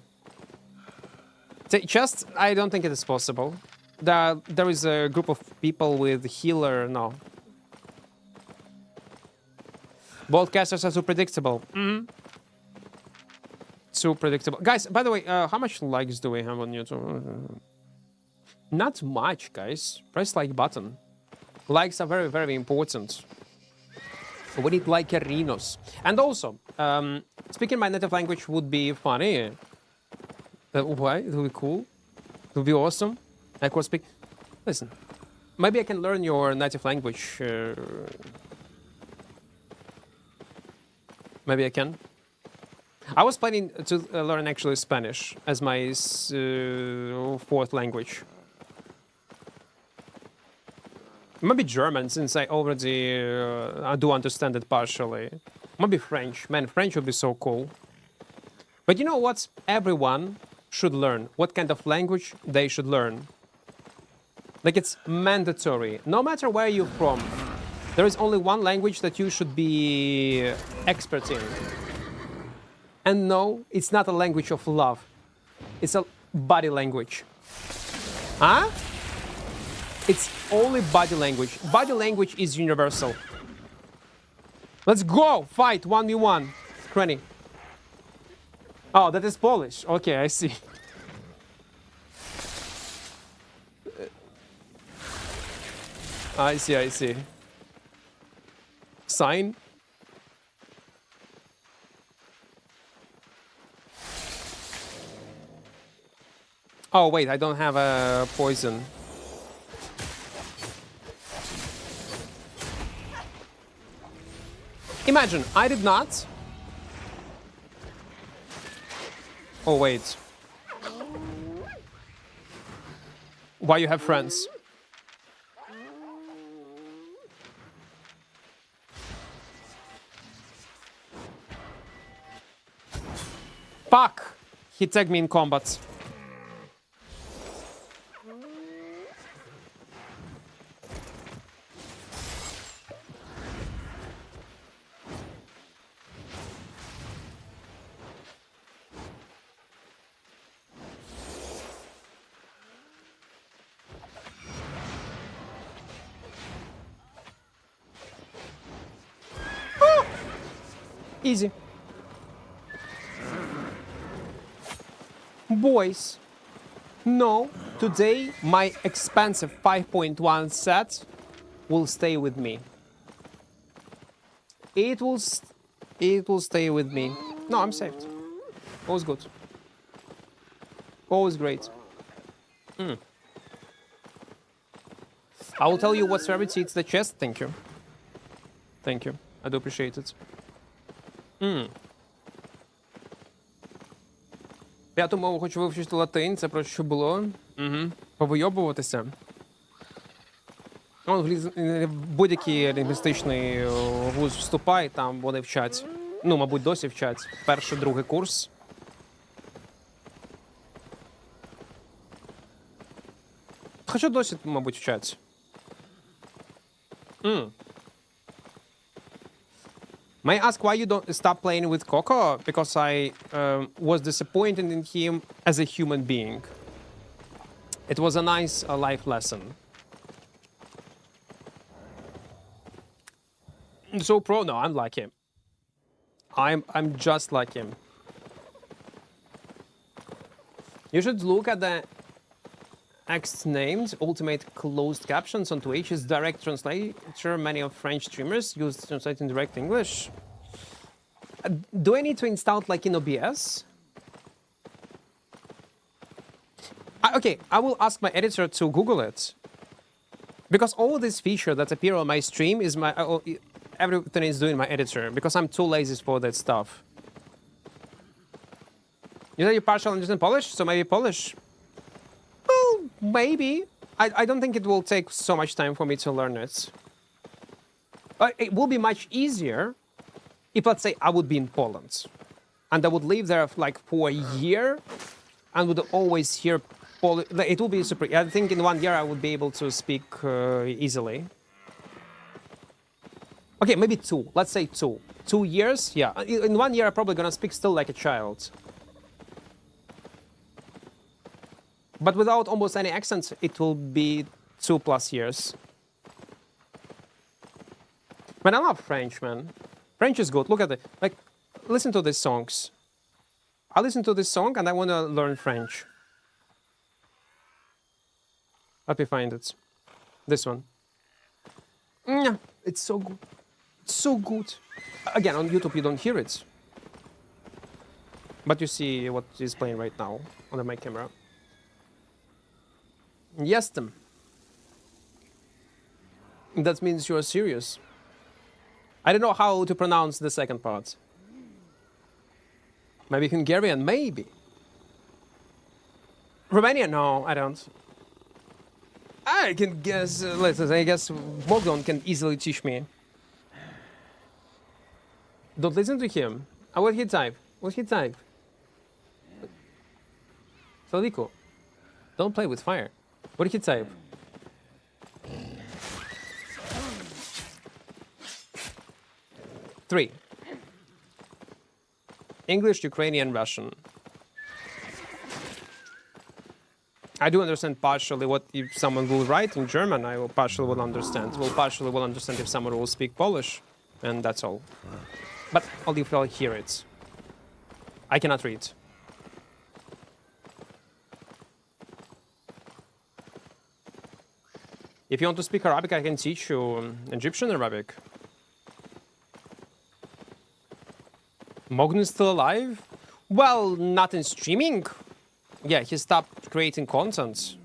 Just, I don't think it is possible. There is a group of people with healer, no. Boltcasters are too predictable. Too predictable. Guys, by the way, how much likes do we have on YouTube? Not much, guys. Press like button. Likes are very, very important. We need like arenas. And also, speaking my native language would be funny. Why? It would be cool. It would be awesome. I could speak. Listen, maybe I can learn your native language. Maybe I can. I was planning to learn actually Spanish as my fourth language. Maybe German, since I already I do understand it partially. Maybe French. Man, French would be so cool. But you know what? Everyone should learn. What kind of language they should learn. Like, it's mandatory. No matter where you're from, there is only one language that you should be expert in. And no, it's not a language of love. It's a body language. Huh? It's only body language. Body language is universal. Let's go! Fight 1v1. Granny. Oh, that is Polish. Okay, I see. I see, I see. Sign? Oh, wait, I don't have a poison. Imagine, I did not. Oh, wait. Why you have friends? Fuck! He tagged me in combat. Easy. Boys, no, today my expensive 5.1 set will stay with me. It will stay with me. No, I'm saved. All's good. Always great. I will tell you what's rarity. It's the chest. Thank you. Thank you. I do appreciate it. П'яту мову хочу вивчити латинь, це про що було? Повийобуватися. В будь-який лінгвістичний вуз вступай, там вони вчать. Ну, мабуть, досі вчать. Перший, другий курс. Хоча досі, мабуть, вчать. May I ask why you don't stop playing with Coco? Because I was disappointed in him as a human being. It was a nice life lesson. So pro? No, I'm like him. I'm just like him. You should look at the X named Ultimate Closed Captions on Twitch. Is direct translator. Many of French streamers use translate in direct English. Do I need to install it like in OBS? Okay, I will ask my editor to Google it. Because all this feature that appear on my stream is my everything is doing my editor. Because I'm too lazy for that stuff. You said you partial understand Polish, so maybe Polish. Well, maybe. I don't think it will take so much time for me to learn it. It will be much easier if, let's say, I would be in Poland. And I would live there like for a year and would always hear Polish. It will be super. I think in 1 year I would be able to speak easily. Okay, maybe 2. Let's say 2. 2 years? Yeah. In 1 year I'm probably gonna speak still like a child. But without almost any accents, it will be 2+ years. Man, I love French, man. French is good. Look at it. Like, listen to these songs. I listen to this song and I want to learn French. Let me find it. This one. It's so good. It's so good. Again, on YouTube you don't hear it. But you see what is playing right now on my camera. Yes, them. That means you are serious. I don't know how to pronounce the second part. Maybe Hungarian, maybe. Romanian? No, I don't. I can guess. I guess Bogdan can easily teach me. Don't listen to him. What he type? What he type? Salico, don't play with fire. What did he type? Three. English, Ukrainian, Russian. I do understand partially what if someone will write in German, I will partially will understand. Will partially will understand if someone will speak Polish, and that's all. But only if I'll hear it. I cannot read. If you want to speak Arabic, I can teach you Egyptian Arabic. Mogn is still alive? Well, not in streaming. Yeah, he stopped creating content.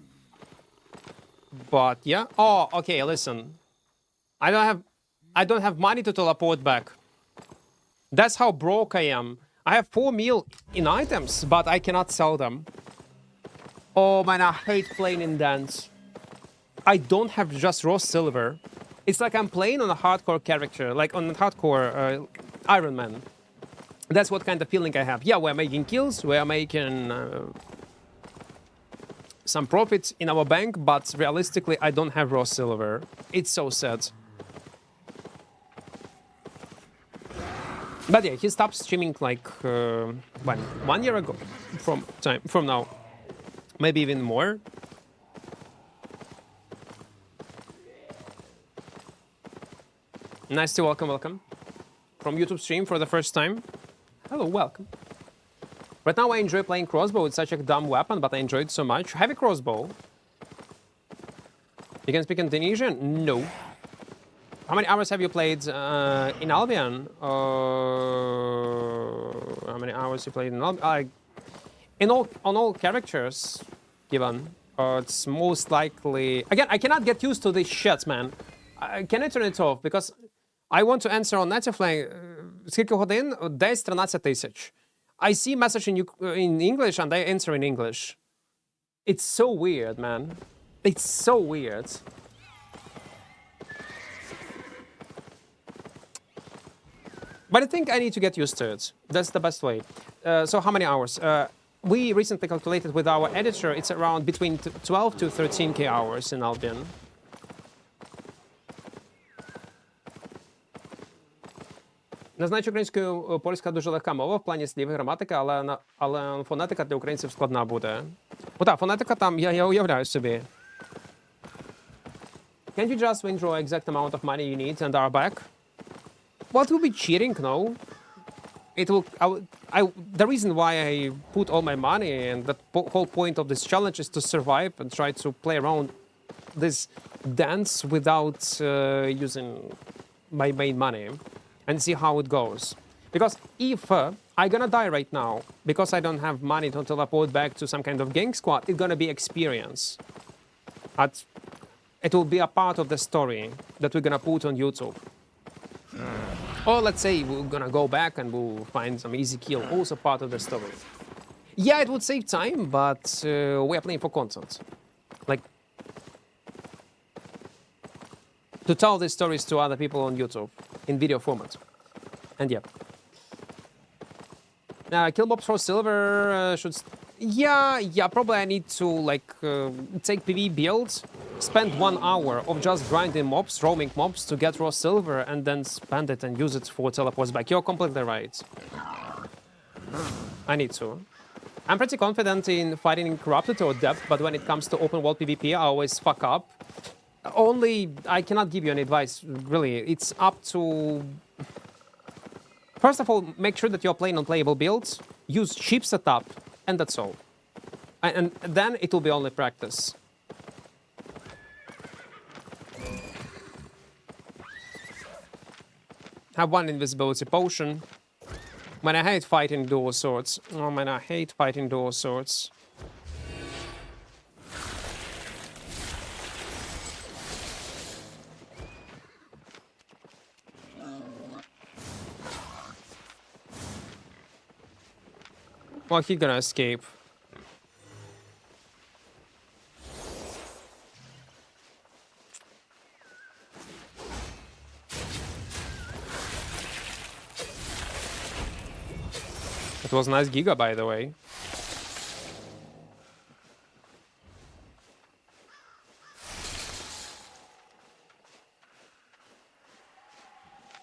But yeah. Oh, okay, listen. I don't have money to teleport back. That's how broke I am. I have 4 mil in items, but I cannot sell them. Oh man, I hate playing in DENS. I don't have just raw silver. It's like I'm playing on a hardcore character, like on a hardcore Iron Man. That's what kind of feeling I have. Yeah, we're making kills, we're making some profits in our bank, but realistically, I don't have raw silver. It's so sad. But yeah, he stopped streaming like when 1 year ago from now, maybe even more. Nice to welcome from YouTube stream for the first time. Hello, welcome. Right now I enjoy playing crossbow. It's such a dumb weapon, but I enjoy it so much. Heavy crossbow. You can speak Indonesian? No. How many hours have you played in Albion? How many hours you played in Albion? On all characters given, it's most likely... Again, I cannot get used to this shit, man. Can I turn it off? Because I want to answer on native language. Скільки годин? Десь 13 тисяч. I see message in English and I answer in English. It's so weird, man. It's so weird. But I think I need to get used to it. That's the best way. So how many hours? We recently calculated with our editor, it's around between 12 to 13k hours in Albion. Не знаю, чи українською польська дуже легка мова в плані слів і граматика, але фонетика для українців складна буде. Ну так, фонетика там, я уявляю собі. Can't you just withdraw exact amount of money you need and are back? Well, it will be cheating, no? It will... the reason why I put all my money and the whole point of this challenge is to survive and try to play around this dance without using my main money. And see how it goes. Because if I'm gonna die right now, because I don't have money to teleport back to some kind of gang squad, it's gonna be experience. But it will be a part of the story that we're gonna put on YouTube. Or let's say we're gonna go back and we'll find some easy kill, also part of the story. Yeah, it would save time, but we are playing for content. Like, to tell these stories to other people on YouTube in video format. And yeah. Kill mobs for silver should... Yeah, probably I need to like take PV builds, spend 1 hour of just grinding mobs, roaming mobs to get raw silver, and then spend it and use it for teleports back. You're completely right. I need to. I'm pretty confident in fighting in Corrupted or Depth, but when it comes to open world PvP, I always fuck up. Only, I cannot give you any advice, really. It's up to... First of all, make sure that you're playing on playable builds, use cheap setup, and that's all. And then it will be only practice. Have one invisibility potion. Man, I hate fighting dual swords. Oh man, I hate fighting dual swords. Well, he's gonna escape. It was nice Giga, by the way.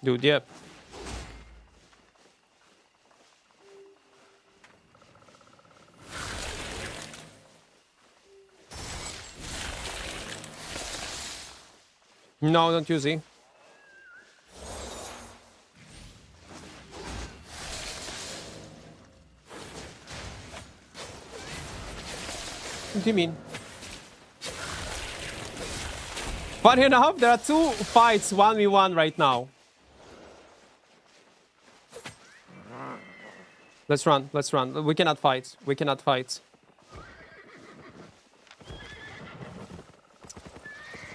Dude, yep. No, don't use E. What do you mean? Funny enough, there are 2 fights 1v1 right now. Let's run, let's run. We cannot fight. We cannot fight.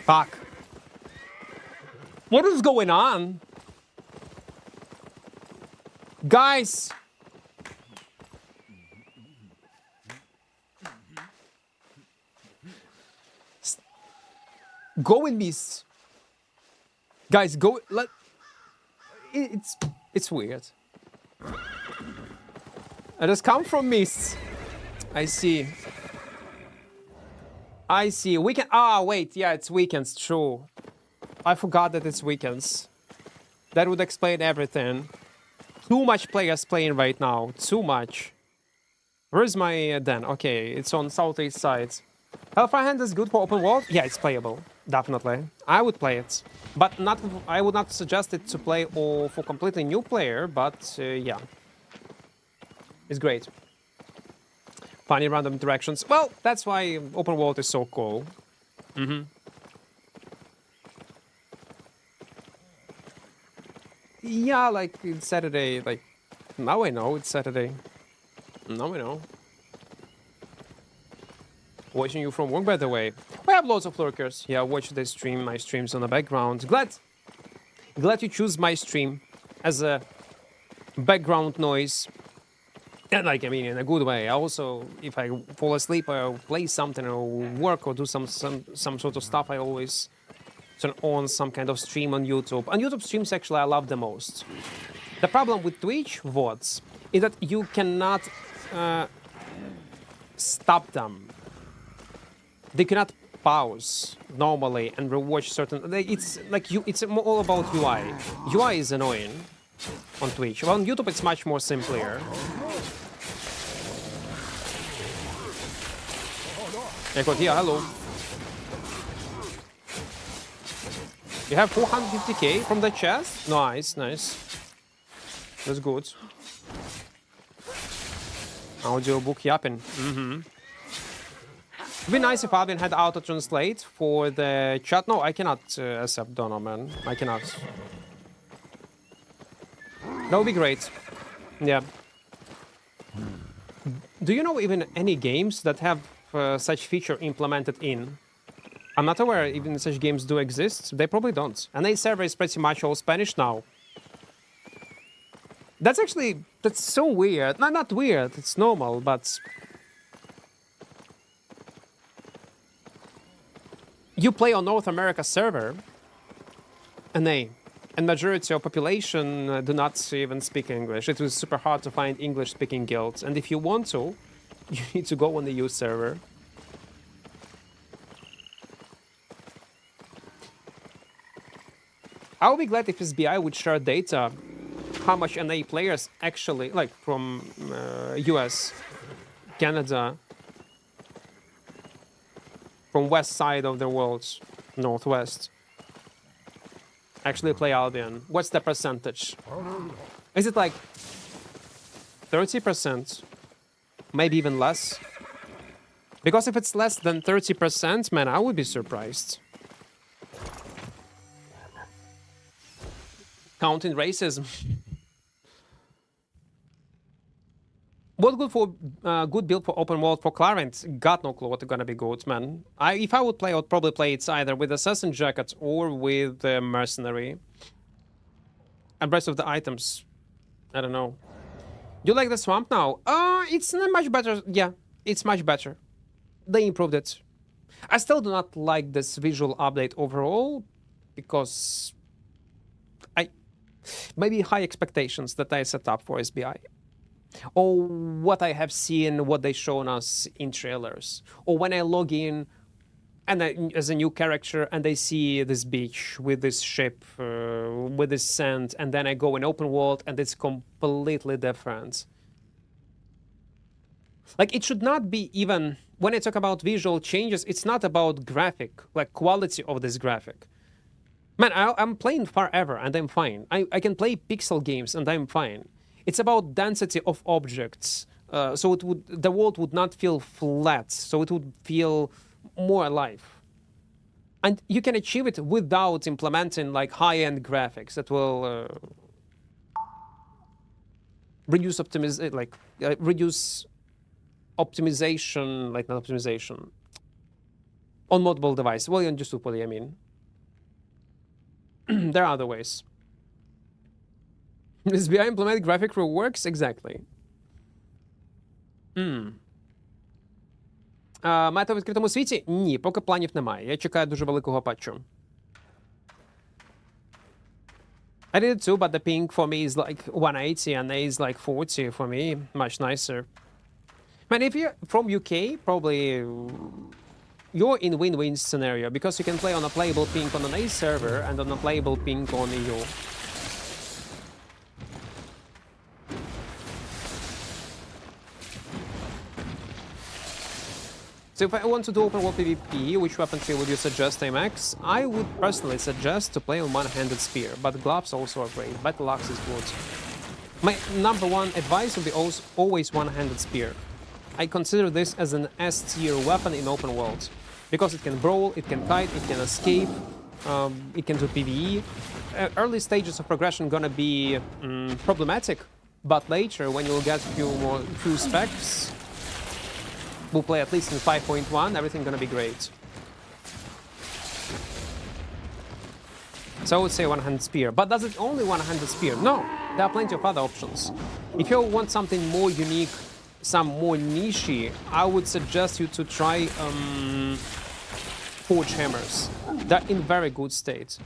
Fuck. What is going on? Guys! Go in this. Guys, go. It's weird. It has come from mists. I see. I see. Weekend. Ah, wait. Yeah, it's weekends. True. I forgot that it's weekends. That would explain everything. Too much players playing right now. Too much. Where's my den? Okay, it's on southeast side. Hellfire Hand is good for open world? Yeah, it's playable. Definitely. I would play it. But not. I would not suggest it to play or for completely new player, but yeah. It's great. Funny random interactions. Well, that's why open world is so cool. Yeah, like it's Saturday. Like now I know it's Saturday. Now I know. Watching you from work, by the way. We have lots of lurkers. Yeah, watch the stream. My streams on the background. Glad you choose my stream as a background noise. And like, I mean, in a good way. Also, if I fall asleep, I'll play something or work or do some sort of stuff. I always turn on some kind of stream on YouTube. On YouTube streams, actually, I love the most. The problem with Twitch VODs is that you cannot stop them. They cannot pause normally and rewatch certain. It's like it's all about UI. UI is annoying on Twitch. Well, on YouTube, it's much more simpler. Equart, yeah, hello. You have 450k from the chest? Nice, nice. That's good. Audiobook yapping. It'd be nice if Albion had auto-translate for the chat. No, I cannot accept Dono, man. I cannot. That would be great. Yeah. Do you know even any games that have such feature implemented in? I'm not aware even such games do exist. They probably don't. And the server is pretty much all Spanish now. That's so weird. No, not weird. It's normal, but you play on North America server, and majority of population do not even speak English. It was super hard to find English-speaking guilds, and if you want to, you need to go on the EU server. I would be glad if SBI would share data how much NA players actually, like from US, Canada, from west side of the world, northwest, actually play Albion. What's the percentage? Is it like 30%? Maybe even less? Because if it's less than 30%, man, I would be surprised. Counting racism. What good for good build for open world for Clarence? Got no clue what's gonna be good, man. If I would play, I would probably play it either with Assassin Jacket or with Mercenary. And rest of the items, I don't know. You like the swamp now? It's not much better. Yeah, it's much better. They improved it. I still do not like this visual update overall because maybe high expectations that I set up for SBI. Or what I have seen, what they've shown us in trailers. Or when I log in and as a new character and I see this beach with this ship, with this sand, and then I go in open world and it's completely different. Like, it should not be even, when I talk about visual changes, it's not about graphic, like quality of this graphic. Man, I'm playing forever and I'm fine. I can play pixel games and I'm fine. It's about density of objects, so the world would not feel flat, so it would feel more alive. And you can achieve it without implementing like high-end graphics that will reduce reduce optimization, like not optimization, on multiple devices. Well, you understood what I mean. There are other ways. SBI implemented graphic reworks? Exactly. Мета в відкритому світі? Ні, поки планів немає. Я чекаю дуже великого патчу. I did it too, but the ping for me is like 180 and A is like 40 for me. Much nicer. Man, if you're from UK, probably you're in win-win scenario because you can play on a playable ping on an A server and on a playable ping on EU. So if I want to do open world PvP, which weapon tree would you suggest, Amax? I would personally suggest to play on one-handed spear, but gloves also are great. Battle axe is good. My number one advice would be always one-handed spear. I consider this as an S-tier weapon in open world because it can brawl, it can kite, it can escape, it can do PvE. Early stages of progression gonna be problematic, but later when you'll get few specs, we'll play at least in 5.1, everything gonna be great. So I would say one-handed spear. But does it only one-handed spear? No, there are plenty of other options. If you want something more unique, some more niche, I would suggest you to try forge hammers. They're in very good state.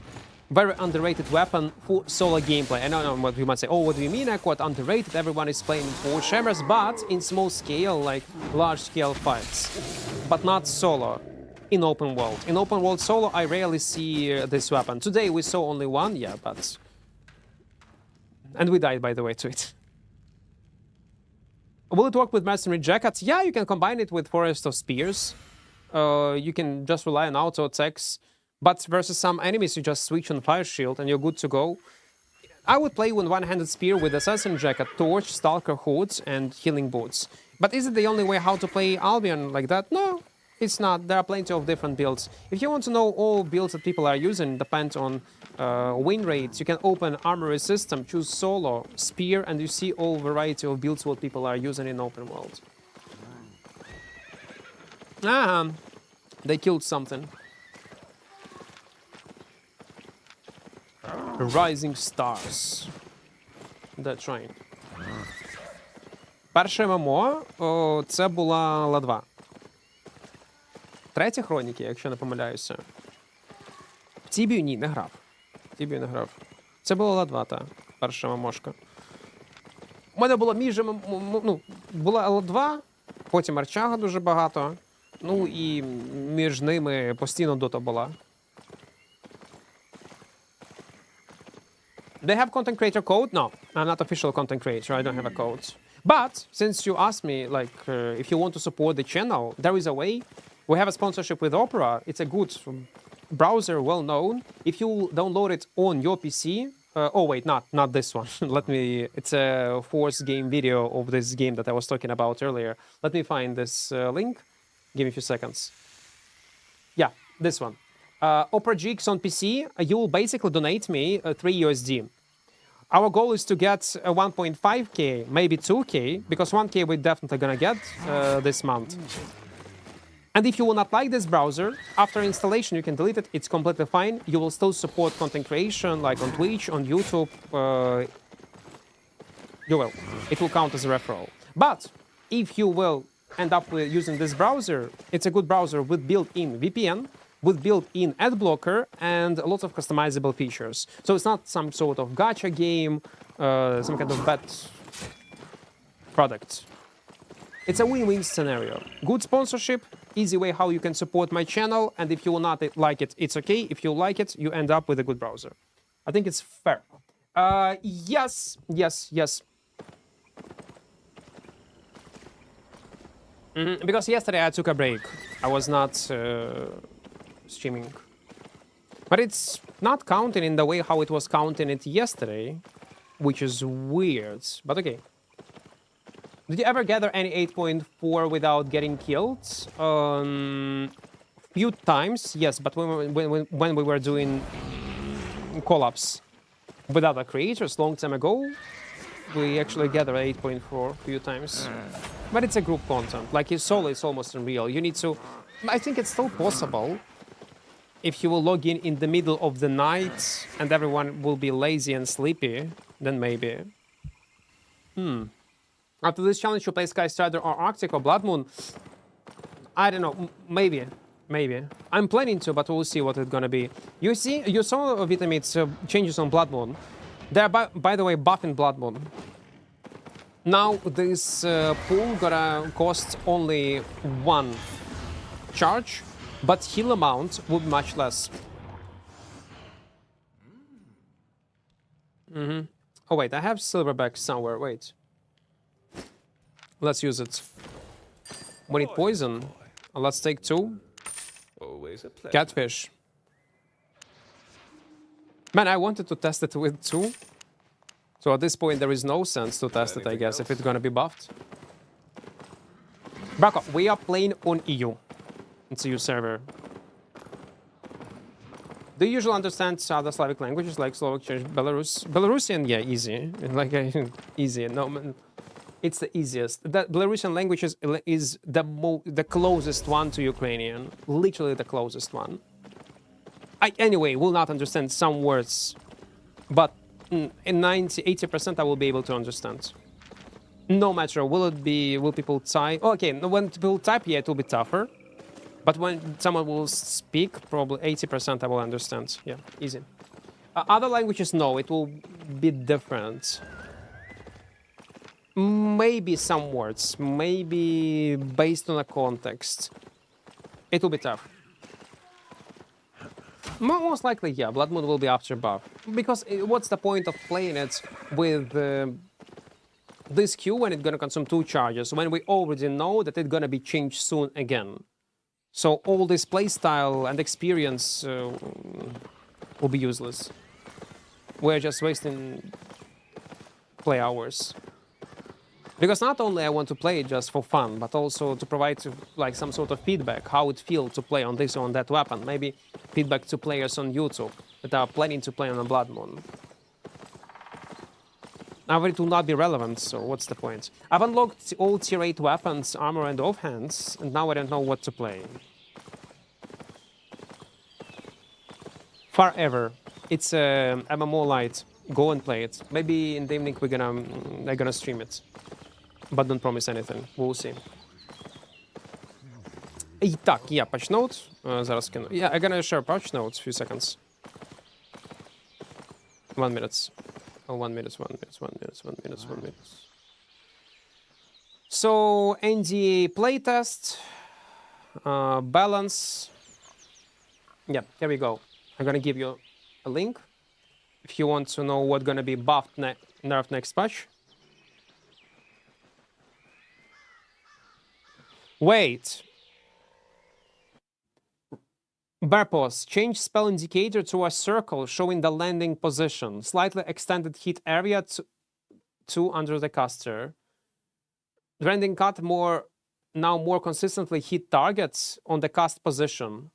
Very underrated weapon for solo gameplay. I know what you might say, oh, what do you mean, Equart, underrated? Everyone is playing forge hammers, but in small scale, like large scale fights. But not solo, in open world. In open world solo, I rarely see this weapon. Today we saw only one, yeah, but... And we died, by the way, to it. Will it work with Mercenary Jackets? Yeah, you can combine it with Forest of Spears. You can just rely on auto attacks. But versus some enemies, you just switch on Fire Shield and you're good to go. I would play with one-handed spear with Assassin Jacket, Torch, Stalker Hoods, and Healing Boots. But is it the only way how to play Albion like that? No, it's not. There are plenty of different builds. If you want to know all builds that people are using, depend on win rates. You can open Armory System, choose Solo, Spear, and you see all variety of builds what people are using in open world. They killed something. Rising Stars. That's right. Перше ММО це була Ла-2. Третя Хроніки, якщо не помиляюся. В Тібію ні, не грав. В Тібію не грав. Це була Ла-2, та перша ММОшка. У мене було була Ла-2, потім Арчага дуже багато. Ну і між ними постійно Дота була. They have content creator code? No, I'm not official content creator. I don't have a code. But since you asked me, like, if you want to support the channel, there is a way. We have a sponsorship with Opera. It's a good browser, well known. If you download it on your PC, oh wait, not this one. Let me. It's a Force game video of this game that I was talking about earlier. Let me find this link. Give me a few seconds. Yeah, this one. Opera GX on PC, you will basically donate me 3 USD. Our goal is to get 1.5k, maybe 2k, because 1k we're definitely gonna get this month. And if you will not like this browser, after installation you can delete it, it's completely fine. You will still support content creation, like on Twitch, on YouTube. You will. It will count as a referral. But if you will end up with using this browser, it's a good browser with built-in VPN, with built-in ad blocker and lots of customizable features. So it's not some sort of gacha game, some kind of bad product. It's a win-win scenario. Good sponsorship, easy way how you can support my channel, and if you will not like it, it's okay. If you like it, you end up with a good browser. I think it's fair. Yes. Because yesterday I took a break. I was not streaming. But it's not counting in the way how it was counting it yesterday, which is weird, but okay. Did you ever gather any 8.4 without getting killed? Few times, yes, but when we were doing collabs with other creators long time ago, we actually gathered 8.4 few times. But it's a group content. Like solo is almost unreal. You need to... I think it's still possible if you will log in the middle of the night and everyone will be lazy and sleepy, then maybe. After this challenge, you play Sky Strider or Arctic or Blood Moon. I don't know. Maybe. I'm planning to, but we'll see what it's gonna be. You saw Vitamit's changes on Blood Moon. They're, by the way, buffing Blood Moon. Now this pool gonna cost only 1 charge, but heal amount would be much less. Oh wait, I have Silverback somewhere, wait. Let's use it. We need poison. Let's take 2. Always a pleasure. Catfish. Man, I wanted to test it with 2. So at this point, there is no sense to test it, I guess, if it's gonna be buffed. Brako, we are playing on EU. It's a EU server. Do you usually understand other Slavic languages like Slovak, Czech, Belarus? Belarusian, yeah, easy. Like, easy. No, man, it's the easiest. The Belarusian language is the closest one to Ukrainian. Literally the closest one. I, anyway, will not understand some words, but in 80% I will be able to understand. No matter, will people type? Okay, when people type, yeah, it will be tougher. But when someone will speak, probably 80% I will understand. Yeah, easy. Other languages, no, it will be different. Maybe some words, maybe based on a context. It will be tough. Most likely, yeah, Blood Moon will be after buff. Because what's the point of playing it with this queue when it's gonna consume 2 charges, when we already know that it's gonna be changed soon again? So all this playstyle and experience will be useless. We're just wasting play hours. Because not only I want to play it just for fun, but also to provide like some sort of feedback, how it feels to play on this or on that weapon. Maybe feedback to players on YouTube that are planning to play on a Blood Moon. Now it will not be relevant, so what's the point? I've unlocked all tier 8 weapons, armor and offhands, and now I don't know what to play. Forever. It's a MMO light. Go and play it. Maybe in the evening I'm gonna stream it. But don't promise anything. We'll see. І так, я patch note. Зараз кину. Yeah, I'm gonna share patch notes. Few seconds. 1 minute. Oh, 1 minute, 1 minute, 1 minute, 1 minute, 1 minute. So, NDA playtest. Balance. Yeah, here we go. I'm gonna give you a link. If you want to know what's gonna be buffed, nerfed next patch. Wait. Barpos, change spell indicator to a circle showing the landing position. Slightly extended hit area to under the caster. Rending cut now more consistently hit targets on the cast position.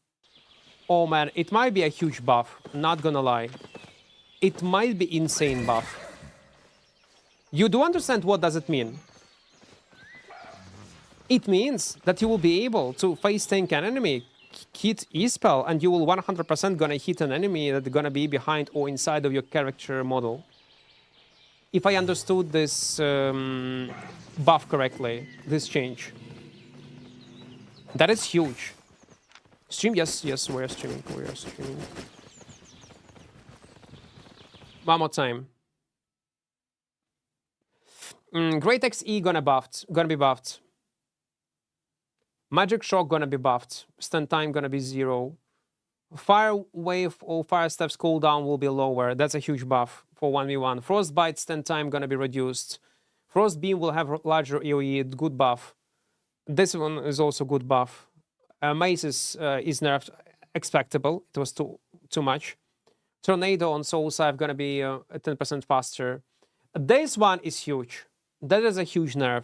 Oh man, it might be a huge buff, not gonna lie. It might be insane buff. You do understand what does it mean? It means that you will be able to face tank an enemy, hit E-spell, and you will 100% gonna hit an enemy that's gonna be behind or inside of your character model. If I understood this buff correctly, this change. That is huge. Stream? Yes, yes, we're streaming. One more time. Great XE gonna be buffed. Magic Shock gonna be buffed. Stun time gonna be 0. Fire Wave or Fire Steps cooldown will be lower. That's a huge buff for 1v1. Frostbite stun time gonna be reduced. Frost Beam will have larger AoE, good buff. This one is also good buff. Mace is nerfed, expectable. It was too much. Tornado on Soul Scythe gonna be 10% faster. This one is huge. That is a huge nerf.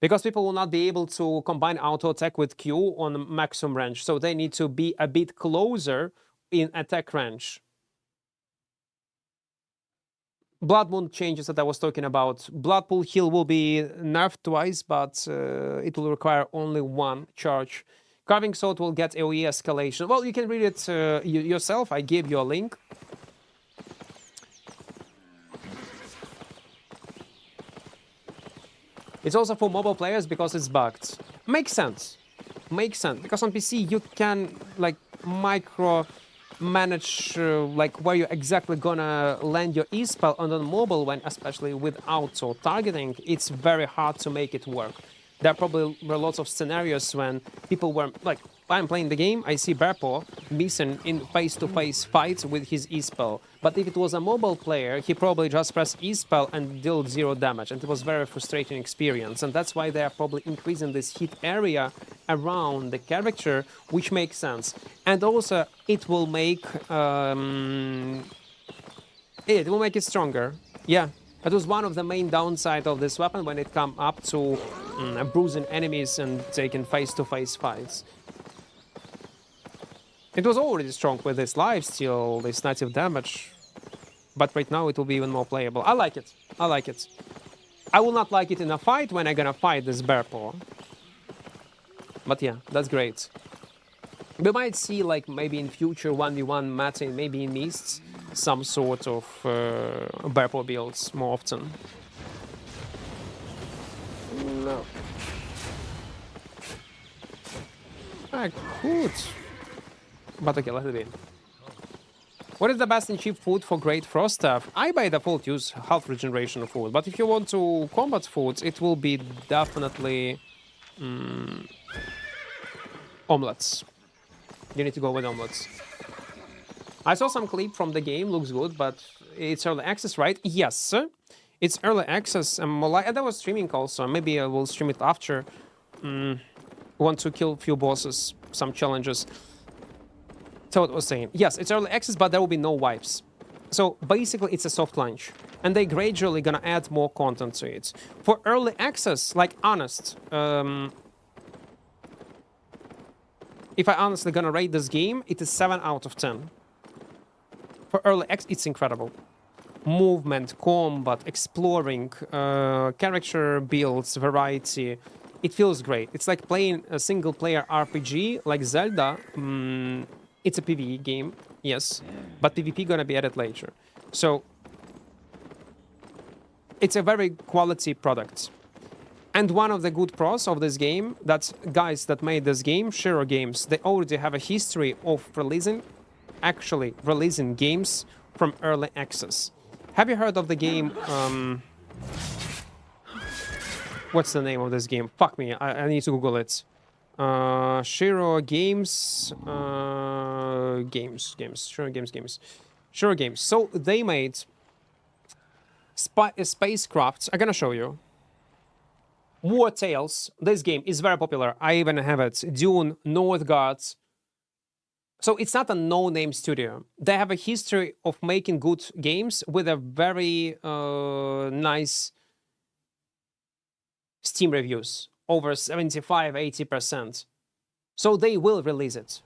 Because people will not be able to combine auto attack with Q on maximum range, so they need to be a bit closer in attack range. Blood Moon changes that I was talking about. Blood Pool heal will be nerfed twice, but it will require only 1 charge. Carving Sword will get AoE escalation. Well, you can read it yourself. I gave you a link. It's also for mobile players because it's bugged. Makes sense. Makes sense. Because on PC you can like micro manage like where you're exactly gonna land your E-spell on the mobile when, especially with auto targeting, it's very hard to make it work. There probably were lots of scenarios when people were like, I'm playing the game, I see Berpo missing in face-to-face fights with his E-spell. But if it was a mobile player, he probably just pressed E-spell and dealt 0 damage. And it was a very frustrating experience. And that's why they are probably increasing this hit area around the character, which makes sense. And also, it will make it stronger. Yeah. That was one of the main downsides of this weapon when it come up to bruising enemies and taking face-to-face fights. It was already strong with this lifesteal, this native damage, but right now it will be even more playable. I like it. I like it. I will not like it in a fight when I'm gonna fight this Berpo. But yeah, that's great. We might see, like, maybe in future 1v1 meta, maybe in Mists, some sort of Berpo builds more often. No. I could. But okay, let it be. What is the best and cheap food for great frost staff? I by default use health regeneration food, but if you want to combat foods, it will be definitely omelets. You need to go with omelets. I saw some clip from the game, looks good, but it's early access, right? Yes, it's early access. And I was streaming also. Maybe I will stream it after. Want to kill a few bosses, some challenges. So what I was saying, yes, it's early access, but there will be no wipes. So basically, it's a soft launch, and they gradually gonna add more content to it. For early access, like honest, if I honestly gonna rate this game, it is 7 out of 10. For early access, it's incredible. Movement, combat, exploring, character builds, variety. It feels great. It's like playing a single-player RPG like Zelda. It's a PvE game, yes, but PvP gonna be added later. So it's a very quality product. And one of the good pros of this game, that guys that made this game, Shiro Games, they already have a history of actually releasing games from early access. Have you heard of the game? What's the name of this game? Fuck me, I need to Google it. Shiro Games, Shiro Games. So they made spacecrafts. I'm gonna show you. War Tales. This game is very popular. I even have it. Dune, Northgard. So it's not a no-name studio. They have a history of making good games with a very nice Steam reviews. Over 75-80%. So they will release it.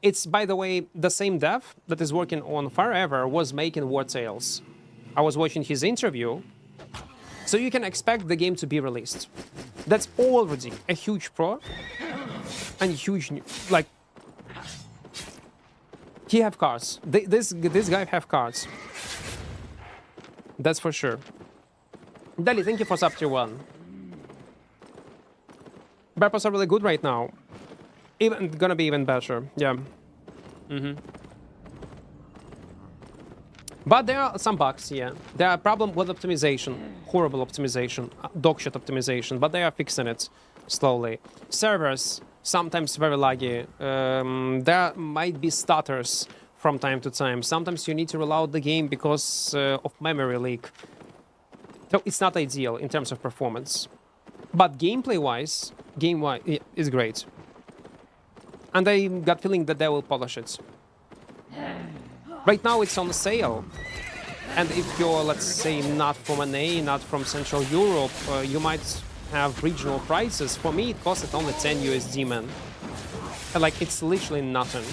It's, by the way, the same dev that is working on Forever was making War Tales. I was watching his interview. So you can expect the game to be released. That's already a huge pro. And huge, like... He have cards. This guy have cards. That's for sure. Dali, thank you for sub tier 1. Berpos are really good right now. Even gonna be even better, yeah. But there are some bugs, yeah. There are problems with optimization, horrible optimization, dogshit optimization, but they are fixing it slowly. Servers, sometimes very laggy. There might be stutters from time to time. Sometimes you need to reload the game because of memory leak. So it's not ideal in terms of performance. But gameplay-wise, it's great. And I got feeling that they will polish it. Right now it's on sale. And if you're, let's say, not from NA, not from Central Europe, you might have regional prices. For me, it costed only 10 USD, man. And, like, it's literally nothing.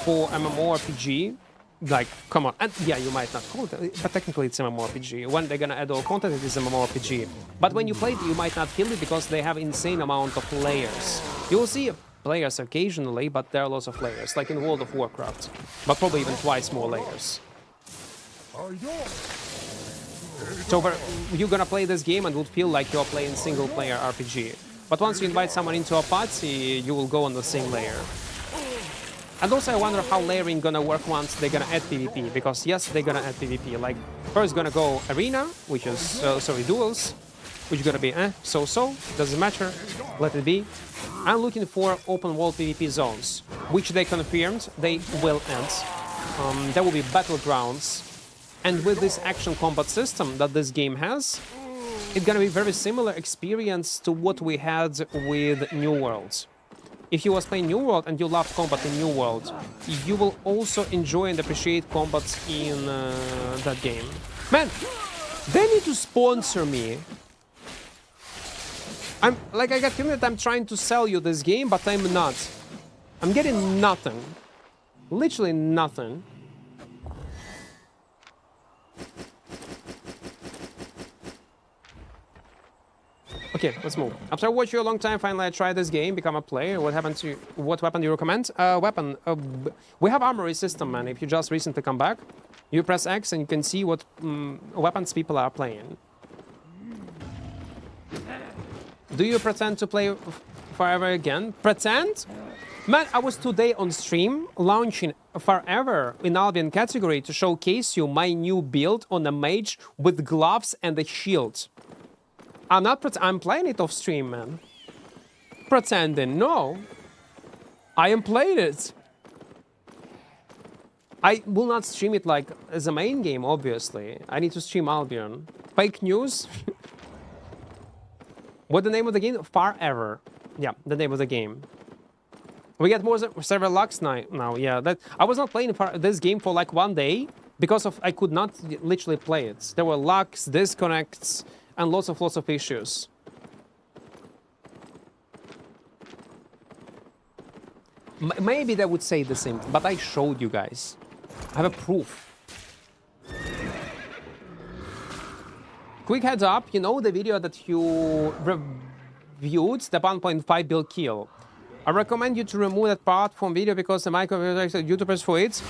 For MMORPG, like, come on. And yeah, you might not call it, but technically it's MMORPG. When they're gonna add all content, it is MMORPG. But when you play it, you might not feel it because they have insane amount of layers. You will see players occasionally, but there are lots of layers, like in World of Warcraft. But probably even twice more layers. So you're gonna play this game and would feel like you're playing single-player RPG. But once you invite someone into a party, you will go on the same layer. And also I wonder how layering gonna work once they're gonna add PvP, because yes, they're gonna add PvP. Like, first gonna go Arena, which is, sorry, Duels, which is gonna be so-so, doesn't matter, let it be. I'm looking for open world PvP zones, which they confirmed they will add. There will be battlegrounds, and with this action combat system that this game has, it's gonna be very similar experience to what we had with New World. If you was playing New World and you love combat in New World, you will also enjoy and appreciate combat in that game. Man, they need to sponsor me. I got feeling that I'm trying to sell you this game, but I'm not. I'm getting nothing. Literally nothing. Okay, let's move. After watching you a long time, finally I tried this game, become a player. What happened to you? What weapon do you recommend? Weapon. We have armory system, man. If you just recently come back, you press X and you can see what weapons people are playing. Do you pretend to play forever again? Pretend? Man, I was today on stream launching forever in Albion category to showcase you my new build on a mage with gloves and a shield. I'm playing it off stream, man. Pretending, no. I am playing it. I will not stream it like as a main game, obviously. I need to stream Albion. Fake news? What the name of the game? Forever. Yeah, the name of the game. We get more server locks now. Yeah, that I was not playing this game for like 1 day because of I could not literally play it. There were locks, disconnects, and lots of issues. Maybe they would say the same, but I showed you guys. I have a proof. Quick heads up, you know the video that you reviewed, the 1.5 build kill. I recommend you to remove that part from video because the micro YouTubers for it.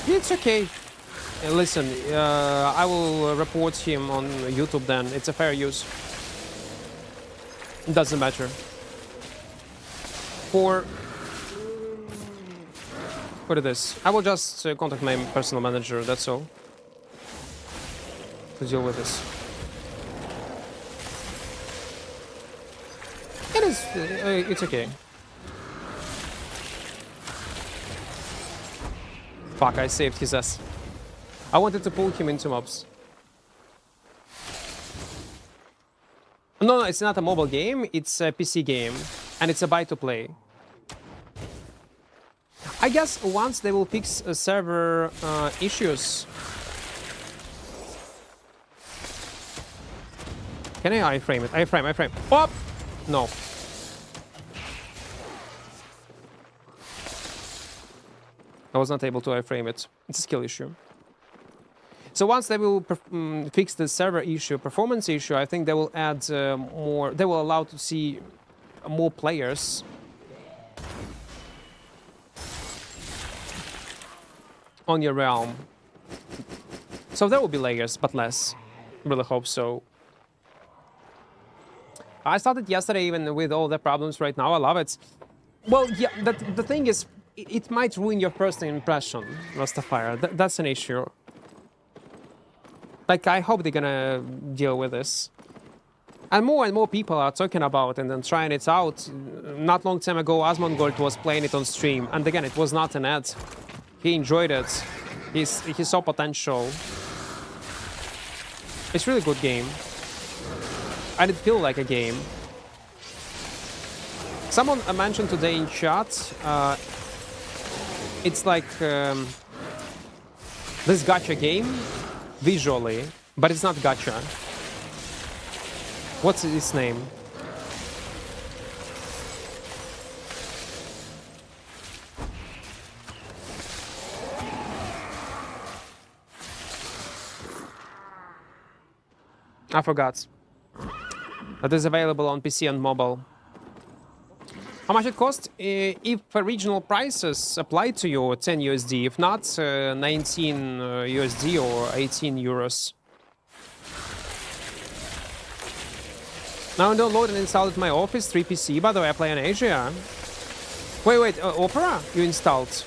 It's okay. Listen, I will report him on YouTube then. It's a fair use. It doesn't matter. For what it is, I will just contact my personal manager, that's all. To deal with this. It is, it's okay. Fuck, I saved his ass. I wanted to pull him into mobs. No, it's not a mobile game, it's a PC game. And it's a buy-to-play. I guess once they will fix server issues. Can I iframe it? Iframe. Oh! No. I was not able to iframe it. It's a skill issue. So once they will fix the server issue, performance issue, I think they will add more. They will allow to see more players on your realm. So there will be layers, but less. Really hope so. I started yesterday, even with all the problems right now. I love it. Well, yeah. The thing is, it might ruin your first impression, Rastafari. That's an issue. Like, I hope they're gonna deal with this. And more people are talking about it and then trying it out. Not long time ago, Asmongold was playing it on stream. And again, it was not an ad. He enjoyed it. He saw potential. It's really good game. And it feel like a game. Someone mentioned today in chat, it's like this gacha game, visually, but it's not gacha. What's its name? I forgot. That is available on PC and mobile. How much it costs? If regional prices apply to you, 10 USD. If not, 19 USD or 18 euros. Now I download and install it in my office, 3 PC. By the way, I play on Asia. Wait, Opera? You installed.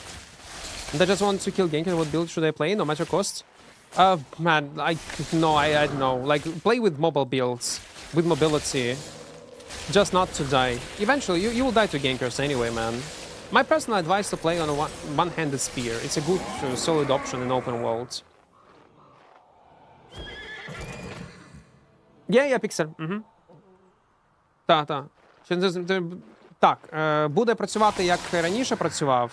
And I just want to kill Ganker. What build should I play, no matter cost? Man, I don't know. Like, play with mobile builds, with mobility. Just not to die. Eventually, you will die to Gankers anyway, man. My personal advice to play on a one-handed spear. It's a good, solid option in open world. Yeah, Pixel. Так. Так, буде працювати, як раніше працював,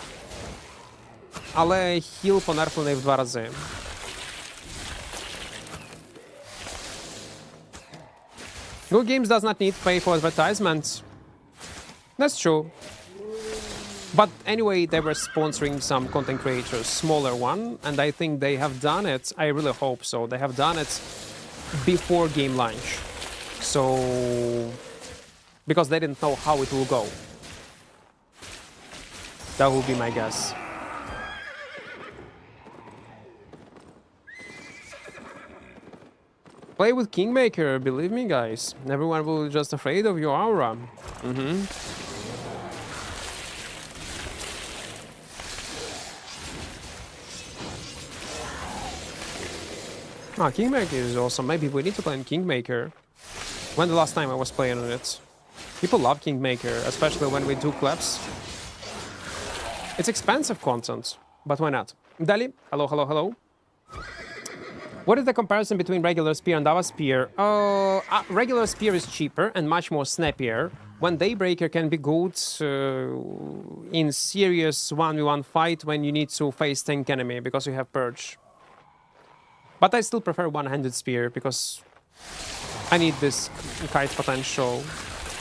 але хіл понерфлений в 2 рази. Good Games does not need to pay for advertisements. That's true. But anyway, they were sponsoring some content creators, smaller one, and I think they have done it. I really hope so. They have done it before game launch. So, because they didn't know how it will go. That will be my guess. Play with Kingmaker, believe me, guys. Everyone will be just afraid of your aura. Kingmaker is awesome. Maybe we need to play on Kingmaker. When the last time I was playing on it? People love Kingmaker, especially when we do claps. It's expensive content, but why not? Dali, hello. What is the comparison between regular spear and Ava spear? Regular spear is cheaper and much more snappier. When Daybreaker can be good in serious 1v1 fight when you need to face tank enemy because you have Purge. But I still prefer one-handed spear because I need this kite potential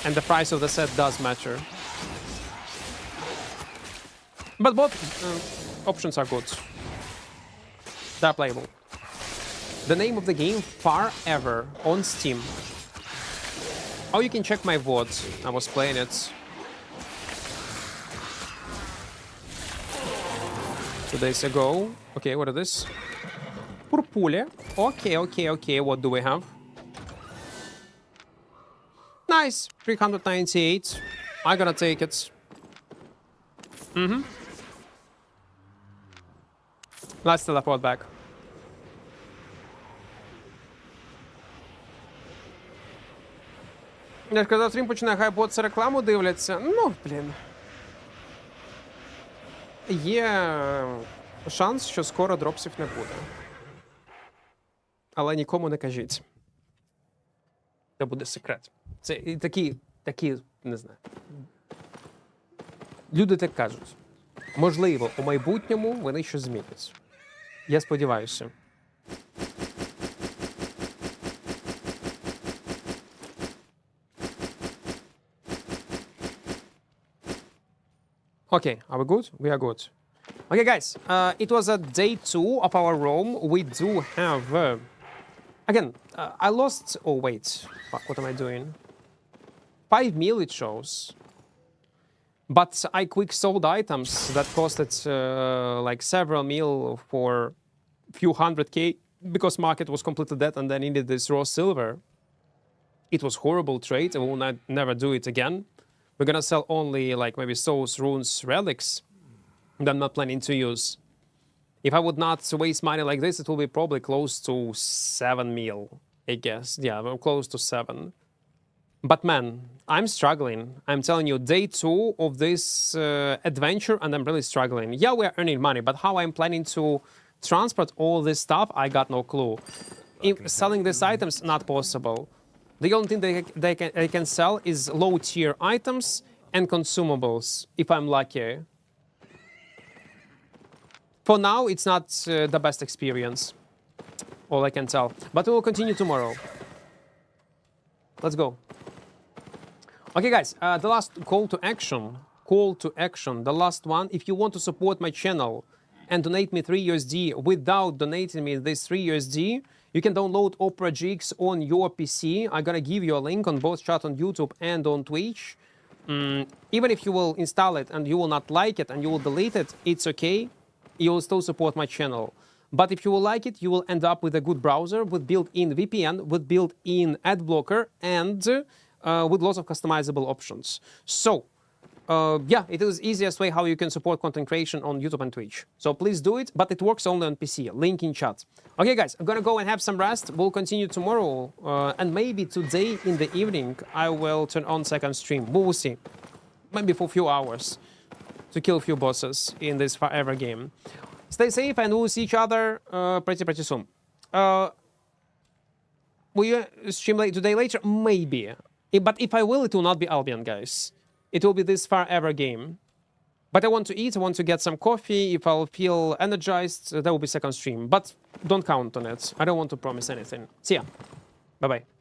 and the price of the set does matter. But both options are good. They're playable. The name of the game, Far Ever, on Steam. Oh, you can check my VOD. I was playing it 2 days ago. Okay, what is this? Purpule. Okay. What do we have? Nice. 398. I'm gonna take it. Let's teleport back. Я ж казав, стрім починає, хай ботси рекламу дивляться. Ну, блін. Є шанс, що скоро дропсів не буде. Але нікому не кажіть. Це буде секрет. Це і такі, не знаю. Люди так кажуть. Можливо, у майбутньому вони щось змінять. Я сподіваюся. Okay, are we good? We are good. Okay, guys, it was a day 2 of our roam. We do have... again, I lost... Oh, wait. Fuck, what am I doing? 5 mil it shows. But I quick sold items that costed like several mil for few 100k because market was completely dead and I needed this raw silver. It was horrible trade. I will never do it again. We're gonna sell only like maybe souls, runes, relics that I'm not planning to use. If I would not waste money like this, it will be probably close to 7 mil, I guess. Yeah, I'm close to 7. But man, I'm struggling. I'm telling you, day 2 of this adventure, and I'm really struggling. Yeah, we're earning money, but how I'm planning to transport all this stuff, I got no clue. Selling these items, not possible. The only thing they can sell is low-tier items and consumables, if I'm lucky. For now, it's not the best experience, all I can tell. But we will continue tomorrow. Let's go. Okay, guys, the last call to action, the last one. If you want to support my channel and donate me 3 USD without donating me this 3 USD, you can download Opera GX on your PC. I'm gonna give you a link on both chat on YouTube and on Twitch. Even if you will install it and you will not like it and you will delete it, it's okay. You will still support my channel. But if you will like it, you will end up with a good browser with built-in VPN, with built-in ad blocker, and with lots of customizable options. So, yeah, it is easiest way how you can support content creation on YouTube and Twitch. So please do it, but it works only on PC. Link in chat. Okay, guys, I'm gonna go and have some rest. We'll continue tomorrow, and maybe today in the evening I will turn on second stream. We will see. Maybe for a few hours to kill a few bosses in this forever game. Stay safe, and we'll see each other pretty soon. Will you stream today later? Maybe. But if I will, it will not be Albion, guys. It will be this forever game. But I want to eat, I want to get some coffee. If I'll feel energized, that will be second stream. But don't count on it. I don't want to promise anything. See ya. Bye-bye.